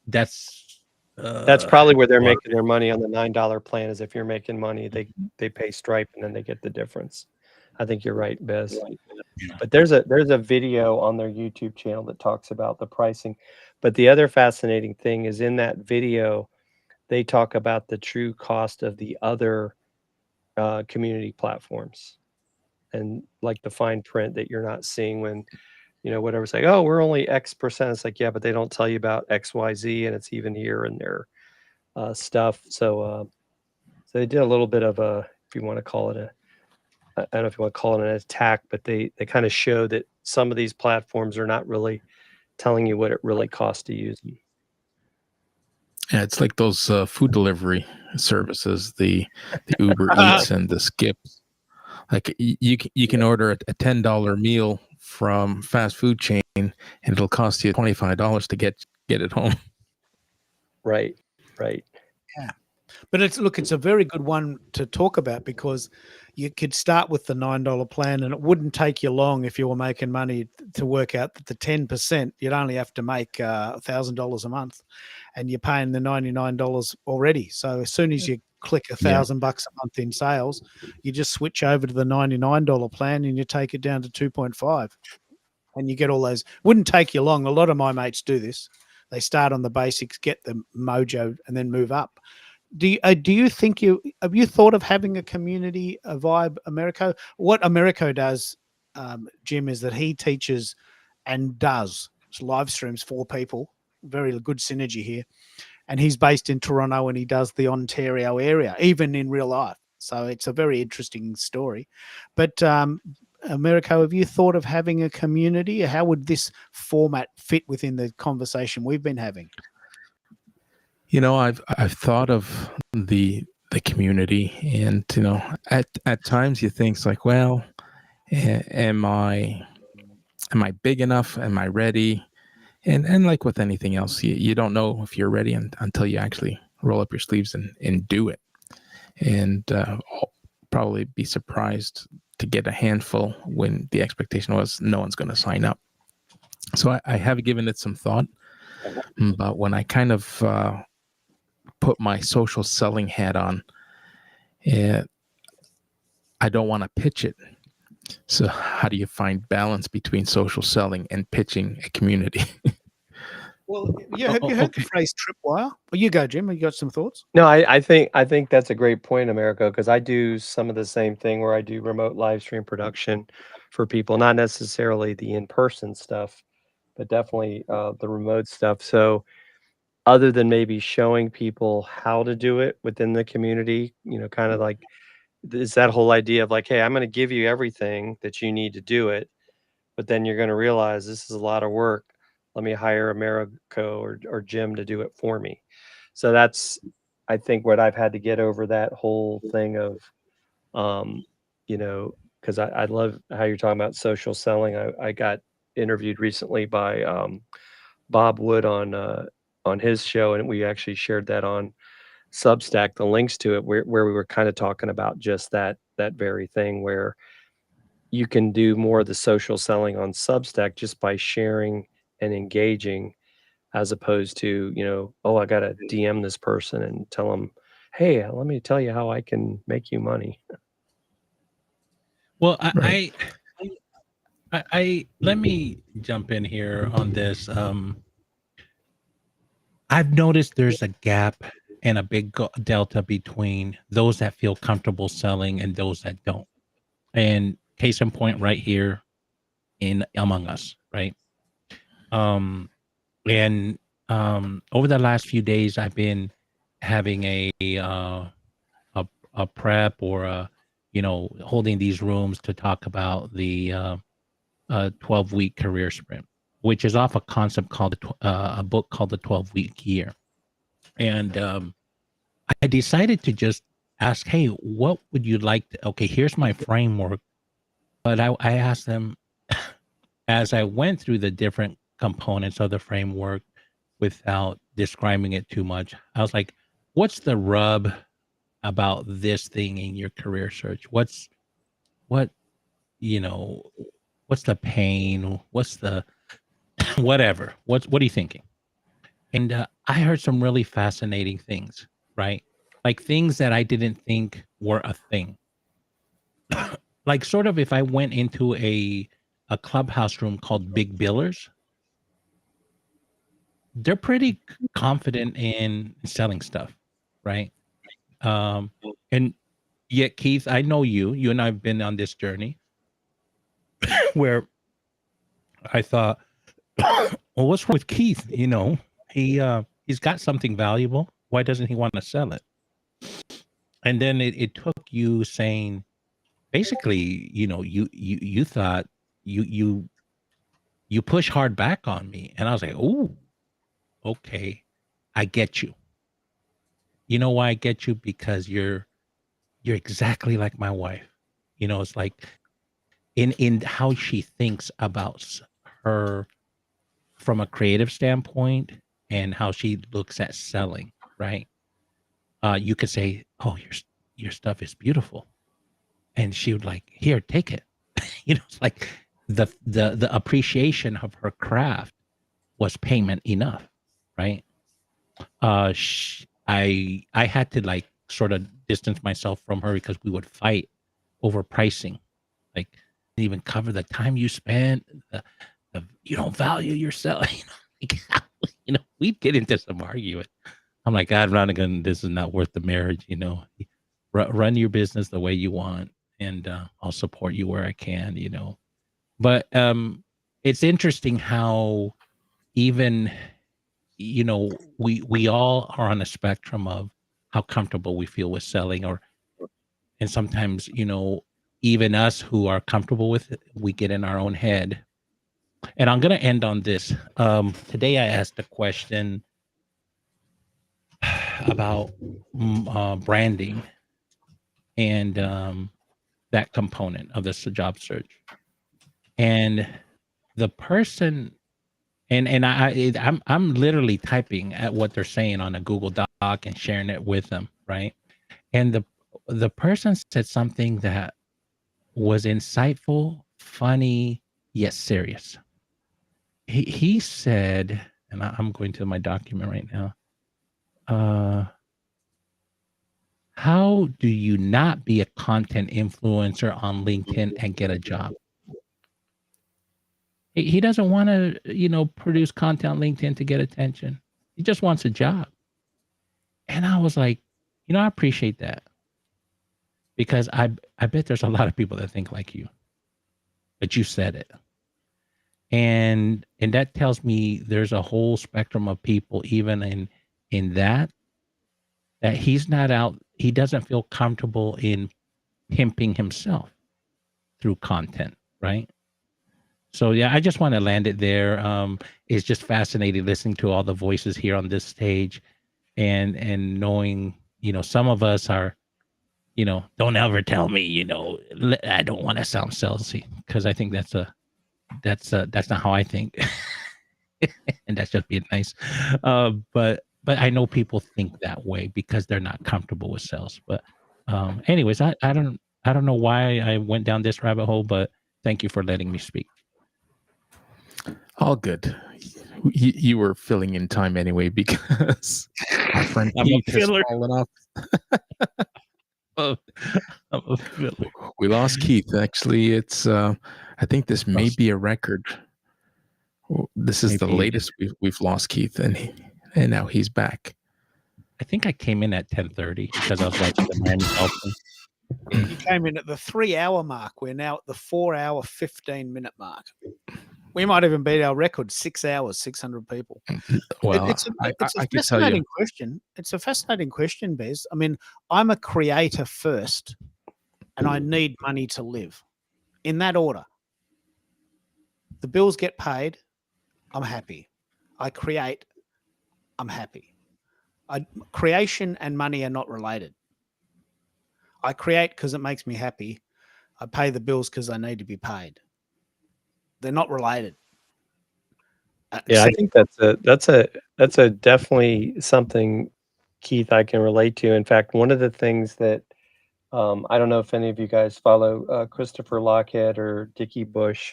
That's probably where they're making their money on the $9 plan. Is if you're making money, they pay Stripe and then they get the difference. I think you're right, Bez. Yeah. But there's a video on their YouTube channel that talks about the pricing. But the other fascinating thing is in that video, they talk about the true cost of the other community platforms, and like the fine print that you're not seeing when whatever. It's like, oh, we're only X%. It's like, yeah, but they don't tell you about XYZ, and it's even here in their stuff. So they did a little bit of a, if you want to call it I don't know if you want to call it an attack, but they kind of show that some of these platforms are not really telling you what it really costs to use them. Yeah, it's like those food delivery services, the Uber Eats and the Skips. Like you can order a $10 meal from fast food chain, and it'll cost you $25 to get it home. Right. Yeah. But it's a very good one to talk about, because you could start with the $9 plan, and it wouldn't take you long if you were making money to work out that the 10%, you'd only have to make $1,000 a month, and you're paying the $99 already. So as soon as you click $1,000 a month in sales, you just switch over to the $99 plan and you take it down to 2.5, and you get all those. Wouldn't take you long. A lot of my mates do this. They start on the basics, get the mojo, and then move up. Do you think have you thought of having a community, a Vibe Americo? What Americo does, Jim, is that he teaches and does live streams for people. Very good synergy here. And he's based in Toronto, and he does the Ontario area, even in real life. So it's a very interesting story. But Americo, have you thought of having a community? How would this format fit within the conversation we've been having? I've thought of the community, and at times you think it's like, well, am I big enough? Am I ready? And like with anything else, you don't know if you're ready until you actually roll up your sleeves and do it. And I'll probably be surprised to get a handful when the expectation was no one's going to sign up. So I have given it some thought, but when I kind of put my social selling hat on, I don't want to pitch it. So how do you find balance between social selling and pitching a community? Well, yeah, have you heard the phrase tripwire? Well, you go, Jim. You got some thoughts? No, I think that's a great point, Americo, because I do some of the same thing where I do remote live stream production for people, not necessarily the in-person stuff, but definitely the remote stuff. So other than maybe showing people how to do it within the community, kind of like, is that whole idea of like, hey, I'm going to give you everything that you need to do it, but then you're going to realize this is a lot of work. Let me hire Americo or Jim to do it for me. So that's, I think, what I've had to get over, that whole thing of, because I love how you're talking about social selling. I got interviewed recently by Bob Wood on his show, and we actually shared that on Substack, the links to it, where we were kind of talking about just that very thing, where you can do more of the social selling on Substack just by sharing and engaging, as opposed to, oh, I got to DM this person and tell them, hey, let me tell you how I can make you money. Well, I let me jump in here on this. I've noticed there's a gap and a big delta between those that feel comfortable selling and those that don't. And case in point, right here in Among Us, right? Over the last few days, I've been having a prep or holding these rooms to talk about the 12-week career sprint, which is off a concept called a book called The 12-Week Year. And I decided to just ask, hey, what would you like to, okay, here's my framework. But I asked them, as I went through the different components of the framework without describing it too much, I was like, what's the rub about this thing in your career search? What's the pain? What's the whatever? What are you thinking? And I heard some really fascinating things, right? Like things that I didn't think were a thing. Like sort of if I went into a clubhouse room called Big Billers, they're pretty confident in selling stuff, right? And yet, Keith, I know you and I've been on this journey where I thought, well, what's wrong with Keith? You know, he's got something valuable. Why doesn't he want to sell it? And then it took you saying, basically, you know, you thought you push hard back on me, and I was like, oh, okay, I get you. You know why I get you? Because you're exactly like my wife. You know, it's like in how she thinks about her from a creative standpoint and how she looks at selling, right? You could say, oh, your stuff is beautiful. And she would like, here, take it. You know, it's like the appreciation of her craft was payment enough, right? I had to like sort of distance myself from her because we would fight over pricing. Like, didn't even cover the time you spent. You don't value yourself. You know, we'd get into some argument. I'm like, God, this is not worth the marriage. You know, run your business the way you want, and I'll support you where I can. You know, but it's interesting how even, you know, we all are on a spectrum of how comfortable we feel with selling, and sometimes, you know, even us who are comfortable with it, we get in our own head. And I'm going to end on this. Today I asked a question about branding and that component of this job search. And the person, and I'm literally typing at what they're saying on a Google Doc and sharing it with them, right? And the person said something that was insightful, funny, yet serious. He said, and I'm going to my document right now. How do you not be a content influencer on LinkedIn and get a job? He doesn't want to, you know, produce content on LinkedIn to get attention. He just wants a job. And I was like, you know, I appreciate that, because I bet there's a lot of people that think like you, but you said it. And that tells me there's a whole spectrum of people, even in that he's not out. He doesn't feel comfortable in pimping himself through content, right? So yeah, I just want to land it there. It's just fascinating listening to all the voices here on this stage, and knowing, you know, some of us are, you know, don't ever tell me, you know, I don't want to sound salesy, because I think that's not how I think. And that's just being nice. But I know people think that way because they're not comfortable with sales. But anyways, I don't know why I went down this rabbit hole, but thank you for letting me speak. All good. You were filling in time anyway, because our friend Keith has fallen off. We lost Keith. Actually, it's I think this may be a record. This is the latest we've lost Keith, and now he's back. I think I came in at 10:30 because I was watching the Miami Dolphins. You came in at the 3-hour mark. We're now at the 4-hour, 15-minute mark. We might even beat our record, 6 hours, 600 people. Well, it's a fascinating question. It's a fascinating question, Bez. I mean, I'm a creator first, and I need money to live. In that order. The bills get paid, I'm happy. I create, I'm happy. Creation and money are not related. I create because it makes me happy. I pay the bills because I need to be paid. They're not related. Yeah, I think that's a definitely something, Keith, I can relate to. In fact, one of the things that I don't know if any of you guys follow Christopher Lochhead or Dickie Bush.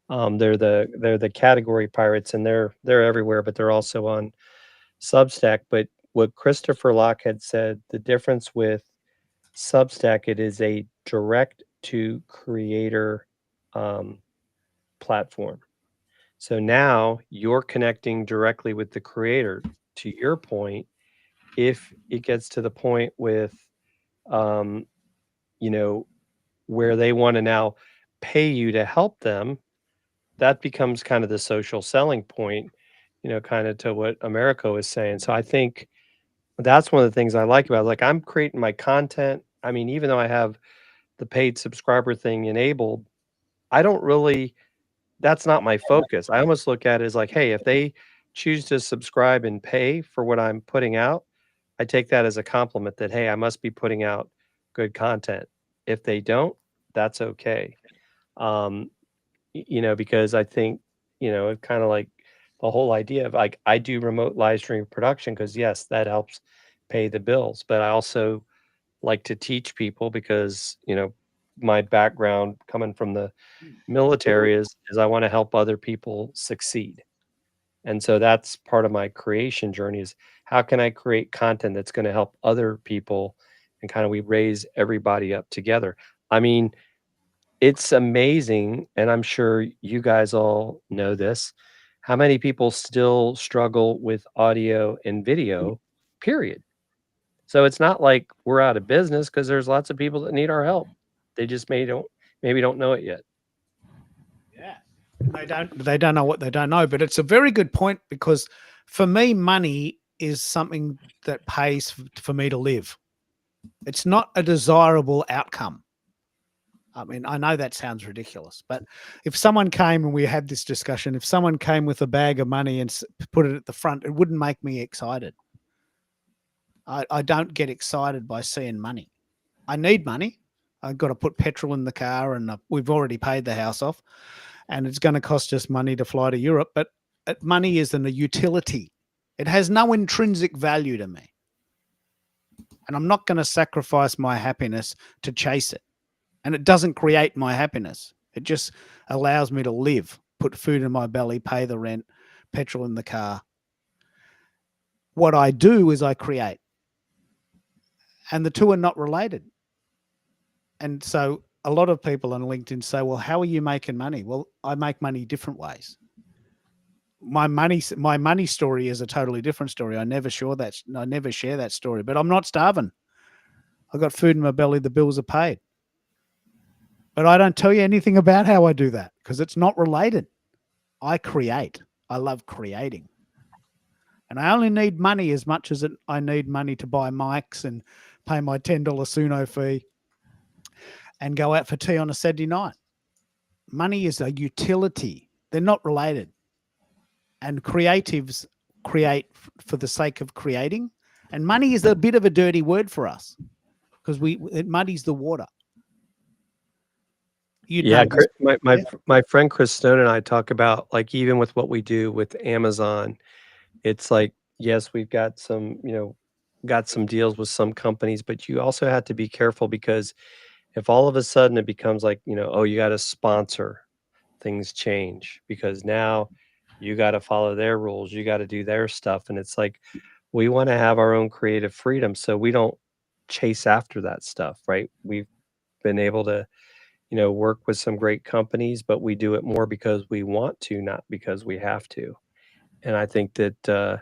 They're the category pirates, and they're everywhere, but they're also on Substack. But what Christopher Lochhead said, the difference with Substack, it is a direct to creator platform. So now you're connecting directly with the creator. To your point, if it gets to the point with, you know, where they want to now pay you to help them, that becomes kind of the social selling point, kind of to what Americo is saying. So I think that's one of the things I like about it. Like, I'm creating my content. I mean, even though I have the paid subscriber thing enabled, I don't really, that's not my focus. I almost look at it as like, hey, if they choose to subscribe and pay for what I'm putting out, I take that as a compliment that, hey, I must be putting out good content. If they don't, that's okay. Because I think, it's kind of like the whole idea of like, I do remote live stream production because, yes, that helps pay the bills. But I also like to teach people because, my background coming from the military is I want to help other people succeed. And so that's part of my creation journey is how can I create content that's going to help other people and kind of we raise everybody up together. I mean, it's amazing, and I'm sure you guys all know this, how many people still struggle with audio and video, period. So it's not like we're out of business because there's lots of people that need our help. They just maybe don't know it yet. Yeah. They don't know what they don't know, but it's a very good point because for me, money is something that pays for me to live. It's not a desirable outcome. I mean, I know that sounds ridiculous, but if someone came and we had this discussion, if someone came with a bag of money and put it at the front, it wouldn't make me excited. I don't get excited by seeing money. I need money. I've got to put petrol in the car, and we've already paid the house off, and it's going to cost us money to fly to Europe. But money isn't a utility. It has no intrinsic value to me. And I'm not going to sacrifice my happiness to chase it. And it doesn't create my happiness. It just allows me to live, put food in my belly, pay the rent, petrol in the car. What I do is I create. And the two are not related. And so a lot of people on LinkedIn say, well, how are you making money? Well, I make money different ways. My money story is a totally different story. I never share that story, but I'm not starving. I've got food in my belly. The bills are paid. But I don't tell you anything about how I do that because it's not related. I create. I love creating. And I only need money as much as I need money to buy mics and pay my $10 Suno fee and go out for tea on a Saturday night. Money is a utility. They're not related. And creatives create for the sake of creating. And money is a bit of a dirty word for us because it muddies the water. My friend Chris Stone and I talk about, like, even with what we do with Amazon, it's like, yes, we've got some deals with some companies, but you also have to be careful because if all of a sudden it becomes like, oh, you got to sponsor, things change because now you got to follow their rules, you got to do their stuff. And it's like, we want to have our own creative freedom. So we don't chase after that stuff, right? We've been able to, work with some great companies, but we do it more because we want to, not because we have to. And I think that,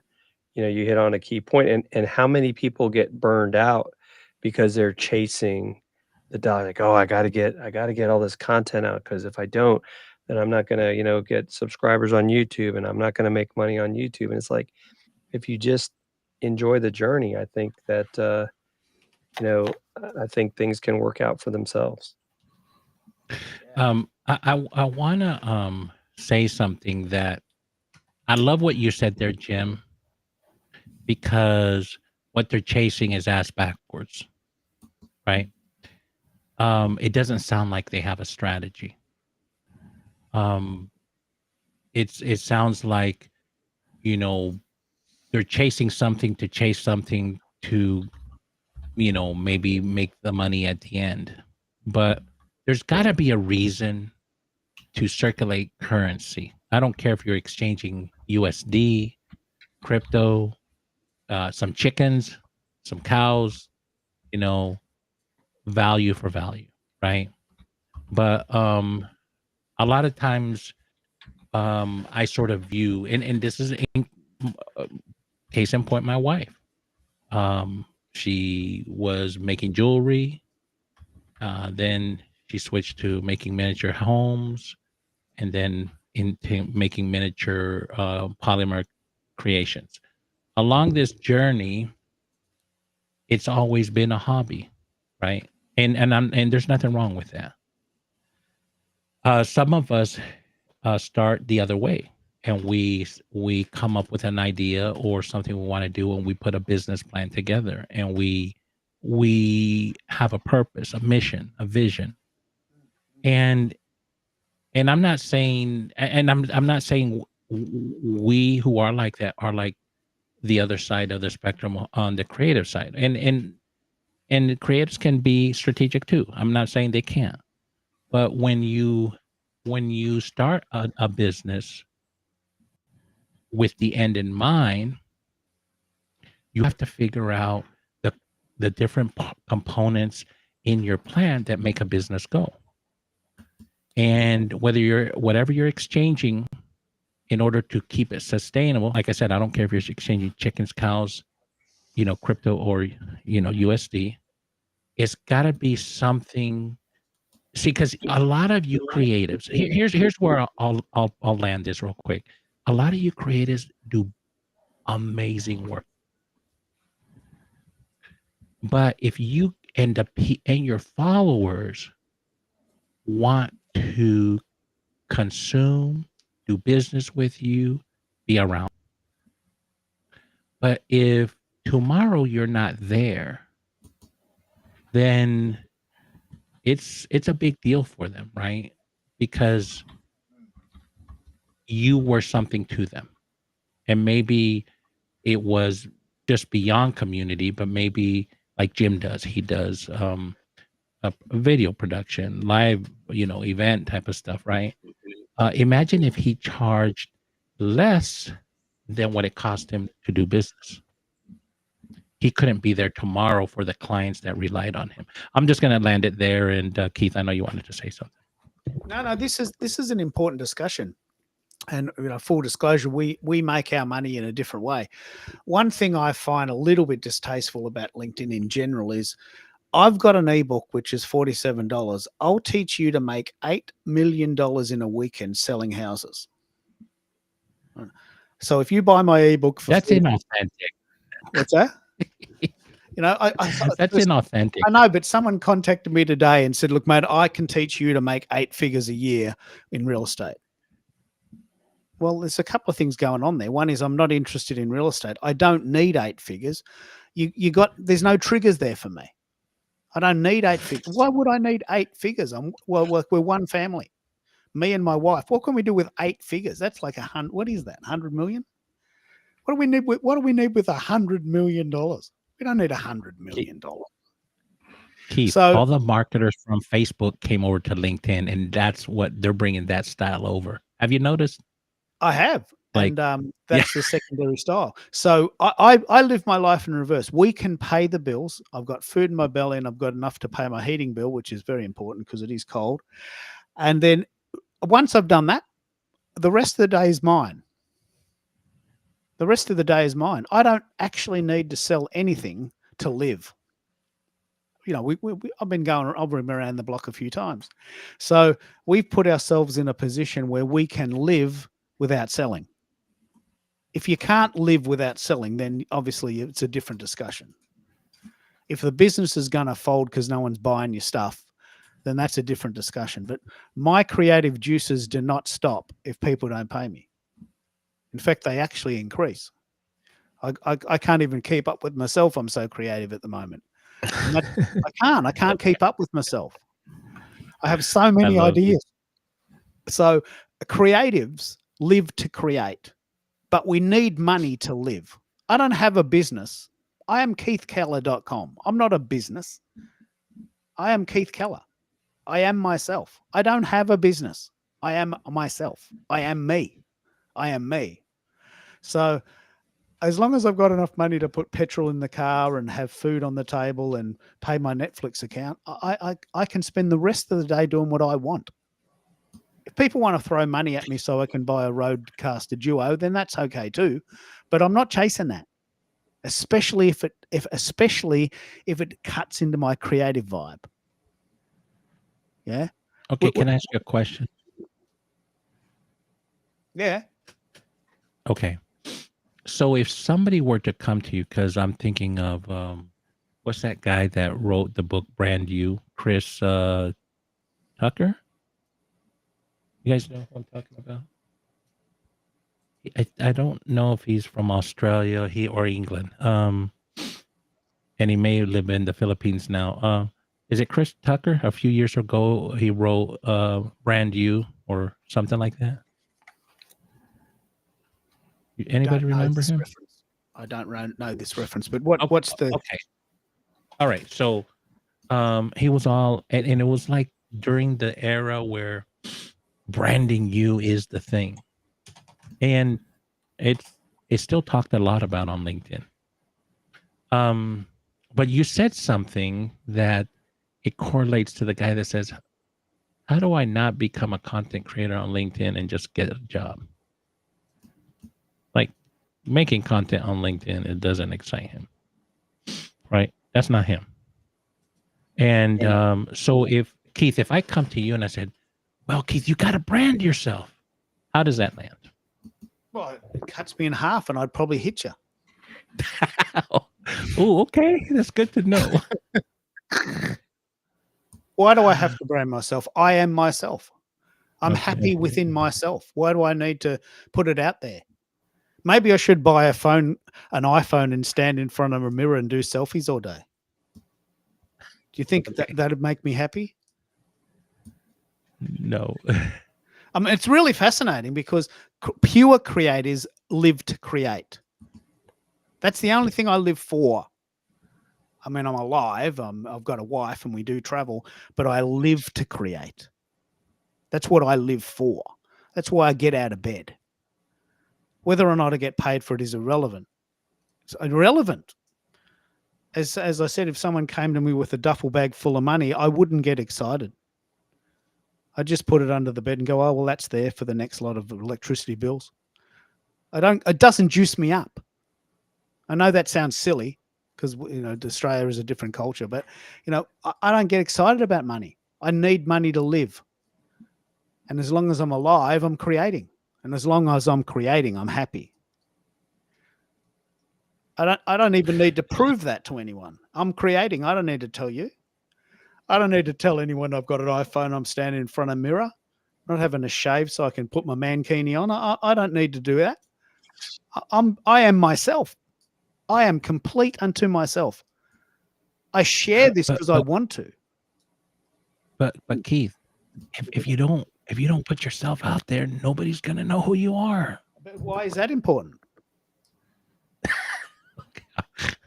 you hit on a key point, and how many people get burned out because they're chasing the dollar. Like, oh, I got to get all this content out because if I don't, then I'm not going to, get subscribers on YouTube and I'm not going to make money on YouTube. And it's like, if you just enjoy the journey, I think that, I think things can work out for themselves. I want to say something that I love what you said there, Jim, because what they're chasing is ass backwards, right? It doesn't sound like they have a strategy. It sounds like, they're chasing something to chase something to, maybe make the money at the end. But there's got to be a reason to circulate currency. I don't care if you're exchanging USD, crypto, some chickens, some cows, value for value, right? But a lot of times I sort of view, and this is case in point, my wife. She was making jewelry. Then she switched to making miniature homes. And then, into making miniature polymer creations. Along this journey, it's always been a hobby, right? And there's nothing wrong with that. Some of us start the other way, and we come up with an idea or something we want to do, and we put a business plan together, and we have a purpose, a mission, a vision. And I'm not saying, I'm not saying we who are like that are like the other side of the spectrum on the creative side. And the creatives can be strategic too. I'm not saying they can't. But when you start a business with the end in mind, you have to figure out the different components in your plan that make a business go. And whatever you're exchanging in order to keep it sustainable, like I said, I don't care if you're exchanging chickens, cows, crypto, or USD. It's got to be something. See, because a lot of you creatives, here's where I'll land this real quick. A lot of you creatives do amazing work, but if you end up and your followers want to consume, do business with you, be around, but if tomorrow you're not there, then it's a big deal for them, right? Because you were something to them. And maybe it was just beyond community, but maybe like Jim does, he does a video production, live, event type of stuff, right? Imagine if he charged less than what it cost him to do business. He couldn't be there tomorrow for the clients that relied on him. I'm just going to land it there. And Keith, I know you wanted to say something. No, this is an important discussion. And full disclosure, we make our money in a different way. One thing I find a little bit distasteful about LinkedIn in general is I've got an ebook which is $47. I'll teach you to make $8 million in a weekend selling houses. So if you buy my ebook for that's inauthentic. What's that? That's inauthentic. I know, but someone contacted me today and said, "Look, mate, I can teach you to make 8 figures a year in real estate." Well, there's a couple of things going on there. One is I'm not interested in real estate. I don't need 8 figures. There's no triggers there for me. I don't need 8 figures. Why would I need 8 figures? We're one family, me and my wife. What can we do with 8 figures? That's like 100. What is that? 100 million? What do we need with $100 million? We don't need $100 million. Keith, So all the marketers from Facebook came over to LinkedIn, and that's what they're bringing that style over. Have you noticed? I have. Like, And that's the secondary style. So I live my life in reverse. We can pay the bills. I've got food in my belly and I've got enough to pay my heating bill, which is very important because it is cold. And then once I've done that, the rest of the day is mine. The rest of the day is mine. I don't actually need to sell anything to live. I've been around the block a few times. So we've put ourselves in a position where we can live without selling. If you can't live without selling, then obviously it's a different discussion. If the business is going to fold because no one's buying your stuff, then that's a different discussion. But my creative juices do not stop if people don't pay me. In fact, they actually increase. I can't even keep up with myself. I'm so creative at the moment. I can't keep up with myself. I have so many ideas. So creatives live to create, but we need money to live. I don't have a business. I am KeithKeller.com. I'm not a business. I am Keith Keller. I am myself. I don't have a business. I am myself. I am me. I am me. So as long as I've got enough money to put petrol in the car and have food on the table and pay my Netflix account, I can spend the rest of the day doing what I want. If people want to throw money at me so I can buy a Rodecaster Duo, then that's okay too. But I'm not chasing that, especially if it cuts into my creative vibe. Yeah. Okay, can I ask you a question? Yeah. Okay. So if somebody were to come to you, because I'm thinking of what's that guy that wrote the book Brand You, Chris Tucker? You guys know who I'm talking about? I don't know if he's from Australia, or England. And he may live in the Philippines now. Is it Chris Tucker? A few years ago, he wrote Brand You or something like that. Anybody Don't know remember this him? reference. I don't know this reference, but what's the? Okay. All right. So he was all, and it was like during the era where branding you is the thing. And it's still talked a lot about on LinkedIn. But you said something that it correlates to the guy that says, how do I not become a content creator on LinkedIn and just get a job? Like making content on LinkedIn, it doesn't excite him, right? That's not him. And so if I come to you and I said, well, Keith, you got to brand yourself. How does that land? Well, it cuts me in half and I'd probably hit you. Oh, okay. That's good to know. Why do I have to brand myself? I am myself. I'm Okay. happy within myself. Why do I need to put it out there? Maybe I should buy an iPhone and stand in front of a mirror and do selfies all day. Do you think that'd make me happy? No. I mean, it's really fascinating because pure creators live to create. That's the only thing I live for. I mean, I'm alive. I've got a wife and we do travel, but I live to create. That's what I live for. That's why I get out of bed. Whether or not I get paid for it is irrelevant. It's irrelevant. As I said, if someone came to me with a duffel bag full of money, I wouldn't get excited. I'd just put it under the bed and go, oh, well, that's there for the next lot of electricity bills. It doesn't juice me up. I know that sounds silly because, Australia is a different culture, but, I don't get excited about money. I need money to live. And as long as I'm alive, I'm creating. And as long as I'm creating, I'm happy. I don't even need to prove that to anyone. I'm creating. I don't need to tell you. I don't need to tell anyone I've got an iPhone. I'm standing in front of a mirror. I'm not having a shave so I can put my mankini on. I don't need to do that. I am myself. I am complete unto myself. I share this because I want to. But Keith, if you don't put yourself out there, nobody's gonna know who you are. But why is that important?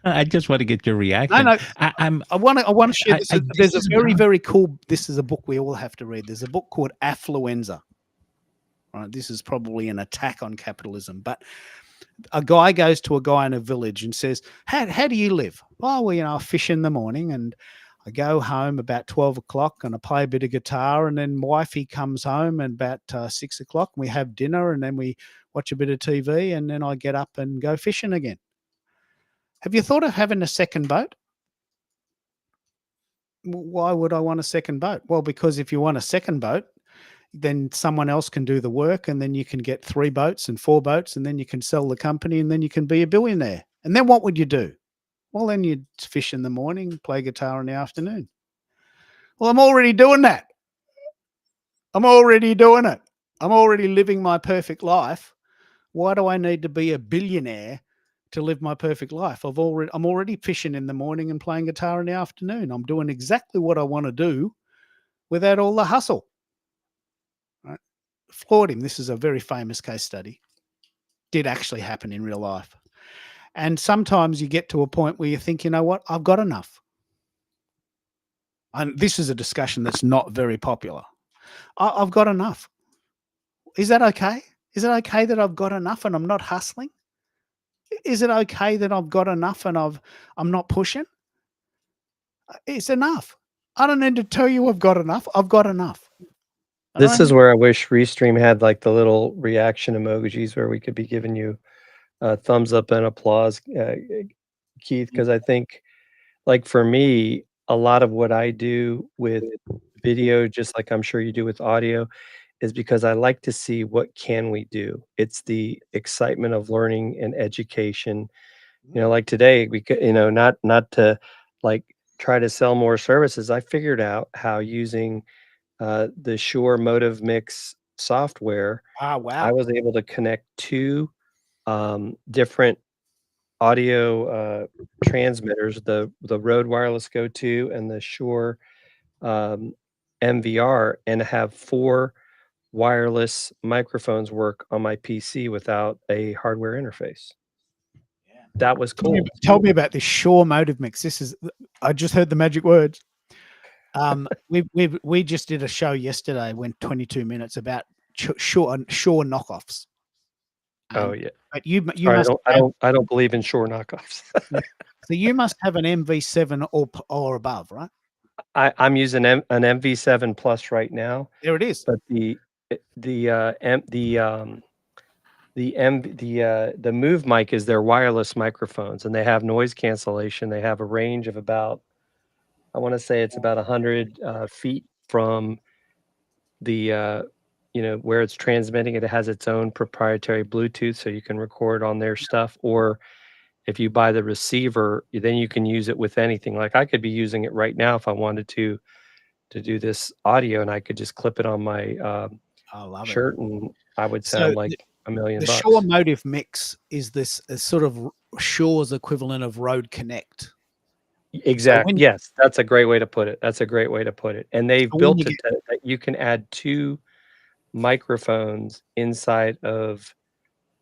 I just want to get your reaction. No, I want to share this. There's a very, about- very cool. This is a book we all have to read. There's a book called Affluenza. Right, this is probably an attack on capitalism, but a guy goes to a guy in a village and says, "How do you live?" "Oh, well, I fish in the morning and I go home about 12 o'clock and I play a bit of guitar, and then wifey comes home and about 6 o'clock and we have dinner and then we watch a bit of TV and then I get up and go fishing again." Have you thought of having a second boat? Why would I want a second boat? Well, because if you want a second boat, then someone else can do the work and then you can get 3 boats and 4 boats and then you can sell the company and then you can be a billionaire. And then what would you do? Well, then you'd fish in the morning, play guitar in the afternoon. Well, I'm already doing that. I'm already doing it. I'm already living my perfect life. Why do I need to be a billionaire to live my perfect life? I'm already fishing in the morning and playing guitar in the afternoon. I'm doing exactly what I want to do without all the hustle. Right? Floored him. This is a very famous case study. Did actually happen in real life. And sometimes you get to a point where you think, you know what, I've got enough. And this is a discussion that's not very popular. I've got enough. Is that okay? Is it okay that I've got enough and I'm not hustling? Is it okay that I've got enough and I'm not pushing? It's enough. I don't need to tell you I've got enough. I've got enough. This is where I wish Restream had like the little reaction emojis where we could be giving you thumbs up and applause, Keith, because I think, like for me, a lot of what I do with video, just like I'm sure you do with audio, is because I like to see what can we do. It's the excitement of learning and education. Like today, we could, not to like try to sell more services. I figured out how using the Shure Motive Mix software, Ah, I wow. was able to connect two different audio transmitters, the Rode Wireless Go 2 and the Shure MVR, and have 4 wireless microphones work on my PC without a hardware interface. That was cool. Tell me about this Shure Motive Mix. I just heard the magic words. We just did a show yesterday, went 22 minutes about Shure knockoffs. Oh yeah. But you Sorry, must I don't believe in Shure knockoffs. so you must have an MV7 or above, right? I'm using an MV7 Plus right now, There it is. but the Move mic is their wireless microphones, and they have noise cancellation. They have a range of about, I want to say it's about 100 feet from the where it's transmitting. It has its own proprietary Bluetooth, so you can record on their stuff. Or if you buy the receiver, then you can use it with anything. Like I could be using it right now if I wanted to do this audio, and I could just clip it on my I love shirt, and I would sound like $1 million. The Shure Motive Mix is this sort of Shure's equivalent of Rode Connect. Exactly. Yes, that's a great way to put it. And they've built it that you can add 2 microphones inside of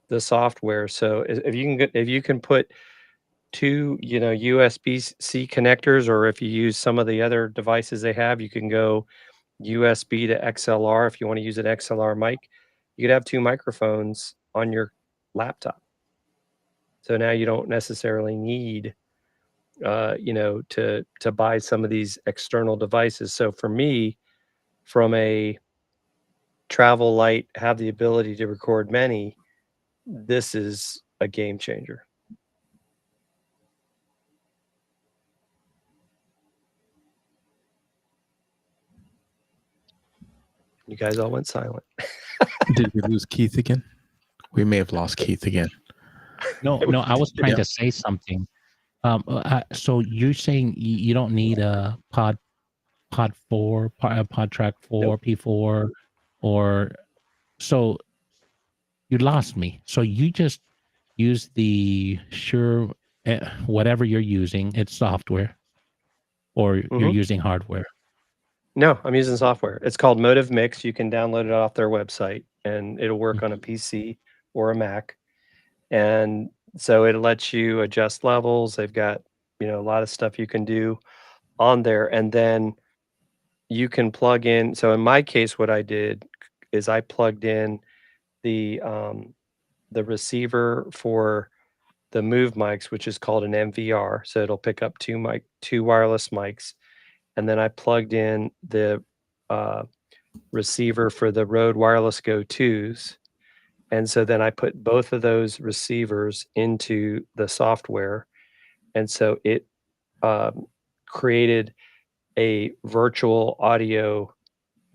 the software. So if you can put 2, USB-C connectors, or if you use some of the other devices they have, you can go USB to XLR. If you want to use an XLR mic, you could have 2 microphones on your laptop. So now you don't necessarily need to buy some of these external devices. So for me, from a travel light, have the ability to record many, this is a game changer. You guys all went silent. Did we lose Keith again? We may have lost Keith again. No, I was trying to say something. So you're saying you don't need a Pod 4, Pod Track 4, nope. P4, or so you lost me. So you just use the Shure, whatever you're using, it's software, or you're using hardware? No, I'm using software. It's called Motive Mix. You can download it off their website, and it'll work on a PC or a Mac. And so it lets you adjust levels. They've got, a lot of stuff you can do on there. And then you can plug in. So in my case, what I did is I plugged in the receiver for the Move mics, which is called an MVR. So it'll pick up 2 wireless mics. And then I plugged in the receiver for the Rode Wireless Go 2s. And so then I put both of those receivers into the software. And so it created a virtual audio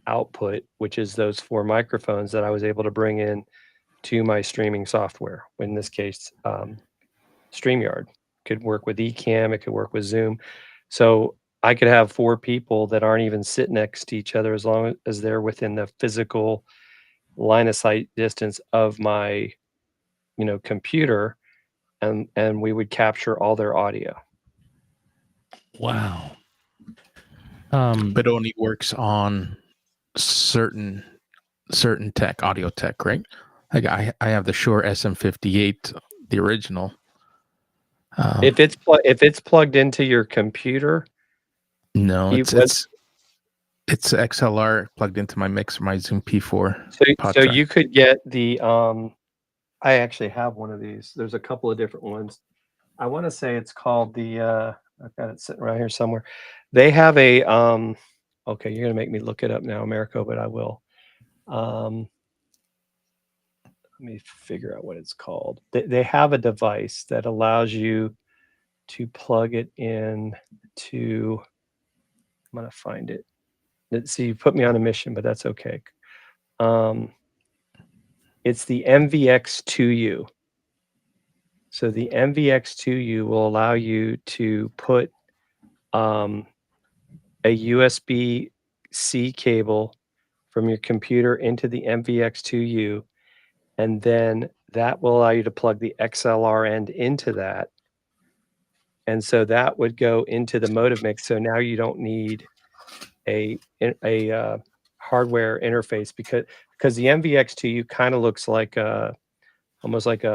output, which is those 4 microphones that I was able to bring in to my streaming software. In this case, StreamYard. Could work with Ecamm, it could work with Zoom. So I could have 4 people that aren't even sitting next to each other, as long as they're within the physical line of sight distance of my computer, and we would capture all their audio. Wow. But only works on certain tech, audio tech, right? Like I have the Shure SM58, the original. If it's plugged into your computer, no, it's XLR plugged into my mixer, my Zoom P4. So you could get the I actually have one of these. There's a couple of different ones. I want to say it's called the I've got it sitting right here somewhere. They have a okay, you're gonna make me look it up now, Americo, but I will. Let me figure out what it's called. They have a device that allows you to plug it in to, I'm gonna find it. See, you put me on a mission, but that's okay. It's the MVX2U. So the MVX2U will allow you to put a USB-C cable from your computer into the MVX2U, and then that will allow you to plug the XLR end into that. And so that would go into the modem mix. So now you don't need a hardware interface because the MVX2U kind of looks like almost like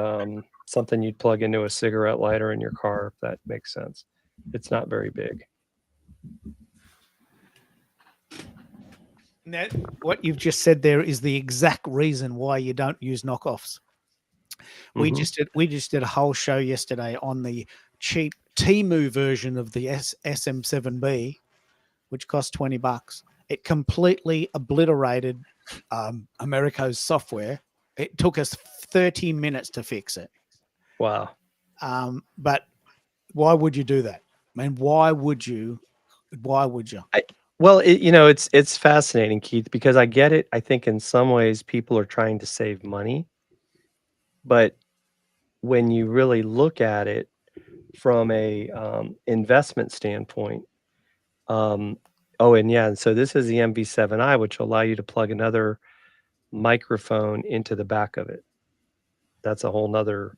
something you'd plug into a cigarette lighter in your car, if that makes sense. It's not very big. Now, what you've just said there is the exact reason why you don't use knockoffs. We just did a whole show yesterday on the cheap Temu version of the SM7B, which cost $20. It completely obliterated Americo's software. It took us 30 minutes to fix it. Wow. But why would you do that? I mean, why would you? Well, it's fascinating, Keith, because I get it. I think in some ways people are trying to save money, but when you really look at it from a investment standpoint, and so this is the MV7i, which will allow you to plug another microphone into the back of it. That's a whole nother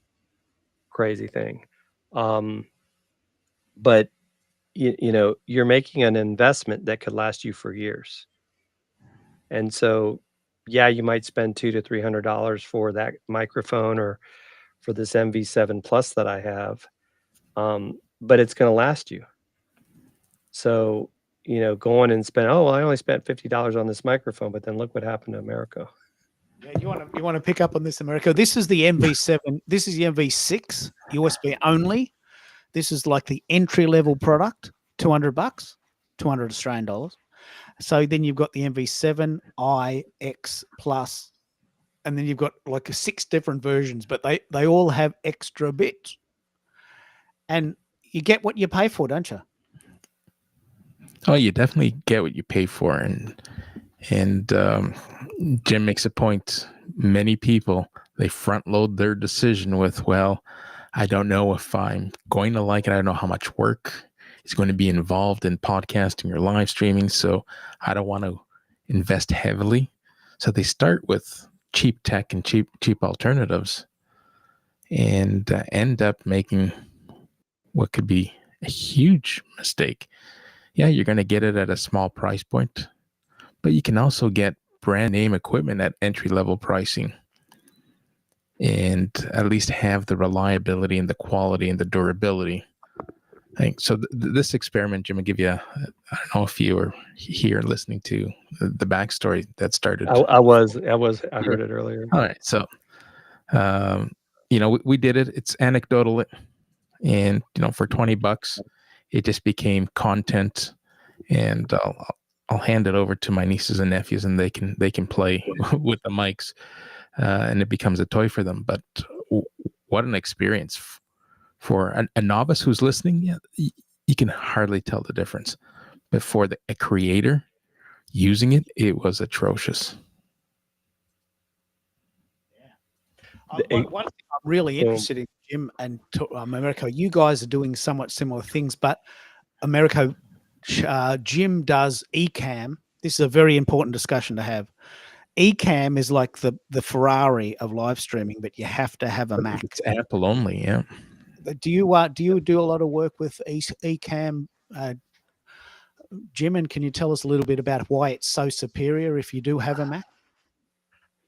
crazy thing. But you're making an investment that could last you for years. And so, yeah, you might spend $200 to $300 for that microphone or for this MV7 Plus that I have, but it's going to last you. So, going and spend, I only spent $50 on this microphone, but then look what happened to Americo. Yeah, you want to pick up on this, Americo? This is the MV7. This is the MV6 USB only. This is like the entry level product, $200, 200 Australian dollars. So then you've got the MV7i X Plus, and then you've got like 6 different versions, but they all have extra bits, and you get what you pay for, don't you? Oh, you definitely get what you pay for, and Jim makes a point. Many people, they front load their decision with, well, I don't know if I'm going to like it. I don't know how much work is going to be involved in podcasting or live streaming, so I don't want to invest heavily. So they start with cheap tech and cheap alternatives, and end up making what could be a huge mistake. Yeah, you're going to get it at a small price point, but you can also get brand name equipment at entry level pricing, and at least have the reliability and the quality and the durability. I think so. This experiment, Jim, will give you. I don't know if you were here listening to the backstory that started. I heard it earlier. All right, so we did it. It's anecdotal, and for $20, it just became content, and I'll hand it over to my nieces and nephews, and they can play with the mics. And it becomes a toy for them. But what an experience for a novice who's listening. Yeah, you can hardly tell the difference. But for a creator using it, it was atrocious. Yeah. One thing I'm really interested in, Jim and Americo, you guys are doing somewhat similar things, but Americo, Jim does Ecamm. This is a very important discussion to have. Ecamm is like the Ferrari of live streaming, but you have to have a Mac. It's Apple only, yeah. Do you do a lot of work with Ecamm, Jim? And can you tell us a little bit about why it's so superior if you do have a Mac?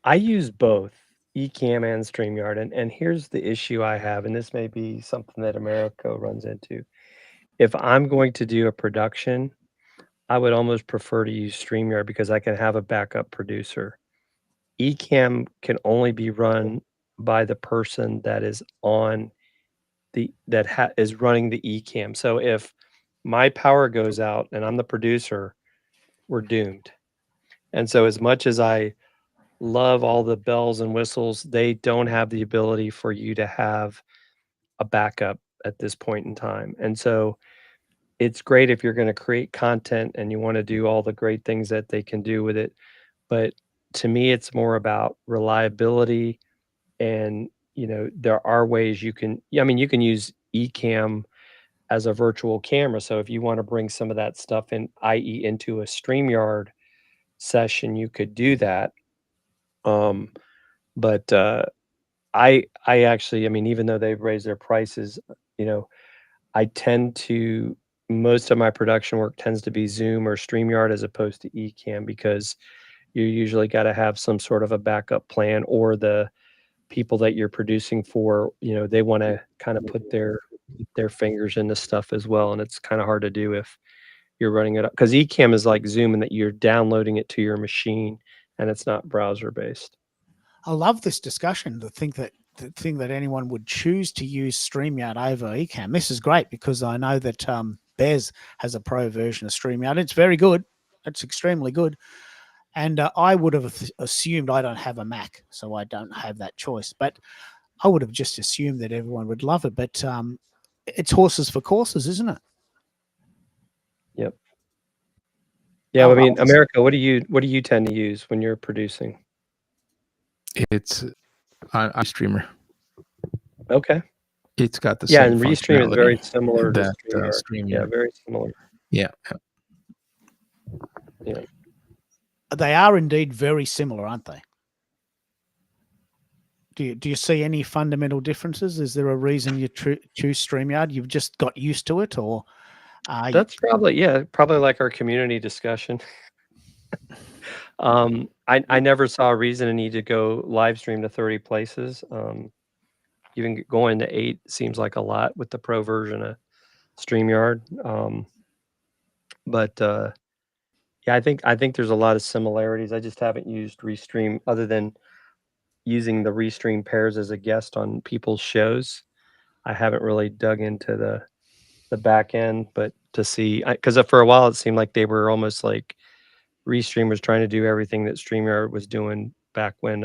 I use both Ecamm and StreamYard, and here's the issue I have, and this may be something that Americo runs into. If I'm going to do a production, I would almost prefer to use StreamYard because I can have a backup producer. Ecamm can only be run by the person that is on is running the Ecamm. So if my power goes out and I'm the producer, we're doomed. And so as much as I love all the bells and whistles, they don't have the ability for you to have a backup at this point in time. And so it's great if you're going to create content and you want to do all the great things that they can do with it. But to me, it's more about reliability. And, there are ways you can, you can use Ecamm as a virtual camera. So if you want to bring some of that stuff in, i.e., into a StreamYard session, you could do that. But I actually, even though they've raised their prices, I tend to most of my production work tends to be Zoom or StreamYard as opposed to Ecamm, because you usually got to have some sort of a backup plan, or the people that you're producing for, they want to kind of put their fingers in this stuff as well, and it's kind of hard to do if you're running it up, because Ecamm is like Zoom in that you're downloading it to your machine and it's not browser based. I love this discussion. The thing that anyone would choose to use StreamYard over Ecamm. This is great because I know that Bez has a pro version of StreamYard. It's very good. It's extremely good. And I would have assumed, I don't have a Mac, so I don't have that choice. But I would have just assumed that everyone would love it. But it's horses for courses, isn't it? Yep. Yeah, America, what do you tend to use when you're producing? It's a streamer. Okay. It's got the Yeah, same and Restream is very functionality similar to that StreamYard. Yeah, StreamYard. very similar. Yeah. Yeah. They are indeed very similar, aren't they? Do you see any fundamental differences? Is there a reason you choose StreamYard? You've just got used to it, or That's probably like our community discussion. I never saw a reason to need to go live stream to 30 places. Even going to 8 seems like a lot with the pro version of StreamYard. But yeah, I think there's a lot of similarities. I just haven't used Restream other than using the Restream pairs as a guest on people's shows. I haven't really dug into the back end, but to see, because for a while it seemed like they were almost like Restream was trying to do everything that StreamYard was doing back when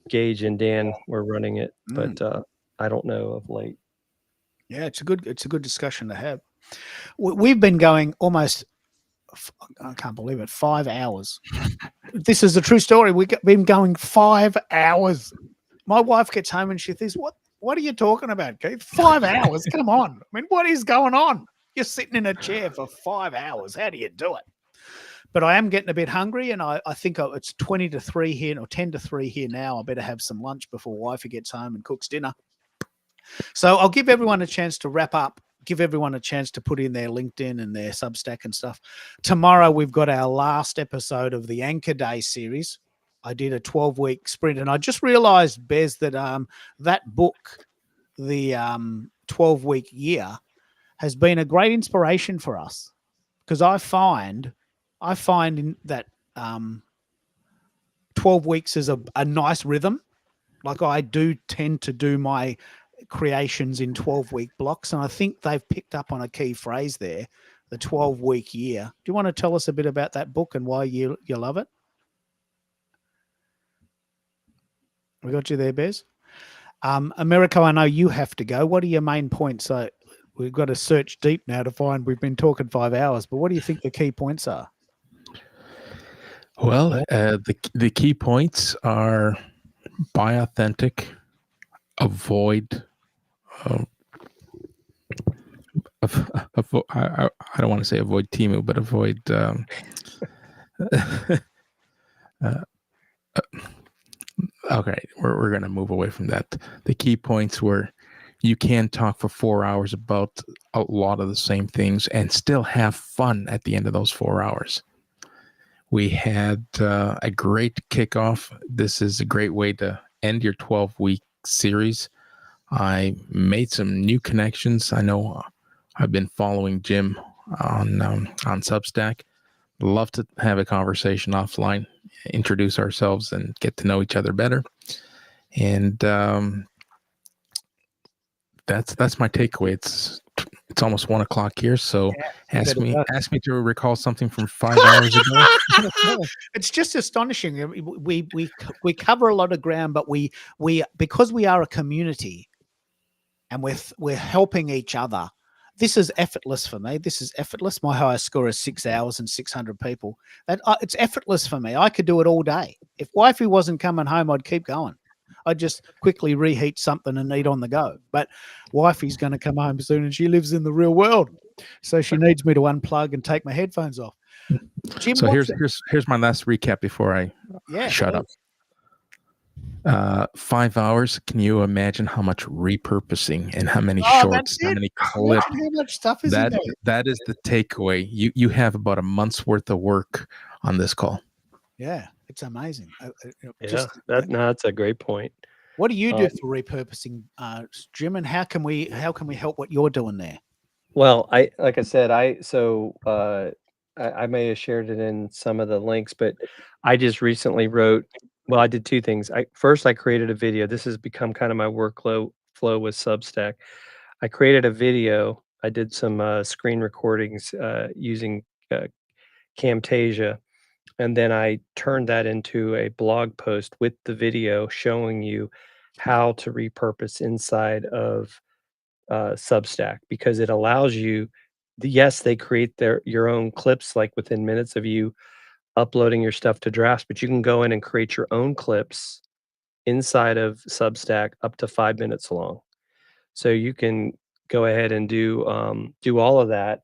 Gage and Dan were running it, but I don't know of late. Yeah, it's a good discussion to have. We've been going almost, I can't believe it, 5 hours. This is a true story. We've been going 5 hours. My wife gets home and she thinks, what are you talking about, Keith? 5 hours? Come on. I mean, what is going on? You're sitting in a chair for 5 hours. How do you do it? But I am getting a bit hungry, and I think it's 20 to 3 here, or 10 to 3 here now. I better have some lunch before wifey gets home and cooks dinner. So I'll give everyone a chance to wrap up, give everyone a chance to put in their LinkedIn and their Substack and stuff. Tomorrow, we've got our last episode of the Anchor Day series. I did a 12-week sprint, and I just realized, Bez, that that book, the 12-week year, has been a great inspiration for us, because I find that 12 weeks is a nice rhythm. Like, I do tend to do my creations in 12-week blocks, and I think they've picked up on a key phrase there, the 12-week year. Do you want to tell us a bit about that book and why you love it? We got you there, Bez. Americo, I know you have to go. What are your main points? So we've got to search deep now to find. We've been talking 5 hours, but what do you think the key points are? Well, the key points are: buy authentic, avoid. I don't want to say avoid Temu, but avoid. Okay, we're going to move away from that. The key points were: you can talk for 4 hours about a lot of the same things and still have fun at the end of those 4 hours. We had a great kickoff. This is a great way to end your 12-week series. I made some new connections. I know I've been following Jim on Substack. Love to have a conversation offline, introduce ourselves, and get to know each other better. And that's my takeaway. It's almost 1 o'clock here, so ask me to recall something from 5 hours ago. It's just astonishing. We cover a lot of ground, but we because we are a community and we're helping each other, This is effortless for me. This is effortless. My highest score is 6 hours and 600 people. It's effortless for me. I could do it all day. If wifey wasn't coming home, I'd keep going. I'd just quickly reheat something and eat on the go. But wifey's going to come home soon, and she lives in the real world, so she needs me to unplug and take my headphones off. Jim, So here's my last recap before I shut up. 5 hours. Can you imagine how much repurposing and how many shorts, how many clips? How much stuff is in there? That is the takeaway. You have about a month's worth of work on this call. Yeah, it's amazing. That's a great point. What do you do for repurposing, Jim? And how can we help what you're doing there? Well, I may have shared it in some of the links, but I just recently wrote. Well, I did two things. I created a video. This has become kind of my workflow with Substack. I created a video. I did some screen recordings using Camtasia, and then I turned that into a blog post with the video showing you how to repurpose inside of Substack, because it allows you. Yes, they create your own clips, like within minutes of you uploading your stuff to Drafts, but you can go in and create your own clips inside of Substack up to 5 minutes long. So you can go ahead and do all of that,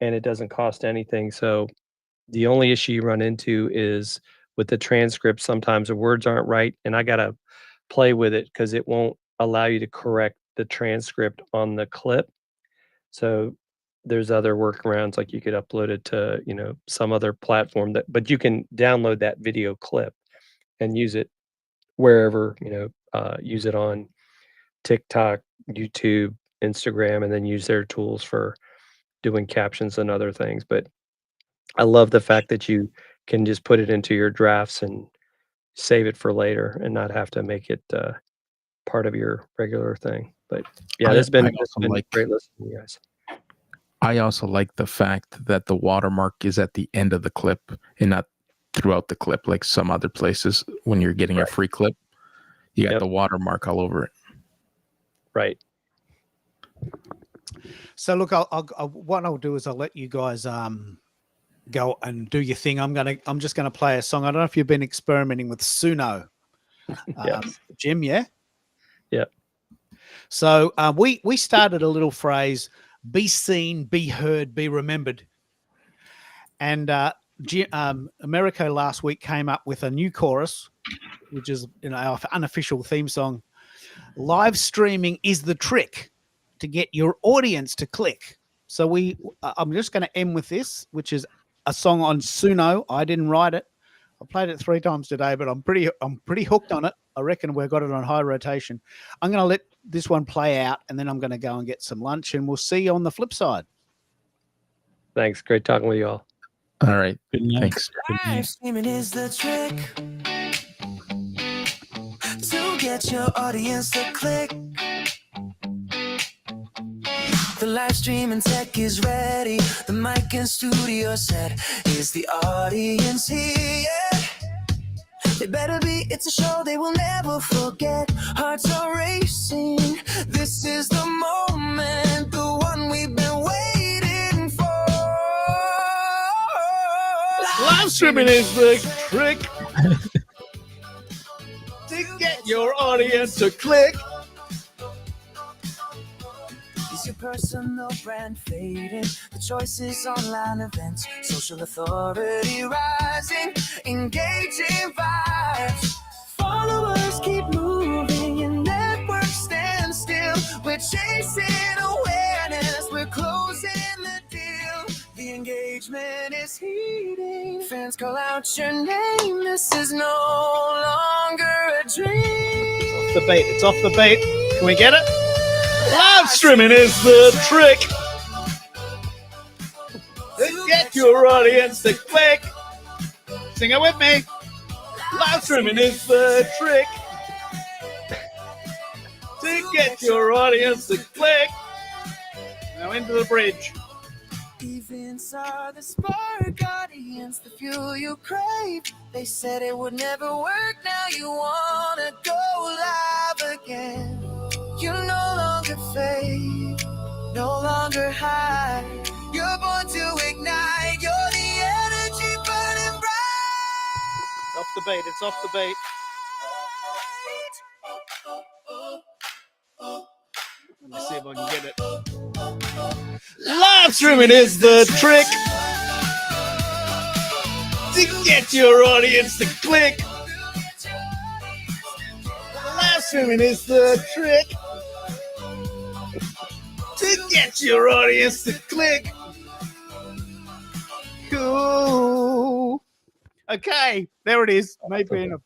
and it doesn't cost anything. So the only issue you run into is with the transcript. Sometimes the words aren't right, and I gotta play with it because it won't allow you to correct the transcript on the clip. So there's other workarounds, like you could upload it to, some other platform but you can download that video clip and use it wherever, use it on TikTok, YouTube, Instagram, and then use their tools for doing captions and other things. But I love the fact that you can just put it into your drafts and save it for later and not have to make it part of your regular thing. But yeah, it's been great listening to you guys. I also like the fact that the watermark is at the end of the clip and not throughout the clip, like some other places when you're getting a free clip. You got the watermark all over it. Right. So look, what I'll do is I'll let you guys go and do your thing. I'm just gonna play a song. I don't know if you've been experimenting with Suno, Jim. Yeah. Yeah. So we started a little phrase: be seen, be heard, be remembered. And Americo last week came up with a new chorus, which is our unofficial theme song. Live streaming is the trick to get your audience to click. So I'm just going to end with this, which is a song on Suno. I didn't write it. I played it 3 times today, but I'm pretty hooked on it. I reckon we've got it on high rotation. I'm going to let this one play out, and then I'm going to go and get some lunch, and we'll see you on the flip side. Thanks. Great talking with you all. All right. Thanks. Live streaming is the trick to get your audience to click. The live streaming tech is ready. The mic and studio set. Is the audience here? They better be. It's a show they will never forget. Hearts are racing. This is the moment, the one we've been waiting for. Live streaming is the trick to get your audience to click. Is your personal brand fading? The choices, online events, social authority rising, engaging vibes. Followers keep moving, your network stands still. We're chasing awareness, we're closing the deal. The engagement is heating. Fans call out your name. This is no longer a dream. It's off the beat. Can we get it? Live streaming is the trick to get your audience to click. Sing it with me. Live streaming is the trick to get your audience to click. Now into the bridge. Events are the spark, audience, the fuel you crave. They said it would never work, now you wanna go live again. You no longer fade, no longer hide. You're born to ignite. You're the energy burning bright. Off the beat. It's off the beat. Let me see if I can get it. Live streaming is the trick to get your audience to click. Live streaming is the trick to get your audience to click. Cool. Okay, there it is. Maybe in a